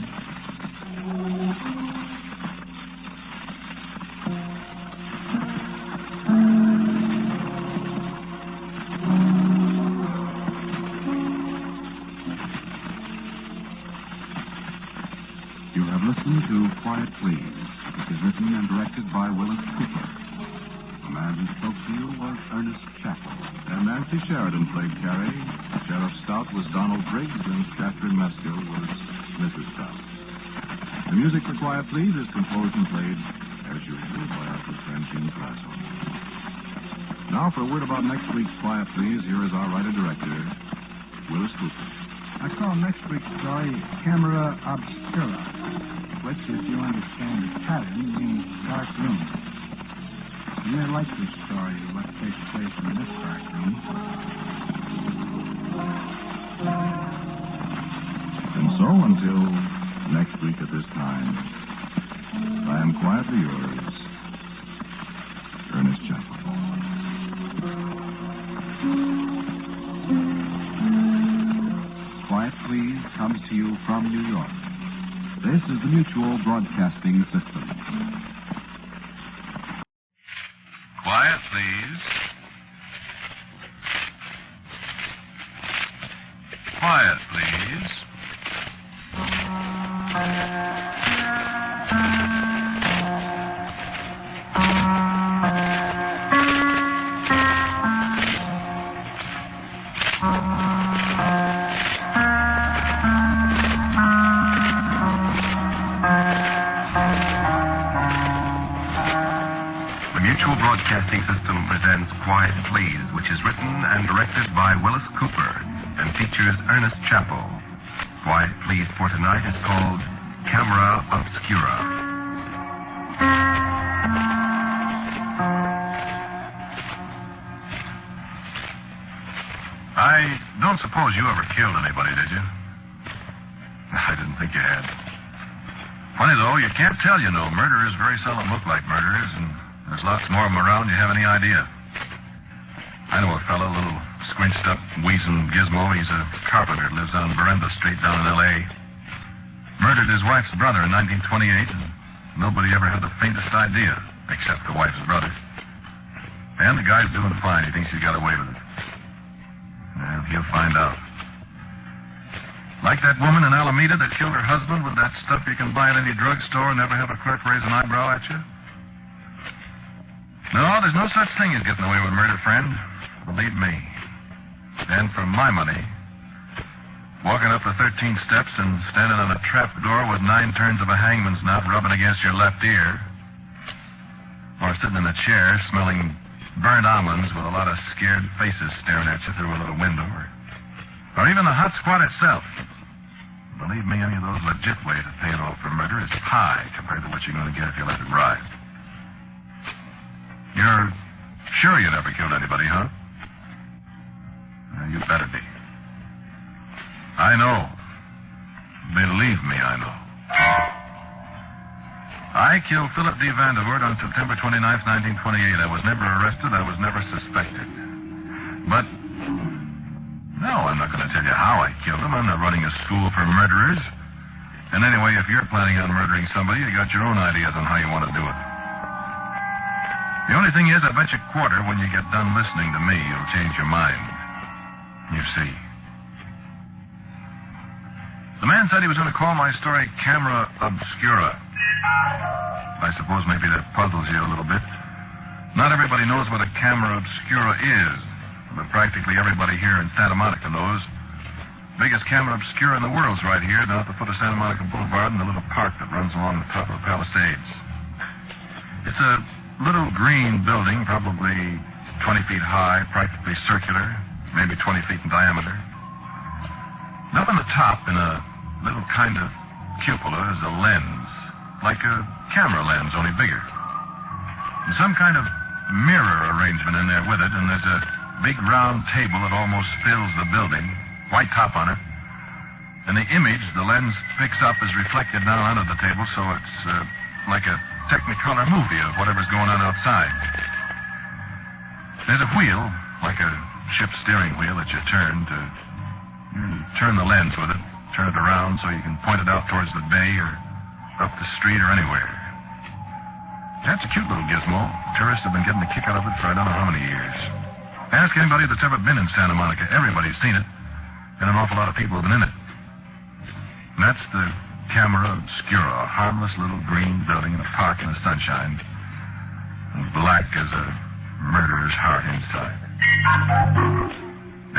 To Quiet Please, which is written and directed by Willis Cooper. The man who spoke to you was Ernest Chappell. And Nancy Sheridan played Carrie. Sheriff Stout was Donald Briggs, and Catherine Meskill was Mrs. Stout. The music for Quiet Please is composed and played, as usual, by our good friend Gene Glasso. Now for a word about next week's Quiet Please, here is our writer-director, Willis Cooper. I call next week's story Camera Obscura, which, if you understand Italian, means dark room. You may like this story, what takes place in this dark room. And so, until next week at this time, I am quietly yours, Ernest Chappell. Quiet Please comes to you from New York. This is the Mutual Broadcasting System. Quiet, please. Quiet, please. Broadcasting System presents Quiet Please, which is written and directed by Willis Cooper and features Ernest Chappell. Quiet Please for tonight is called Camera Obscura. I don't suppose you ever killed anybody, did you? I didn't think you had. Funny, though, you can't tell, you know. Murderers very seldom look like murderers, and there's lots more of them around than you have any idea. I know a fellow, a little squinched-up, wheezing gizmo. He's a carpenter, lives on Veranda Street down in L.A. Murdered his wife's brother in 1928, and nobody ever had the faintest idea, except the wife's brother. And the guy's doing fine. He thinks he's got away with it. Well, he'll find out. Like that woman in Alameda that killed her husband with that stuff you can buy at any drugstore and never have a clerk raise an eyebrow at you? No, there's no such thing as getting away with murder, friend. Believe me. And for my money, walking up the 13 steps and standing on a trap door with 9 turns of a hangman's knot rubbing against your left ear, or sitting in a chair smelling burnt almonds with a lot of scared faces staring at you through a little window, or even the hot squat itself. Believe me, any of those legit ways of paying off for murder is high compared to what you're going to get if you let it ride. You're sure you never killed anybody, huh? You better be. I know. Believe me, I know. I killed Philip D. Vandervoort on September 29th, 1928. I was never arrested. I was never suspected. But, no, I'm not going to tell you how I killed him. I'm not running a school for murderers. And anyway, if you're planning on murdering somebody, you got your own ideas on how you want to do it. The only thing is, I bet you $quarter when you get done listening to me, you'll change your mind. You see. The man said he was going to call my story Camera Obscura. I suppose maybe that puzzles you a little bit. Not everybody knows what a camera obscura is, but practically everybody here in Santa Monica knows. Biggest camera obscura in the world's right here, down at the foot of Santa Monica Boulevard in the little park that runs along the top of the Palisades. It's a little green building, probably 20 feet high, practically circular, maybe 20 feet in diameter. And up on the top, in a little kind of cupola, is a lens. Like a camera lens, only bigger. And some kind of mirror arrangement in there with it, and there's a big round table that almost fills the building, white top on it. And the image the lens picks up is reflected down onto the table, so it's like a Technicolor movie of whatever's going on outside. There's a wheel, like a ship's steering wheel, that you turn to turn the lens with it, turn it around so you can point it out towards the bay or up the street or anywhere. That's a cute little gizmo. Tourists have been getting a kick out of it for I don't know how many years. Ask anybody that's ever been in Santa Monica. Everybody's seen it. And an awful lot of people have been in it. And that's the Camera Obscura, a harmless little green building in a park in the sunshine. And black as a murderer's heart inside.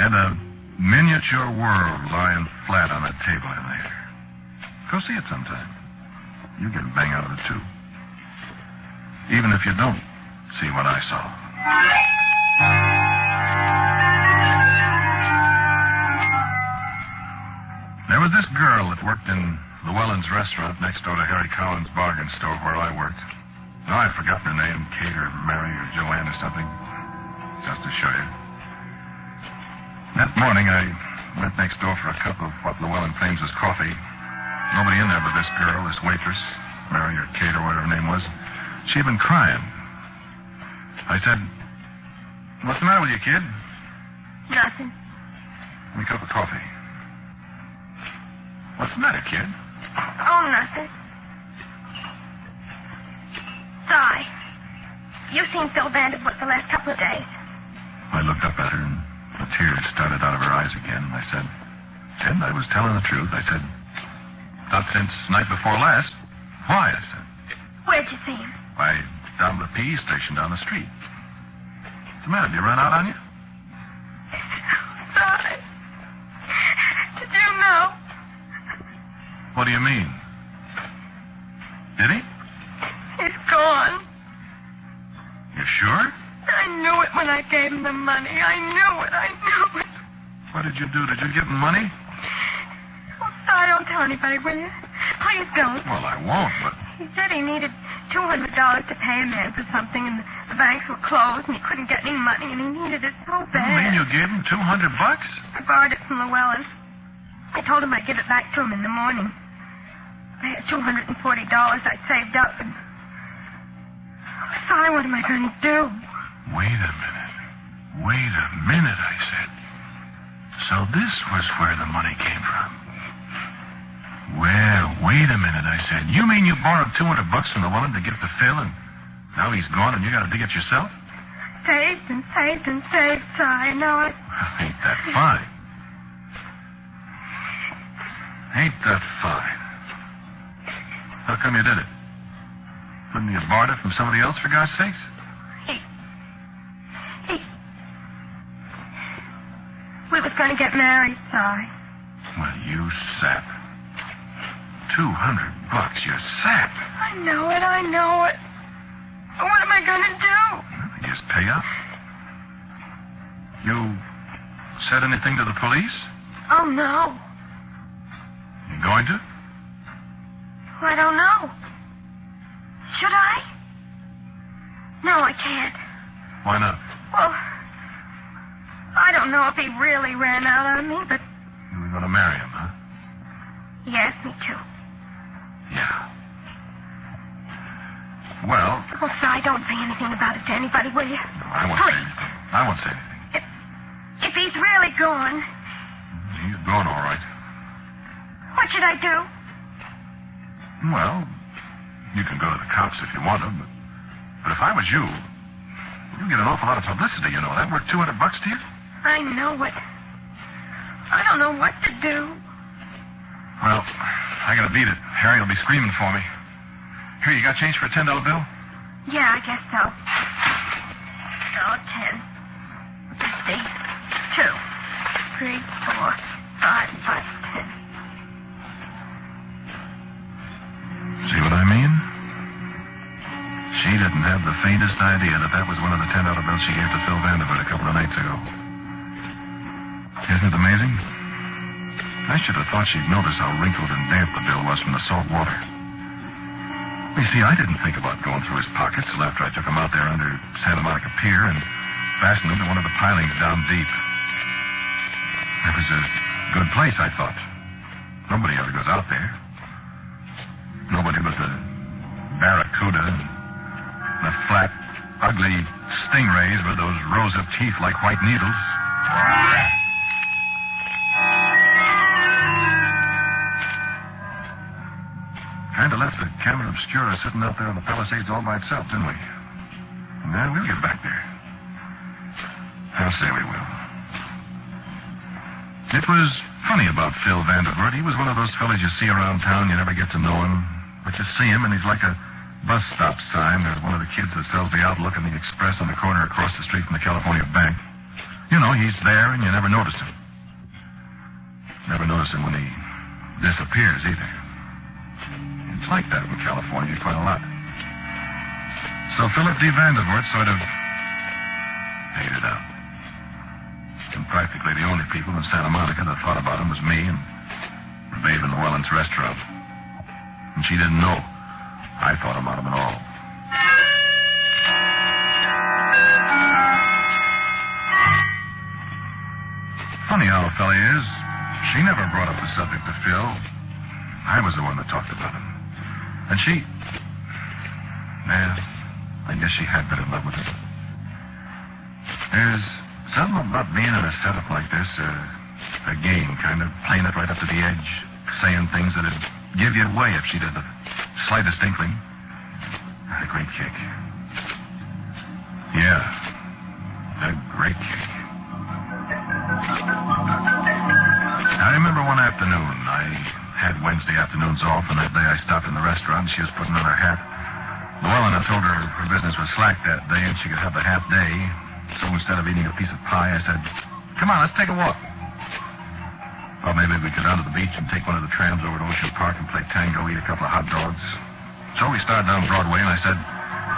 And a miniature world lying flat on a table in there. Go see it sometime. You get a bang out of it, too. Even if you don't see what I saw. There was this girl that worked in Llewellyn's restaurant next door to Harry Cowan's bargain store where I worked. Now, I've forgotten her name, Kate or Mary or Joanne or something. Just to show you. That morning, I went next door for a cup of what Llewellyn claims is coffee. Nobody in there but this girl, this waitress, Mary or Kate or whatever her name was. She'd been crying. I said, "What's the matter with you, kid?" Nothing. Give me a cup of coffee. What's the matter, kid? Oh, nothing. Sorry. You've seen Phil Vandervoort the last couple of days. I looked up at her, and the tears started out of her eyes again. I said, and I was telling the truth. I said, "Not since night before last." "Why?" I said. Where'd you see him? Why, down at the PE station down the street. What's the matter? Did he run out on you? Sorry. Did you know? What do you mean? Did he? He's gone. You sure? I knew it when I gave him the money. I knew it. What did you do? Did you give him money? Oh, don't tell anybody, will you? Please don't. Well, I won't, but... He said he needed $200 to pay a man for something, and the banks were closed, and he couldn't get any money, and he needed it so bad. You mean you gave him $200? I borrowed it from Llewellyn. I told him I'd give it back to him in the morning. I had $240 I saved up, and... Sorry, what am I going to do? Wait a minute, I said. So this was where the money came from. Well, wait a minute, I said. You mean you borrowed $200 from the woman to give to Phil, and now he's gone and you got to dig it yourself? Saved and saved and saved, Si. I know it. Ain't that fine? Ain't that fine? How come you did it? Couldn't you have borrowed it from somebody else, for God's sakes? We was going to get married, Si. Well, you sap. $200, you sap. I know it. What am I going to do? I guess pay up. You said anything to the police? Oh, no. You going to? I don't know. Should I? No, I can't. Why not? Well, I don't know if he really ran out on me, but... You were going to marry him, huh? He asked me to. Yeah. Well... Well, Si, don't say anything about it to anybody, will you? No, I won't say anything. I won't say anything. If he's really gone... He's gone, all right. What should I do? Well, you can go to the cops if you want to, but if I was you, you'd get an awful lot of publicity, you know. That worth $200 to you? I know it. I don't know what to do. Well, I gotta beat it. Harry will be screaming for me. Here, you got change for a $10 bill? Yeah, I guess so. Oh, 10. 50. 2. 3, 4, 5, 10. See what I mean? She didn't have the faintest idea that was one of the $10 bills she gave to Phil Vanderbilt a couple of nights ago. Isn't it amazing? I should have thought she'd notice how wrinkled and damp the bill was from the salt water. You see, I didn't think about going through his pockets till after I took him out there under Santa Monica Pier and fastened him to one of the pilings down deep. That was a good place, I thought. Nobody ever goes out there. Nobody but the barracuda and the flat, ugly stingrays with those rows of teeth like white needles. Kind of left the camera Obscura sitting out there on the Palisades all by itself, didn't we? Well, we'll get back there. I'll say we will. It was funny about Phil Vanderbilt. He was one of those fellas you see around town. You never get to know him. But you see him, and he's like a bus stop sign. There's one of the kids that sells the Outlook and the Express on the corner across the street from the California Bank. You know, he's there, and you never notice him. Never notice him when he disappears, either. It's like that in California quite a lot. So Philip D. Vanderbilt sort of faded out. And practically the only people in Santa Monica that thought about him was me and Babe in Llewellyn's restaurant. And she didn't know I thought about him at all. Funny how a fella is. She never brought up the subject to Phil. I was the one that talked about him. And she... Well, I guess she had been in love with him. There's something about being in a setup like this, a game, kind of playing it right up to the edge, saying things that'd give you away if she did the slightest inkling. A great kick. Yeah, a great kick. I remember one afternoon, I had Wednesday afternoons off, and that day I stopped in the restaurant, and she was putting on her hat. Llewellyn had told her her business was slack that day, and she could have the half day. So instead of eating a piece of pie, I said, "Come on, let's take a walk." Or maybe we'd go down to the beach and take one of the trams over to Ocean Park and play tango, eat a couple of hot dogs. So we started down Broadway, and I said,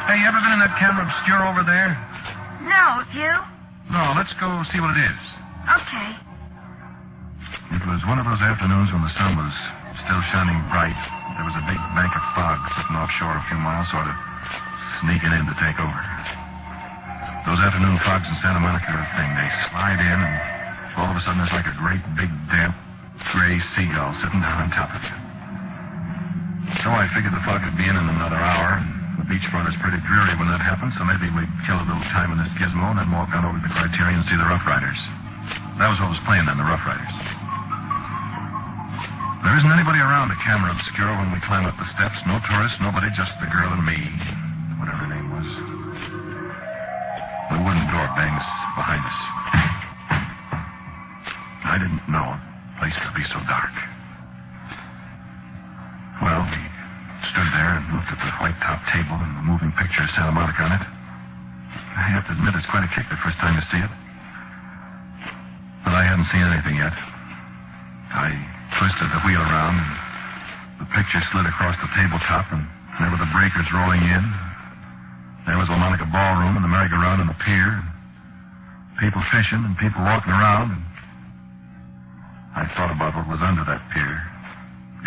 "Hey, you ever been in that camera Obscura over there?" No, you? No, let's go see what it is. Okay. It was one of those afternoons when the sun was still shining bright. There was a big bank of fog sitting offshore a few miles, sort of sneaking in to take over. Those afternoon fogs in Santa Monica are a thing. They slide in, and all of a sudden there's like a great, big, damp, gray seagull sitting down on top of you. So I figured the fog could be in another hour, and the beachfront is pretty dreary when that happens, so maybe we'd kill a little time in this gizmo and then walk on over to the Criterion and see the Rough Riders. That was what was playing then, the Rough Riders. There isn't anybody around at Camera Obscura when we climb up the steps. No tourists, nobody, just the girl and me, whatever her name was. The wooden door bangs behind us. I didn't know a place could be so dark. Well, we stood there and looked at the white-top table and the moving picture of Santa Monica on it. I have to admit it's quite a kick the first time you see it. But I hadn't seen anything yet. I twisted the wheel around, and the picture slid across the tabletop, and there were the breakers rolling in. There was the Monica Ballroom and the merry-go-round and the pier, and people fishing and people walking around. And I thought about what was under that pier,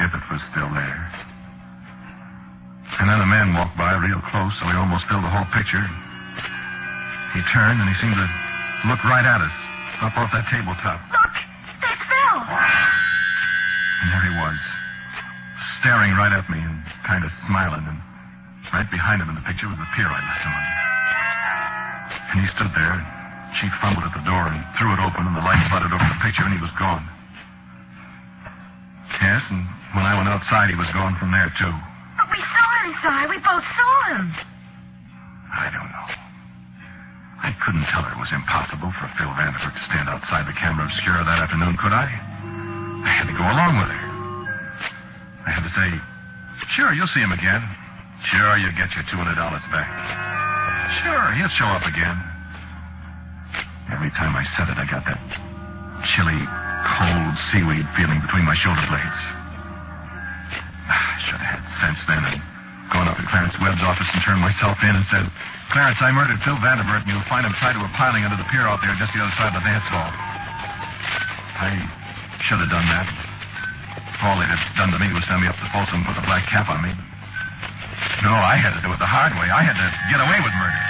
if it was still there. And then a man walked by real close, so he almost filled the whole picture. He turned, and he seemed to look right at us, up off that tabletop. Look! There's Phil! And there he was, staring right at me and kind of smiling. And right behind him in the picture was the pier I left him on. And he stood there, and she fumbled at the door and threw it open, and the light flooded over the picture, and he was gone. Yes, and when I went outside, he was gone from there, too. But we saw him, Si. We both saw him. I don't know. I couldn't tell her it was impossible for Phil Vanderbilt to stand outside the Camera Obscura that afternoon, could I? I had to go along with her. I had to say, sure, you'll see him again. Sure, you'll get your $200 back. Sure, he'll show up again. Every time I said it, I got that chilly, cold seaweed feeling between my shoulder blades. I should have had sense then and gone up to Clarence Webb's office and turned myself in and said, Clarence, I murdered Phil Vanderbilt, and you'll find him tied to a piling under the pier out there just the other side of the dance hall. I should have done that. All they'd have done to me was send me up to Folsom and put the black cap on me. No, I had to do it the hard way. I had to get away with murder.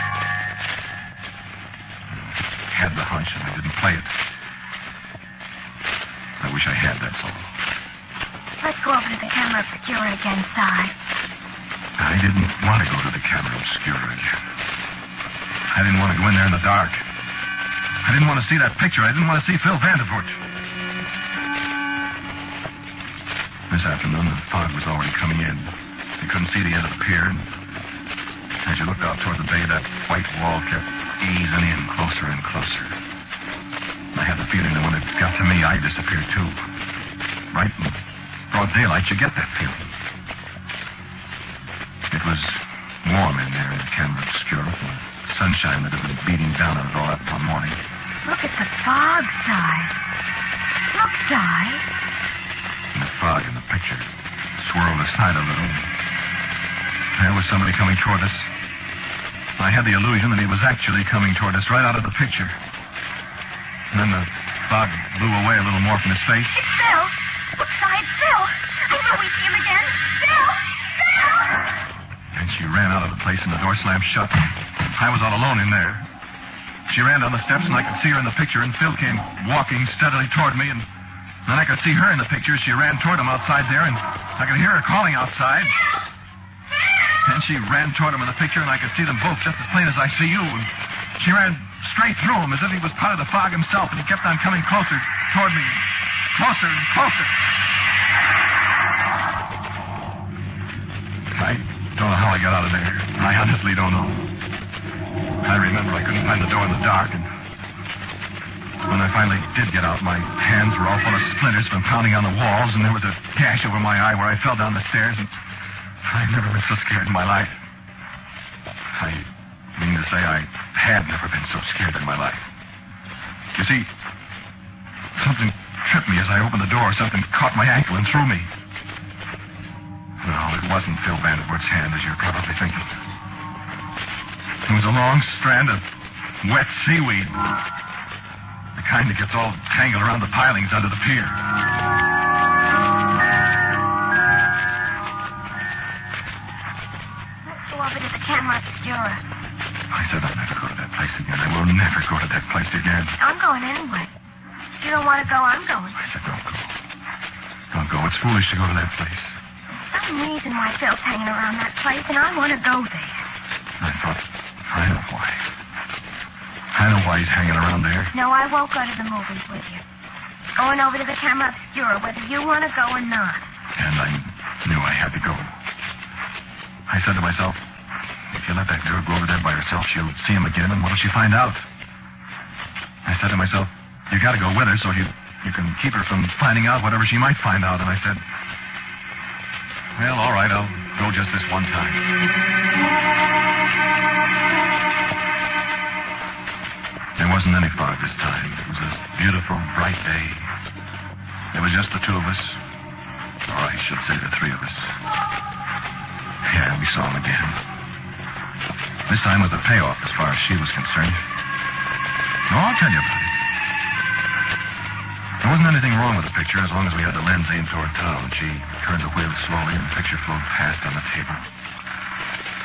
I had the hunch, and I didn't play it. I wish I had, that's all. Let's go over to the Camera Obscura again, Si. I didn't want to go to the Camera Obscura again. I didn't want to go in there in the dark. I didn't want to see that picture. I didn't want to see Phil Vanderbilt. This afternoon, the fog was already coming in. You couldn't see the end of the pier. And as you looked out toward the bay, that white wall kept easing in closer and closer. I had the feeling that when it got to me, I'd disappear, too. Right in broad daylight, you get that feeling. It was warm in there in the Camera Obscura from the sunshine that had been beating down on it all that morning. Look at the fog, Si. Look, Si. And the fog in the picture swirled aside a little. There was somebody coming toward us. I had the illusion that he was actually coming toward us right out of the picture. And then the fog blew away a little more from his face. It's Phil. Look, Si, it's Phil. I know we see him again. Phil! Phil! And she ran out of the place and the door slammed shut. I was all alone in there. She ran down the steps and I could see her in the picture, and Phil came walking steadily toward me, and then I could see her in the picture. She ran toward him outside there, and I could hear her calling outside. And she ran toward him in the picture, and I could see them both just as plain as I see you. And she ran straight through him as if he was part of the fog himself, and he kept on coming closer toward me. Closer and closer. I don't know how I got out of there. I honestly don't know. I remember I couldn't find the door in the dark, and when I finally did get out, my hands were all full of splinters from pounding on the walls, and there was a gash over my eye where I fell down the stairs, and I've never been so scared in my life. I mean to say I had never been so scared in my life. You see, something tripped me as I opened the door. Something caught my ankle and threw me. No, it wasn't Phil Vanderbilt hand, as you're probably thinking. It was a long strand of wet seaweed. The The kind that gets all tangled around the pilings under the pier. Let's go over to the Camera Obscura. I said I'll never go to that place again. I will never go to that place again. I'm going anyway. If you don't want to go, I'm going. I said don't go. Don't go. It's foolish to go to that place. There's some reason why Phil's hanging around that place, and I want to go there. I know why. I know why he's hanging around there. No, I won't go to the movies with you. Going over to the Camera Obscura, whether you want to go or not. And I knew I had to go. I said to myself, if you let that girl go over there by herself, she'll see him again, and what'll she find out? I said to myself, you got to go with her so you can keep her from finding out whatever she might find out. And I said, well, all right, I'll go just this one time. There wasn't any fog this time. It was a beautiful, bright day. There was just the two of us. Or I should say the three of us. Yeah, we saw him again. This time was a payoff as far as she was concerned. No, I'll tell you about it. There wasn't anything wrong with the picture as long as we had the lens aimed toward town. She turned the wheel slowly and the picture flowed past on the table.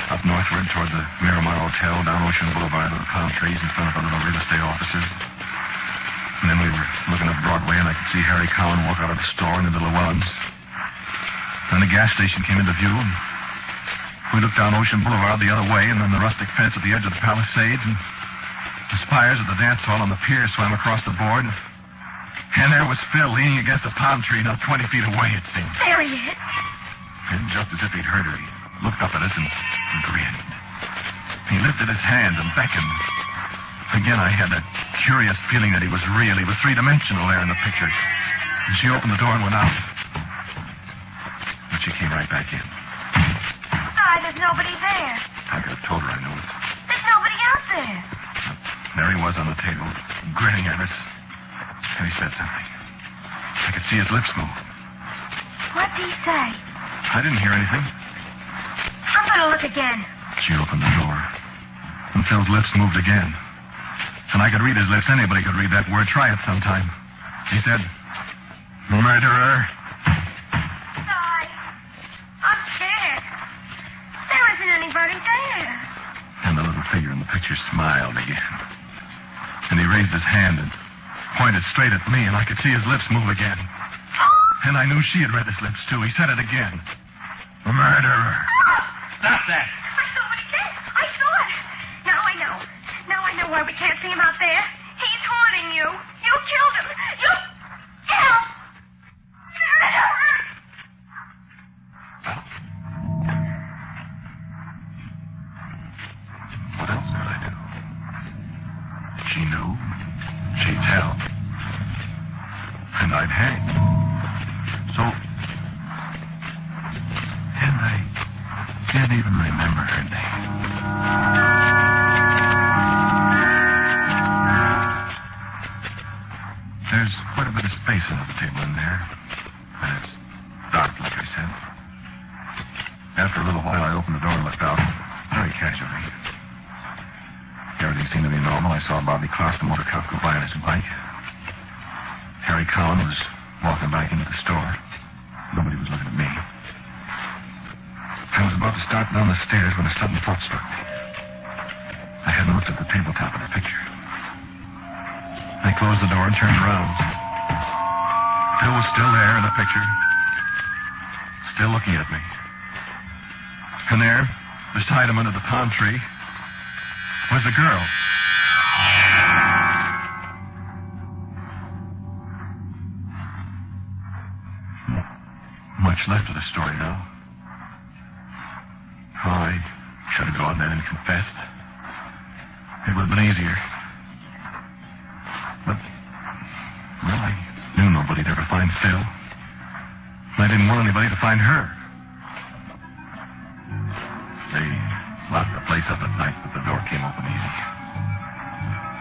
Up northward toward the Miramar Hotel, down Ocean Boulevard with the palm trees in front of the little real estate offices. And then we were looking up Broadway and I could see Harry Cowan walk out of the store into the Llewellyns. Then the gas station came into view and we looked down Ocean Boulevard the other way and then the rustic fence at the edge of the Palisades and the spires of the dance hall on the pier swam across the board. And there was Phil leaning against a palm tree not 20 feet away, it seemed. There he is. And just as if he'd heard her, he looked up at us and grinned. He lifted his hand and beckoned. Again, I had that curious feeling that he was real. He was three-dimensional there in the picture. And she opened the door and went out. But she came right back in. There's nobody there. I could have told her I knew it. There's nobody out there. There he was on the table, grinning at us. And he said something. I could see his lips move. What did he say? I didn't hear anything. I'm going to look again. She opened the door. And Phil's lips moved again. And I could read his lips. Anybody could read that word. Try it sometime. He said, murderer. I'm scared. There isn't anybody there. And the little figure in the picture smiled again. And he raised his hand and pointed straight at me, and I could see his lips move again. And I knew she had read his lips, too. He said it again. Murderer. Stop that. I saw what he said. I saw it. Now I know. Now I know why we can't see him out there. He's haunting you. You killed him. You killed. What else could I do? She knew. She'd tell. And I'd hang. So... And I can't even remember her name. There's quite a bit of space under the table in there. And it's dark, like I said. After a little while, I opened the door and looked out, very casually. Everything seemed to be normal. I saw Bobby Clark, the motor cop, go by on his bike. Harry Cowan was walking back into the store. Nobody was looking at me. I was about to start down the stairs when a sudden thought struck me. I hadn't looked at the tabletop of the picture. I closed the door and turned around. Phil was still there in the picture, still looking at me. And there, beside him under the palm tree, was the girl. Much left of the story now. Oh, I should have gone then and confessed. It would have been easier. But, well, I knew nobody'd ever find Phil. And I didn't want anybody to find her. They locked the place up at night, but the door came open easy.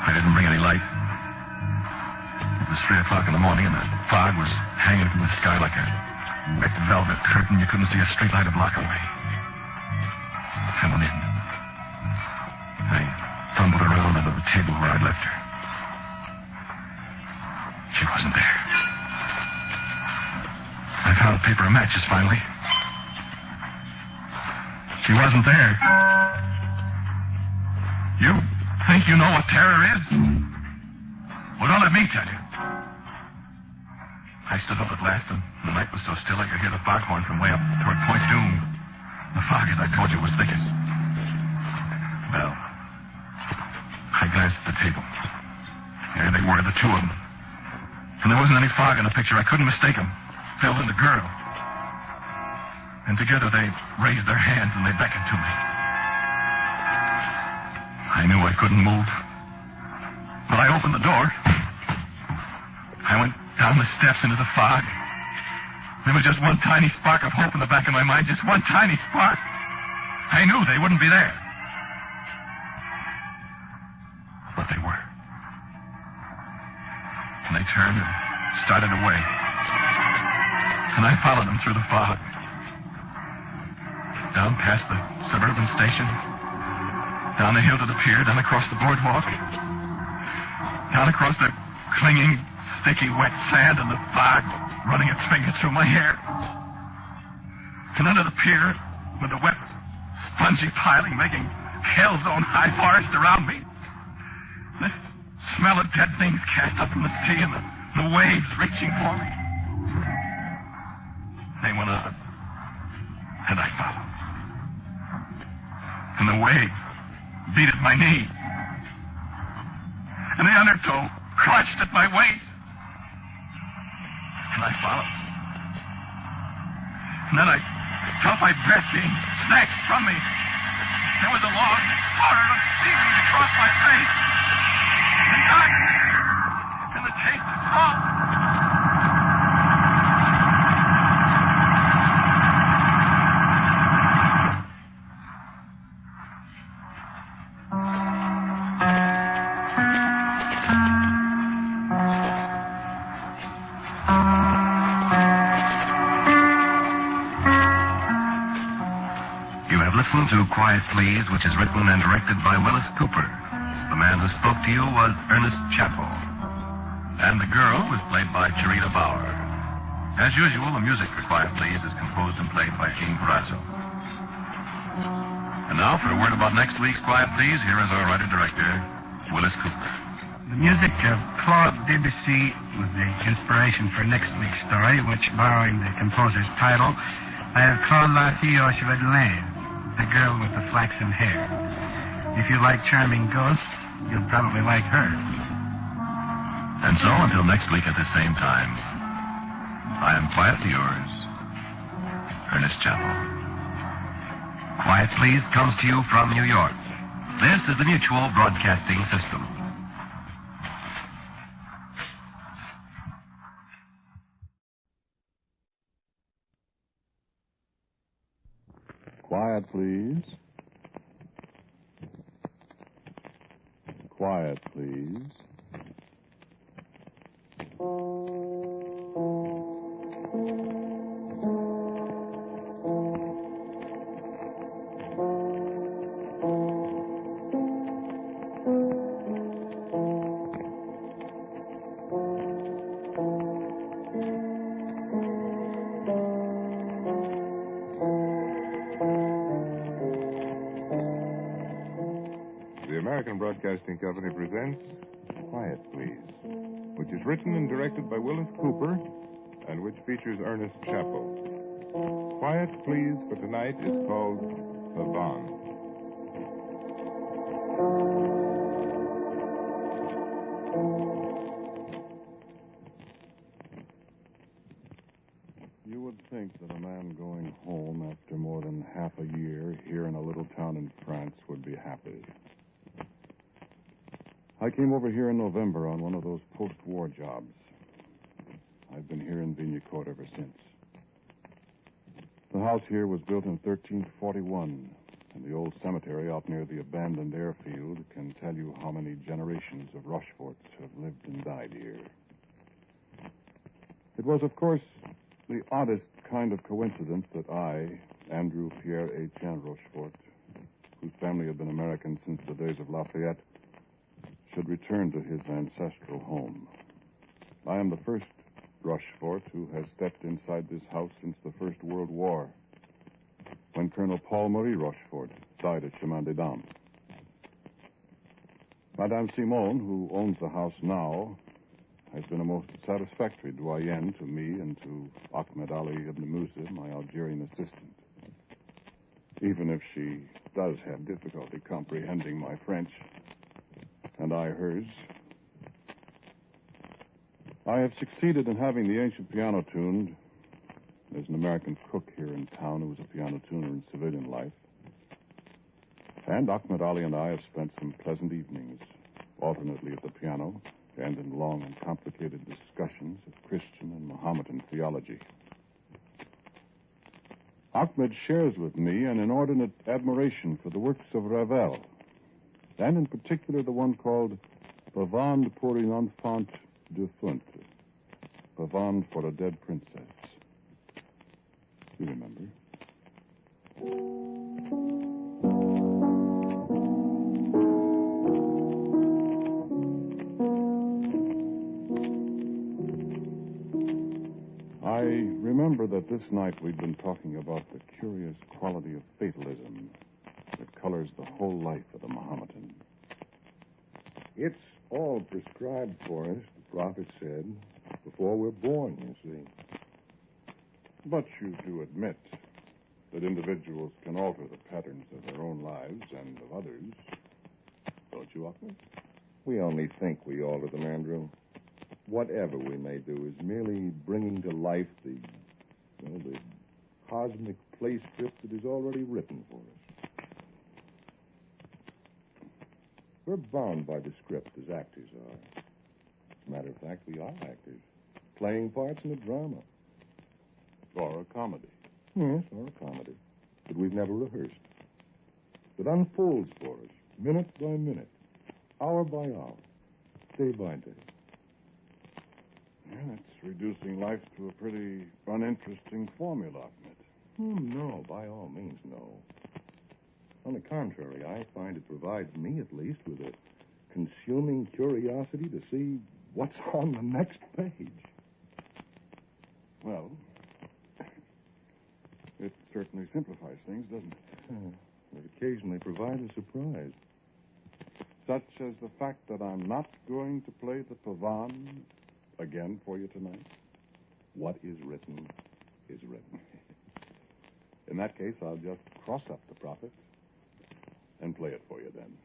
I didn't bring any light. It was 3 o'clock in the morning, and the fog was hanging from the sky like a wet velvet curtain. You couldn't see a street light a block away. I went in. I fumbled around under the table where I'd left her. She wasn't there. I found a paper and matches finally. She wasn't there. You think you know what terror is? Well, don't let me tell you. I stood up at last, and the night was so still I could hear the foghorn from way up toward Point Doom. The fog, as I told you, was thickest. Well, I glanced at the table. There they were, the two of them. And there wasn't any fog in the picture. I couldn't mistake them. Phil and the girl. And together they raised their hands and they beckoned to me. I knew I couldn't move. But I opened the door. I went down the steps into the fog. There was just one tiny spark of hope in the back of my mind, just one tiny spark. I knew they wouldn't be there. But they were. And they turned and started away. And I followed them through the fog. Down past the suburban station. Down the hill to the pier, down across the boardwalk. Down across the clinging, sticky, wet sand and the fog running its fingers through my hair. And under the pier, with the wet, spongy piling making hell's own high forest around me. The smell of dead things cast up from the sea and the waves reaching for me. They went on, and I followed. And the waves beat at my knees. And the undertow clutched at my waist. And I followed. And then I felt my breath being snatched from me. There was a long flutter of seaweed across my face. And darkness. And the taste of salt. Listen to Quiet Please, which is written and directed by Willis Cooper. The man who spoke to you was Ernest Chappell. And the girl was played by Charita Bauer. As usual, the music for Quiet Please is composed and played by Gene Brazo. And now for a word about next week's Quiet Please, here is our writer-director, Willis Cooper. The music of Claude Debussy was the inspiration for next week's story, which, borrowing the composer's title, I have called La Fille aux Cheveux de Laine. The girl with the flaxen hair. If you like charming ghosts, you'll probably like her. And so, until next week at the same time, I am quietly yours, Ernest Chappell. Quiet Please comes to you from New York. This is the Mutual Broadcasting System. Quiet, please. Quiet, please. American Broadcasting Company presents Quiet, Please, which is written and directed by Willis Cooper and which features Ernest Chappell. Quiet, Please for tonight is called Pavanne. You would think that a man going home after more than half a year here in a little town in France would be happy. I came over here in November on one of those post-war jobs. I've been here in Vignecourt ever since. The house here was built in 1341, and the old cemetery out near the abandoned airfield can tell you how many generations of Rocheforts have lived and died here. It was, of course, the oddest kind of coincidence that I, Andrew Pierre Etienne Rochefort, whose family had been American since the days of Lafayette, should return to his ancestral home. I am the first Rochefort who has stepped inside this house since the First World War, when Colonel Paul Marie Rochefort died at Chemin des Dames. Madame Simone, who owns the house now, has been a most satisfactory doyenne to me and to Ahmed Ali ibn Musa, my Algerian assistant. Even if she does have difficulty comprehending my French, and I hers. I have succeeded in having the ancient piano tuned. There's an American cook here in town who was a piano tuner in civilian life. And Ahmed Ali and I have spent some pleasant evenings, alternately at the piano and in long and complicated discussions of Christian and Mohammedan theology. Ahmed shares with me an inordinate admiration for the works of Ravel, and in particular the one called Pavanne pour une enfant défunte, Pavanne for a dead princess. You remember? I remember that this night we'd been talking about the curious quality of fatalism that colors the whole life of the Mohammedan. It's all prescribed for us, the prophet said, before we're born, you see. But you do admit that individuals can alter the patterns of their own lives and of others, don't you, Ahmed? We only think we alter them, Andrew. Whatever we may do is merely bringing to life the cosmic play script that is already written for us. We're bound by the script as actors are. As a matter of fact, we are actors, playing parts in a drama. Or a comedy. Yes, or a comedy that we've never rehearsed. That unfolds for us, minute by minute, hour by hour, day by day. Yeah, that's reducing life to a pretty uninteresting formula, Ahmed. Oh, no, by all means, no. On the contrary, I find it provides me, at least, with a consuming curiosity to see what's on the next page. Well, it certainly simplifies things, doesn't it? It occasionally provides a surprise. Such as the fact that I'm not going to play the Pavanne again for you tonight. What is written is written. In that case, I'll just cross up the prophet and play it for you then.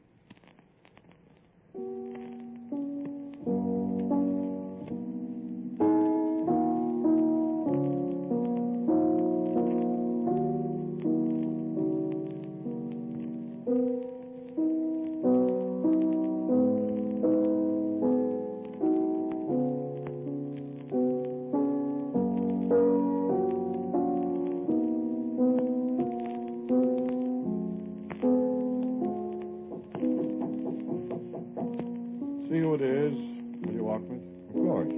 See who it is, will you, Ahmed? Of course.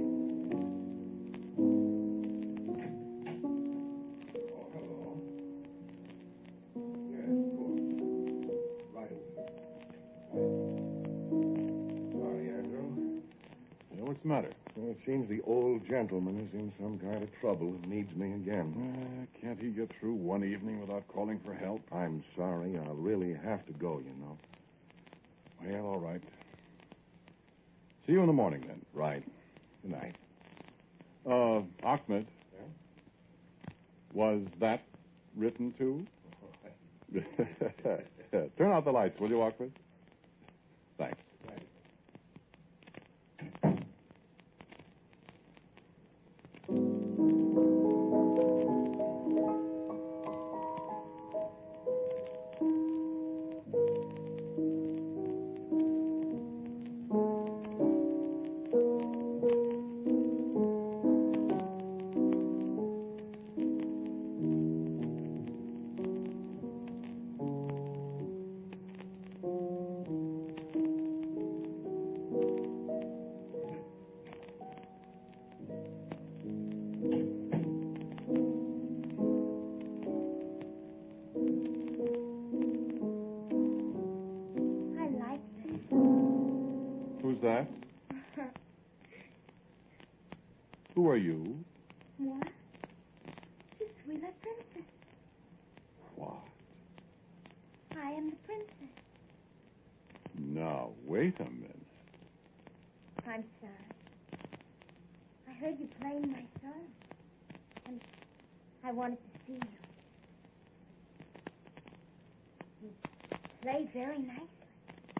Hello. Yes, of course. Right away. Sorry, Andrew. What's the matter? Well, it seems the old gentleman is in some kind of trouble and needs me again. Can't he get through one evening without calling for help? I'm sorry. I'll really have to go, you know. Well, all right. See you in the morning, then. Right. Good night. Ahmed. Yeah? Was that written too? Turn out the lights, will you, Ahmed? Thanks. Right. who are you? Moi? Je suis la princess. What? I am the princess. Now, wait a minute. I'm sorry. I heard you playing my song. And I wanted to see you. You play very nicely.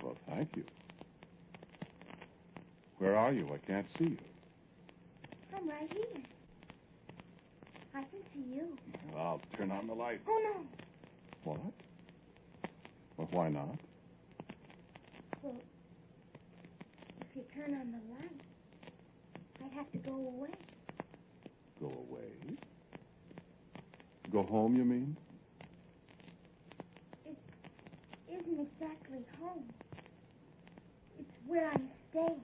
Well, thank you. Where are you? I can't see you. I'm right here. I can see you. Well, I'll turn on the light. Oh, no. What? Well, why not? Well, if you turn on the light, I'd have to go away. Go away? Go home, you mean? It isn't exactly home. It's where I'm staying.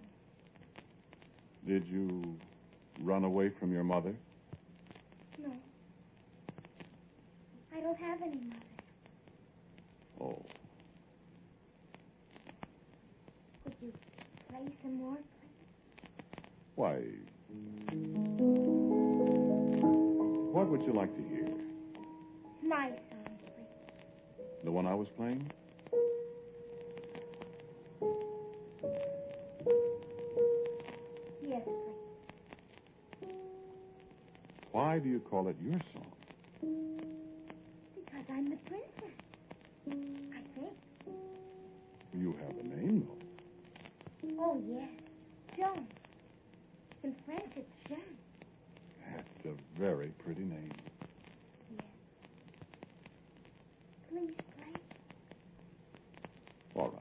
Did you run away from your mother? No. I don't have any mother. Oh. Could you play some more, please? Why? What would you like to hear? My song, please. The one I was playing? Yes, please. Why do you call it your song? Because I'm the princess. I think. You have a name, though. Oh, yes. Joan. In French, it's Jean. That's a very pretty name. Yes. Please play. All right.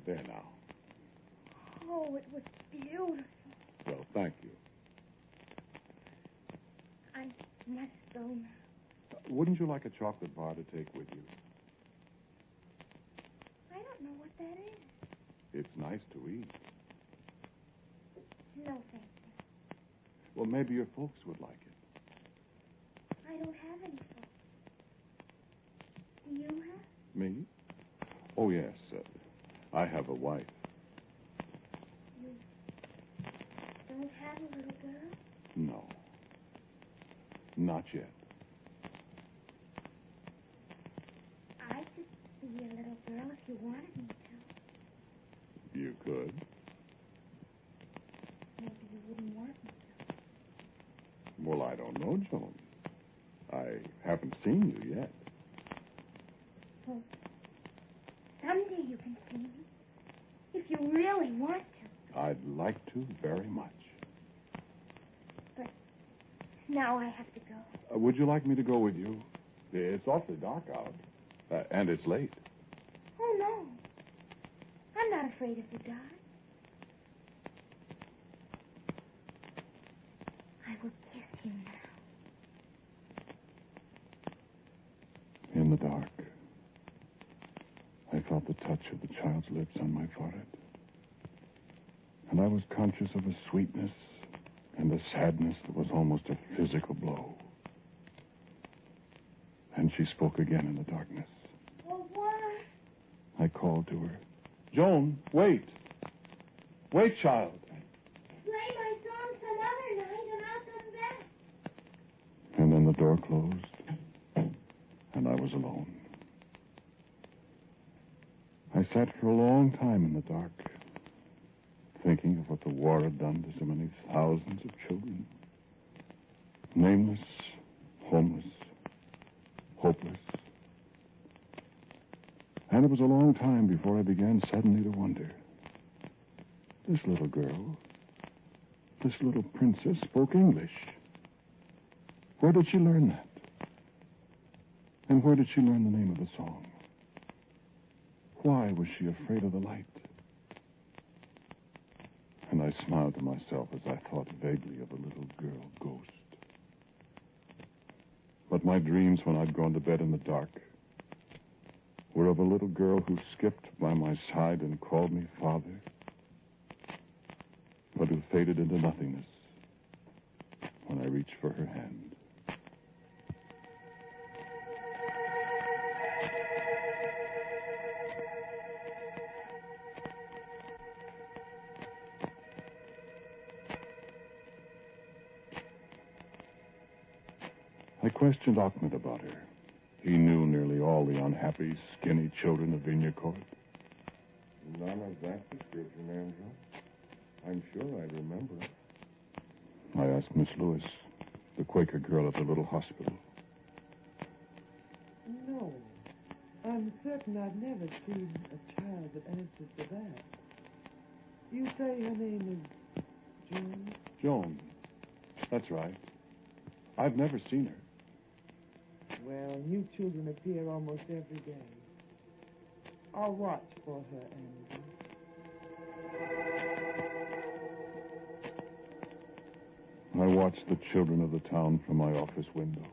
There now. Oh, it was beautiful. Well, thank you. I must go now. Wouldn't you like a chocolate bar to take with you? I don't know what that is. It's nice to eat. No, thank you. Well, maybe your folks would like it. I don't have any folks. Do you have? Me? Oh, yes. I have a wife. You don't have a little girl? No. Not yet. I could be a little girl if you wanted me to. You could. Maybe you wouldn't want me to. Well, I don't know, Joan. I haven't seen you yet. Well, someday you can see me. If you really want to. I'd like to very much. But now I have to go. Would you like me to go with you? It's awfully dark out. And it's late. Oh, no. I'm not afraid of the dark. I will kiss you now. In the dark, I felt the touch of the child's lips on my forehead. And I was conscious of a sweetness and a sadness that was almost a physical blow. And she spoke again in the darkness. I called to her. Joan, wait. Wait, child. Play my song some other night and I'll come back. And then the door closed, and I was alone. I sat for a long time in the dark, thinking of what the war had done to so many thousands of children. Nameless, homeless, hopeless. And it was a long time before I began suddenly to wonder. This little girl, this little princess spoke English. Where did she learn that? And where did she learn the name of the song? Why was she afraid of the light? And I smiled to myself as I thought vaguely of a little girl ghost. But my dreams when I'd gone to bed in the dark were of a little girl who skipped by my side and called me father, but who faded into nothingness when I reached for her hand. I questioned Ahmed about her. He knew nearly all the unhappy, skinny children of Vinya Court. None of that description, Angel. I'm sure I remember it. I asked Miss Lewis, the Quaker girl at the little hospital. No. I'm certain I've never seen a child that answers to that. You say her name is Joan? Joan. That's right. I've never seen her. Well, new children appear almost every day. I'll watch for her, Andrew. I watched the children of the town from my office window.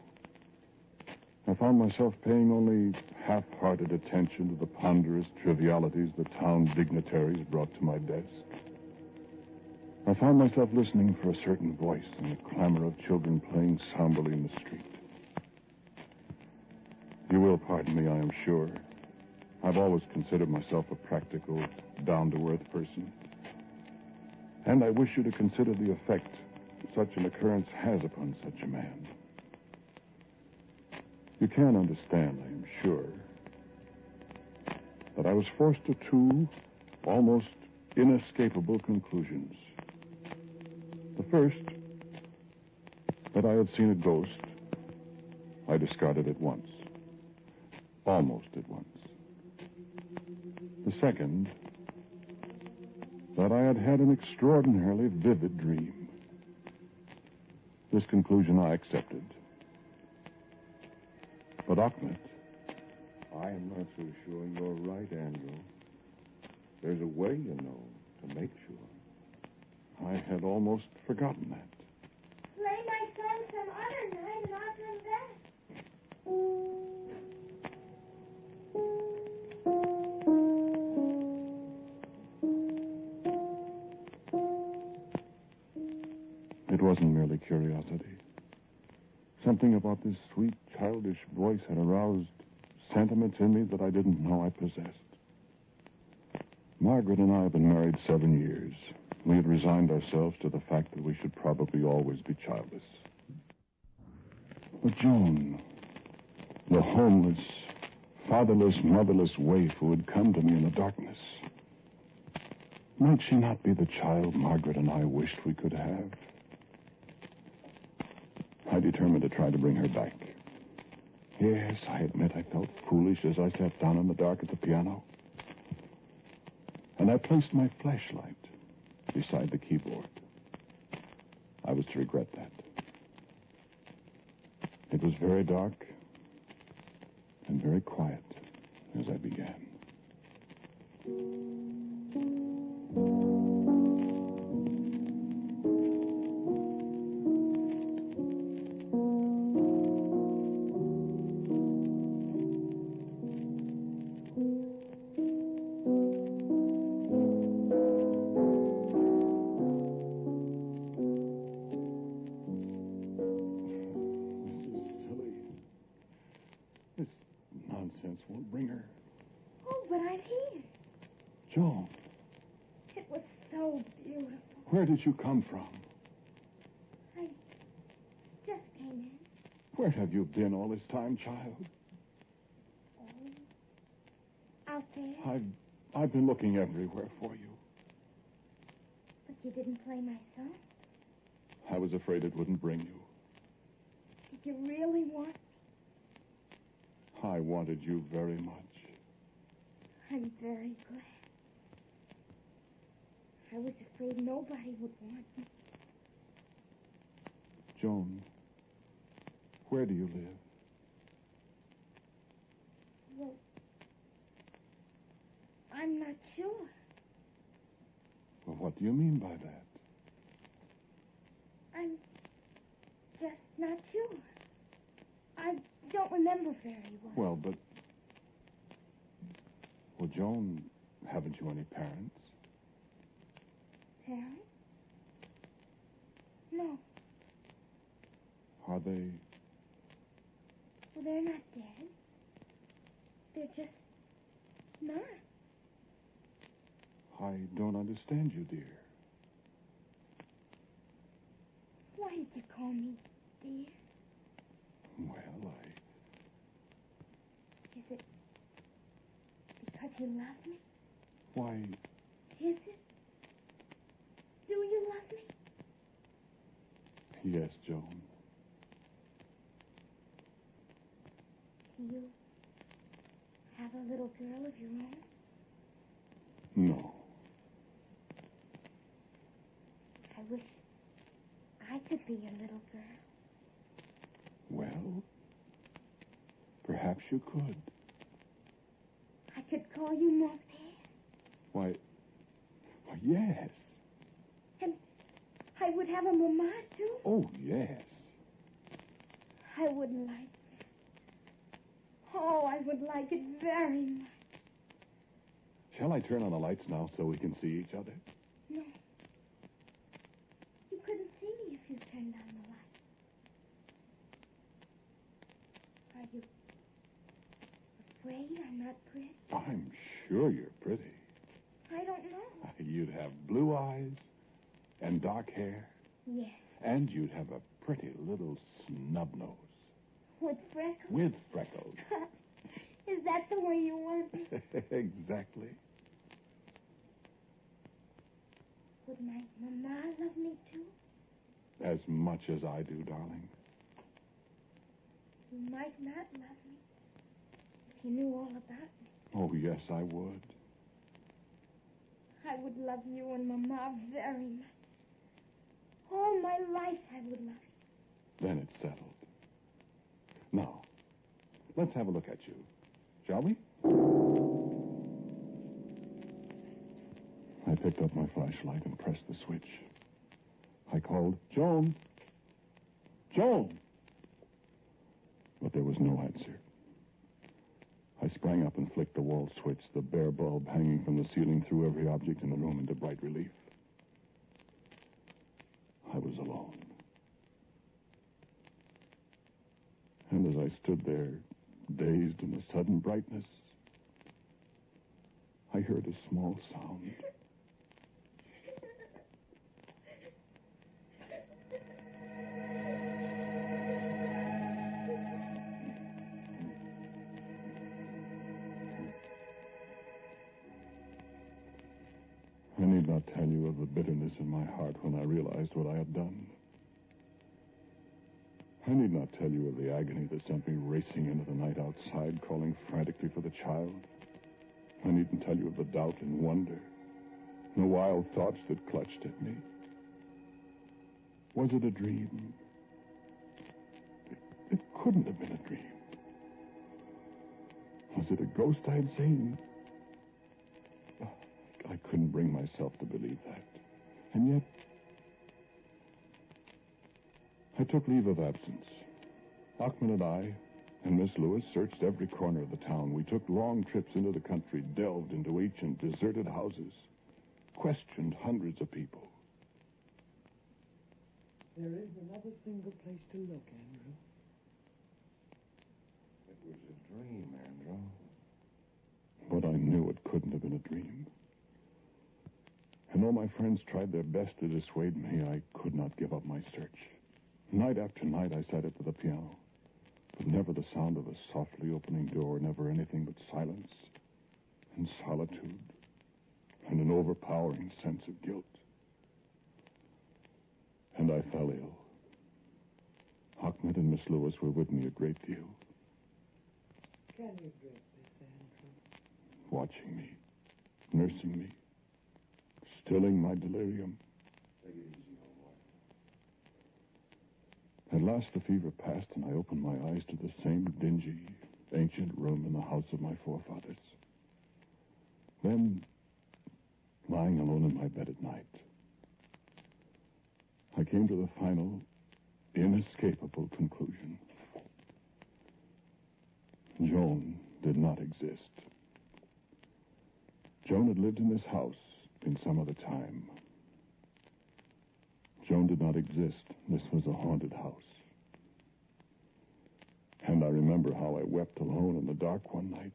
I found myself paying only half-hearted attention to the ponderous trivialities the town dignitaries brought to my desk. I found myself listening for a certain voice in the clamor of children playing somberly in the street. You will pardon me, I am sure. I've always considered myself a practical, down-to-earth person. And I wish you to consider the effect such an occurrence has upon such a man. You can understand, I am sure, that I was forced to two almost inescapable conclusions. The first, that I had seen a ghost, I discarded at once. Almost at once. The second, that I had had an extraordinarily vivid dream. This conclusion I accepted. But Ahmed... I'm not so sure you're right, Andrew. There's a way, you know, to make sure. I had almost forgotten that. Play my song some other night and I'll come back. It wasn't merely curiosity. Something about this sweet, childish voice had aroused sentiments in me that I didn't know I possessed. Margaret and I have been married 7 years. We had resigned ourselves to the fact that we should probably always be childless. But Joan, the homeless, fatherless, motherless waif who had come to me in the darkness, might she not be the child Margaret and I wished we could have? I determined to try to bring her back. Yes, I admit I felt foolish as I sat down in the dark at the piano. And I placed my flashlight beside the keyboard. I was to regret that. It was very dark and very quiet as I began. Where did you come from? I just came in. Where have you been all this time, child? Oh, out there. I've been looking everywhere for you. But you didn't play my song. I was afraid it wouldn't bring you. Did you really want me? I wanted you very much. I'm very glad. I was afraid nobody would want me. Joan, where do you live? Well, I'm not sure. Well, what do you mean by that? I'm just not sure. I don't remember very well. Well, but... Well, Joan, haven't you any parents? Parents? No. Are they... Well, they're not dead. They're just not. I don't understand you, dear. Why did you call me dear? Well, Is it because you love me? Why, Is it? Do you love me? yes, Joan. Do you have a little girl of your own? No. I wish I could be a little girl. Well, perhaps you could. I could call you Mother. Why, yes. And I would have a mama, too. Oh, yes. I would like that. Oh, I would like it very much. Shall I turn on the lights now so we can see each other? No. You couldn't see me if you turned on the light. Are you afraid I'm not pretty? I'm sure you're pretty. I don't know. You'd have blue eyes and dark hair. Yes. And you'd have a pretty little snub nose. With freckles? With freckles. Is that the way you want me? Exactly. Would my mama love me, too? As much as I do, darling. You might not love me if you knew all about me. Oh, yes, I would. I would love you and Mama very much. All my life I would love you. Then it's settled. Now, let's have a look at you. Shall we? I picked up my flashlight and pressed the switch. I called, Joan! Joan! But there was no answer. I sprang up and flicked the wall switch. The bare bulb hanging from the ceiling threw every object in the room into bright relief. I was alone. And as I stood there, dazed in the sudden brightness, I heard a small sound. I need not tell you of the bitterness in my heart when I realized what I had done. I need not tell you of the agony that sent me racing into the night outside, calling frantically for the child. I needn't tell you of the doubt and wonder, the wild thoughts that clutched at me. Was it a dream? It couldn't have been a dream. Was it a ghost I had seen? I couldn't bring myself to believe that. And yet, I took leave of absence. Achman and I and Miss Lewis searched every corner of the town. We took long trips into the country, delved into ancient, deserted houses, questioned hundreds of people. There is another single place to look, Andrew. It was a dream, Andrew. But I knew it couldn't have been a dream. And though my friends tried their best to dissuade me, I could not give up my search. Night after night, I sat at the piano. But never the sound of a softly opening door, never anything but silence and solitude and an overpowering sense of guilt. And I fell ill. Ahmed and Miss Lewis were with me a great deal. Can you drink this, Andrew? Watching me, nursing me, stilling my delirium. Take it easy, old boy. At last the fever passed, and I opened my eyes to the same dingy, ancient room in the house of my forefathers. Then, lying alone in my bed at night, I came to the final, inescapable conclusion. Joan did not exist. Joan had lived in this house in some other time. Joan did not exist. This was a haunted house. And I remember how I wept alone in the dark one night,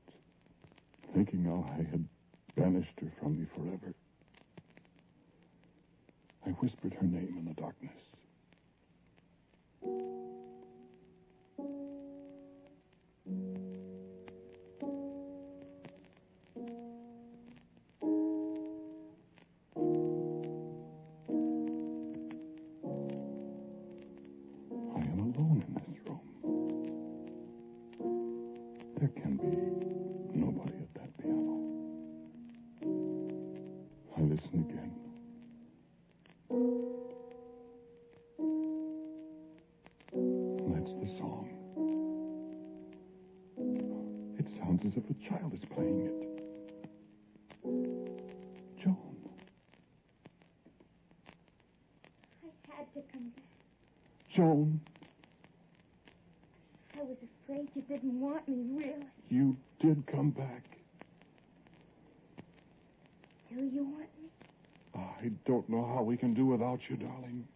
thinking how I had banished her from me forever. I whispered her name in the darkness. As if a child is playing it. Joan. I had to come back. Joan. I was afraid you didn't want me, really. You did come back. Do you want me? I don't know how we can do without you, darling.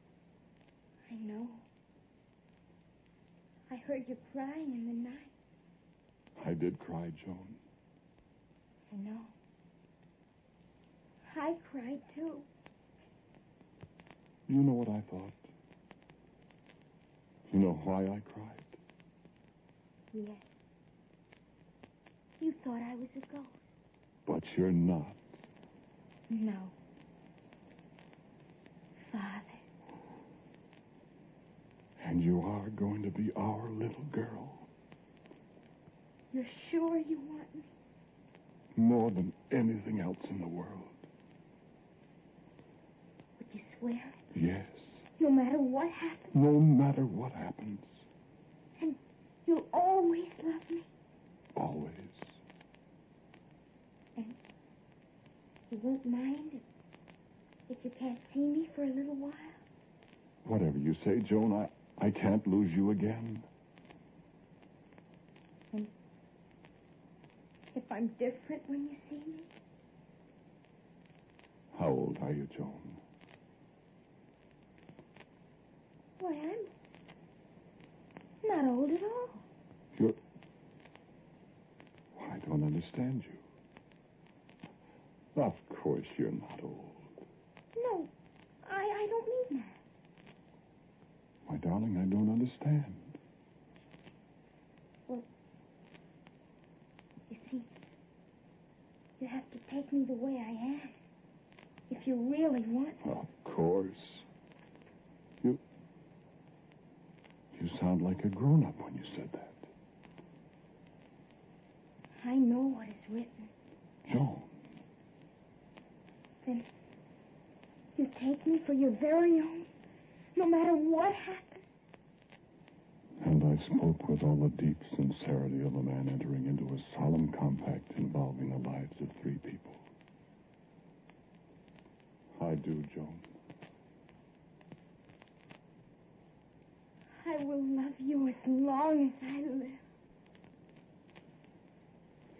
I know. I heard you crying in the night. I did cry, Joan. I know. I cried, too. You know what I thought? You know why I cried? Yes. You thought I was a ghost. But you're not. No. Father. And you are going to be our little girl. You're sure you want me? More than anything else in the world. Would you swear it? Yes. No matter what happens? No matter what happens. And you'll always love me? Always. And you won't mind if you can't see me for a little while? Whatever you say, Joan, I can't lose you again. And if I'm different when you see me? How old are you, Joan? Why, I'm not old at all. You're... Well, I don't understand you. Of course you're not old. No, I don't mean that. My darling, I don't understand. Well, you see, you have to take me the way I am. If you really want me. Of course. You sound like a grown-up when you said that. I know what is written. Joan. Then you take me for your very own, no matter what happens. And I spoke with all the deep sincerity of a man entering into a solemn compact involving the lives of three people. I do, Joan. I will love you as long as I live.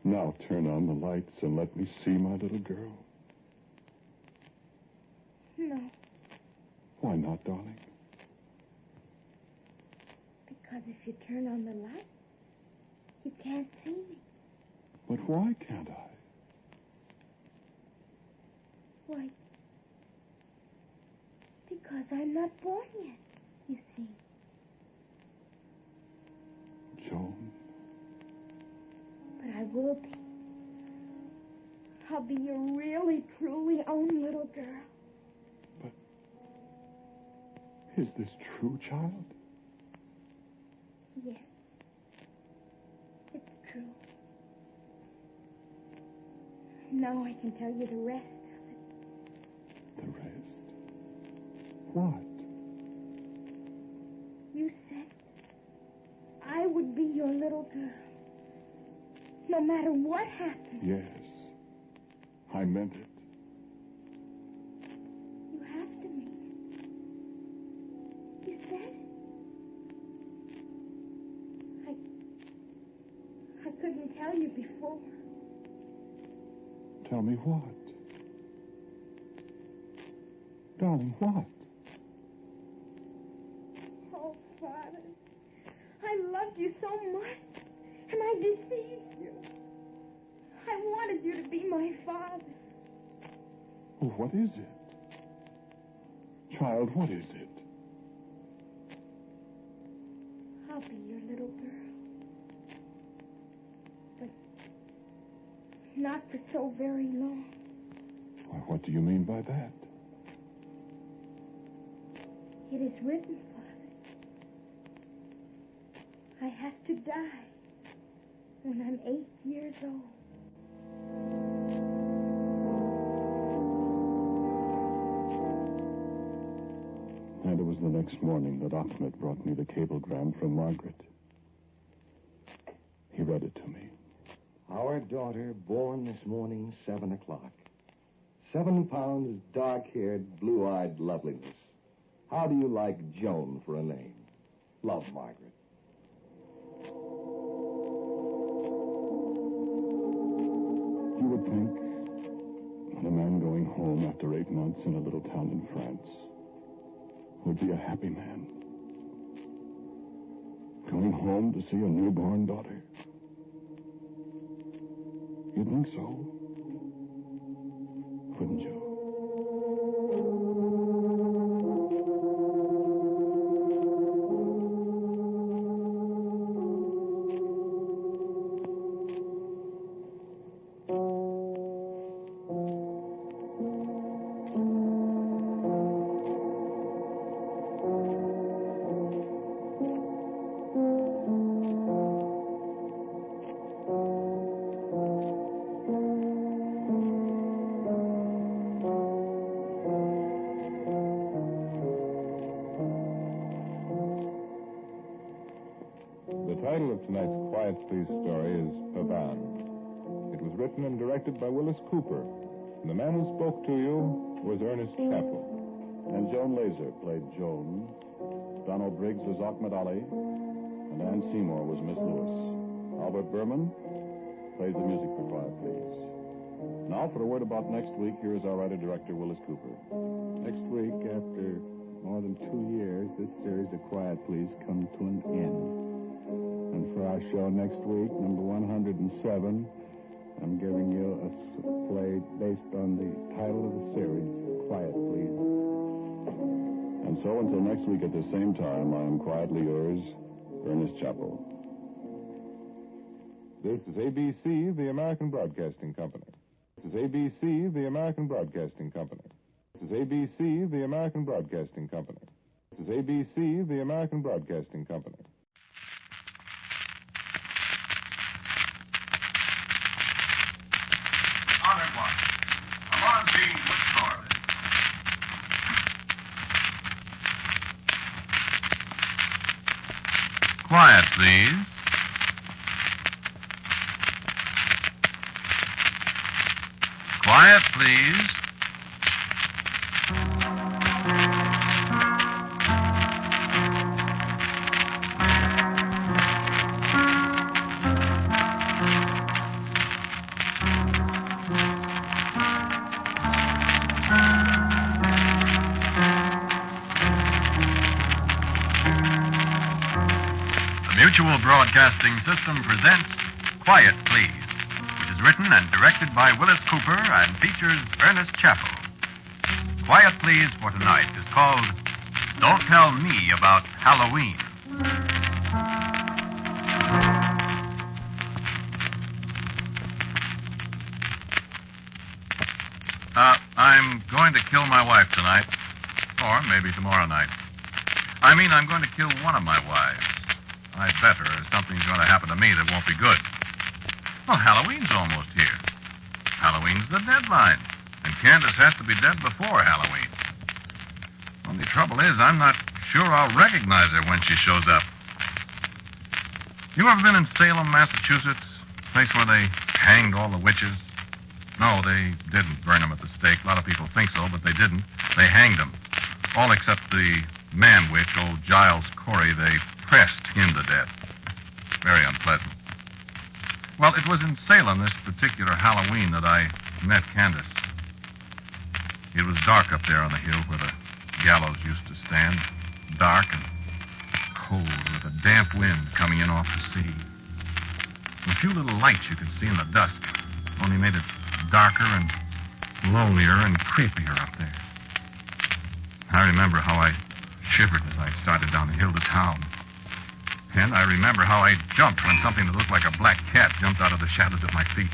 Now turn on the lights and let me see my little girl. No. Why not, darling? Because if you turn on the light, you can't see me. But why can't I? Why, Because I'm not born yet, you see. Joan. But I will be. I'll be your really, truly own little girl. But is this true, child? Yes. It's true. Now I can tell you the rest of it. The rest? What? You said I would be your little girl. No matter what happened. Yes. I meant it. You have to mean it. You said it. I couldn't tell you before. Tell me what? Darling, what? Oh, Father. I loved you so much. And I deceived you. I wanted you to be my father. Oh, what is it? Child, what is it? I'll be your little girl. But not for so very long. Why, what do you mean by that? It is written, Father. I have to die when I'm 8 years old. And it was the next morning that Ahmed brought me the cablegram from Margaret. He read it to me. Our daughter born this morning, 7 o'clock. 7 pounds, dark-haired, blue-eyed loveliness. How do you like Joan for a name? Love, Margaret. You would think that a man going home after 8 months in a little town in France would be a happy man. Going home to see a newborn daughter. You'd think so, wouldn't you? The title of tonight's Quiet Please story is Pavanne. It was written and directed by Willis Cooper. And the man who spoke to you was Ernest Chappell. And Joan Laser played Joan. Donald Briggs was Ahmed Ali. And Ann Seymour was Miss Lewis. Albert Berman played the music for Quiet Please. Now for a word about next week, here is our writer-director, Willis Cooper. Next week, after more than 2 years, this series of Quiet Please comes to an end. And for our show next week, number 107, I'm giving you a play based on the title of the series, Quiet Please. And so until next week at the same time, I am quietly yours, Ernest Chappell. This is ABC, the American Broadcasting Company. This is ABC, the American Broadcasting Company. This is ABC, the American Broadcasting Company. This is ABC, the American Broadcasting Company. Honored one. Alarm being restored. Quiet, please. Quiet, please. Mutual Broadcasting System presents Quiet Please, which is written and directed by Willis Cooper and features Ernest Chappell. Quiet Please for tonight is called Don't Tell Me About Halloween. I'm going to kill my wife tonight. Or maybe tomorrow night. I mean, I'm going to kill one of my wives. I'd better, or something's going to happen to me that won't be good. Well, Halloween's almost here. Halloween's the deadline. And Candace has to be dead before Halloween. Only trouble is, I'm not sure I'll recognize her when she shows up. You ever been in Salem, Massachusetts? Place where they hanged all the witches? No, they didn't burn them at the stake. A lot of people think so, but they didn't. They hanged them. All except the man witch, old Giles Corey, they pressed him to death. Very unpleasant. Well, it was in Salem this particular Halloween that I met Candace. It was dark up there on the hill where the gallows used to stand. Dark and cold with a damp wind coming in off the sea. A few little lights you could see in the dusk only made it darker and lonelier and creepier up there. I remember how I shivered as I started down the hill to town. And I remember how I jumped when something that looked like a black cat jumped out of the shadows at my feet.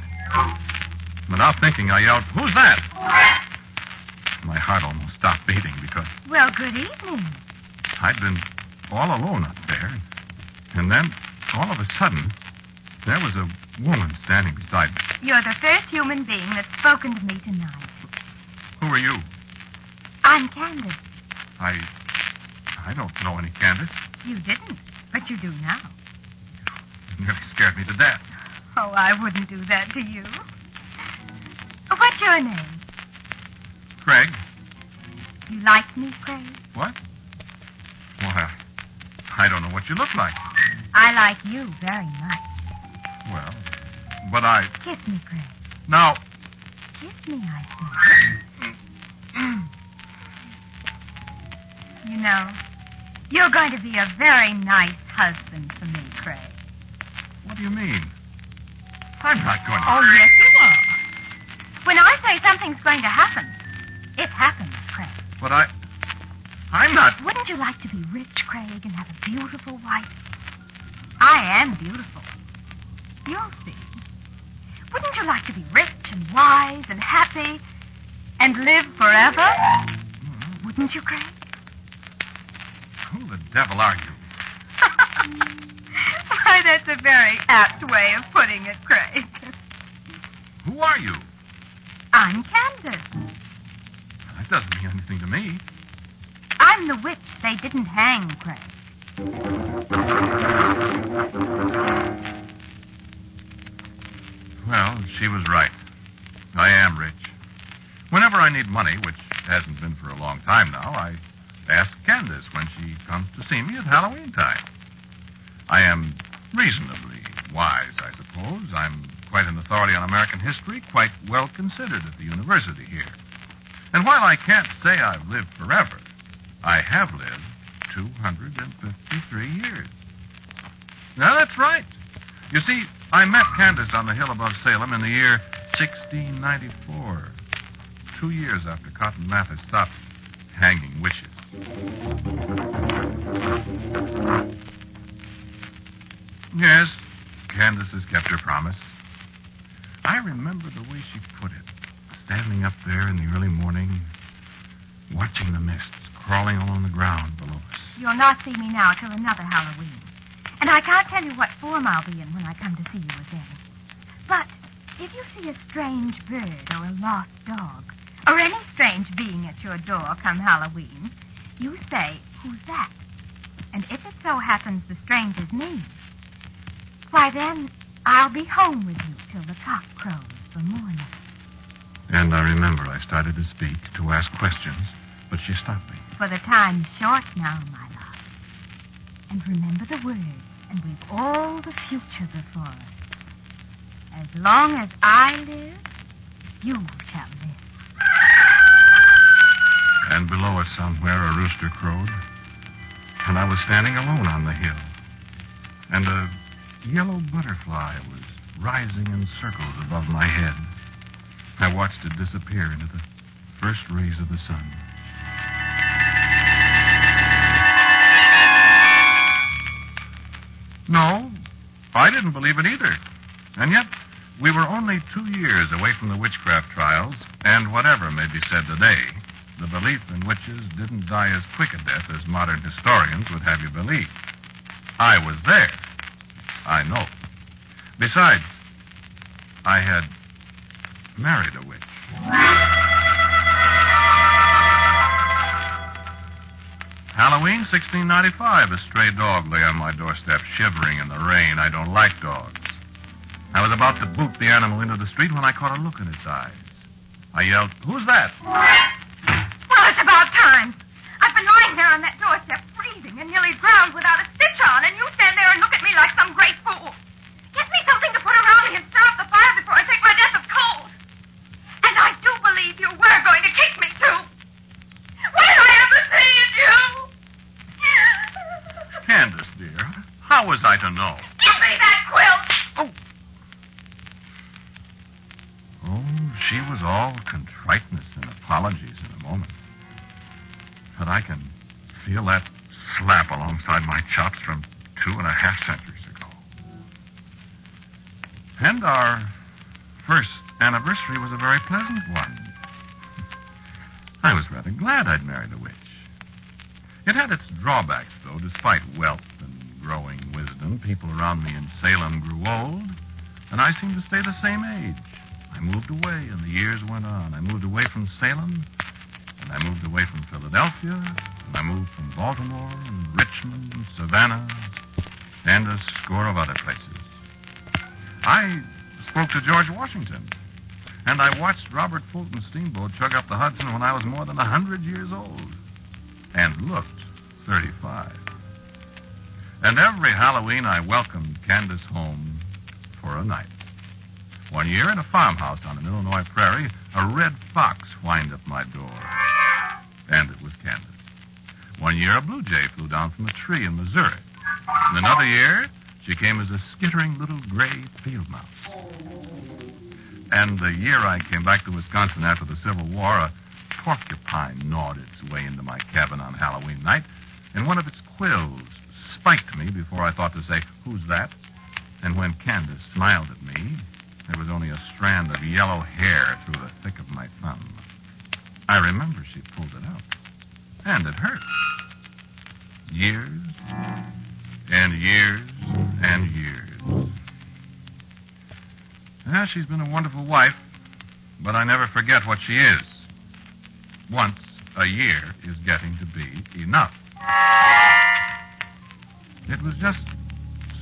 Without thinking, I yelled, "Who's that?" My heart almost stopped beating because Well, good evening. I'd been all alone up there. And then, all of a sudden, there was a woman standing beside me. You're the first human being that's spoken to me tonight. Who are you? I'm Candace. I don't know any Candace. You didn't, but you do now. You nearly scared me to death. Oh, I wouldn't do that to you. What's your name? Craig? You like me, Craig? What? Well, I don't know what you look like. I like you very much. Well, but I... Kiss me, Craig. Now... Kiss me, I say. You know, you're going to be a very nice husband for me, Craig. What do you mean? I'm not going to... Oh, yes, you are. When I say something's going to happen, it happens, Craig. But I'm not... Wouldn't you like to be rich, Craig, and have a beautiful wife? I am beautiful. You'll see. Wouldn't you like to be rich and wise and happy and live forever? Mm-hmm. Wouldn't you, Craig? Who the devil are you? Why, that's a very apt way of putting it, Craig. Who are you? I'm Candace. That doesn't mean anything to me. I'm the witch they didn't hang, Craig. Well, she was right. I am rich. Whenever I need money, which hasn't been for a long time now, I ask Candace when she comes to see me at Halloween time. I am reasonably wise, I suppose. I'm quite an authority on American history, quite well considered at the university here. And while I can't say I've lived forever, I have lived 253 years. Now, that's right. You see, I met Candace on the hill above Salem in the year 1694, 2 years after Cotton Mather stopped hanging witches. Yes, Candace has kept her promise. I remember the way she put it, standing up there in the early morning, watching the mists crawling along the ground below us. You'll not see me now till another Halloween. And I can't tell you what form I'll be in when I come to see you again. But if you see a strange bird or a lost dog, or any strange being at your door come Halloween, you say, "Who's that?" And if it so happens the stranger's me, why then I'll be home with you till the cock crows for morning. And I remember I started to speak, to ask questions, but she stopped me. For the time's short now, my love. And remember the words, and we've all the future before us. As long as I live, you shall live. And below us somewhere a rooster crowed. And I was standing alone on the hill. And a yellow butterfly was rising in circles above my head. I watched it disappear into the first rays of the sun. I didn't believe it either. And yet, we were only 2 years away from the witchcraft trials, and whatever may be said today, the belief in witches didn't die as quick a death as modern historians would have you believe. I was there. I know. Besides, I had married a witch. Halloween, 1695, a stray dog lay on my doorstep, shivering in the rain. I don't like dogs. I was about to boot the animal into the street when I caught a look in its eyes. I yelled, "Who's that?" Well, it's about time. I've been lying there on that doorstep, freezing and nearly drowned without a stitch on, and you stand there and look at me like some great fool. Get me something to put around me and stir up the fire before I take my death of cold. And I do believe you were going to kick me, too. What did I ever say to you? Candace, dear, how was I to know? Give me that quilt! Oh, she was all contriteness and apologies in a moment. But I can feel that slap alongside my chops from 2.5 centuries ago. And our first anniversary was a very pleasant one. I was rather glad I'd married a witch. It had its drawbacks, though. Despite wealth and growing wisdom, people around me in Salem grew old, and I seemed to stay the same age. I moved away, and the years went on. I moved away from Salem, and I moved away from Philadelphia, and I moved from Baltimore, and Richmond, and Savannah, and a score of other places. I spoke to George Washington, and I watched Robert Fulton's steamboat chug up the Hudson when I was more than 100 years old, and looked 35. And every Halloween I welcomed Candace home for a night. One year in a farmhouse on an Illinois prairie, a red fox whined at my door. And it was Candace. One year a blue jay flew down from a tree in Missouri. And another year, she came as a skittering little gray field mouse. And the year I came back to Wisconsin after the Civil War, a porcupine gnawed its way into my cabin on Halloween night, and one of its quills spiked me before I thought to say, "Who's that?" And when Candace smiled at me, there was only a strand of yellow hair through the thick of my thumb. I remember she pulled it out. And it hurt. Years and years and years. Yeah, she's been a wonderful wife, but I never forget what she is. Once a year is getting to be enough. It was just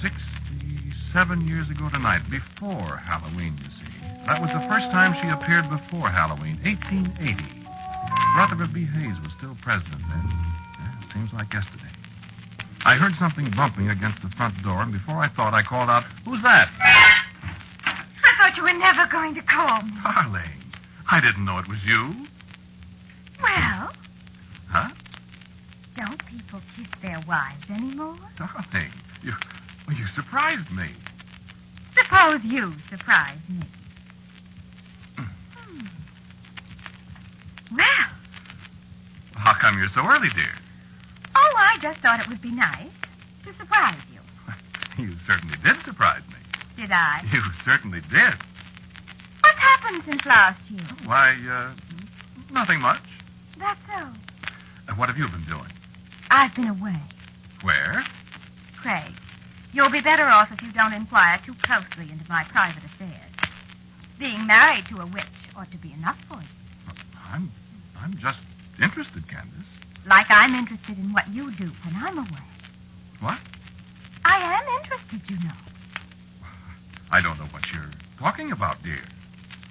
67 years ago tonight, before Halloween, you see. That was the first time she appeared before Halloween, 1880. Rutherford B. Hayes was still president then. Yeah, it seems like yesterday. I heard something bumping against the front door, and before I thought, I called out, "Who's that?" I thought you were never going to call me. Darling, I didn't know it was you. Well? Huh? Don't people kiss their wives anymore? Darling, you surprised me. Suppose you surprise me. Well. How come you're so early, dear? Oh, I just thought it would be nice to surprise you. You certainly did surprise me. Did I? You certainly did. What's happened since last year? Why, nothing much. That's so. What have you been doing? I've been away. Where? Craig, you'll be better off if you don't inquire too closely into my private affairs. Being married to a witch ought to be enough for you. I'm just interested, Candace. Like I'm interested in what you do when I'm away. What? I am interested, you know. I don't know what you're talking about, dear.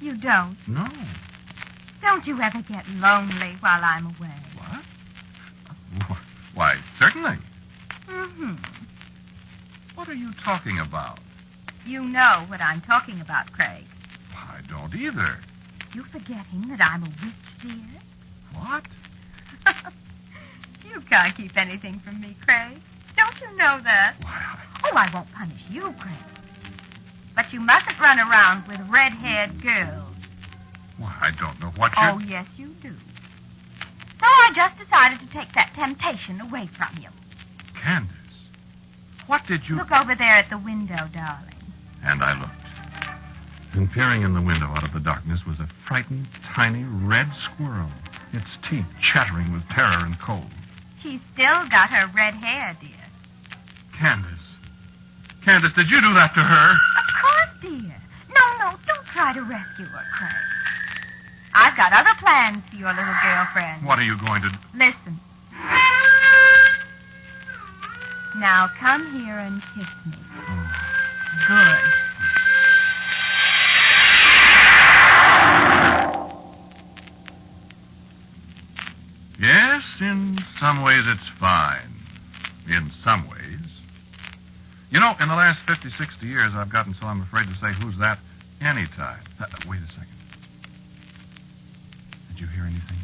You don't? No. Don't you ever get lonely while I'm away? What? Why, certainly. Mm-hmm. What are you talking about? You know what I'm talking about, Craig. I don't either. You forgetting that I'm a witch, dear? What? You can't keep anything from me, Craig. Don't you know that? Why, Oh, I won't punish you, Craig. But you mustn't run around with red-haired girls. Why, I don't know what you're... Oh, yes, you do. So I just decided to take that temptation away from you. Candace. What did you... Look over there at the window, darling. And I looked. And peering in the window out of the darkness was a frightened, tiny red squirrel, its teeth chattering with terror and cold. She's still got her red hair, dear. Candace. Candace, did you do that to her? Of course, dear. No, don't try to rescue her, Craig. I've got other plans for your little girlfriend. What are you going to do? Listen. Now come here and kiss me. Oh. Good. Yes, in some ways it's fine. In some ways. You know, in the last 50, 60 years, I've gotten so I'm afraid to say who's that anytime. Wait a second. Did you hear anything?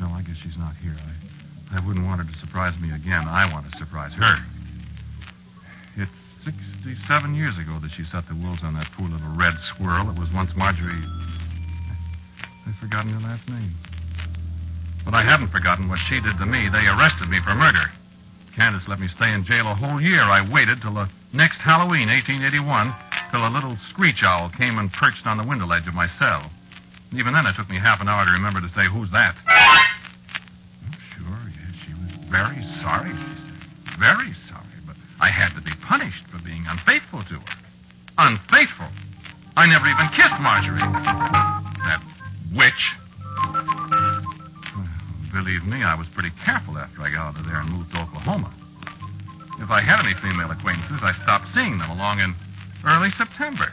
No, I guess she's not here. I wouldn't want her to surprise me again. I want to surprise her. It's 67 years ago that she set the wolves on that poor little red squirrel that was once Marjorie... I've forgotten her last name. But I haven't forgotten what she did to me. They arrested me for murder. Candace let me stay in jail a whole year. I waited till the next Halloween, 1881, till a little screech owl came and perched on the window ledge of my cell. Even then, it took me half an hour to remember to say, who's that? Oh, sure, yes, she was very sorry, she said. Very sorry, but I had to be punished for being unfaithful to her. Unfaithful? I never even kissed Marjorie. That witch. Well, believe me, I was pretty careful after I got out of there and moved to Oklahoma. If I had any female acquaintances, I stopped seeing them along in early September.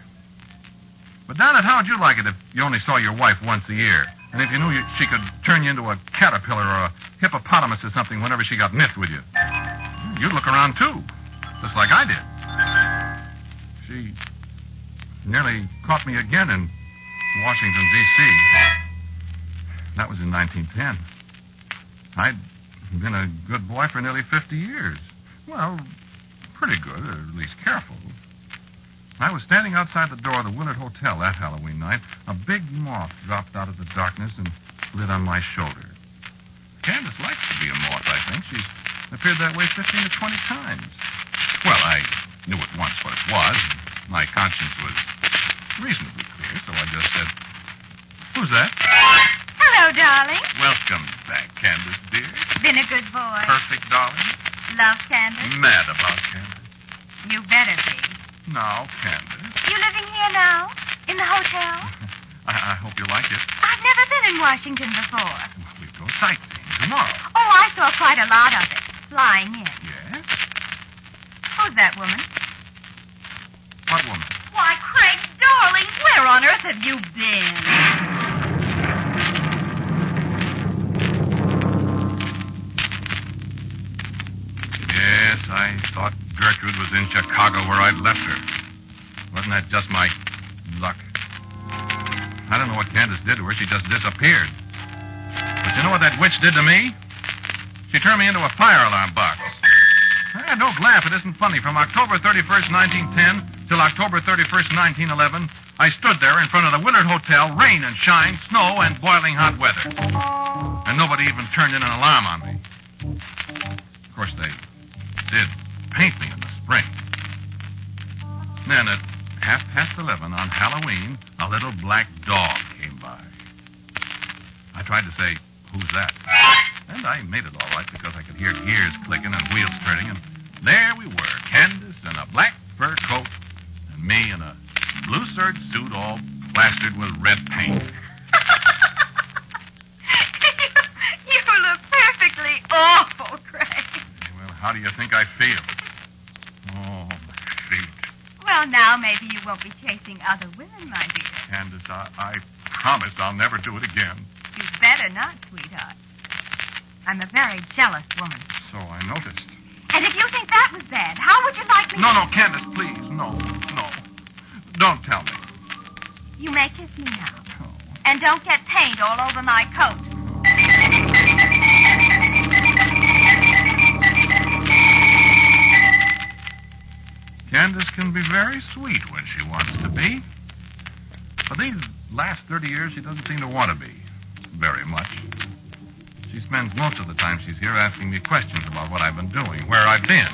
But, Donald, how'd you like it if you only saw your wife once a year? And if you knew she could turn you into a caterpillar or a hippopotamus or something whenever she got miffed with you? You'd look around, too, just like I did. She nearly caught me again in Washington, D.C. That was in 1910. I'd been a good boy for nearly 50 years. Well, pretty good, or at least careful. I was standing outside the door of the Willard Hotel that Halloween night. A big moth dropped out of the darkness and lit on my shoulder. Candace likes to be a moth, I think. She's appeared that way 15 to 20 times. Well, I knew at once what it was. My conscience was reasonably clear, so I just said, who's that? Hello, darling. Welcome back, Candace, dear. Been a good boy. Perfect, darling. Love Candace? Mad about Candace. You better be. Now, Candace. You living here now? In the hotel? I hope you like it. I've never been in Washington before. Well, we go sightseeing tomorrow. Oh, I saw quite a lot of it. Flying in. Yes? Who's that woman? What woman? Why, Craig, darling, where on earth have you been? Yes, I thought Gertrude was in Chicago where I'd left her. Wasn't that just my luck? I don't know what Candace did to her. She just disappeared. But you know what that witch did to me? She turned me into a fire alarm box. Don't laugh. It isn't funny. From October 31st, 1910 till October 31st, 1911, I stood there in front of the Willard Hotel, rain and shine, snow and boiling hot weather. And nobody even turned in an alarm on me. Of course, they did paint me in the spring. Then at 11:30 on Halloween, a little black dog came by. I tried to say, who's that? And I made it all right because I could hear gears clicking and wheels turning, and there we were, Candace in a black fur coat, and me in a blue serge suit all plastered with red paint. You look perfectly awful, Craig. Well, how do you think I feel? Oh, my feet. Well, now maybe you won't be chasing other women, my dear. Candace, I promise I'll never do it again. You'd better not, sweetheart. I'm a very jealous woman. So I noticed. And if you think that was bad, how would you like me No, Candace, please. No. Don't tell me. You may kiss me now. Oh. And don't get paint all over my coat. Candace can be very sweet when she wants to be. For these last 30 years, she doesn't seem to want to be very much. She spent spends most of the time she's here asking me questions about what I've been doing, where I've been,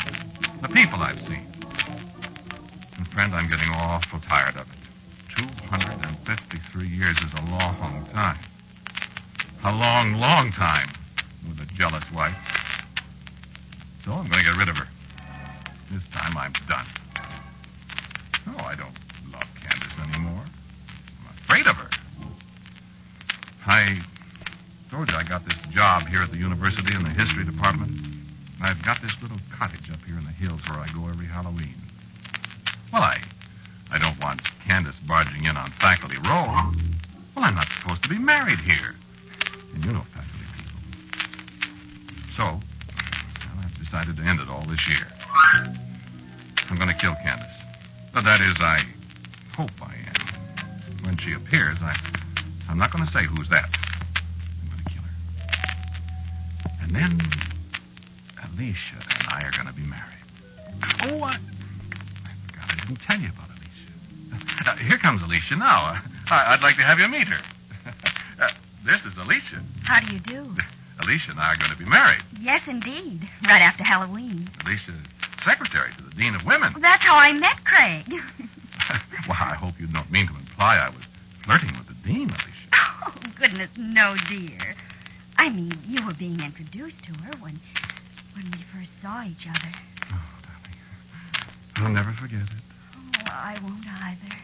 the people I've seen. And, friend, I'm getting awful tired of it. 253 years is a long time. A long, long time with a jealous wife. So I'm going to get rid of her. This time I'm done. No, I don't love Candace anymore. I'm afraid of her. I told you I got this job here at the university in the history department. I've got this little cottage up here in the hills where I go every Halloween. Well, I don't want Candace barging in on faculty row. Well, I'm not supposed to be married here. And you know faculty people. So, well, I've decided to end it all this year. I'm going to kill Candace. But that is, I hope I am. When she appears, I'm not going to say who's that. I'm going to kill her. And then Alicia and I are going to be married. Oh, I forgot I didn't tell you about Alicia. Here comes Alicia now. I'd like to have you meet her. This is Alicia. How do you do? Alicia and I are going to be married. Yes, indeed. Right after Halloween. Alicia's secretary to the Dean of Women. Well, that's how I met Craig. Well, I hope you don't mean to imply I was flirting with the Dean, Alicia. Oh, goodness, no, dear. I mean, you were being introduced to her when we first saw each other. Oh, darling. I'll never forget it. Oh, I won't either.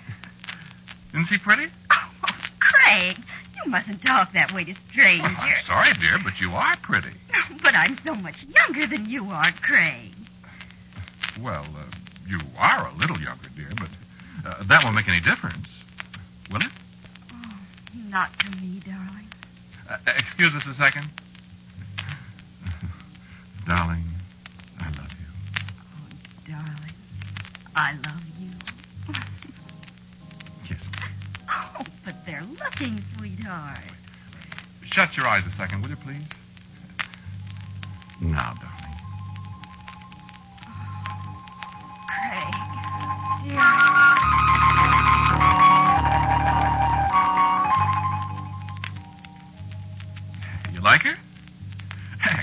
Isn't she pretty? Oh, Craig, you mustn't talk that way to strangers. Oh, I'm sorry, dear, but you are pretty. But I'm so much younger than you are, Craig. Well, you are a little younger, dear, but that won't make any difference. Will it? Oh, not to me, darling. Excuse us a second. Darling, I love you. Oh, darling, I love you. Kiss me. Oh, but they're looking, sweetheart. Shut your eyes a second, will you, please? Now, darling. Craig, dear. You like her?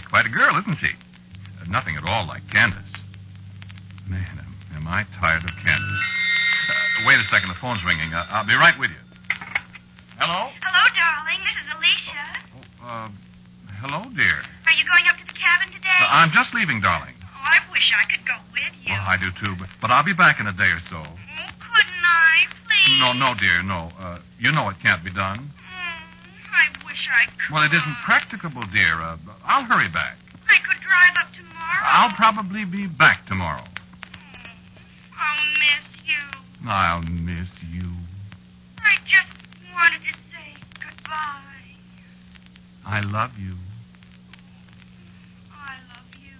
Quite a girl, isn't she? Nothing at all like Candace. Man, am I tired of Candace. Wait a second, the phone's ringing. I'll be right with you. Hello? Hello, darling. This is Alicia. Hello, dear. Are you going up to the cabin today? I'm just leaving, darling. Oh, I wish I could go with you. Well, I do, too, but I'll be back in a day or so. Oh, couldn't I, please? No, dear, no. You know it can't be done. I wish I could. Well, it isn't practicable, dear. I'll hurry back. I could drive up tomorrow. I'll probably be back tomorrow. I'll miss you. I'll miss you. I just wanted to say goodbye. I love you. I love you.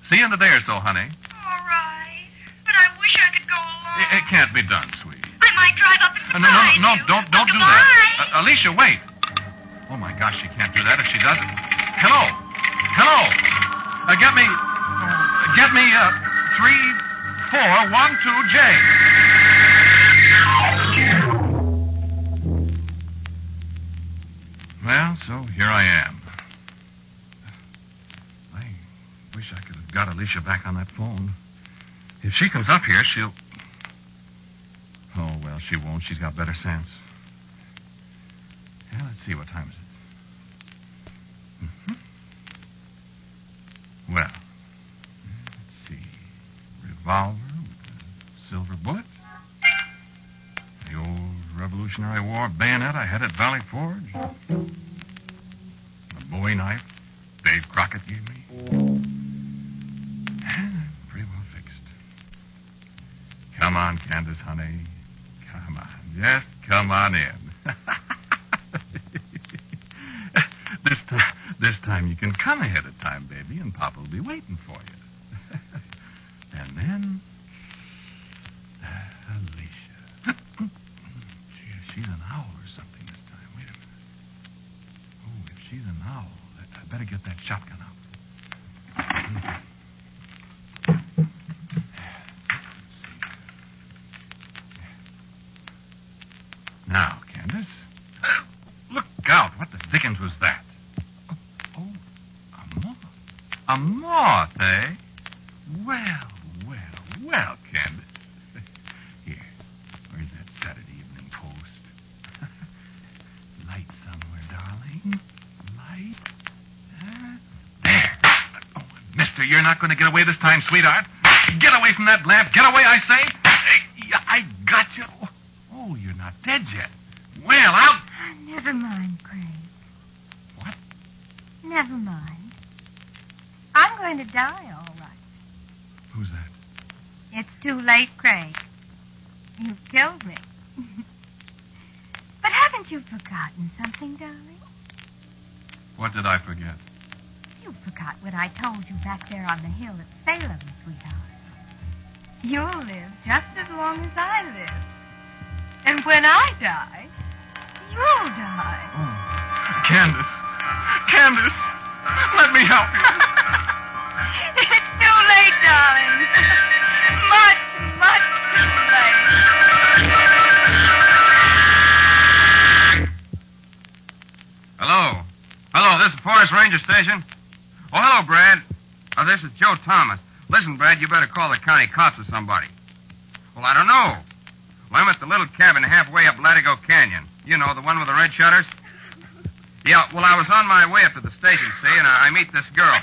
See you in a day or so, honey. All right. But I wish I could go along. It can't be done, sweet. I might drive up and No, surprise you. don't do that. Alicia, wait. Oh, my gosh, she can't do that if she doesn't. Hello. Get me 3412J. Well, so here I am. I wish I could have got Alicia back on that phone. If she comes up here, she'll... Oh, well, she won't. She's got better sense. Yeah, let's see. What time is it? Well, let's see. Revolver with a silver bullet. The old Revolutionary War bayonet I had at Valley Forge. A Bowie knife Dave Crockett gave me. Pretty well fixed. Come on, Candace, honey. Come on. Just come on in. This time you can come ahead of time, baby, and Papa will be waiting for you. And then, Alicia. Gee, if she's an owl or something this time. Wait a minute. Oh, if she's an owl, I better get that shotgun out. Now, Candace. Look out. What the... dickens was that? Oh, a moth. A moth, eh? Well, Candace. Here, where's that Saturday Evening Post? Light somewhere, darling. Light. There. Oh, mister, you're not going to get away this time, sweetheart. Get away from that lamp. Get away, I say. I got you. Oh, you're not dead yet. Well, I'll... Never mind, Craig. What? Never mind. I'm going to die, all right. Who's that? It's too late, Craig. You've killed me. But haven't you forgotten something, darling? What did I forget? You forgot what I told you back there on the hill at Salem, sweetheart. You'll live just as long as I live. And when I die, you'll die. Oh. Candace, let me help you. It's too late, darling. Much too late. Hello, this is Forest Ranger Station. Oh, hello, Brad. This is Joe Thomas. Listen, Brad, you better call the county cops or somebody. Well, I don't know. Well, I'm at the little cabin halfway up Latigo Canyon. You know, the one with the red shutters? Yeah, well, I was on my way up to the station, see, and I meet this girl.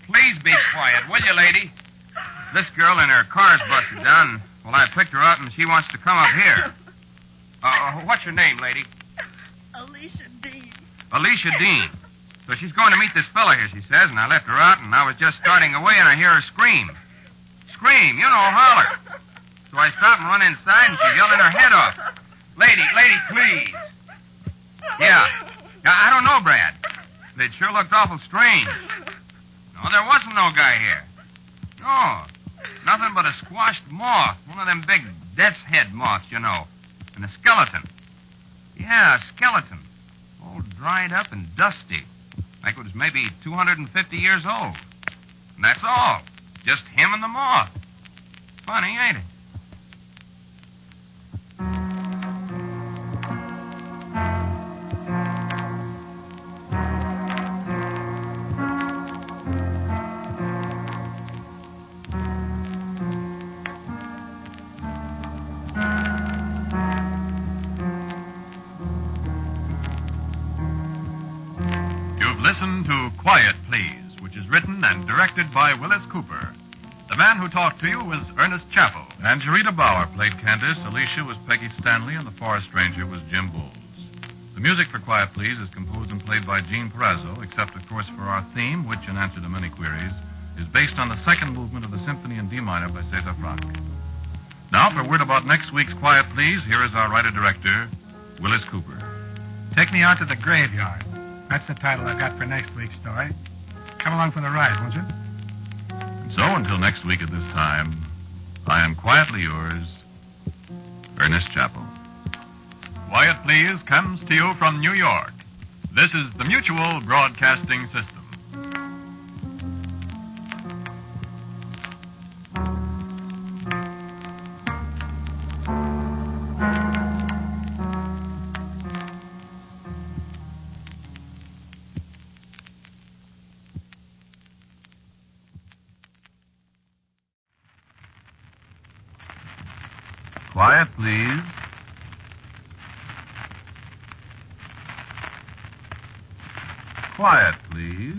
Please be quiet, will you, lady? This girl and her car's busted down. Well, I picked her up, and she wants to come up here. What's your name, lady? Alicia Dean. Alicia Dean. So she's going to meet this fella here, she says, and I left her out, and I was just starting away, and I hear her scream. Scream, you know, holler. So I stop and run inside, and she's yelling her head off. Lady, please. Yeah, I don't know, Brad. It sure looked awful strange. No, there wasn't no guy here. No, nothing but a squashed moth. One of them big death's head moths, you know. And a skeleton. Yeah, a skeleton. All dried up and dusty. Like it was maybe 250 years old. And that's all. Just him and the moth. Funny, ain't it? Listen to Quiet Please, which is written and directed by Willis Cooper. The man who talked to you was Ernest Chappell. And Jarita Bauer played Candace, Alicia was Peggy Stanley, and the forest ranger was Jim Bowles. The music for Quiet Please is composed and played by Gene Perazzo, except, of course, for our theme, which, in answer to many queries, is based on the second movement of the Symphony in D minor by Cesar Franck. Now, for word about next week's Quiet Please, here is our writer-director, Willis Cooper. Take Me Out to the Graveyard. That's the title I've got for next week's story. Come along for the ride, won't you? And so, until next week at this time, I am quietly yours, Ernest Chappell. Quiet Please comes to you from New York. This is the Mutual Broadcasting System. Quiet, please. Quiet, please.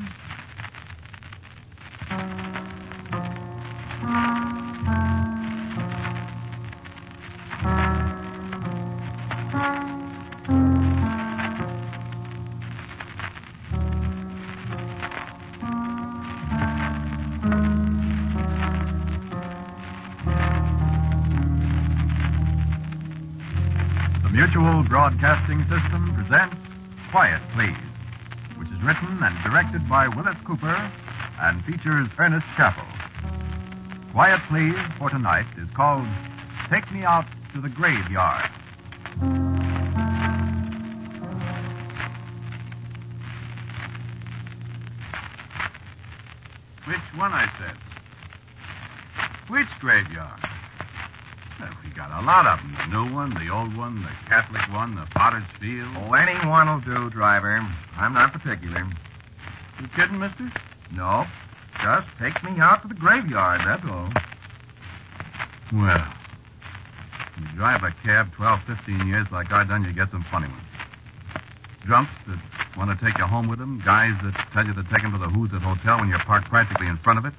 Mutual Broadcasting System presents Quiet Please, which is written and directed by Willis Cooper and features Ernest Chappell. Quiet Please for tonight is called Take Me Out to the Graveyard. Which one, I said? Which graveyard? Well, we got a lot of them. The new one, the old one, the Catholic one, the Potter's Field. Oh, any one will do, driver. I'm not particular. You kidding, mister? No. Just take me out to the graveyard, that's all. Well, you drive a cab 12, 15 years like I done, you get some funny ones. Drunks that want to take you home with them. Guys that tell you to take them to the Who's It Hotel when you're parked practically in front of it.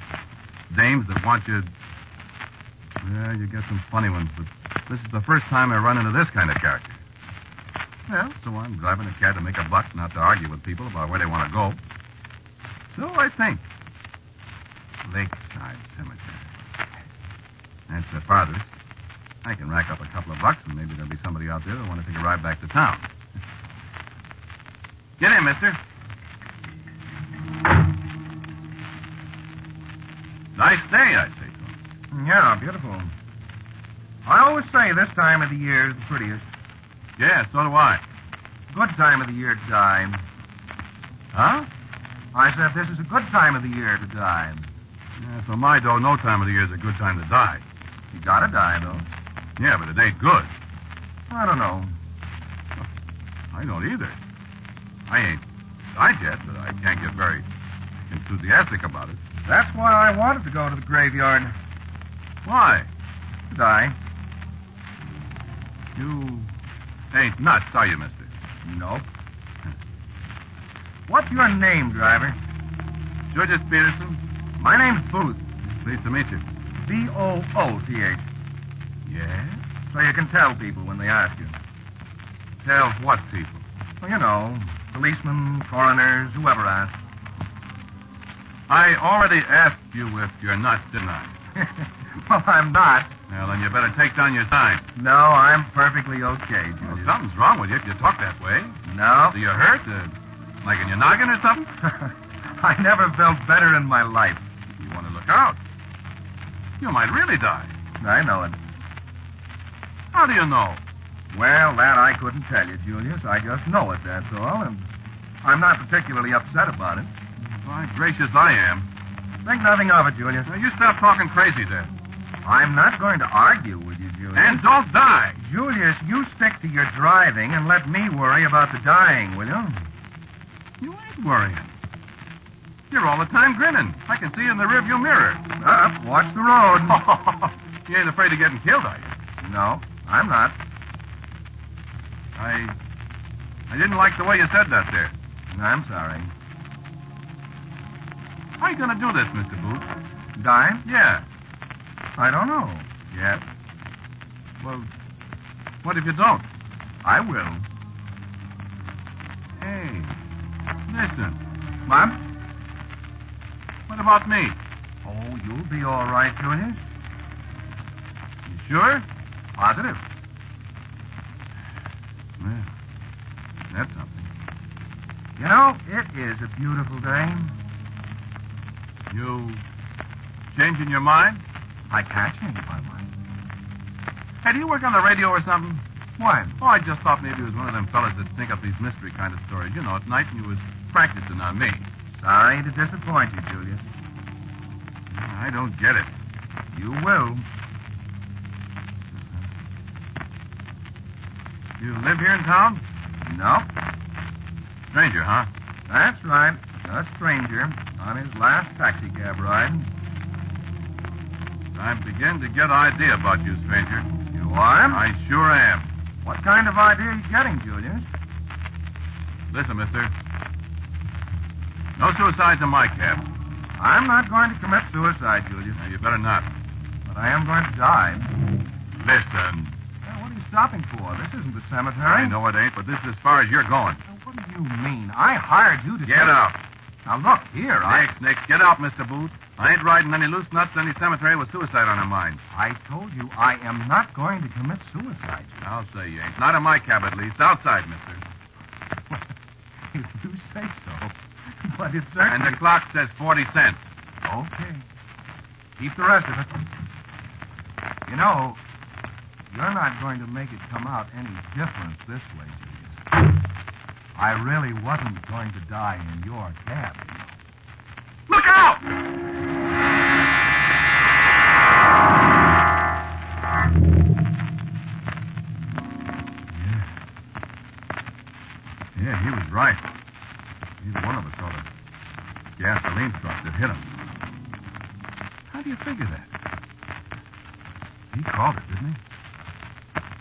Dames that want you... Yeah, you get some funny ones, but this is the first time I run into this kind of character. Well, so I'm driving a cab to make a buck, not to argue with people about where they want to go. So I think. Lakeside Cemetery. That's the farthest. I can rack up a couple of bucks, and maybe there'll be somebody out there that want to take a ride back to town. Get in, mister. Nice day, I say so. Yeah, beautiful. I always say this time of the year is the prettiest. Yeah, so do I. Good time of the year to die. Huh? I said this is a good time of the year to die. Yeah, for my dough, no time of the year is a good time to die. You gotta die, though. Yeah, but it ain't good. I don't know. I don't either. I ain't died yet, but I can't get very enthusiastic about it. That's why I wanted to go to the graveyard. Why? To die. You ain't nuts, are you, mister? Nope. What's your name, driver? Judges Peterson. My name's Booth. Pleased to meet you. B-O-O-T-H. Yeah? So you can tell people when they ask you. Tell what people? Well, you know, policemen, coroners, whoever asks. I already asked you if you're nuts, didn't I? Well, I'm not. Well, then you better take down your sign. No, I'm perfectly okay, Julius. Well, something's wrong with you if you talk that way. No. Do you hurt? Like in your noggin or something? I never felt better in my life. You want to look out. You might really die. I know it. How do you know? Well, that I couldn't tell you, Julius. I just know it, that's all. And I'm not particularly upset about it. By gracious, I am. Think nothing of it, Julius. Now, you stop talking crazy then. I'm not going to argue with you, Julius. And don't die. Julius, you stick to your driving and let me worry about the dying, will you? You ain't worrying. You're all the time grinning. I can see you in the rearview mirror. Watch the road. You ain't afraid of getting killed, are you? No, I'm not. I didn't like the way you said that there. I'm sorry. How are you going to do this, Mr. Booth? Die? Yeah. I don't know. Yet. Well, what if you don't? I will. Hey, listen. What? What about me? Oh, you'll be all right, Julius. You sure? Positive. Well, that's something. You know, it is a beautiful day. You changing your mind? I can't change my mind. Hey, do you work on the radio or something? Why? Oh, I just thought maybe it was one of them fellas that think up these mystery kind of stories. You know, at night and you was practicing on me. Sorry to disappoint you, Julius. I don't get it. You will. You live here in town? No. Stranger, huh? That's right. A stranger on his last taxi cab ride. I begin to get an idea about you, stranger. You are? I sure am. What kind of idea are you getting, Julius? Listen, mister. No suicides in my cab. I'm not going to commit suicide, Julius. Now, you better not. But I am going to die. Listen. Well, what are you stopping for? This isn't the cemetery. I know it ain't, but this is as far as you're going. Now, what do you mean? I hired you to Get out. Now, look, here, Next, get out, Mr. Booth. I ain't riding any loose nuts to any cemetery with suicide on her mind. I told you I am not going to commit suicide. I'll say you ain't. Not in my cab, at least. Outside, mister. If you say so. But it's certainly... And the clock says 40 cents. Okay. Keep the rest of it. You know, you're not going to make it come out any different this way, Julius. I really wasn't going to die in your cab, you know. Look out! gasoline truck that hit him. How do you figure that? He called it, didn't he?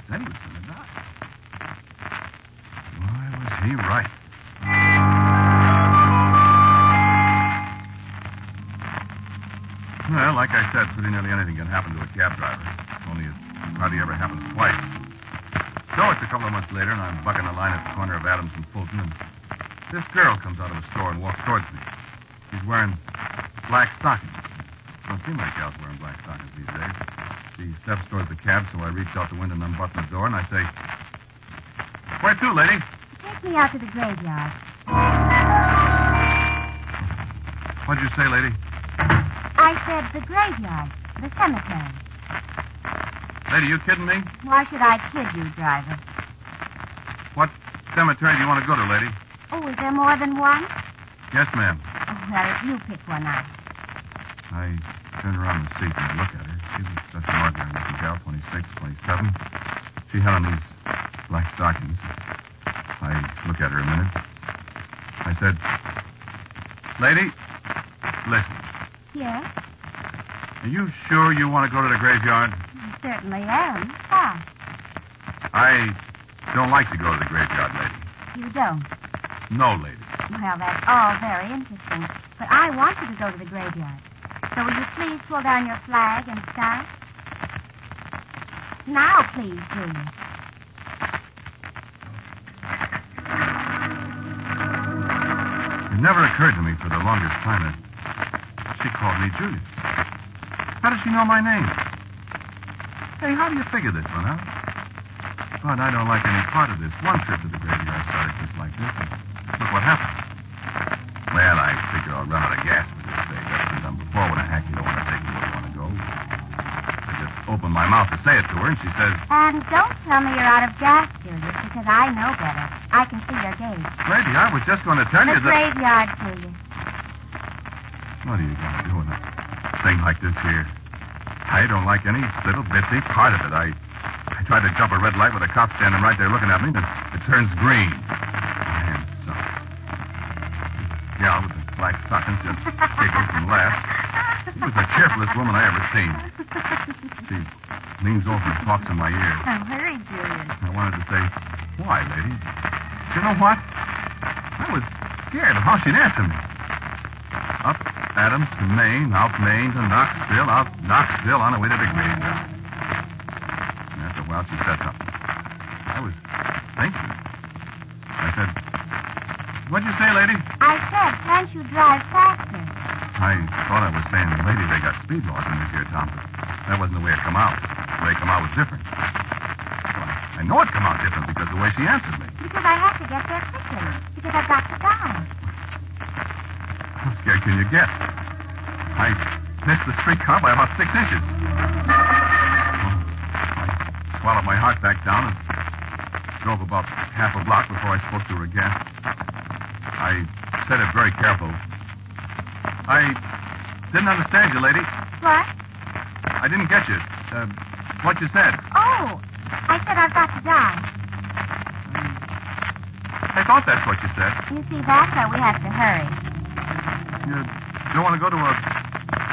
Said he was going to die. Why was he right? Well, like I said, pretty nearly anything can happen to a cab driver. Only it hardly ever happens twice. So it's a couple of months later, and I'm bucking the line at the corner of Adams and Fulton, and this girl comes out of a store and walks towards me. She's wearing black stockings. Don't seem like gals wearing black stockings these days. She steps towards the cab, so I reach out the window and unbutton the door, and I say, "Where to, lady?" Take me out to the graveyard. What'd you say, lady? I said the graveyard, the cemetery. Lady, you kidding me? Why should I kid you, driver? What cemetery do you want to go to, lady? Oh, is there more than one? Yes, ma'am. Oh, well, if you pick one out. I turned around the seat and looked at her. She was just an ordinary looking gal, 26, 27. She had on these black stockings. I looked at her a minute. I said, "Lady, listen. Yes? Are you sure you want to go to the graveyard?" I certainly am. Why? I don't like to go to the graveyard, lady. You don't? No, lady. Well, that's all very interesting. But I want you to go to the graveyard. So will you please pull down your flag and start? Now, please, do. It never occurred to me for the longest time that she called me Julius. How does she know my name? Hey, how do you figure this one out? But I don't like any part of this. One trip to the graveyard started just like this, and look what happened. Well, I figure I'll run out of gas with this thing. That's been done before when a hack you don't want to take you where you want to go. I just opened my mouth to say it to her, and she says... And don't tell me you're out of gas, Julius, because I know better. I can see your gauge. Lady, I was just going to tell you that... The graveyard, Julius. What are you going to do with a thing like this here? I don't like any little bitsy part of it. I tried to jump a red light with a cop standing right there looking at me, and it turns green. And so... This gal with the black stockings just giggles and laughs. She was the cheerfulest woman I ever seen. She leans over and talks in my ear. Oh, hurry, Julius. I wanted to say, "Why, lady?" You know what? I was scared of how she'd answer me. Up Adams to Maine, out Maine to Knoxville, out Knoxville on the way to the graveyard. And after a while, she said something. I was thinking. I said, "What'd you say, lady?" I said, can't you drive faster? I thought I was saying, "Lady, they got speed laws in this here town," but that wasn't the way it come out. The way it come out was different. Well, I know it come out different because of the way she answered me. Because I have to get there quickly. Because I've got to die. How scared can you get? I missed the streetcar by about 6 inches. I swallowed my heart back down and drove about half a block before I spoke to her again. I said it very careful. I didn't understand you, lady. What? I didn't get you. What you said. Oh, I said I've got to die. I thought that's what you said. You see, that's why we have to hurry. You don't want to go to a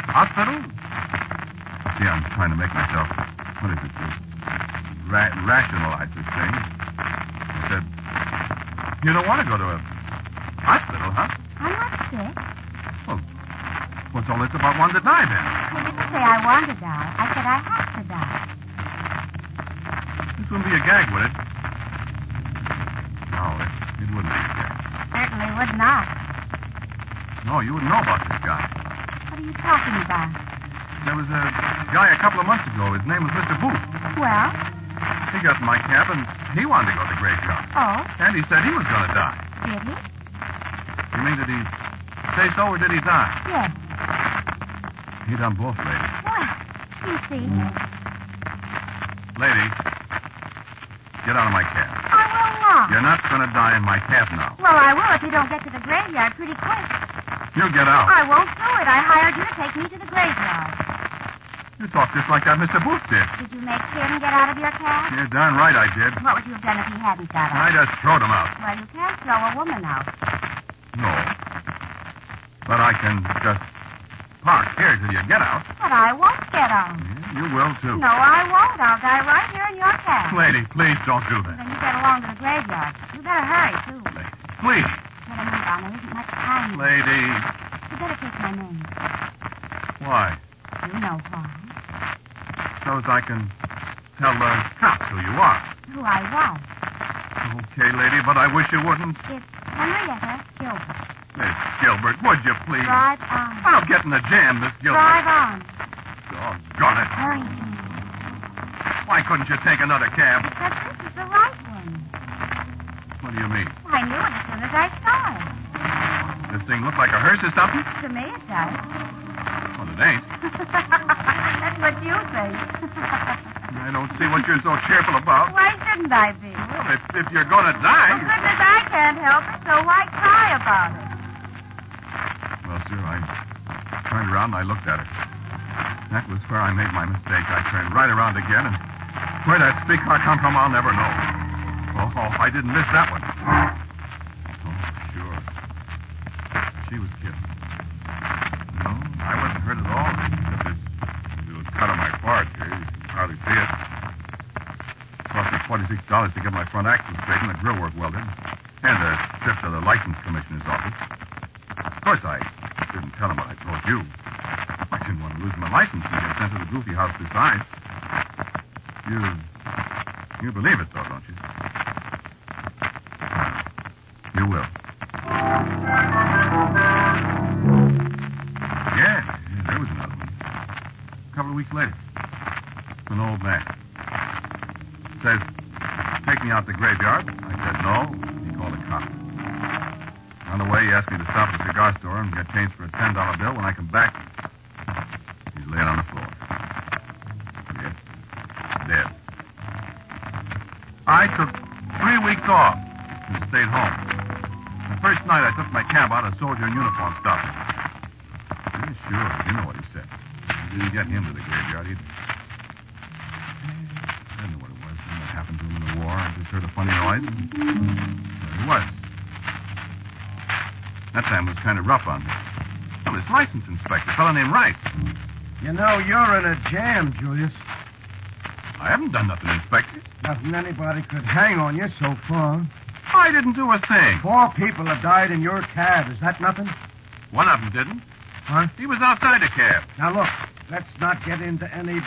hospital? See, I'm trying to make myself, what is it, rationalize this thing. I said, "You don't want to go to a hospital, huh?" I'm not sick. Well, what's all this about wanting to die, then? I didn't say I want to die. I said I have to die. This wouldn't be a gag, would it? No, it wouldn't be a gag. Certainly would not. No, you wouldn't know about this guy. What are you talking about? There was a guy a couple of months ago. His name was Mr. Booth. Well? He got in my cab, and he wanted to go to the graveyard. Oh? And he said he was going to die. Did he? You mean, did he say so, or did he die? Yes. He done both, lady. What? You see? Lady, get out of my cab. I will not. You're not going to die in my cab now. Well, I will if you don't get to the graveyard pretty quick. You get out. I won't do it. I hired you to take me to the graveyard. You talk just like that Mr. Booth did. Did you make him get out of your cab? You're darn right I did. What would you have done if he hadn't got out? I just throwed him out. Well, you can't throw a woman out. No. But I can just park here till you get out. But I won't get out. You will, too. No, I won't. I'll die right here in your cab. Lady, please don't do that. Then you get along to the graveyard. You better hurry, too. Please. Better move on. There isn't much time. Lady. You better take my name. Why? You know why. So as I can tell the cops who you are. Who I was. Okay, lady, but I wish you wouldn't. It's Henrietta Gilbert. Miss Gilbert, would you please? Drive on. I'll get in the jam, Miss Gilbert. Drive on. Doggone it. Hurry. Why couldn't you take another cab? Because this is the right one. What do you mean? I knew it as soon as I saw it. This thing look like a hearse or something? To me, it does. Well, it ain't. That's what you think. I don't see what you're so cheerful about. Why shouldn't I be? Well, if you're going to die... Well, goodness, I can't help it, so why cry about it? Well, sir, I turned around and I looked at her. That was where I made my mistake. I turned right around again, and where that streetcar come from, I'll never know. Oh, I didn't miss that one. Oh, sure. She was killed. No, I wasn't hurt at all. Except this little cut on my forehead here. You can hardly see it. Cost me $46 to get my front axle straightened, the grill work welded, and a trip to the license commissioner's office. Of course, I didn't tell him what I told you. I didn't want to lose my license and get sent to the goofy house besides. You believe it, though, don't you? You will. Yeah, there was another one. A couple of weeks later. An old man. Says, take me out to the graveyard. I said no. He called a cop. On the way, he asked me to stop at a cigar store and get change for a $10 bill. When I come back, he's laying on the floor. Yes, dead. I took 3 weeks off and stayed home. The first night I took my cab out, a soldier in uniform stopped me. Yeah, sure, you know what he said. He didn't get him to the graveyard either. I didn't know what it was. What happened to him in the war. I just heard a funny noise. And there he was. That time was kind of rough on me. Well, this license inspector, a fellow named Rice. You know, you're in a jam, Julius. I haven't done nothing, Inspector. Nothing anybody could hang on you so far. I didn't do a thing. 4 people have died in your cab. Is that nothing? One of them didn't. Huh? He was outside the cab. Now, look, let's not get into any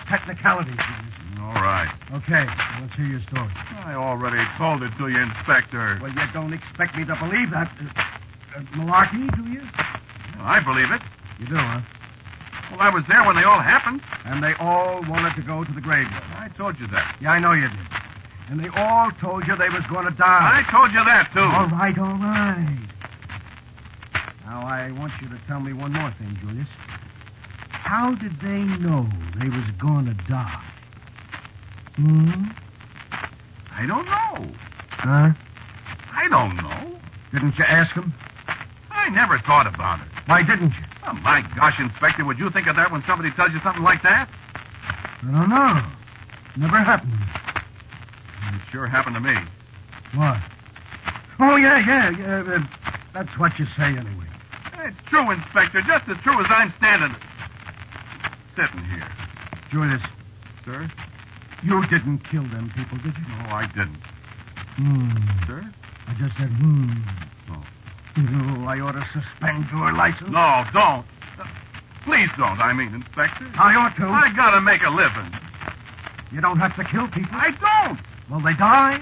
technicalities, Julius. All right. Okay, let's hear your story. I already told it to you, Inspector. Well, you don't expect me to believe that. Malarkey, do you? Well, I believe it. You do, huh? Well, I was there when they all happened. And they all wanted to go to the graveyard. I told you that. Yeah, I know you did. And they all told you they was going to die. I told you that, too. All right, all right. Now, I want you to tell me one more thing, Julius. How did they know they was going to die? I don't know. Huh? I don't know. Didn't you ask them? I never thought about it. Why didn't you? Oh, my gosh, Inspector, would you think of that when somebody tells you something like that? I don't know. Never happened. It sure happened to me. What? Oh, yeah. That's what you say anyway. It's true, Inspector, just as true as I'm standing... sitting here. Julius. Sir? You didn't kill them people, did you? No, I didn't. Sir? I just said, Oh. Oh, I ought to suspend your license. No, don't. Please don't, Inspector. I ought to. I gotta make a living. You don't have to kill people. I don't. Well, they die?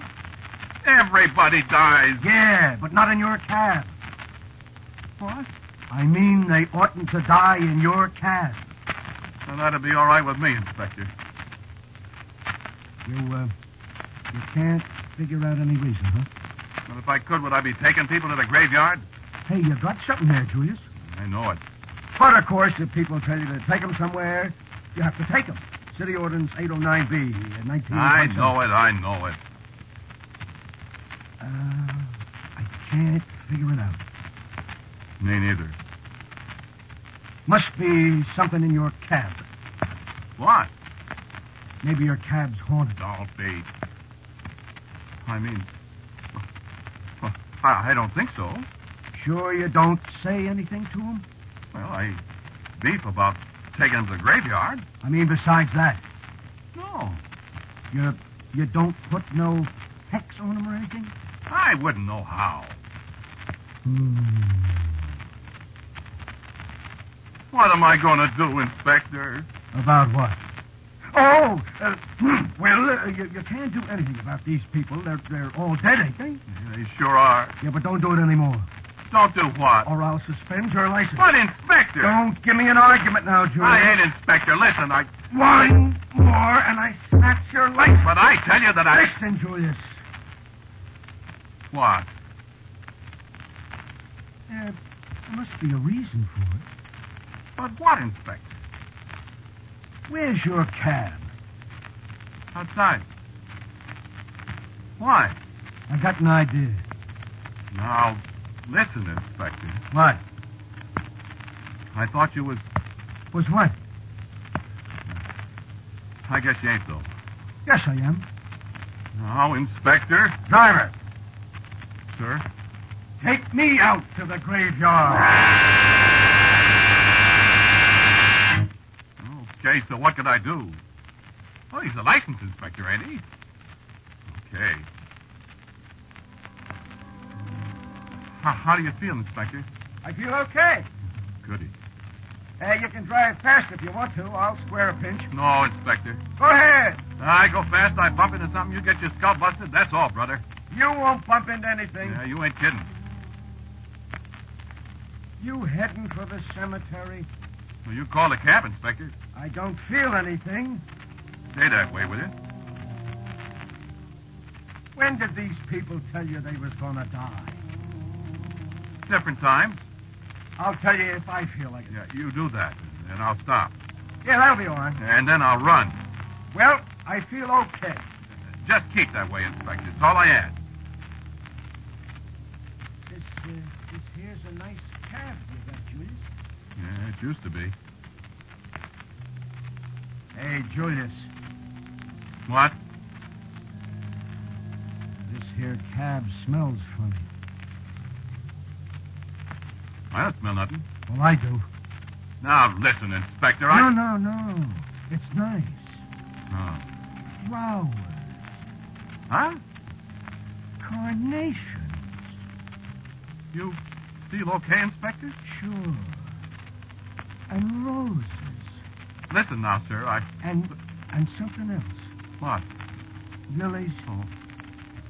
Everybody dies. Yeah, but not in your cab. What? I mean, they oughtn't to die in your cab. Well, that'd be all right with me, Inspector. You can't figure out any reason, huh? Well, if I could, would I be taking people to the graveyard? Hey, you got something there, Julius. I know it. But, of course, if people tell you to take them somewhere, you have to take them. City Ordinance 809B, 19... I know it. I can't figure it out. Me neither. Must be something in your cab. What? Maybe your cab's haunted. Don't be. I don't think so. Sure you don't say anything to him? Well, I beef about taking him to the graveyard. I mean, besides that. No. You don't put no hex on him or anything? I wouldn't know how. What am I going to do, Inspector? About what? Oh, well, you can't do anything about these people. They're all dead, ain't they? Yeah, they sure are. Yeah, but don't do it anymore. Don't do what? Or I'll suspend your license. What, Inspector? Don't give me an argument now, Julius. I ain't Inspector. Listen, One more, and I snatch your license. But I tell you that Listen, Julius. What? There must be a reason for it. But what, Inspector? Where's your cab? Outside. Why? I got an idea. Now, listen, Inspector. What? I thought you was... Was what? I guess you ain't, though. Yes, I am. Now, Inspector. Driver. Sir? Take me out to the graveyard. Okay, so what could I do? Oh, he's a license inspector, ain't he? Okay. How do you feel, Inspector? I feel okay. Goody. You can drive fast if you want to. I'll square a pinch. No, Inspector. Go ahead. I go fast, I bump into something, you get your skull busted. That's all, brother. You won't bump into anything. Yeah, you ain't kidding. You heading for the cemetery? Well, you call the cab, Inspector. I don't feel anything. Stay that way, will you? When did these people tell you they was going to die? Different times. I'll tell you if I feel like it. Yeah, you do that, and I'll stop. Yeah, that'll be all right. And then I'll run. Well, I feel okay. Just keep that way, Inspector. It's all I ask. This here's a nice cab you got, Julius. Yeah, it used to be. Hey, Julius. What? This here cab smells funny. I don't smell nothing. Well, I do. Now, listen, Inspector, No. It's nice. Oh. Flowers. Huh? Carnations. You feel okay, Inspector? Sure. And roses. Listen now, sir, And something else. What? Lilies. Oh.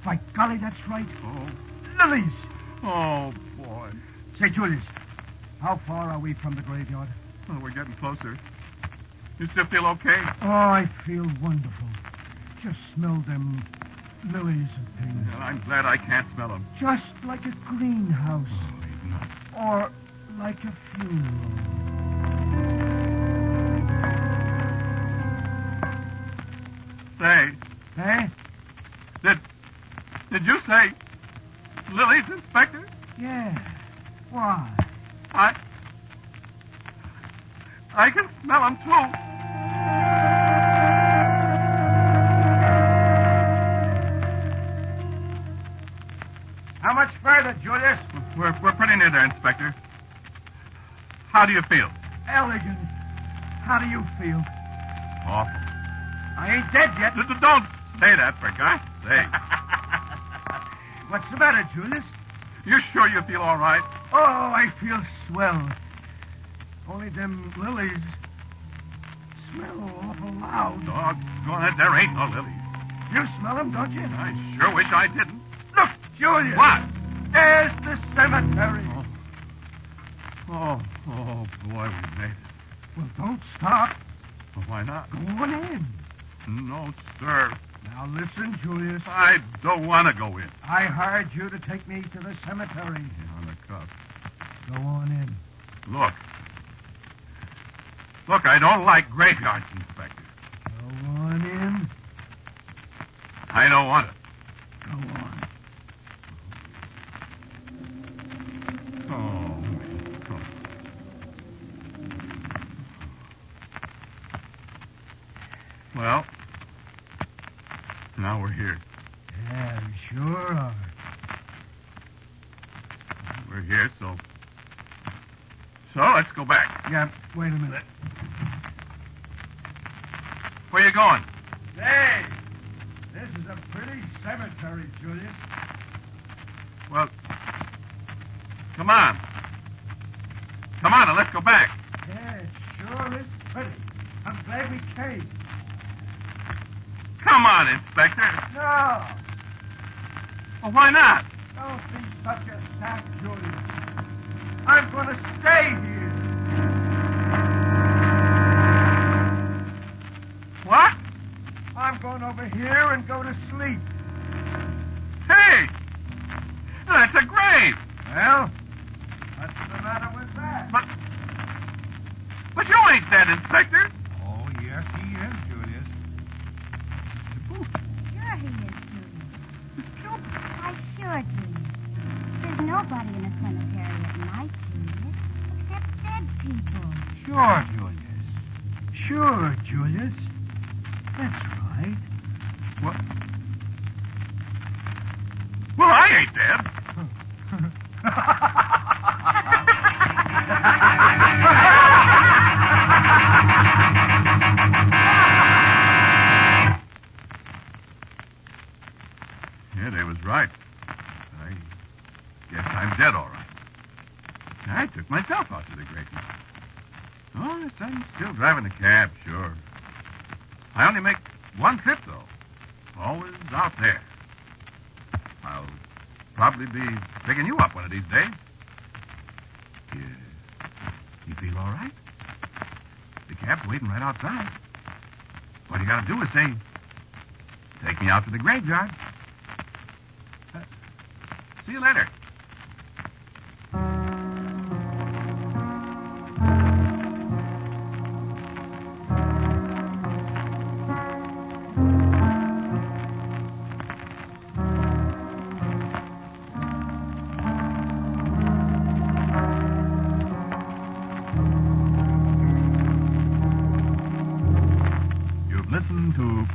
By golly, that's right. Oh. Lilies. Oh, boy. Say, Julius, how far are we from the graveyard? Oh, we're getting closer. You still feel okay? Oh, I feel wonderful. Just smell them lilies and things. Well, I'm glad I can't smell them. Just like a greenhouse. Oh, he's not. Or like a funeral. Say. Eh? Did you say lilies, Inspector? Yeah. Why? I can smell them, too. How much further, Julius? We're pretty near there, Inspector. How do you feel? Elegant. How do you feel? Awful. I ain't dead yet. Don't say that, for God's sake. What's the matter, Julius? You sure you feel all right? Oh, I feel swell. Only them lilies smell awful loud. Doggone it, there ain't no lilies. You smell them, don't you? I sure wish I didn't. Look, Julius. What? There's the cemetery. Oh, boy, we made it. Well, don't stop. Well, why not? Go on in. No, sir. Now, listen, Julius. I don't want to go in. I hired you to take me to the cemetery. Yeah, on the cuff. Go on in. Look, I don't like graveyards, Inspector. Go on in. I don't want it. Go on. Oh. Well, now we're here. Yeah, we sure are. We're here, so let's go back. Yeah, wait a minute. Where you going? Hey, this is a pretty cemetery, Julius. Well, come on. Come on, and let's go back. Yeah, it sure is pretty. I'm glad we came. Come on, Inspector. No, Well, why not? don't be such a sap, Julius. I'm going to stay here. What? I'm going over here and go to sleep. Hey! That's a grave. Well, what's the matter with that? But you ain't dead, Inspector. Oh, yes, he is, Julius. Sure he is, Julius. Why, sure, Julius. There's nobody in a cemetery at night, Julius, except dead people. Sure, Julius. Sure, Julius. That's right. Well, I ain't dead. Yeah, they was right. I guess I'm dead, all right. I took myself out to the grave. Oh, yes, I'm still driving the cab, sure. I only make one trip, though. Always out there. I'll probably be picking you up one of these days. You feel all right? The cab's waiting right outside. What you got to do is say, take me out to the graveyard. See you later.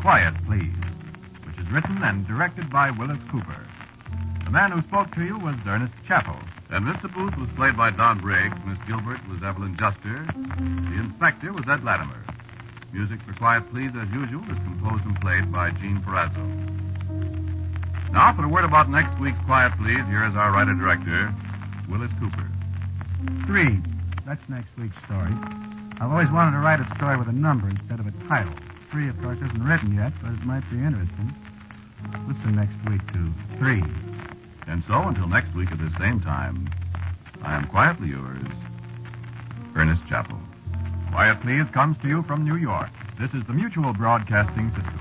Quiet, Please, which is written and directed by Willis Cooper. The man who spoke to you was Ernest Chappell. And Mr. Booth was played by Don Briggs. Miss Gilbert was Evelyn Juster. The inspector was Ed Latimer. Music for Quiet Please, as usual, is composed and played by Gene Perazzo. Now, for a word about next week's Quiet Please, here is our writer-director, Willis Cooper. 3. That's next week's story. I've always wanted to write a story with a number instead of a title. 3, of course, isn't written yet, but it might be interesting. Listen next week to 3. And so, until next week at the same time, I am quietly yours, Ernest Chappell. Quiet Please comes to you from New York. This is the Mutual Broadcasting System.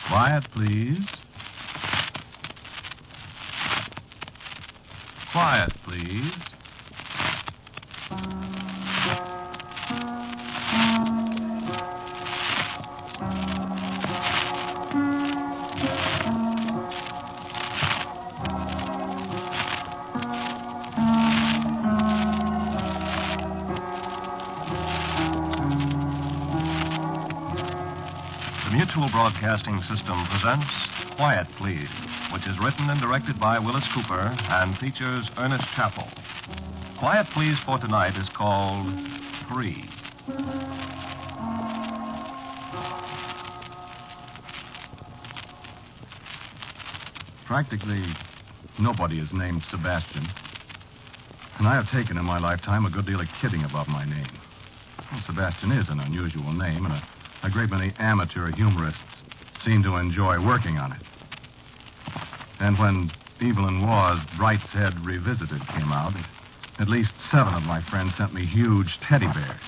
Quiet, please. Quiet, please. Mutual Broadcasting System presents Quiet, Please, which is written and directed by Willis Cooper and features Ernest Chappell. Quiet, Please for tonight is called 3. Practically nobody is named Sebastian. And I have taken in my lifetime a good deal of kidding about my name. Well, Sebastian is an unusual name, and a great many amateur humorists seem to enjoy working on it. And when Evelyn Waugh's Bright's Head Revisited came out, at least 7 of my friends sent me huge teddy bears.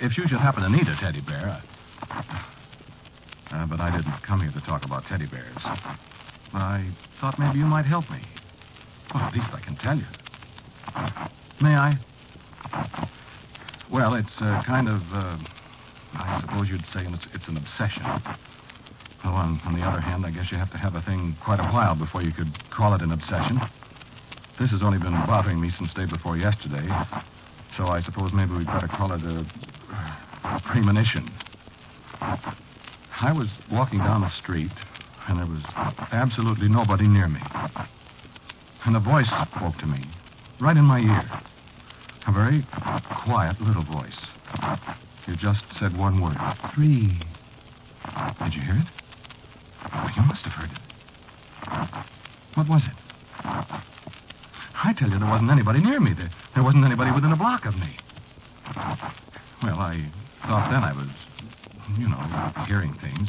If you should happen to need a teddy bear... but I didn't come here to talk about teddy bears. I thought maybe you might help me. Well, at least I can tell you. May I? Well, it's kind of... I suppose you'd say it's an obsession. Well, on the other hand, I guess you have to have a thing quite a while before you could call it an obsession. This has only been bothering me since day before yesterday. So I suppose maybe we'd better call it a premonition. I was walking down the street, and there was absolutely nobody near me. And a voice spoke to me, right in my ear. A very quiet little voice. It just said one word, 3. Did you hear it? Oh, you must have heard it. What was it? I tell you, there wasn't anybody near me. There wasn't anybody within a block of me. Well, I thought then I was, hearing things.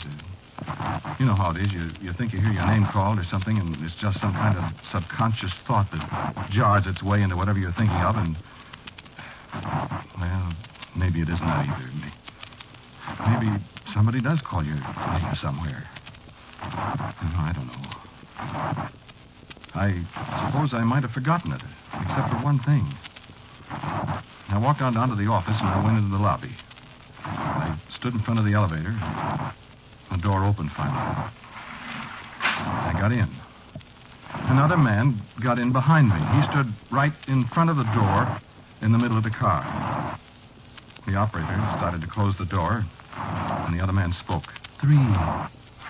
You know how it is. You think you hear your name called or something, and it's just some kind of subconscious thought that jars its way into whatever you're thinking of, and... Well, maybe it isn't that either. Maybe somebody does call your name somewhere. I don't know. I suppose I might have forgotten it, except for one thing. I walked on down to the office, and I went into the lobby. I stood in front of the elevator. The door opened finally. I got in. Another man got in behind me. He stood right in front of the door in the middle of the car. The operator started to close the door, and the other man spoke. 3.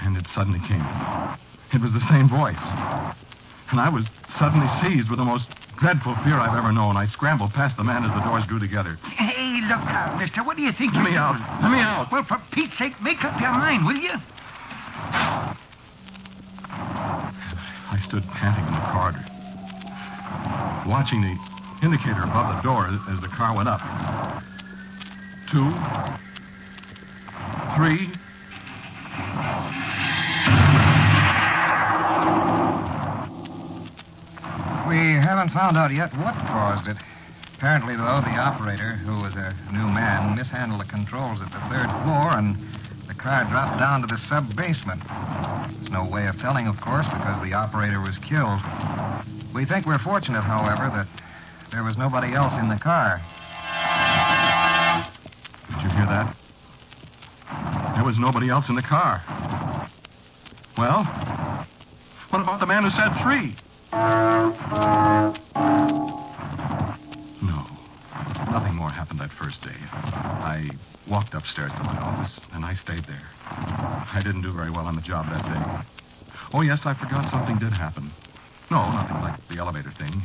And it suddenly came. It was the same voice. And I was suddenly seized with the most dreadful fear I've ever known. I scrambled past the man as the doors drew together. Hey, look out, mister. What do you think Let me out. Let me out. Well, for Pete's sake, make up your mind, will you? I stood panting in the corridor, watching the indicator above the door as the car went up. 2, 3. We haven't found out yet what caused it. Apparently, though, the operator, who was a new man, mishandled the controls at the 3rd floor, and the car dropped down to the sub-basement. There's no way of telling, of course, because the operator was killed. We think we're fortunate, however, that there was nobody else in the car. Did you hear that? There was nobody else in the car. Well, what about the man who said 3? No. Nothing more happened that first day. I walked upstairs to my office, and I stayed there. I didn't do very well on the job that day. Oh, yes, I forgot something did happen. No, nothing like the elevator thing.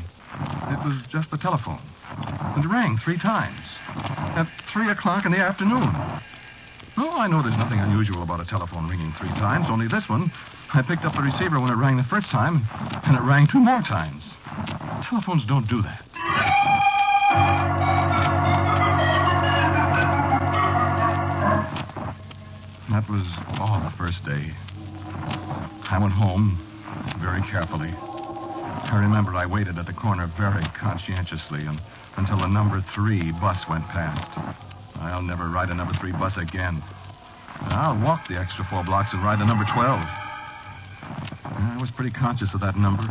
It was just the telephone. It rang 3 times. At 3 o'clock in the afternoon. Oh, I know there's nothing unusual about a telephone ringing 3 times, only this one, I picked up the receiver when it rang the first time, and it rang 2 more times. Telephones don't do that. That was all the first day. I went home very carefully. I remember I waited at the corner very conscientiously until the number 3 bus went past. I'll never ride a number 3 bus again. I'll walk the extra 4 blocks and ride the number 12. I was pretty conscious of that number.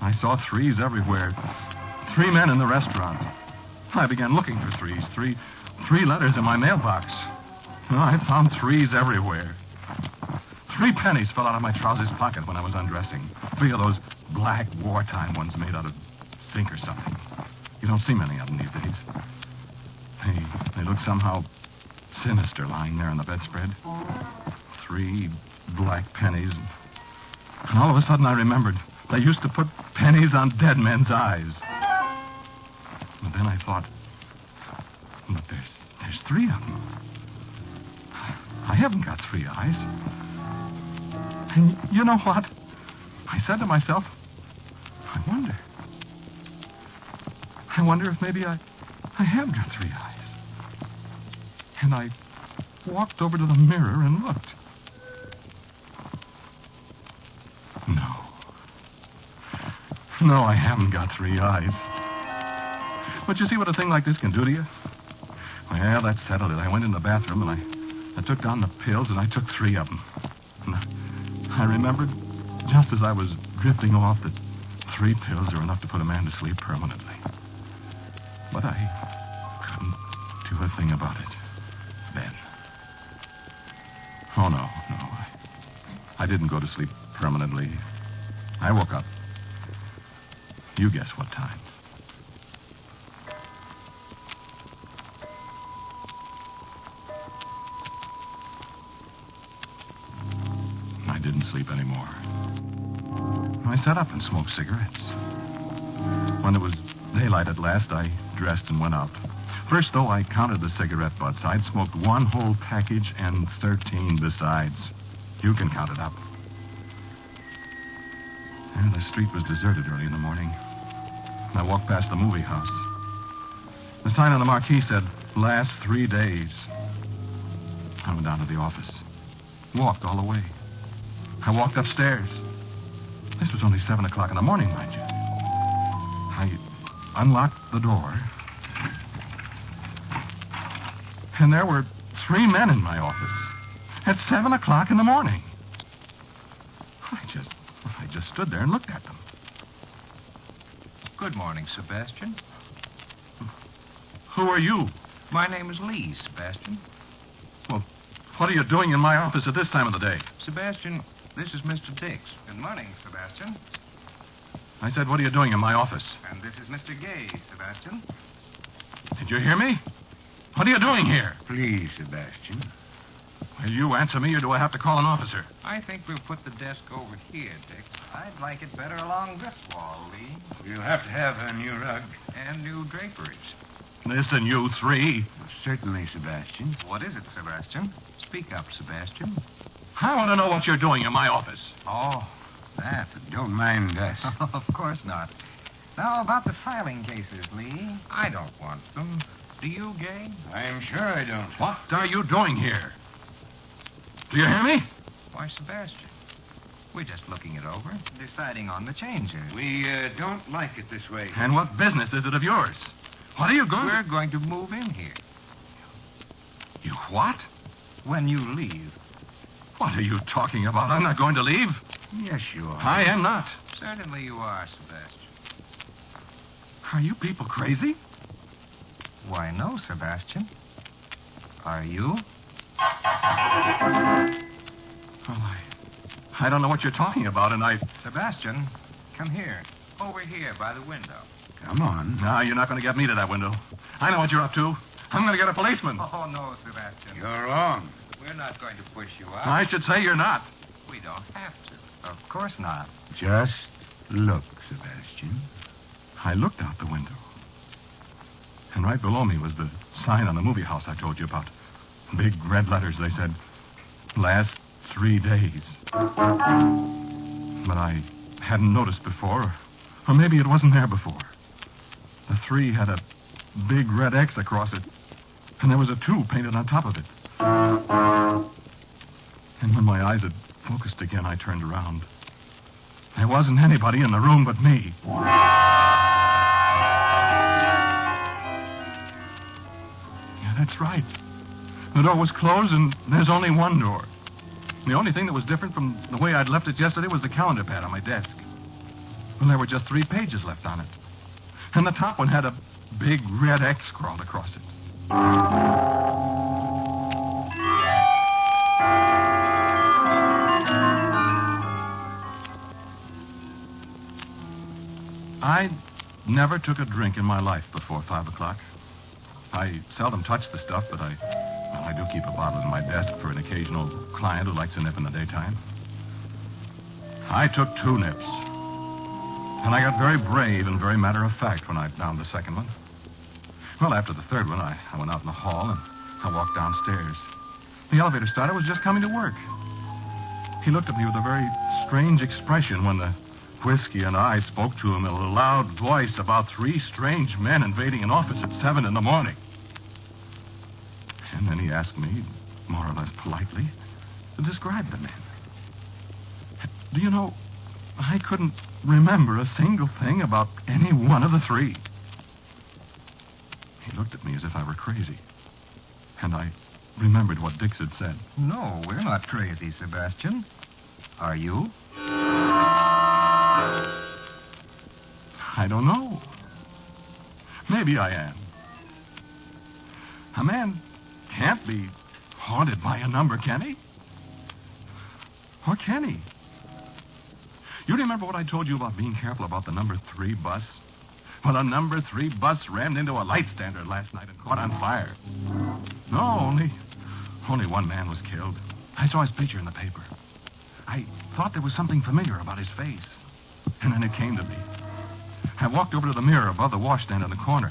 I saw 3s everywhere. 3 men in the restaurant. I began looking for 3s. Three letters in my mailbox. I found 3s everywhere. 3 pennies fell out of my trousers pocket when I was undressing. 3 of those black wartime ones made out of zinc or something. You don't see many of them these days. They look somehow sinister lying there on the bedspread. 3 black pennies. And all of a sudden I remembered they used to put pennies on dead men's eyes. And then I thought, but there's 3 of them. I haven't got 3 eyes. And you know what? I said to myself, I wonder if maybe I have got 3 eyes. And I walked over to the mirror and looked. No, I haven't got 3 eyes. But you see what a thing like this can do to you? Well, that settled it. I went in the bathroom and I took down the pills and I took 3 of them. And I remembered, just as I was drifting off, that 3 pills are enough to put a man to sleep permanently. But I couldn't do a thing about it then. Oh, no. I didn't go to sleep permanently. I woke up. You guess what time. I didn't sleep anymore. I sat up and smoked cigarettes. When it was daylight at last, I dressed and went out. First, though, I counted the cigarette butts. I'd smoked one whole package and 13 besides. You can count it up. And the street was deserted early in the morning. I walked past the movie house. The sign on the marquee said, last 3 days. I went down to the office. Walked all the way. I walked upstairs. This was only 7 o'clock in the morning, mind you. I unlocked the door. And there were 3 men in my office at 7 o'clock in the morning. I just stood there and looked at them. Good morning, Sebastian. Who are you? My name is Lee, Sebastian. Well, what are you doing in my office at this time of the day? Sebastian, this is Mr. Dix. Good morning, Sebastian. I said, what are you doing in my office? And this is Mr. Gay, Sebastian. Did you hear me? What are you doing here? Please, Sebastian. Will you answer me, or do I have to call an officer? I think we'll put the desk over here, Dick. I'd like it better along this wall, Lee. We'll have to have a new rug and new draperies. Listen, you 3. Certainly, Sebastian. What is it, Sebastian? Speak up, Sebastian. I want to know what you're doing in my office. Oh, that. Don't mind us. Of course not. Now, about the filing cases, Lee. I don't want them. Do you, Gay? I'm sure I don't. What are you doing here? Do you hear me? Why, Sebastian, we're just looking it over, deciding on the changes. We don't like it this way. And what business is it of yours? What are you going We're going to move in here. You what? When you leave. What are you talking about? I'm not going to leave. Yes, you are. I am not. Certainly you are, Sebastian. Are you people crazy? Why, no, Sebastian. Are you? Well, I don't know what you're talking about, and Sebastian, come here. Over here by the window. Come on. No, you're not going to get me to that window. I know what you're up to. I'm going to get a policeman. Oh, no, Sebastian. You're wrong. We're not going to push you out. I should say you're not. We don't have to. Of course not. Just look, Sebastian. I looked out the window. And right below me was the sign on the movie house I told you about. Big red letters, they said, last 3 days. But I hadn't noticed before, or maybe it wasn't there before. The 3 had a big red X across it, and there was a 2 painted on top of it. And when my eyes had focused again, I turned around. There wasn't anybody in the room but me. Yeah, that's right. The door was closed, and there's only one door. The only thing that was different from the way I'd left it yesterday was the calendar pad on my desk. Well, there were just 3 pages left on it. And the top one had a big red X scrawled across it. I never took a drink in my life before 5 o'clock. I seldom touch the stuff, but I do keep a bottle in my desk for an occasional client who likes a nip in the daytime. I took 2 nips. And I got very brave and very matter-of-fact when I downed the second one. Well, after the third one, I went out in the hall and I walked downstairs. The elevator starter was just coming to work. He looked at me with a very strange expression when the whiskey and I spoke to him in a loud voice about 3 strange men invading an office at 7 in the morning. And then he asked me, more or less politely, to describe the men. Do you know, I couldn't remember a single thing about any one of the 3. He looked at me as if I were crazy. And I remembered what Dix had said. No, we're not crazy, Sebastian. Are you? I don't know. Maybe I am. A man can't be haunted by a number, can he? Or Kenny. You remember what I told you about being careful about the number 3 bus? Well, the number 3 bus rammed into a light standard last night and caught on fire. No, only one man was killed. I saw his picture in the paper. I thought there was something familiar about his face. And then it came to me. I walked over to the mirror above the washstand in the corner.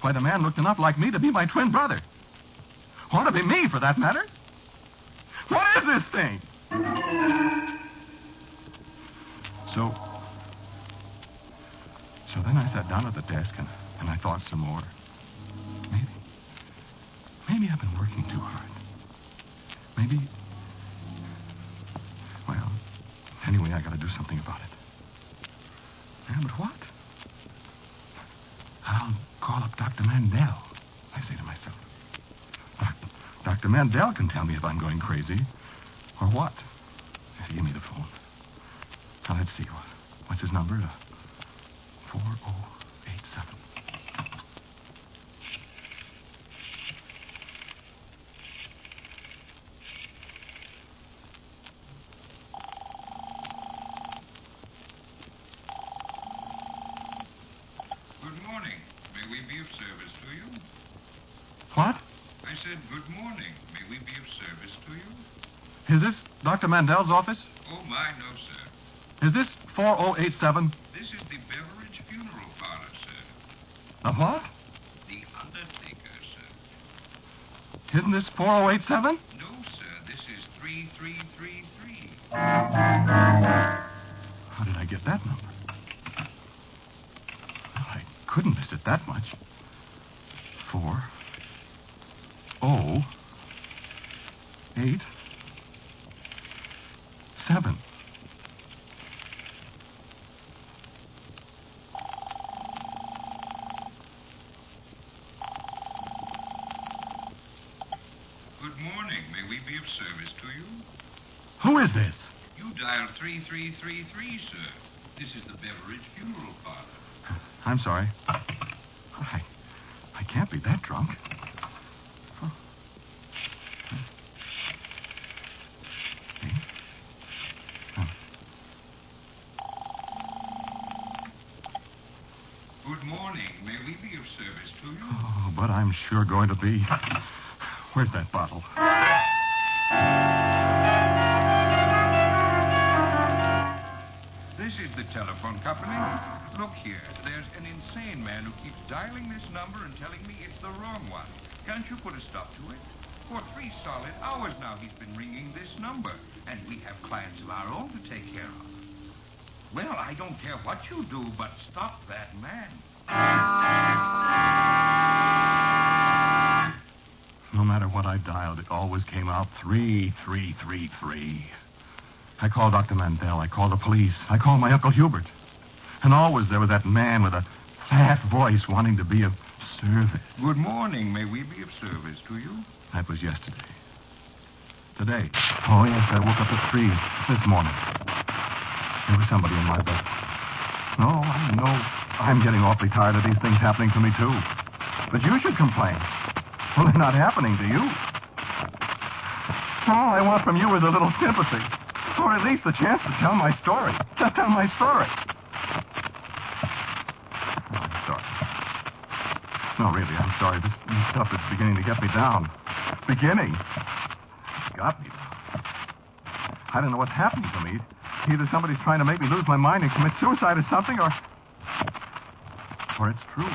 Why, the man looked enough like me to be my twin brother. Ought to be me, for that matter. What is this thing? So then I sat down at the desk and I thought some more. Maybe I've been working too hard. Maybe... Well, anyway, I got to do something about it. Yeah, but what? I'll call up Dr. Mandel, I say to myself. Dr. Mandel can tell me if I'm going crazy. Or what. Give me the phone. Now, let's see. What's his number? 4087. Good morning. May we be of service to you? What? I said good morning. May we be of service to you? Is this Dr. Mandel's office? Oh, my, no, sir. Is this 4087? This is the Beveridge Funeral Parlor, sir. A what? The undertaker, sir. Isn't this 4087? No, sir. This is 3333. How did I get that number? Well, I couldn't miss it that much. 4087. Good morning. May we be of service to you? Who is this? You dialed 3333, sir. This is the Beveridge Funeral Parlor. I'm sorry. I can't be that drunk. Oh. Good morning. May we be of service to you? Oh, but I'm sure going to be. Where's that bottle? This is the telephone company. Look here, there's an insane man who keeps dialing this number and telling me it's the wrong one. Can't you put a stop to it? For 3 solid hours now he's been ringing this number, and we have clients of our own to take care of. Well, I don't care what you do, but stop that man. No matter what I dialed, it always came out 3333. I called Dr. Mandel. I called the police. I called my Uncle Hubert. And always there was that man with a fat voice wanting to be of service. Good morning. May we be of service to you? That was yesterday. Today. Oh, yes, I woke up at 3 this morning. There was somebody in my bed. No, I know I'm getting awfully tired of these things happening to me, too. But you should complain. Well, they're not happening to you. All I want from you is a little sympathy. Or at least the chance to tell my story. Just tell my story. I'm sorry. No, really, I'm sorry. This stuff is beginning to get me down. Beginning? It's got me down. I don't know what's happening to me. Either somebody's trying to make me lose my mind and commit suicide or something, or it's true.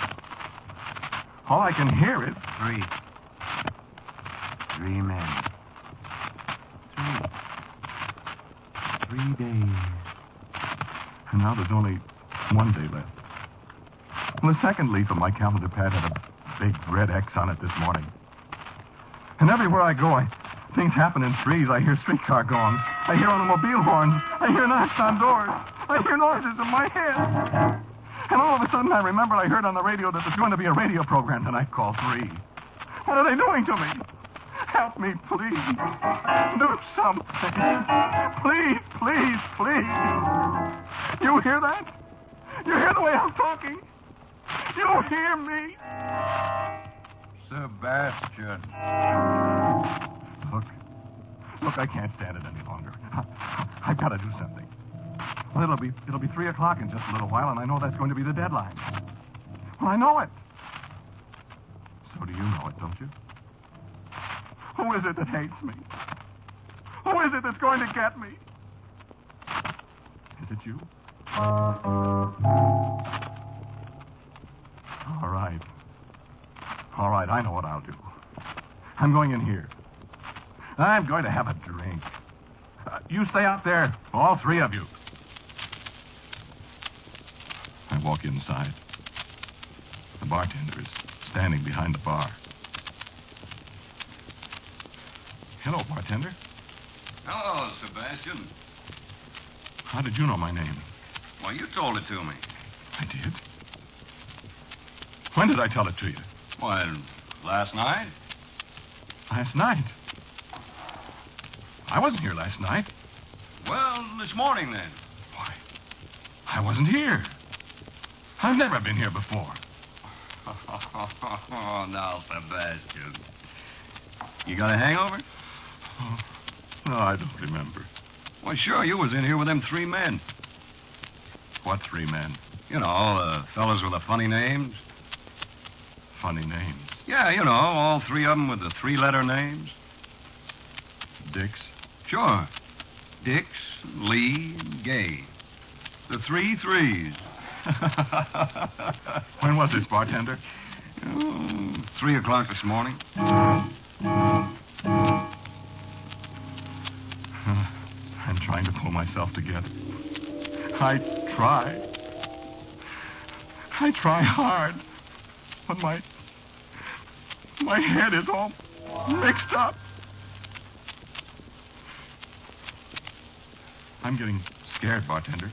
All I can hear is... 3 men. 3 days. And now there's only 1 day left. Well, the second leaf of my calendar pad had a big red X on it this morning. And everywhere I go, things happen in threes. I hear streetcar gongs. I hear automobile horns. I hear knocks on doors. I hear noises in my head. And all of a sudden, I remembered I heard on the radio that there's going to be a radio program tonight called 3. What are they doing to me? Help me, please. Do something. Please, please, please. You hear that? You hear the way I'm talking? You hear me? Sebastian. Look, I can't stand it any longer. I've got to do something. Well, it'll be 3 o'clock in just a little while, and I know that's going to be the deadline. Well, I know it. So do you know it, don't you? Who is it that hates me? Who is it that's going to get me? Is it you? All right. All right, I know what I'll do. I'm going in here. I'm going to have a drink. You stay out there, all 3 of you. I walk inside. The bartender is standing behind the bar. Hello, bartender. Hello, Sebastian. How did you know my name? Well, you told it to me. I did? When did I tell it to you? Well, last night. Last night? I wasn't here last night. Well, this morning, then. Why, I wasn't here. I've never been here before. Oh, now, Sebastian. You got a hangover? Oh, no, I don't remember. Well, sure, you was in here with them 3 men. What 3 men? You know, the fellas with the funny names. Funny names? Yeah, you know, all 3 of them with the 3-letter names. Dix? Sure. Dix, Lee, and Gay. The 3 threes. When was this, bartender? 3 o'clock this morning. I'm trying to pull myself together. I try hard. But my head is all mixed up. I'm getting scared, bartender.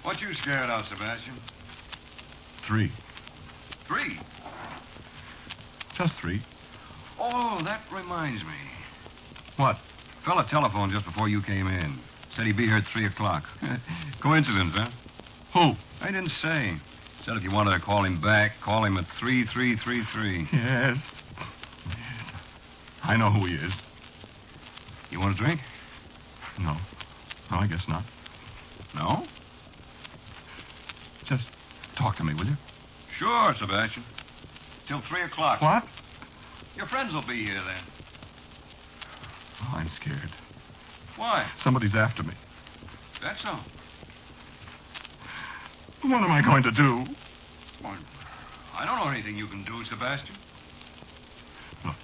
What you scared of, Sebastian? 3. 3? Just 3. Oh, that reminds me. What? Fella telephoned just before you came in. Said he'd be here at 3 o'clock. Coincidence, huh? Who? I didn't say. Said if you wanted to call him back, call him at 3333. Yes. I know who he is. You want a drink? No. No, I guess not. No? Just talk to me, will you? Sure, Sebastian. Till 3 o'clock. What? Your friends will be here then. Oh, I'm scared. Why? Somebody's after me. That's so. What am I going to do? Well, I don't know anything you can do, Sebastian. Look,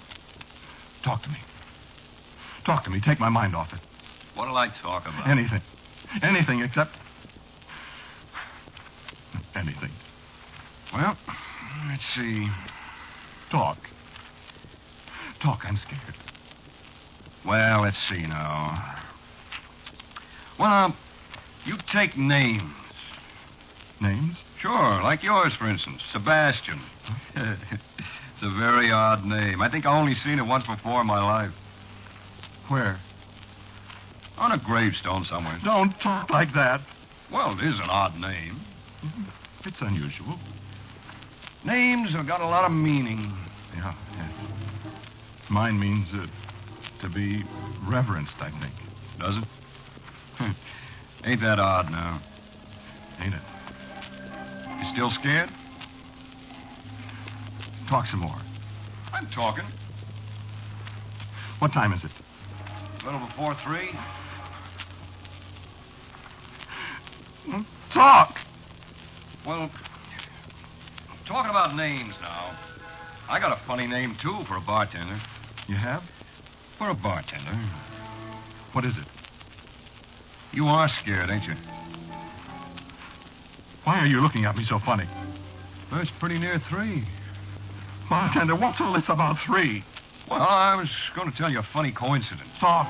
talk to me. Talk to me. Take my mind off it. What'll I talk about? Anything. Anything except... anything. Well, let's see. Talk. Talk, I'm scared. Well, let's see now. Well, you take names. Names? Sure, like yours, for instance. Sebastian. It's a very odd name. I think I only seen it once before in my life. Where? On a gravestone somewhere. Don't talk like that. Well, it is an odd name. It's unusual. Names have got a lot of meaning. Yeah, yes. Mine means to be reverenced, I think. Does it? Ain't that odd now? Ain't it? You still scared? Talk some more. I'm talking. What time is it? A little before 3. Talk! Well, talking about names now. I got a funny name, too, for a bartender. You have? For a bartender. What is it? You are scared, ain't you? Why are you looking at me so funny? Well, it's pretty near 3. Bartender, what's all this about 3? Well, I was going to tell you a funny coincidence. Talk.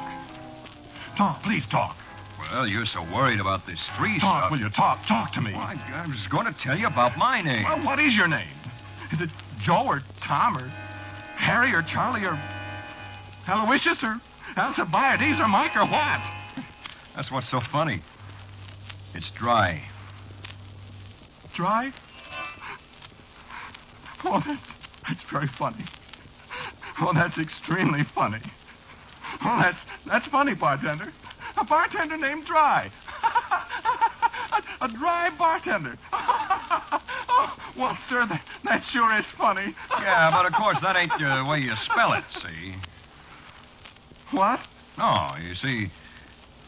Talk, please talk. Well, you're so worried about this 3 Talk, stuff. will you? Talk. Talk to me. Well, I was going to tell you about my name. Well, what is your name? Is it Joe or Tom or Harry or Charlie or Aloysius or Alcibiades or Mike or what? That's what's so funny. It's Dry. Dry? Oh, that's very funny. Oh, that's extremely funny. Oh, that's funny, bartender. A bartender named Dry. A dry bartender. Oh, well, sir, that sure is funny. Yeah, but of course that ain't the way you spell it, see? What? No, you see,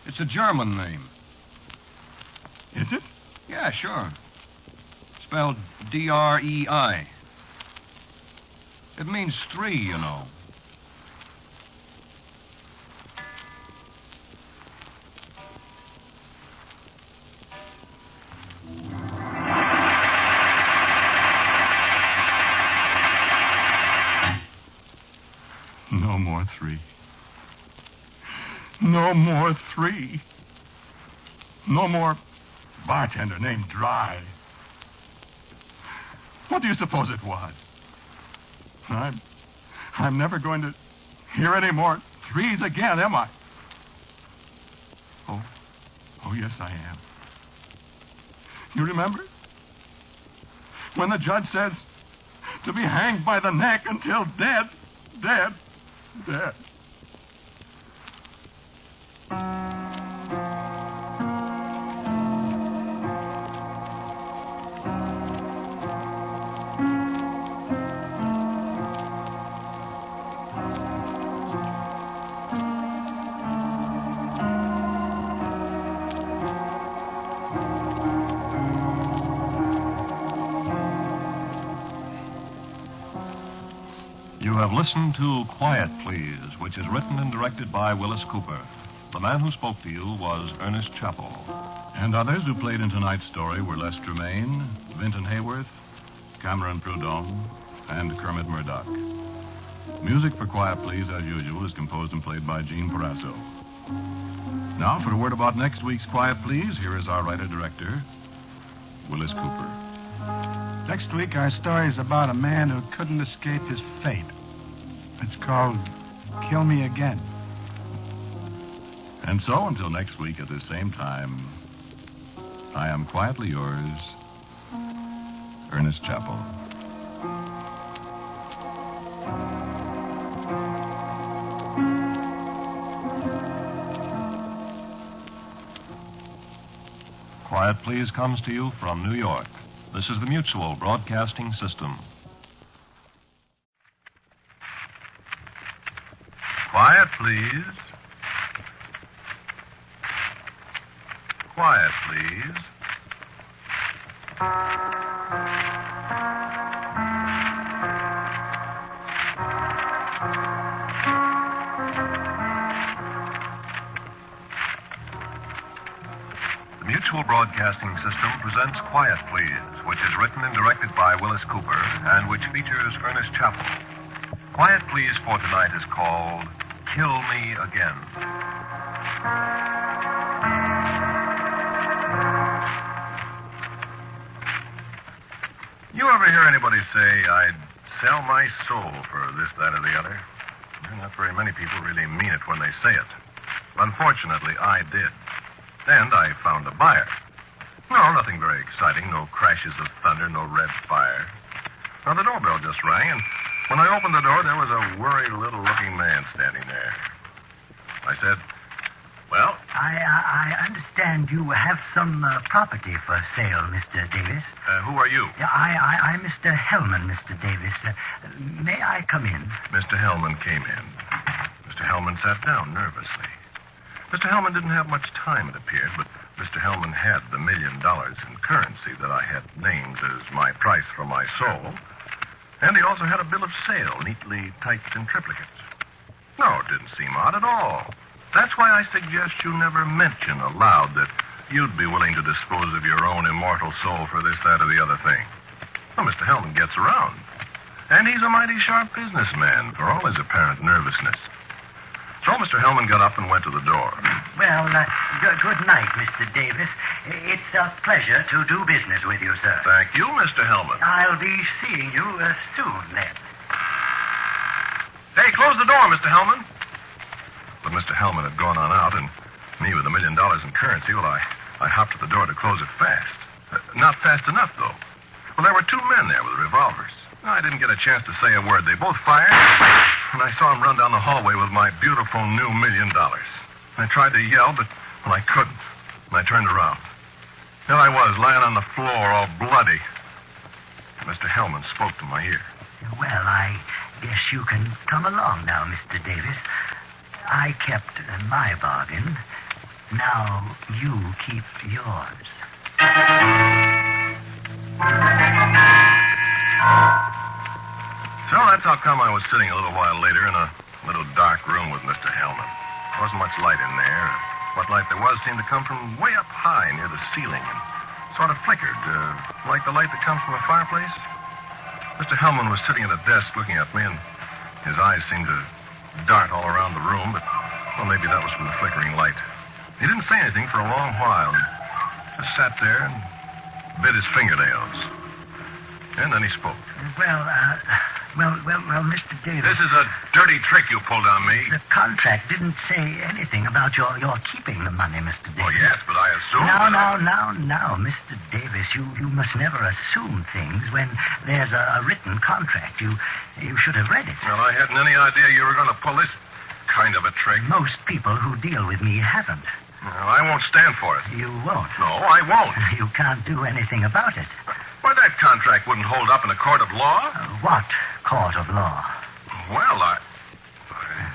it's a German name. Is it? Yeah, sure. Spelled D-R-E-I. It means three, you know. No more three. No more three. No more bartender named Dry. What do you suppose it was? I'm never going to hear any more threes again, am I? Oh, yes, I am. You remember? When the judge says to be hanged by the neck until dead. You have listened to Quiet Please, which is written and directed by Willis Cooper. The man who spoke to you was Ernest Chappell. And others who played in tonight's story were Les Tremaine, Vinton Hayworth, Cameron Prudhomme, and Kermit Murdoch. Music for Quiet Please, as usual, is composed and played by Gene Parasso. Now, for a word about next week's Quiet Please, here is our writer-director, Willis Cooper. Next week, our story is about a man who couldn't escape his fate. It's called Kill Me Again. And so, until next week at this same time, I am quietly yours, Ernest Chappell. Quiet Please comes to you from New York. This is the Mutual Broadcasting System. Quiet, please. Quiet, please. The Mutual Broadcasting System presents Quiet, Please, which is written and directed by Willis Cooper and which features Ernest Chappell. Quiet, Please for tonight is called Kill Me Again. You ever hear anybody say, I'd sell my soul for this, that, or the other? Not very many people really mean it when they say it. Unfortunately, I did. And I found a buyer. No, nothing very exciting. No crashes of thunder, no red fire. Now, the doorbell just rang, and when I opened the door, there was a worried little-looking man standing there. I said, well? I understand you have some property for sale, Mr. Davis. Who are you? I'm Mr. Hellman, Mr. Davis. May I come in? Mr. Hellman came in. Mr. Hellman sat down nervously. Mr. Hellman didn't have much time, it appeared, but Mr. Hellman had the $1 million in currency that I had named as my price for my soul, and he also had a bill of sale neatly typed in triplicate. No, it didn't seem odd at all. That's why I suggest you never mention aloud that you'd be willing to dispose of your own immortal soul for this, that, or the other thing. Well, Mr. Hellman gets around, and he's a mighty sharp businessman for all his apparent nervousness. So Mr. Hellman got up and went to the door. Well, good night, Mr. Davis. It's a pleasure to do business with you, sir. Thank you, Mr. Hellman. I'll be seeing you soon, then. Hey, close the door, Mr. Hellman. But Mr. Hellman had gone on out, and me with $1 million in currency, well, I hopped at the door to close it fast. Not fast enough, though. Well, there were two men there with revolvers. I didn't get a chance to say a word. They both fired, and I saw him run down the hallway with my beautiful new $1 million. I tried to yell, but I couldn't. And I turned around. There I was, lying on the floor, all bloody. Mr. Hellman spoke to my ear. Well, I guess you can come along now, Mr. Davis. I kept my bargain. Now you keep yours. So that's how come I was sitting a little while later in a little dark room with Mr. Hellman. There wasn't much light in there. What light there was seemed to come from way up high near the ceiling and sort of flickered, like the light that comes from a fireplace. Mr. Hellman was sitting at a desk looking at me, and his eyes seemed to dart all around the room, but, well, maybe that was from the flickering light. He didn't say anything for a long while, and just sat there and bit his fingernails. And then he spoke. Well, Mr. Davis. This is a dirty trick you pulled on me. The contract didn't say anything about your keeping the money, Mr. Davis. Oh, yes, but I assumed... Now, Mr. Davis, you must never assume things when there's a written contract. You should have read it. Well, I hadn't any idea you were going to pull this kind of a trick. Most people who deal with me haven't. Well, I won't stand for it. You won't? No, I won't. You can't do anything about it. Why, that contract wouldn't hold up in a court of law. What court of law? Well,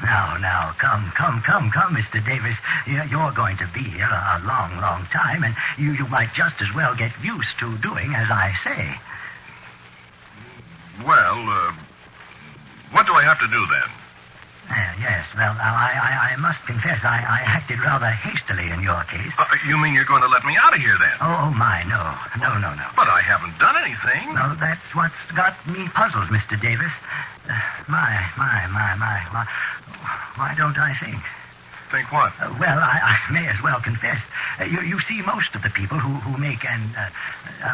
Now, come, Mr. Davis. You're going to be here a long, long time, and you might just as well get used to doing as I say. Well, what do I have to do then? Yes, well, I must confess I acted rather hastily in your case. You mean you're going to let me out of here then? Oh, my, no. But I haven't done anything. No, that's what's got me puzzled, Mr. Davis. My. Why don't I think? Think what? Well, I may as well confess. You see, most of the people who make an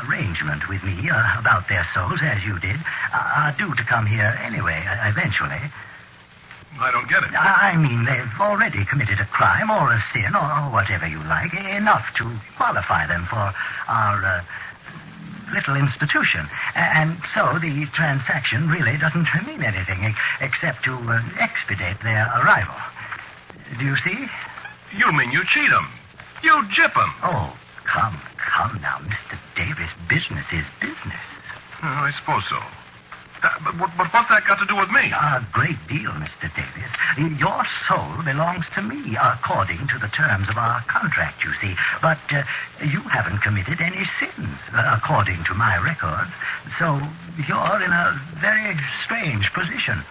arrangement with me about their souls, as you did, are due to come here anyway, eventually. I don't get it. I mean, they've already committed a crime or a sin or whatever you like, enough to qualify them for our little institution. And so the transaction really doesn't mean anything except to expedite their arrival. Do you see? You mean you cheat them? You gyp them? Oh, come now, Mr. Davis. Business is business. I suppose so. But what's that got to do with me? A great deal, Mr. Davis. Your soul belongs to me, according to the terms of our contract, you see. But you haven't committed any sins, according to my records. So you're in a very strange position.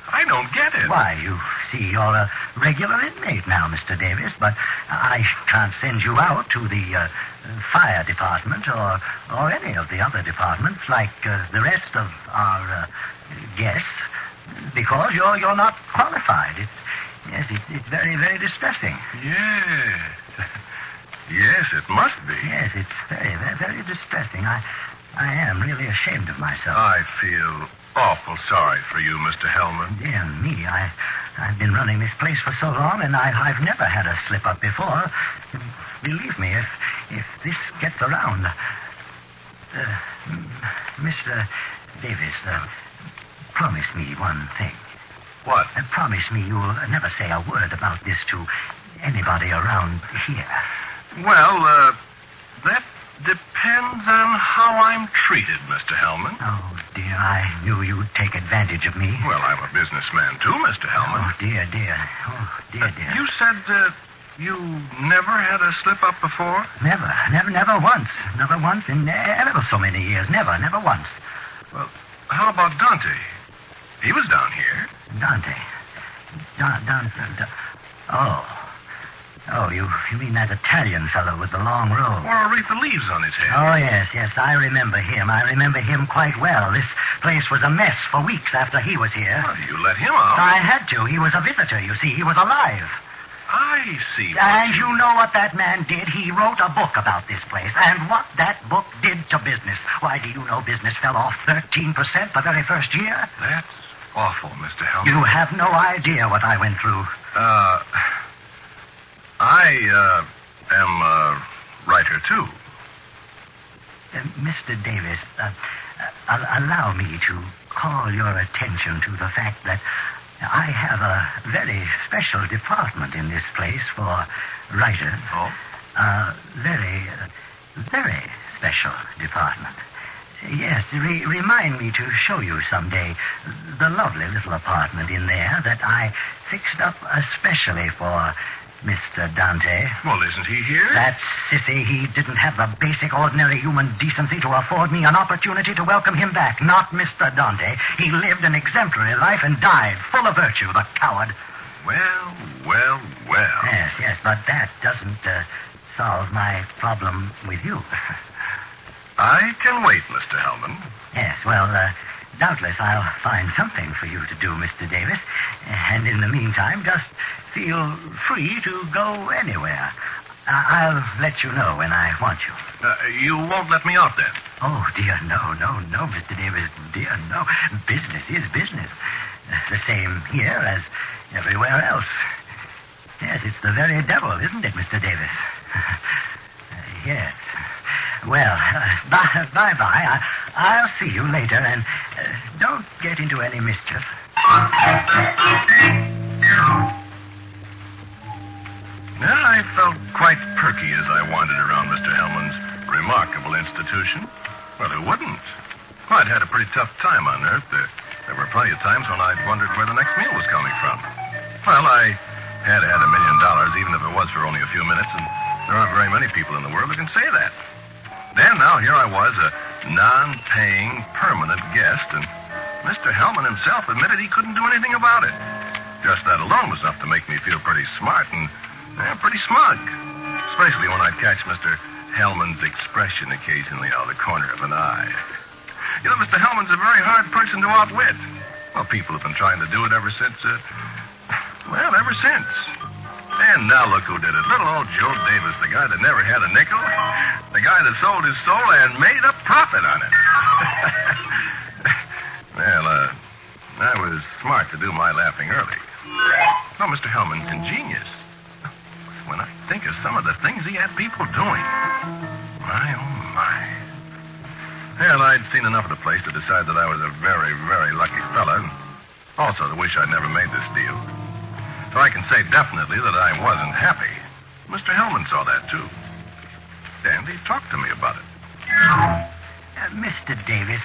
I don't get it. Why, you see, you're a regular inmate now, Mr. Davis, but I can't send you out to the fire department or any of the other departments like the rest of our guests because you're not qualified. It's very, very distressing. Yes. Yes, it must be. Yes, it's very, very, very distressing. I am really ashamed of myself. I feel awful sorry for you, Mr. Hellman. Dear me, I've been running this place for so long, and I've never had a slip-up before. Believe me, if this gets around... Mr. Davis, promise me one thing. What? Promise me you'll never say a word about this to anybody around here. Well, that depends on how I'm treated, Mr. Hellman. Oh, dear, I knew you'd take advantage of me. Well, I'm a businessman, too, Mr. Hellman. Oh, dear. Oh, dear. You said you never had a slip-up before? Never once. Never once in ever so many years. Never once. Well, how about Dante? He was down here. Dante? Oh, you mean that Italian fellow with the long robe? Or a wreath of leaves on his head. Oh, yes, I remember him. I remember him quite well. This place was a mess for weeks after he was here. Well, you let him out. I had to. He was a visitor, you see. He was alive. I see. And you know what that man did? He wrote a book about this place. And what that book did to business. Why, do you know business fell off 13% the very first year? That's awful, Mr. Hellman. You have no idea what I went through. I am a writer, too. Mr. Davis, allow me to call your attention to the fact that I have a very special department in this place for writers. Oh? A very, very special department. Yes, remind me to show you someday the lovely little apartment in there that I fixed up especially for Mr. Dante. Well, isn't he here? That sissy, he didn't have the basic, ordinary human decency to afford me an opportunity to welcome him back. Not Mr. Dante. He lived an exemplary life and died full of virtue, the coward. Well. Yes, but that doesn't solve my problem with you. I can wait, Mr. Hellman. Yes, well, doubtless I'll find something for you to do, Mr. Davis. And in the meantime, just feel free to go anywhere. I'll let you know when I want you. You won't let me out then? Oh, dear, no, Mr. Davis. Dear, no. Business is business. The same here as everywhere else. Yes, it's the very devil, isn't it, Mr. Davis? Yes. Well, bye-bye. I'll see you later, and don't get into any mischief. Well, I felt quite perky as I wandered around Mr. Hellman's remarkable institution. Well, who wouldn't? Well, I'd had a pretty tough time on Earth. There were plenty of times when I'd wondered where the next meal was coming from. Well, I had $1 million, even if it was for only a few minutes, and there aren't very many people in the world who can say that. Then, now, here I was, a non-paying, permanent guest, and Mr. Hellman himself admitted he couldn't do anything about it. Just that alone was enough to make me feel pretty smart and pretty smug, especially when I'd catch Mr. Hellman's expression occasionally out of the corner of an eye. You know, Mr. Hellman's a very hard person to outwit. Well, people have been trying to do it ever since. And now look who did it. Little old Joe Davis, the guy that never had a nickel. The guy that sold his soul and made a profit on it. Well, I was smart to do my laughing early. Oh, Mr. Hellman's ingenious. When I think of some of the things he had people doing. My, oh, my. Well, I'd seen enough of the place to decide that I was a very, very lucky fella. And also to wish I'd never made this deal. So I can say definitely that I wasn't happy. Mr. Hellman saw that, too. And he talked to me about it. Mr. Davis,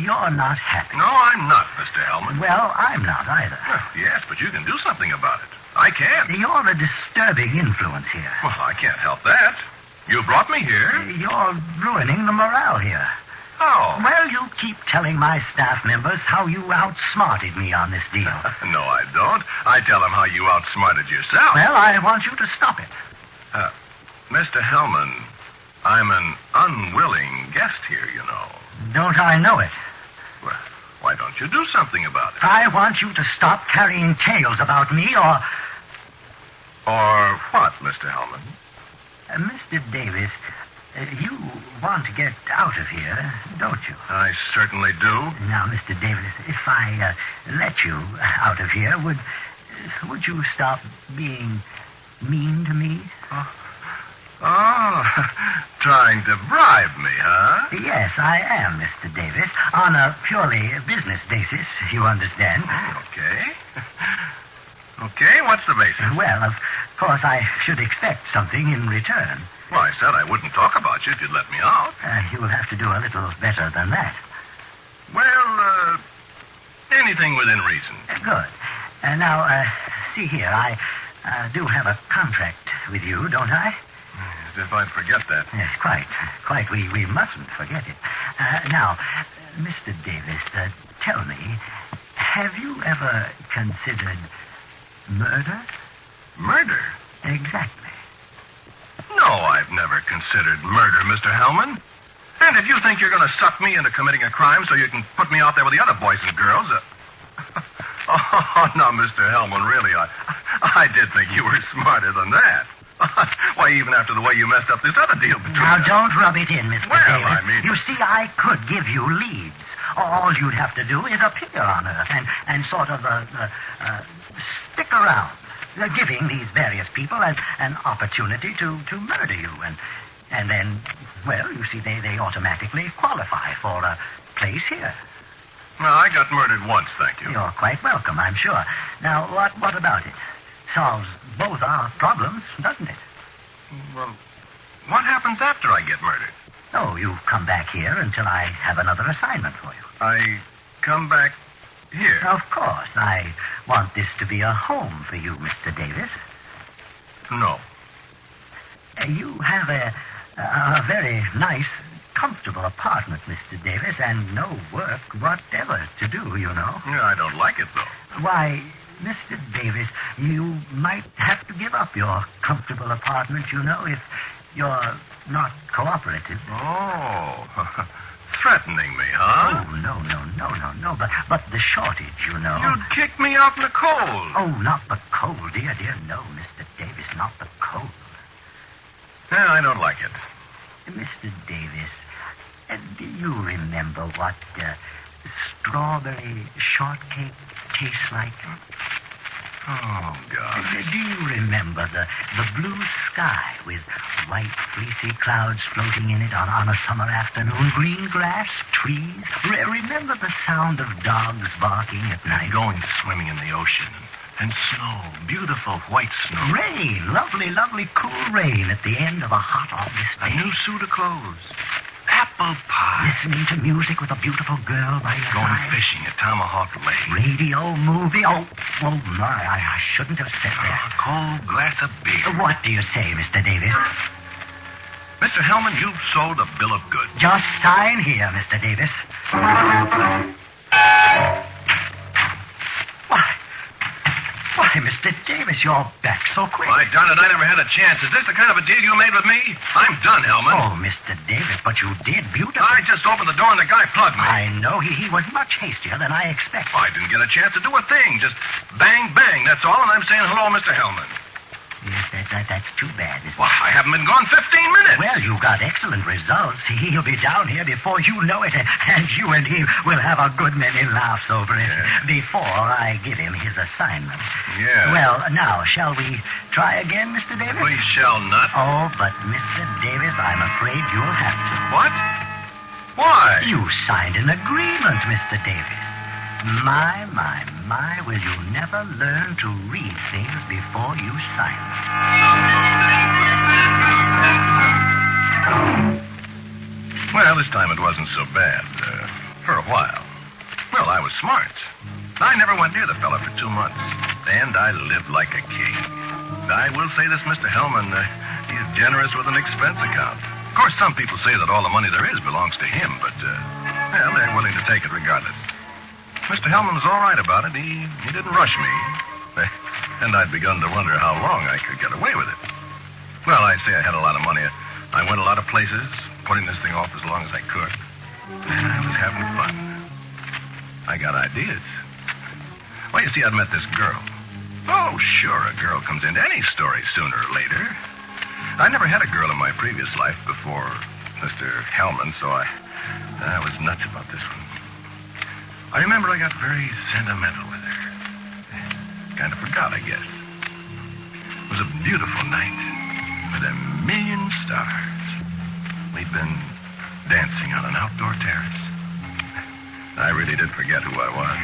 you're not happy. No, I'm not, Mr. Hellman. Well, I'm not either. Well, yes, but you can do something about it. I can. You're a disturbing influence here. Well, I can't help that. You brought me here. You're ruining the morale here. Oh. Well, you keep telling my staff members how you outsmarted me on this deal. No, I don't. I tell them how you outsmarted yourself. Well, I want you to stop it. Mr. Hellman, I'm an unwilling guest here, you know. Don't I know it? Well, why don't you do something about it? I want you to stop carrying tales about me, or... Or what, Mr. Hellman? Mr. Davis, you want to get out of here, don't you? I certainly do. Now, Mr. Davis, if I let you out of here, would you stop being mean to me? Oh, trying to bribe me, huh? Yes, I am, Mr. Davis. On a purely business basis, you understand. Okay. Okay, what's the basis? Well, of course, I should expect something in return. Well, I said I wouldn't talk about you if you'd let me out. You'll have to do a little better than that. Well, anything within reason. Good. Now, see here, I do have a contract with you, don't I? As if I'd forget that. Yes, quite. We mustn't forget it. Now, Mr. Davis, tell me, have you ever considered murder? Murder? Exactly. No, I've never considered murder, Mr. Hellman. And if you think you're going to suck me into committing a crime so you can put me out there with the other boys and girls... Oh, no, Mr. Hellman, really, I did think you were smarter than that. Why, even after the way you messed up this other deal between Now, us. don't rub it in, Mr. Well, Davis. I mean... You see, I could give you leads. All you'd have to do is appear on Earth and sort of stick around, giving these various people an opportunity to murder you. And And then, well, you see, they automatically qualify for a place here. No, I got murdered once, thank you. You're quite welcome, I'm sure. Now, what about it? Solves both our problems, doesn't it? Well, what happens after I get murdered? Oh, you come back here until I have another assignment for you. I come back here? Of course. I want this to be a home for you, Mr. Davis. No. You have a very nice, comfortable apartment, Mr. Davis, and no work whatever to do, you know. Yeah, I don't like it, though. Why, Mr. Davis, you might have to give up your comfortable apartment, you know, if you're not cooperative. Oh, threatening me, huh? Oh, no. But the shortage, you know. You'd kick me out in the cold. Oh, not the cold, dear. No, Mr. Davis, not the cold. Yeah, I don't like it. Mr. Davis, do you remember what strawberry shortcake tastes like? Oh, God. Do you remember the blue sky with white fleecy clouds floating in it on a summer afternoon? Green grass, trees. Remember the sound of dogs barking at night? Going swimming in the ocean. And snow. Beautiful white snow. Rain. Lovely, cool rain at the end of a hot August day. A new suit of clothes. Apple pie. Listening to music with a beautiful girl by your Going side. fishing at Tomahawk Lake. Radio, movie. Oh, my, I shouldn't have said that. A cold glass of beer. What do you say, Mr. Davis? Mr. Hellman, you've sold a bill of goods. Just sign here, Mr. Davis. Why, Mr. Davis, you're back so quick. Why, darn it, I never had a chance. Is this the kind of a deal you made with me? I'm done, Hellman. Oh, Mr. Davis, but you did beautifully. I just opened the door and the guy plugged me. I know. He was much hastier than I expected. I didn't get a chance to do a thing. Just bang, bang, that's all, and I'm saying hello, Mr. Hellman. Yes, that's too bad, Mr. Well, I haven't been gone 15 minutes. Well, you got excellent results. He'll be down here before you know it, and you and he will have a good many laughs over it before I give him his assignment. Yeah. Well, now, shall we try again, Mr. Davis? We shall not. Oh, but, Mr. Davis, I'm afraid you'll have to. What? Why? You signed an agreement, Mr. Davis. My, will you never learn to read things before you sign them? Well, this time it wasn't so bad. For a while. Well, I was smart. I never went near the fella for 2 months. And I lived like a king. I will say this, Mr. Hellman, he's generous with an expense account. Of course, some people say that all the money there is belongs to him, but, well, they're willing to take it regardless. Mr. Hellman was all right about it. He didn't rush me. And I'd begun to wonder how long I could get away with it. Well, I say I had a lot of money. I went a lot of places, putting this thing off as long as I could. And I was having fun. I got ideas. Well, you see, I'd met this girl. Oh, sure, a girl comes into any story sooner or later. I never had a girl in my previous life before Mr. Hellman, so I was nuts about this one. I remember I got very sentimental with her. Kind of forgot, I guess. It was a beautiful night with a million stars. We'd been dancing on an outdoor terrace. I really did forget who I was.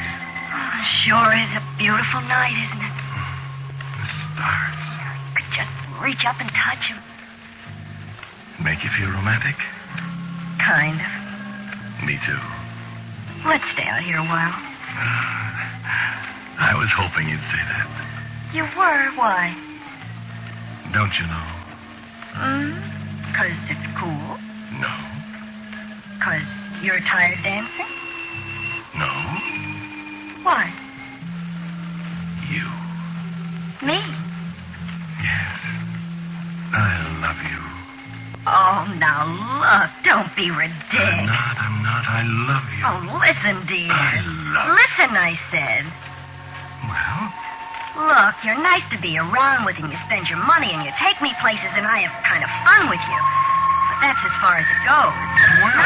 Oh, sure is a beautiful night, isn't it? The stars. You could just reach up and touch them. Make you feel romantic? Kind of. Me too. Let's stay out here a while. I was hoping you'd say that. You were? Why? Don't you know? 'Cause it's cool? No. 'Cause you're tired dancing? No. Why? You. Me? Yes. I love you. Oh, now look. Don't be ridiculous. I'm not. I love you. Oh, listen, dear. I love Listen, I said. Well? Look, you're nice to be around with, and you spend your money, and you take me places, and I have kind of fun with you. But that's as far as it goes. Well,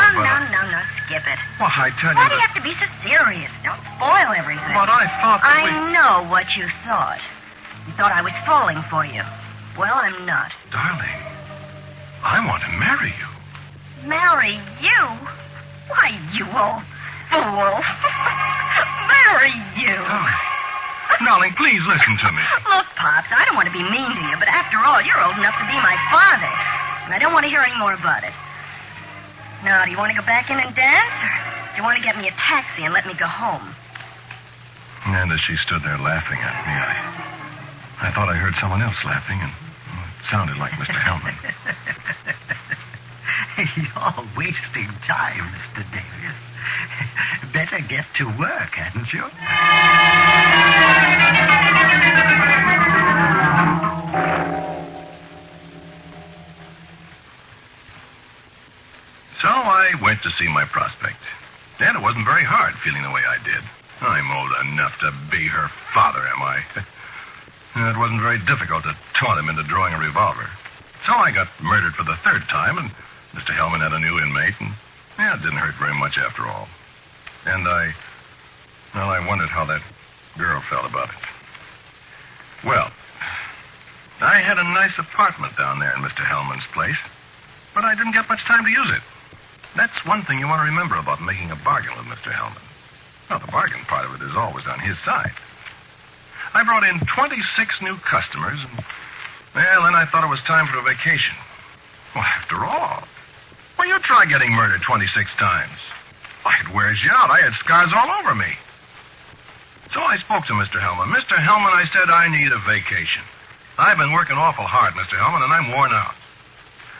No, skip it. Well, I tell you Why do you have to be so serious? Don't spoil everything. But I thought that I know what you thought. You thought I was falling for you. Well, I'm not. Darling, I want to marry you. Marry you? Why, you old fool. Marry you. Darling, please listen to me. Look, Pops, I don't want to be mean to you, but after all, you're old enough to be my father. And I don't want to hear any more about it. Now, do you want to go back in and dance, or do you want to get me a taxi and let me go home? And as she stood there laughing at me, I thought I heard someone else laughing, and it sounded like Mr. Hellman. You're wasting time, Mr. Davis. Better get to work, hadn't you? So I went to see my prospect. And it wasn't very hard feeling the way I did. I'm old enough to be her father, am I? It wasn't very difficult to taunt him into drawing a revolver. So I got murdered for the third time, and Mr. Hellman had a new inmate, and it didn't hurt very much after all. And I wondered how that girl felt about it. Well, I had a nice apartment down there in Mr. Hellman's place, but I didn't get much time to use it. That's one thing you want to remember about making a bargain with Mr. Hellman. Well, the bargain part of it is always on his side. I brought in 26 new customers, and, well, then I thought it was time for a vacation. Well, after all, well, you try getting murdered 26 times. Why, it wears you out. I had scars all over me. So I spoke to Mr. Hellman. Mr. Hellman, I said, I need a vacation. I've been working awful hard, Mr. Hellman, and I'm worn out.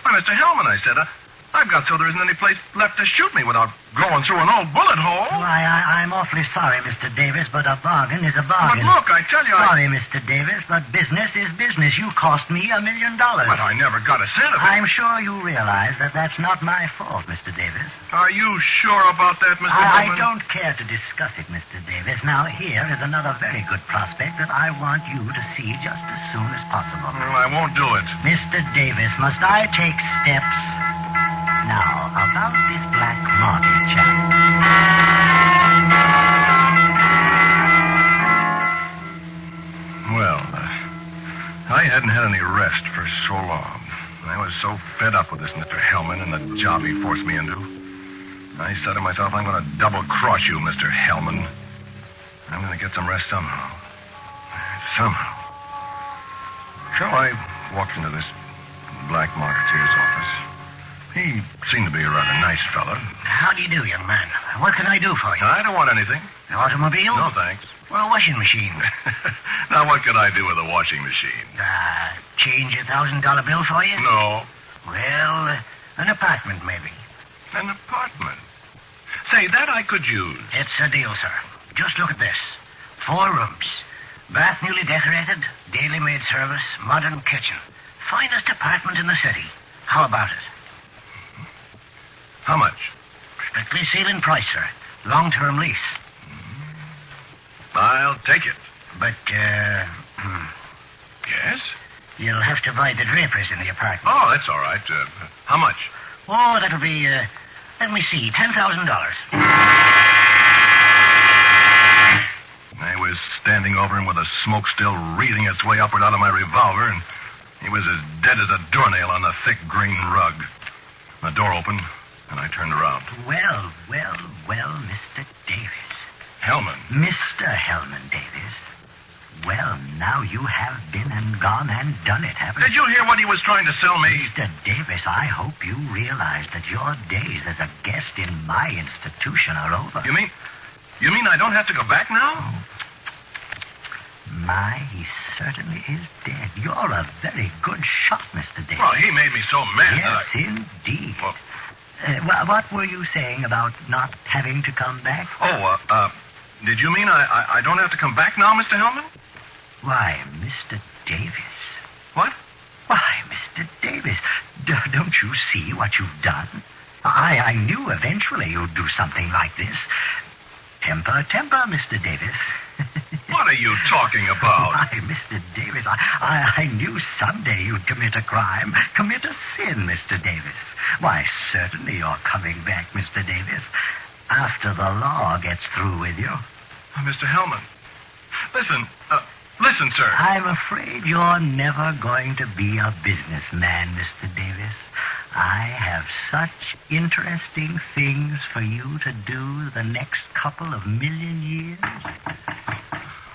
Why, Mr. Hellman, I said, I've got so there isn't any place left to shoot me without going through an old bullet hole. Why, I'm awfully sorry, Mr. Davis, but a bargain is a bargain. But look, I tell you, Sorry, Mr. Davis, but business is business. You cost me $1 million. But I never got a cent of it. I'm sure you realize that that's not my fault, Mr. Davis. Are you sure about that, Mr. I Hellman? don't care to discuss it, Mr. Davis. Now, here is another very good prospect that I want you to see just as soon as possible. Well, I won't do it. Mr. Davis, must I take steps? Now, about this black market chap. Well, I hadn't had any rest for so long. I was so fed up with this Mr. Hellman and the job he forced me into. I said to myself, I'm going to double-cross you, Mr. Hellman. I'm going to get some rest somehow. Somehow. So I walked into this black marketeer's office. He seemed to be a rather nice fellow. How do you do, young man? What can I do for you? I don't want anything. An automobile? No, thanks. Well, a washing machine. Now, what could I do with a washing machine? Change a $1,000 bill for you? No. Well, an apartment, maybe. An apartment? Say, that I could use. It's a deal, sir. Just look at this. 4 rooms. Bath newly decorated, daily maid service, modern kitchen. Finest apartment in the city. How about it? How much? Strictly ceiling price, sir. Long-term lease. I'll take it. But, Yes? You'll have to buy the drapers in the apartment. Oh, that's all right. How much? Oh, that'll be, let me see, $10,000. I was standing over him with the smoke still wreathing its way upward out of my revolver, and he was as dead as a doornail on the thick green rug. The door opened, and I turned around. Well, Mr. Davis. Hellman. Mr. Hellman Davis. Well, now you have been and gone and done it, haven't you? Did you hear what he was trying to sell me? Mr. Davis, I hope you realize that your days as a guest in my institution are over. You mean I don't have to go back now? My, he certainly is dead. You're a very good shot, Mr. Davis. Well, he made me so mad yes, that indeed. Well, what were you saying about not having to come back? Did you mean I don't have to come back now, Mr. Hellman? Why, Mr. Davis. What? Why, Mr. Davis, don't you see what you've done? I knew eventually you'd do something like this. Temper, Mr. Davis. What are you talking about? Why, Mr. Davis, I knew someday you'd commit a crime, commit a sin, Mr. Davis. Why, certainly you're coming back, Mr. Davis, after the law gets through with you. Mr. Hellman, listen, sir. I'm afraid you're never going to be a businessman, Mr. Davis. I have such interesting things for you to do the next couple of million years.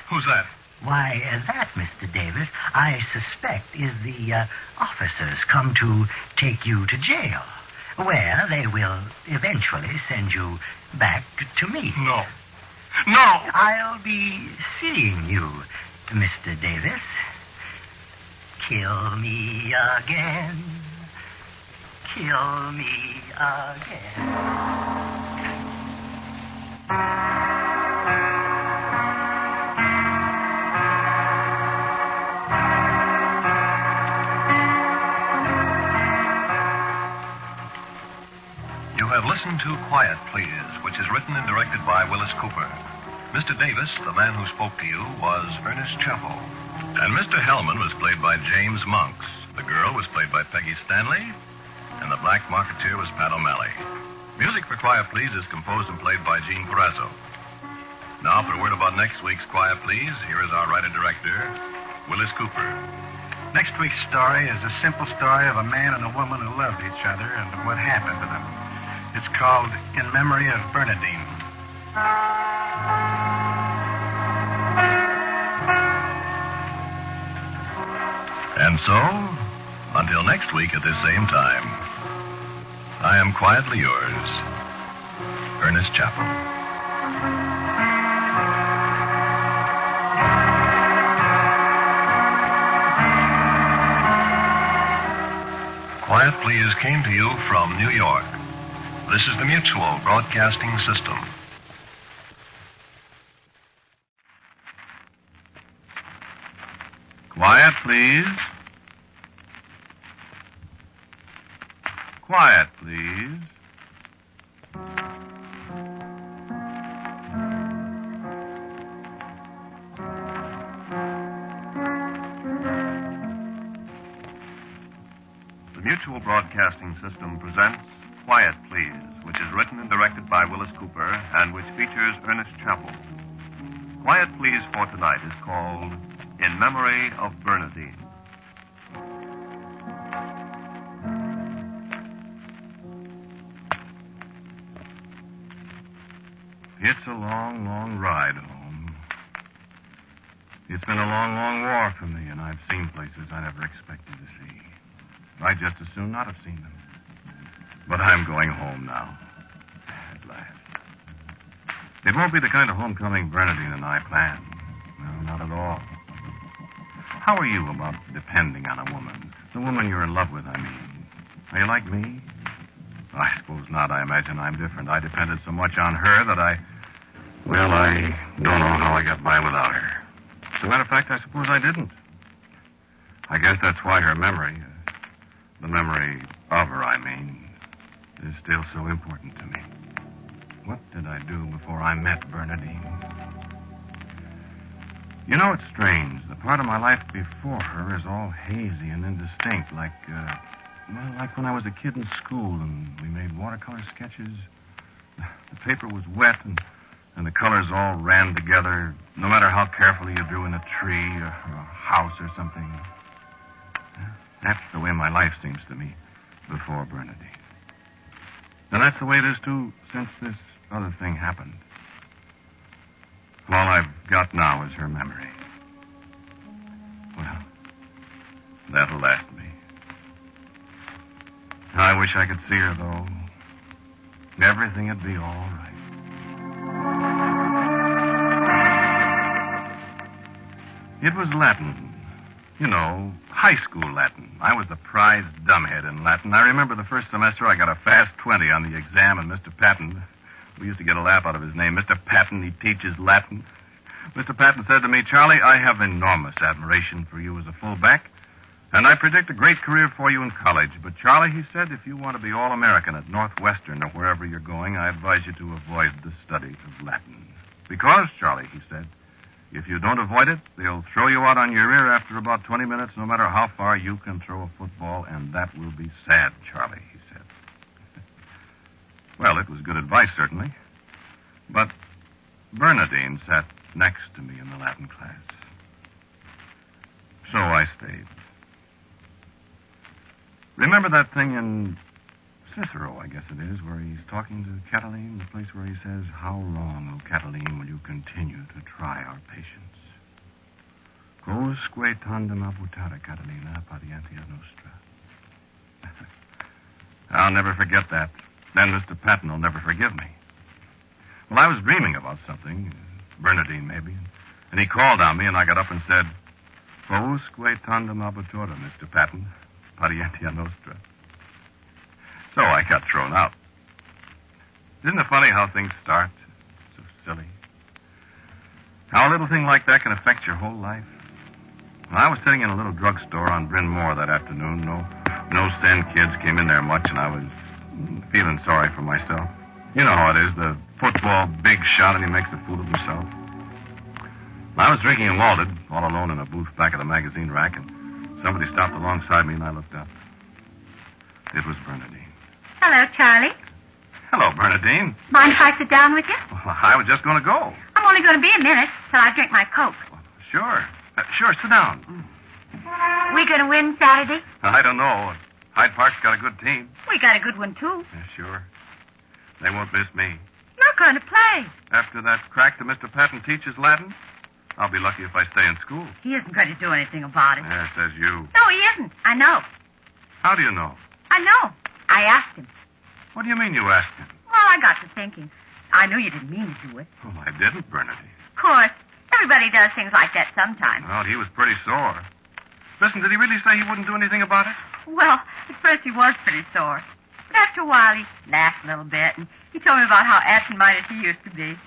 Who's that? Why, that, Mr. Davis, I suspect is the officers come to take you to jail, where they will eventually send you back to me. No. I'll be seeing you, Mr. Davis. Kill me again. Kill me again. You have listened to Quiet Please, which is written and directed by Willis Cooper. Mr. Davis, the man who spoke to you, was Ernest Chappell. And Mr. Hellman was played by James Monks. The girl was played by Peggy Stanley. And the black marketeer was Pat O'Malley. Music for Quiet Please is composed and played by Gene Carrazzo. Now, for a word about next week's Quiet Please, here is our writer-director, Willis Cooper. Next week's story is a simple story of a man and a woman who loved each other and what happened to them. It's called In Memory of Bernadine. And so, until next week at this same time, I am quietly yours, Ernest Chappell. Quiet Please came to you from New York. This is the Mutual Broadcasting System. Quiet, please. Quiet, please. The Mutual Broadcasting System presents Quiet, Please, which is written and directed by Willis Cooper and which features Ernest Chappell. Quiet, Please for tonight is called In Memory of Bernadine. It's a long, long ride home. It's been a long, long war for me, and I've seen places I never expected to see. I'd just as soon not have seen them. But I'm going home now. At last. It won't be the kind of homecoming Bernadine and I planned. No, not at all. How are you about depending on a woman? The woman you're in love with, I mean. Are you like me? I suppose not. I imagine I'm different. I depended so much on her that I don't know how I got by without her. As a matter of fact, I suppose I didn't. I guess that's why her memory, the memory of her, I mean, is still so important to me. What did I do before I met Bernadine? You know, it's strange. The part of my life before her is all hazy and indistinct, like when I was a kid in school and we made watercolor sketches. The paper was wet and the colors all ran together, no matter how carefully you drew in a tree or a house or something. That's the way my life seems to me before Bernadine. And that's the way it is, too, since this other thing happened. All I've got now is her memory. Well, that'll last me. I wish I could see her, though. Everything would be all right. It was Latin. You know, high school Latin. I was the prize dumbhead in Latin. I remember the first semester I got a fast 20 on the exam, and Mr. Patton, we used to get a laugh out of his name. Mr. Patton, he teaches Latin. Mr. Patton said to me, "Charlie, I have enormous admiration for you as a fullback, and I predict a great career for you in college. But, Charlie," he said, "if you want to be All-American at Northwestern or wherever you're going, I advise you to avoid the study of Latin. Because, Charlie," he said, "if you don't avoid it, they'll throw you out on your rear after about 20 minutes, no matter how far you can throw a football, and that will be sad, Charlie," he said. Well, it was good advice, certainly. But Bernadine sat next to me in the Latin class. So I stayed. Remember that thing in Cicero, I guess it is, where he's talking to Cataline, the place where he says, "How long, O Cataline, will you continue to try our patience? Quousque tandem abutare, Catalina, patientia nostra." I'll never forget that. Then Mr. Patton will never forgive me. Well, I was dreaming about something, Bernadine maybe, and he called on me, and I got up and said, "Quousque tandem abutura, Mr. Patton, patientia nostra." So I got thrown out. Isn't it funny how things start? So silly. How a little thing like that can affect your whole life. Well, I was sitting in a little drugstore on Bryn Mawr that afternoon. No sin kids came in there much, and I was feeling sorry for myself. You know how it is, the football big shot, and he makes a fool of himself. I was drinking and malted, all alone in a booth back of the magazine rack, and somebody stopped alongside me, and I looked up. It was Bernadine. Hello, Charlie. Hello, Bernadine. Mind if I sit down with you? Well, I was just going to go. I'm only going to be a minute till I drink my Coke. Sure. Sure, sit down. We going to win Saturday? I don't know. Hyde Park's got a good team. We got a good one, too. Yeah, sure. They won't miss me. You're going to play. After that crack that Mr. Patton teaches Latin, I'll be lucky if I stay in school. He isn't going to do anything about it. Yeah, says you. No, he isn't. I know. How do you know? I know. I asked him. What do you mean you asked him? Well, I got to thinking. I knew you didn't mean to do it. Oh, I didn't, Bernadine. Of course. Everybody does things like that sometimes. Well, he was pretty sore. Listen, did he really say he wouldn't do anything about it? Well, at first he was pretty sore. But after a while, he laughed a little bit, and he told me about how absent-minded he used to be.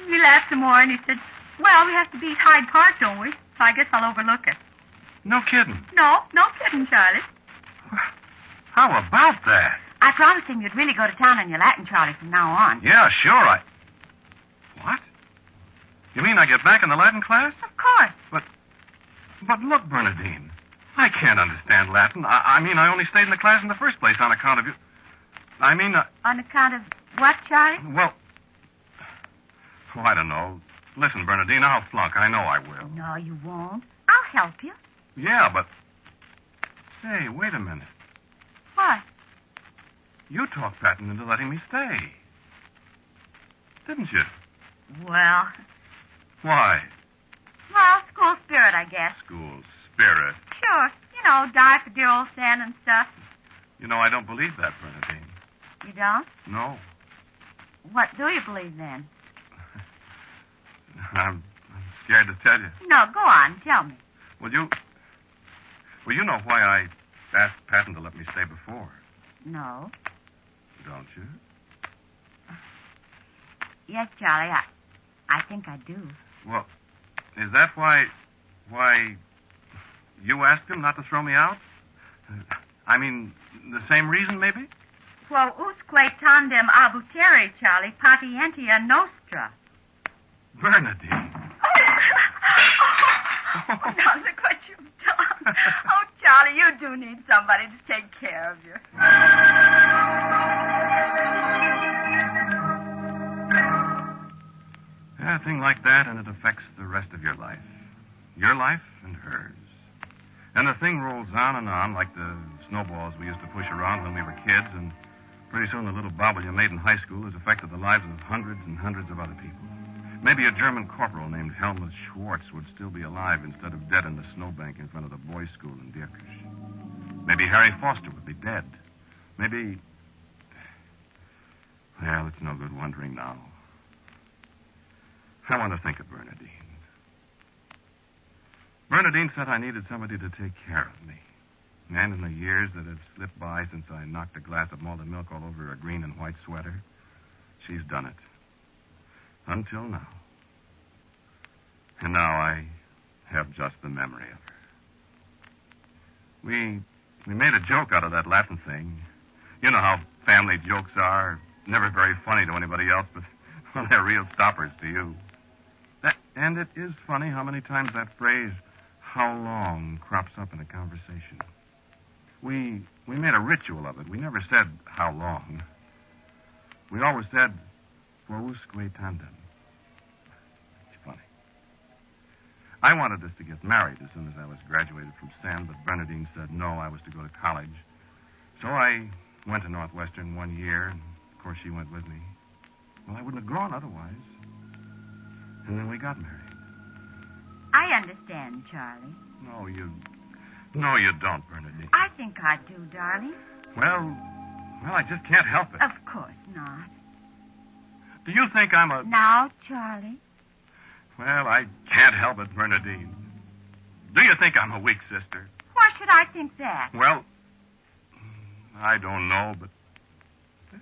He laughed some more, and he said, "Well, we have to beat Hyde Park, don't we? So I guess I'll overlook it." No kidding. No kidding, Charlie. How about that? I promised him you'd really go to town on your Latin, Charlie, from now on. Yeah, sure, What? You mean I get back in the Latin class? Of course. But look, Bernadine, I can't understand Latin. I mean, I only stayed in the class in the first place on account of you. I mean... On account of what, Charlie? Well, I don't know. Listen, Bernadine, I'll flunk. I know I will. No, you won't. I'll help you. Yeah, but... Say, wait a minute. What? You talked Patton into letting me stay. Didn't you? Well... Why? Well, school spirit, I guess. School spirit? Sure. You know, die for dear old Stan and stuff. You know, I don't believe that, Bernadine. You don't? No. What do you believe then? I'm scared to tell you. No, go on. Tell me. Well, you know why I asked Patton to let me stay before. No. Don't you? Yes, Charlie, I think I do. Well, is that why you asked him not to throw me out? I mean, the same reason, maybe? Quo usque tandem abutere, Charlie, patientia nostra. Bernadine. Now look what you've done. Oh, Charlie, you do need somebody to take care of you. Yeah, a thing like that, and it affects the rest of your life. Your life and hers. And the thing rolls on like the snowballs we used to push around when we were kids, and pretty soon the little bauble you made in high school has affected the lives of hundreds and hundreds of other people. Maybe a German corporal named Helmut Schwartz would still be alive instead of dead in the snowbank in front of the boys' school in Dierkirch. Maybe Harry Foster would be dead. Maybe... Well, it's no good wondering now. I want to think of Bernadine. Bernadine said I needed somebody to take care of me. And in the years that have slipped by since I knocked a glass of malted milk all over a green and white sweater, she's done it. Until now. And now I have just the memory of her. We made a joke out of that Latin thing. You know how family jokes are. Never very funny to anybody else, but well, they're real stoppers to you. And it is funny how many times that phrase, "how long," crops up in a conversation. We made a ritual of it. We never said, "how long." We always said, "quousque tandem." It's funny. I wanted us to get married as soon as I was graduated from Sen, but Bernadine said no, I was to go to college. So I went to Northwestern 1 year, and of course she went with me. Well, I wouldn't have gone otherwise. And then we got married. I understand, Charlie. No, you don't, Bernadine. I think I do, darling. Well, I just can't help it. Of course not. Do you think I'm a... Now, Charlie. Well, I can't help it, Bernadine. Do you think I'm a weak sister? Why should I think that? Well, I don't know, but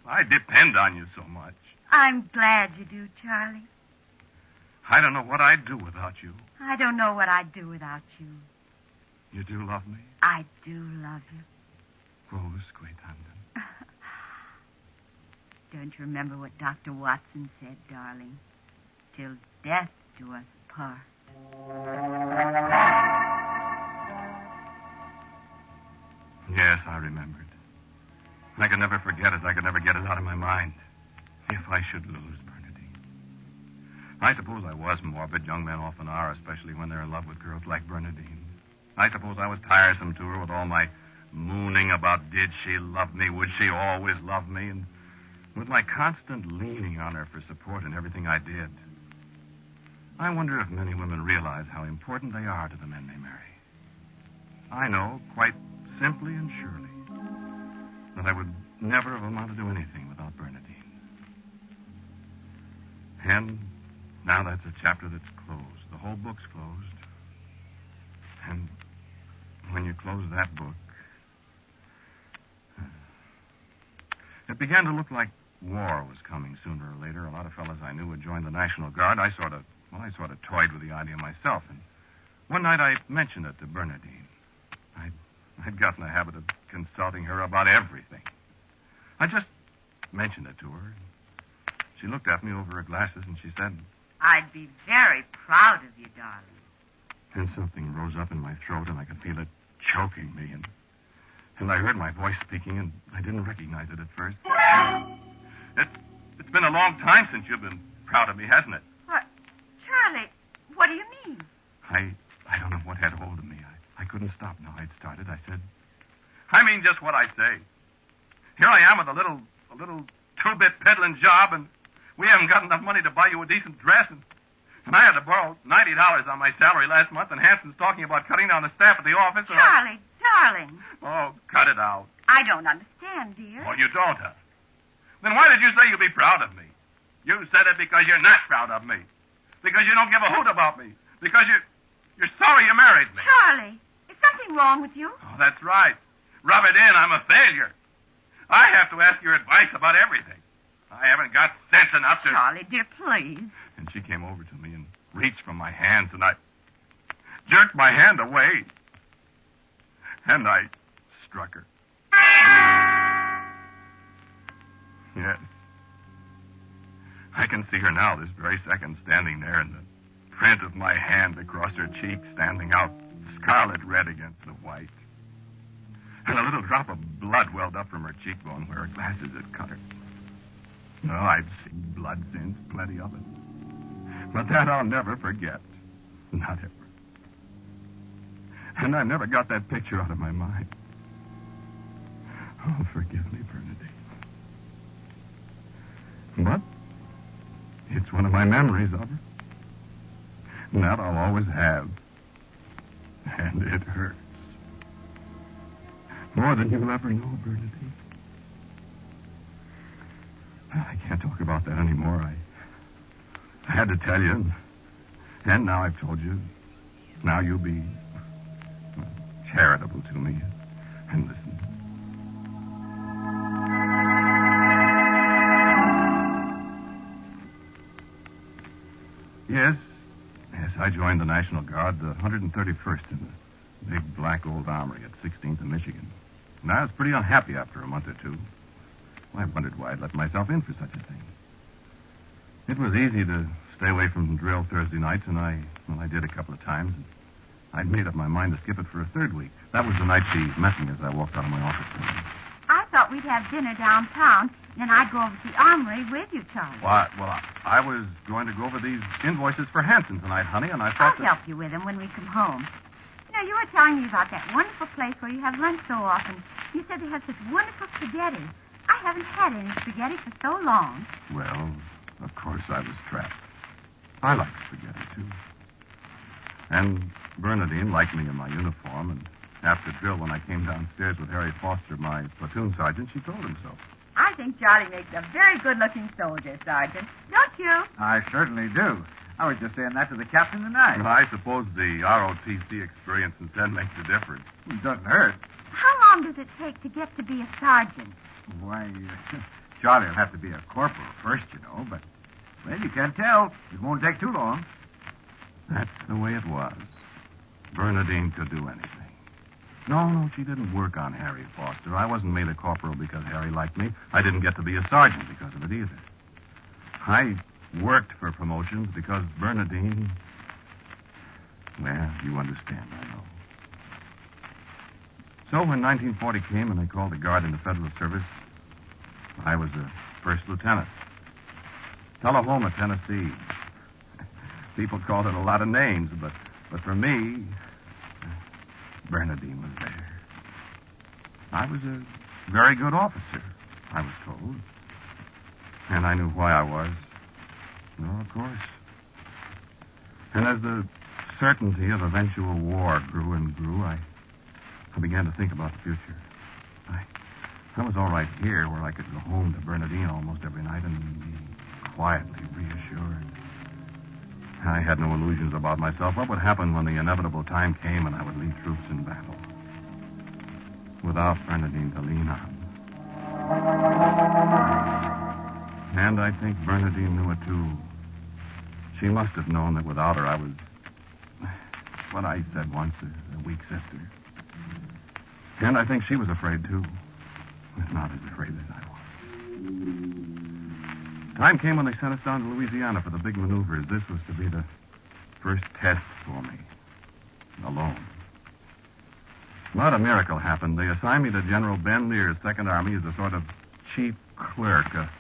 I depend on you so much. I'm glad you do, Charlie. I don't know what I'd do without you. I don't know what I'd do without you. You do love me? I do love you. Oh, sweetheart. Don't you remember what Dr. Watson said, darling? Till death do us part. Yes, I remembered. I could never forget it. I could never get it out of my mind. If I should lose Bernadine. I suppose I was morbid. Young men often are, especially when they're in love with girls like Bernadine. I suppose I was tiresome to her with all my mooning about did she love me, would she always love me, and with my constant leaning on her for support in everything I did. I wonder if many women realize how important they are to the men they marry. I know, quite simply and surely, that I would never have amounted to anything without Bernadine. And now that's a chapter that's closed. The whole book's closed. And when you close that book, it began to look like war was coming sooner or later. A lot of fellas I knew would join the National Guard. I sort of toyed with the idea myself. And one night I mentioned it to Bernadine. I'd gotten a habit of consulting her about everything. I just mentioned it to her. She looked at me over her glasses and she said, I'd be very proud of you, darling. And something rose up in my throat and I could feel it choking me. And I heard my voice speaking and I didn't recognize it at first. It's been a long time since you've been proud of me, hasn't it? What? Charlie, what do you mean? I don't know what had hold of me. I couldn't stop now. I'd started. I said, I mean just what I say. Here I am with a little two-bit peddling job, and we haven't got enough money to buy you a decent dress, and I had to borrow $90 on my salary last month, and Hanson's talking about cutting down the staff at the office. Charlie, darling. Oh, cut it out. I don't understand, dear. Oh, you don't, huh? Then why did you say you'd be proud of me? You said it because you're not proud of me. Because you don't give a hoot about me. Because you're sorry you married me. Charlie, is something wrong with you? Oh, that's right. Rub it in. I'm a failure. I have to ask your advice about everything. I haven't got sense enough to... Charlie, dear, please. And she came over to me and reached for my hands, and I jerked my hand away. And I struck her. Yes. I can see her now, this very second, standing there, and the print of my hand across her cheek standing out scarlet red against the white. And a little drop of blood welled up from her cheekbone where her glasses had cut her. Oh, I've seen blood since, plenty of it. But that I'll never forget. Not ever. And I've never got that picture out of my mind. Oh, forgive me, Bernadine. But it's one of my memories of her. And that I'll always have. And it hurts. More than you'll ever know, Bernadine. I can't talk about that anymore. I had to tell you, and now I've told you. Now you'll be charitable to me and listen. Yes, I joined the National Guard, the 131st in the big black old armory at 16th and Michigan. And I was pretty unhappy after a month or two. I wondered why I'd let myself in for such a thing. It was easy to stay away from drill Thursday nights, and I did a couple of times. And I'd made up my mind to skip it for a third week. That was the night she met me as I walked out of my office room. I thought we'd have dinner downtown, and then I'd go over to the armory with you, Charlie. Well, I was going to go over these invoices for Hanson tonight, honey, and I thought I'll help you with them when we come home. You know, you were telling me about that wonderful place where you have lunch so often. You said they have such wonderful spaghetti. I haven't had any spaghetti for so long. Well, of course I was trapped. I like spaghetti, too. And Bernadine liked me in my uniform, and after drill, when I came downstairs with Harry Foster, my platoon sergeant, she told him so. I think Charlie makes a very good-looking soldier, Sergeant. Don't you? I certainly do. I was just saying that to the captain tonight. Well, I suppose the ROTC experience in 10 makes a difference. It doesn't hurt. How long does it take to get to be a sergeant? Why, Charlie will have to be a corporal first, you know, but, well, you can't tell. It won't take too long. That's the way it was. Bernadine could do anything. No, she didn't work on Harry Foster. I wasn't made a corporal because Harry liked me. I didn't get to be a sergeant because of it either. I worked for promotions because Bernadine... Well, you understand, I know. So when 1940 came and they called the Guard into Federal service, I was a first lieutenant. Tullahoma, Tennessee. People called it a lot of names, but for me, Bernadine was there. I was a very good officer, I was told. And I knew why I was. Well, of course. And as the certainty of eventual war grew and grew, I began to think about the future. I was all right here, where I could go home to Bernadine almost every night and be quietly reassured. I had no illusions about myself. What would happen when the inevitable time came and I would lead troops in battle? Without Bernadine to lean on. And I think Bernadine knew it, too. She must have known that without her I was what I said once, a weak sister. And I think she was afraid, too. But not as afraid as I was. Time came when they sent us down to Louisiana for the big maneuvers. This was to be the first test for me. Alone. Not a miracle happened. They assigned me to General Ben Lear's Second Army as a sort of chief clerk, a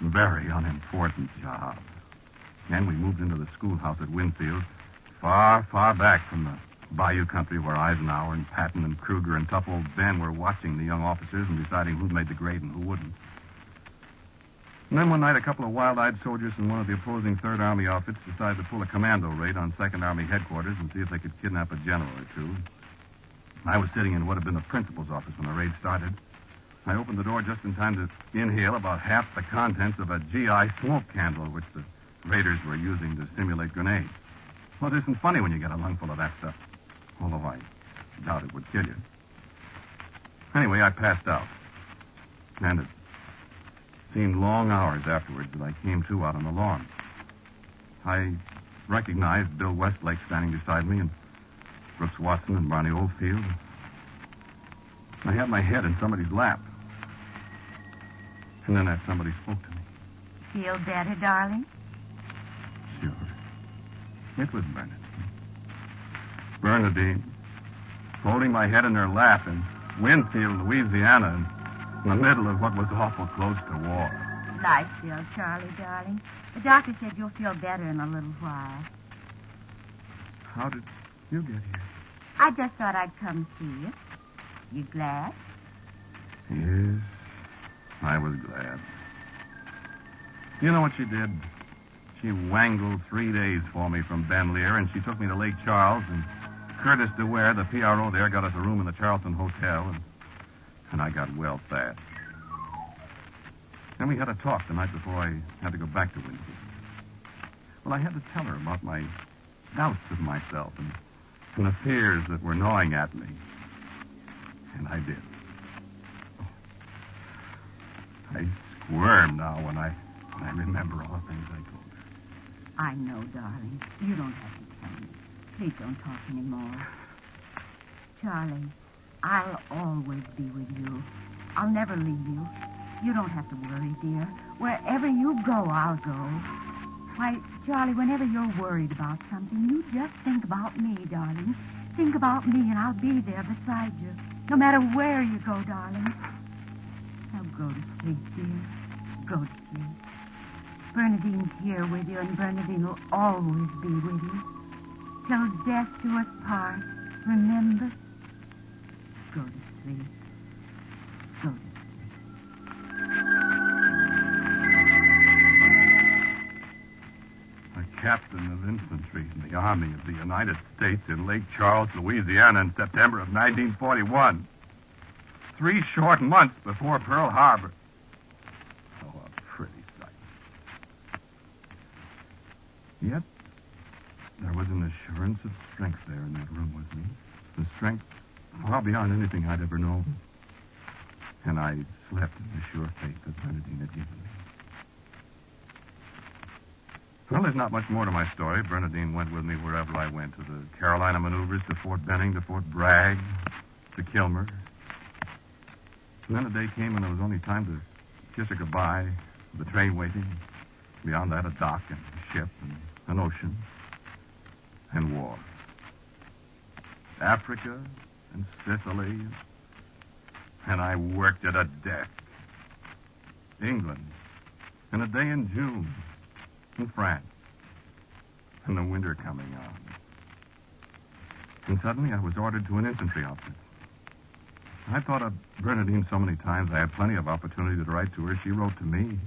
very unimportant job. And we moved into the schoolhouse at Winfield, far, far back from the bayou country where Eisenhower and Patton and Kruger and tough old Ben were watching the young officers and deciding who made the grade and who wouldn't. And then one night, a couple of wild-eyed soldiers from one of the opposing Third Army outfits decided to pull a commando raid on Second Army headquarters and see if they could kidnap a general or two. I was sitting in what had been the principal's office when the raid started. I opened the door just in time to inhale about half the contents of a GI smoke candle, which the raiders were using to simulate grenades. Well, it isn't funny when you get a lungful of that stuff. Although I doubt it would kill you. Anyway, I passed out. And it seemed long hours afterwards that I came to out on the lawn. I recognized Bill Westlake standing beside me and Brooks Watson and Barney Oldfield. I had my head in somebody's lap. And then that somebody spoke to me. Feel better, darling? Sure. It was Bernadine. Bernadine, holding my head in her lap in Winfield, Louisiana, in the middle of what was awful close to war. Lie still, Charlie, darling. The doctor said you'll feel better in a little while. How did you get here? I just thought I'd come see you. You glad? Yes, I was glad. You know what she did? She wangled 3 days for me from Ben Lear, and she took me to Lake Charles, and Curtis DeWare, the PRO there, got us a room in the Charleston Hotel, and I got well fast. Then we had a talk the night before I had to go back to Winfield. Well, I had to tell her about my doubts of myself and the fears that were gnawing at me. And I did. I squirm now when I remember all the things I told her. I know, darling. You don't have to tell me. Please don't talk anymore. Charlie, I'll always be with you. I'll never leave you. You don't have to worry, dear. Wherever you go, I'll go. Why, Charlie, whenever you're worried about something, you just think about me, darling. Think about me, and I'll be there beside you. No matter where you go, darling. Now go to sleep, dear. Go to sleep. Bernadine's here with you, and Bernadine will always be with you. Till death do us part. Remember? Go to sleep. captain of infantry in the Army of the United States in Lake Charles, Louisiana in September of 1941. 3 short months before Pearl Harbor. Oh, a pretty sight. Yet, there was an assurance of strength there in that room with me. The strength far beyond anything I'd ever known. And I slept in the sure faith that Bernadine had given me. Well, there's not much more to my story. Bernadine went with me wherever I went, to the Carolina maneuvers, to Fort Benning, to Fort Bragg, to Kilmer. And then a day came when there was only time to kiss her goodbye, the train waiting. Beyond that, a dock and a ship and an ocean and war. Africa and Sicily, and I worked at a deck. England, and a day in June, in France, and the winter coming on. And suddenly I was ordered to an infantry outfit. I thought of Bernadine so many times I had plenty of opportunity to write to her. She wrote to me.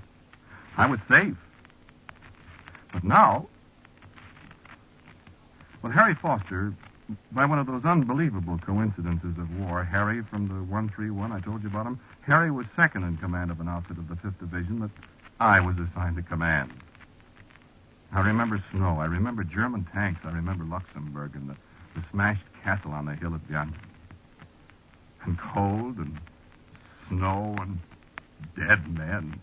I was safe. But now, well, Harry Foster, by one of those unbelievable coincidences of war, Harry from the 131, I told you about him, Harry was second in command of an outfit of the 5th Division that I was assigned to command. I remember snow. I remember German tanks. I remember Luxembourg and the smashed castle on the hill at Bianchi. And cold and snow and dead men.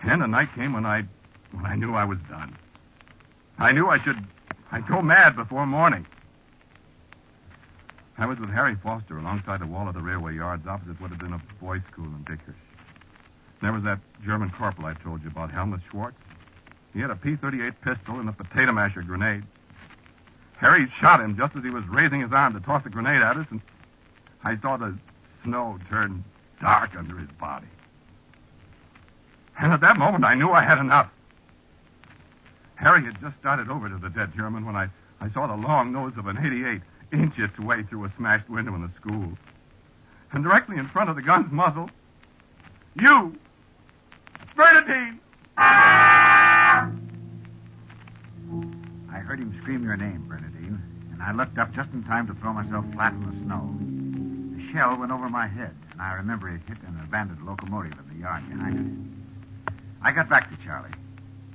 And a night came when I knew I was done. I knew I'd go mad before morning. I was with Harry Foster alongside the wall of the railway yards opposite what had been a boys' school in Vickers. There was that German corporal I told you about, Helmut Schwartz. He had a P-38 pistol and a potato masher grenade. Harry shot him just as he was raising his arm to toss the grenade at us, and I saw the snow turn dark under his body. And at that moment, I knew I had enough. Harry had just started over to the dead German when I saw the long nose of an 88 inch its way through a smashed window in the school. And directly in front of the gun's muzzle, you, Bernadine! I heard him scream your name, Bernadine, and I looked up just in time to throw myself flat in the snow. The shell went over my head, and I remember it hit an abandoned locomotive in the yard behind us. I got back to Charlie.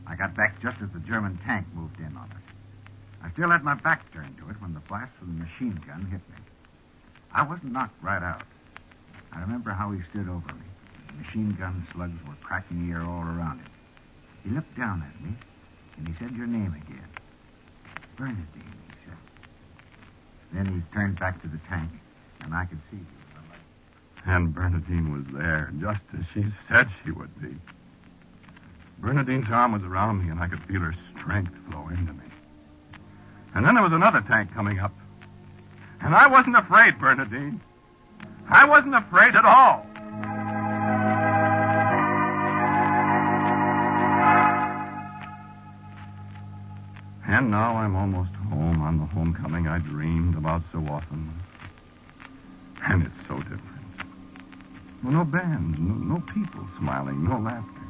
I got back just as the German tank moved in on us. I still had my back turned to it when the blast from the machine gun hit me. I wasn't knocked right out. I remember how he stood over me. The machine gun slugs were cracking the air all around him. He looked down at me, and he said your name again. Bernadine, he said. Then he turned back to the tank, and I could see you. And Bernadine was there, just as she said she would be. Bernadine's arm was around me, and I could feel her strength flow into me. And then there was another tank coming up. And I wasn't afraid, Bernadine. I wasn't afraid at all. And now I'm almost home on the homecoming I dreamed about so often. And it's so different. Well, no bands, no people smiling, no laughter.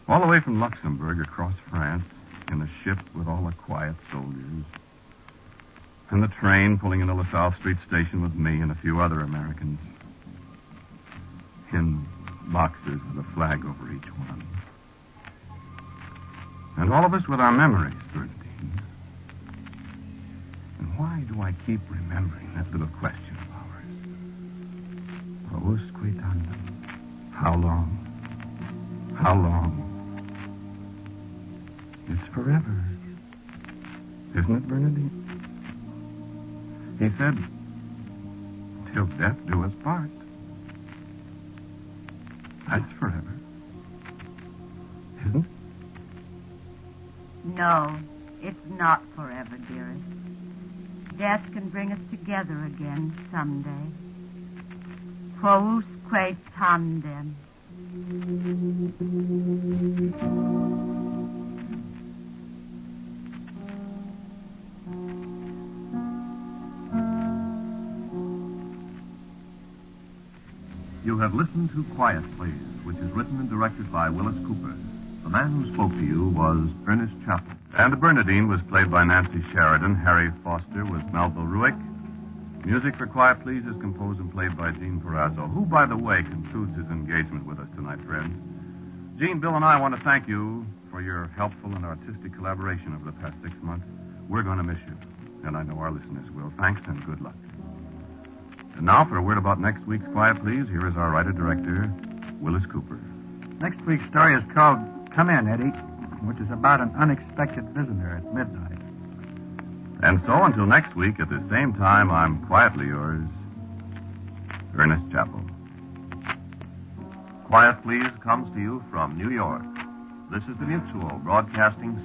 All the way from Luxembourg across France in a ship with all the quiet soldiers. And the train pulling into LaSalle Street Station with me and a few other Americans. In boxes with a flag over each one. And all of us with our memories, Bernadine. And why do I keep remembering that little question of ours? Quosque tandem. How long? How long? It's forever. Isn't it, Bernadine? He said, till death do us part. That's forever. Isn't it? No, it's not forever, dearest. Death can bring us together again someday. Quousque tandem. You have listened to Quiet Please, which is written and directed by Willis Cooper. The man who spoke to you was Ernest Chappell. And Bernadine was played by Nancy Sheridan. Harry Foster was Melville Ruick. Music for Quiet Please is composed and played by Gene Perazzo, who, by the way, concludes his engagement with us tonight, friends. Gene, Bill, and I want to thank you for your helpful and artistic collaboration over the past 6 months. We're going to miss you, and I know our listeners will. Thanks and good luck. And now for a word about next week's Quiet Please, here is our writer-director, Willis Cooper. Next week's story is called Come In, Eddie, which is about an unexpected visitor at midnight. And so, until next week at the same time, I'm quietly yours, Ernest Chappell. Quiet Please comes to you from New York. This is the Mutual Broadcasting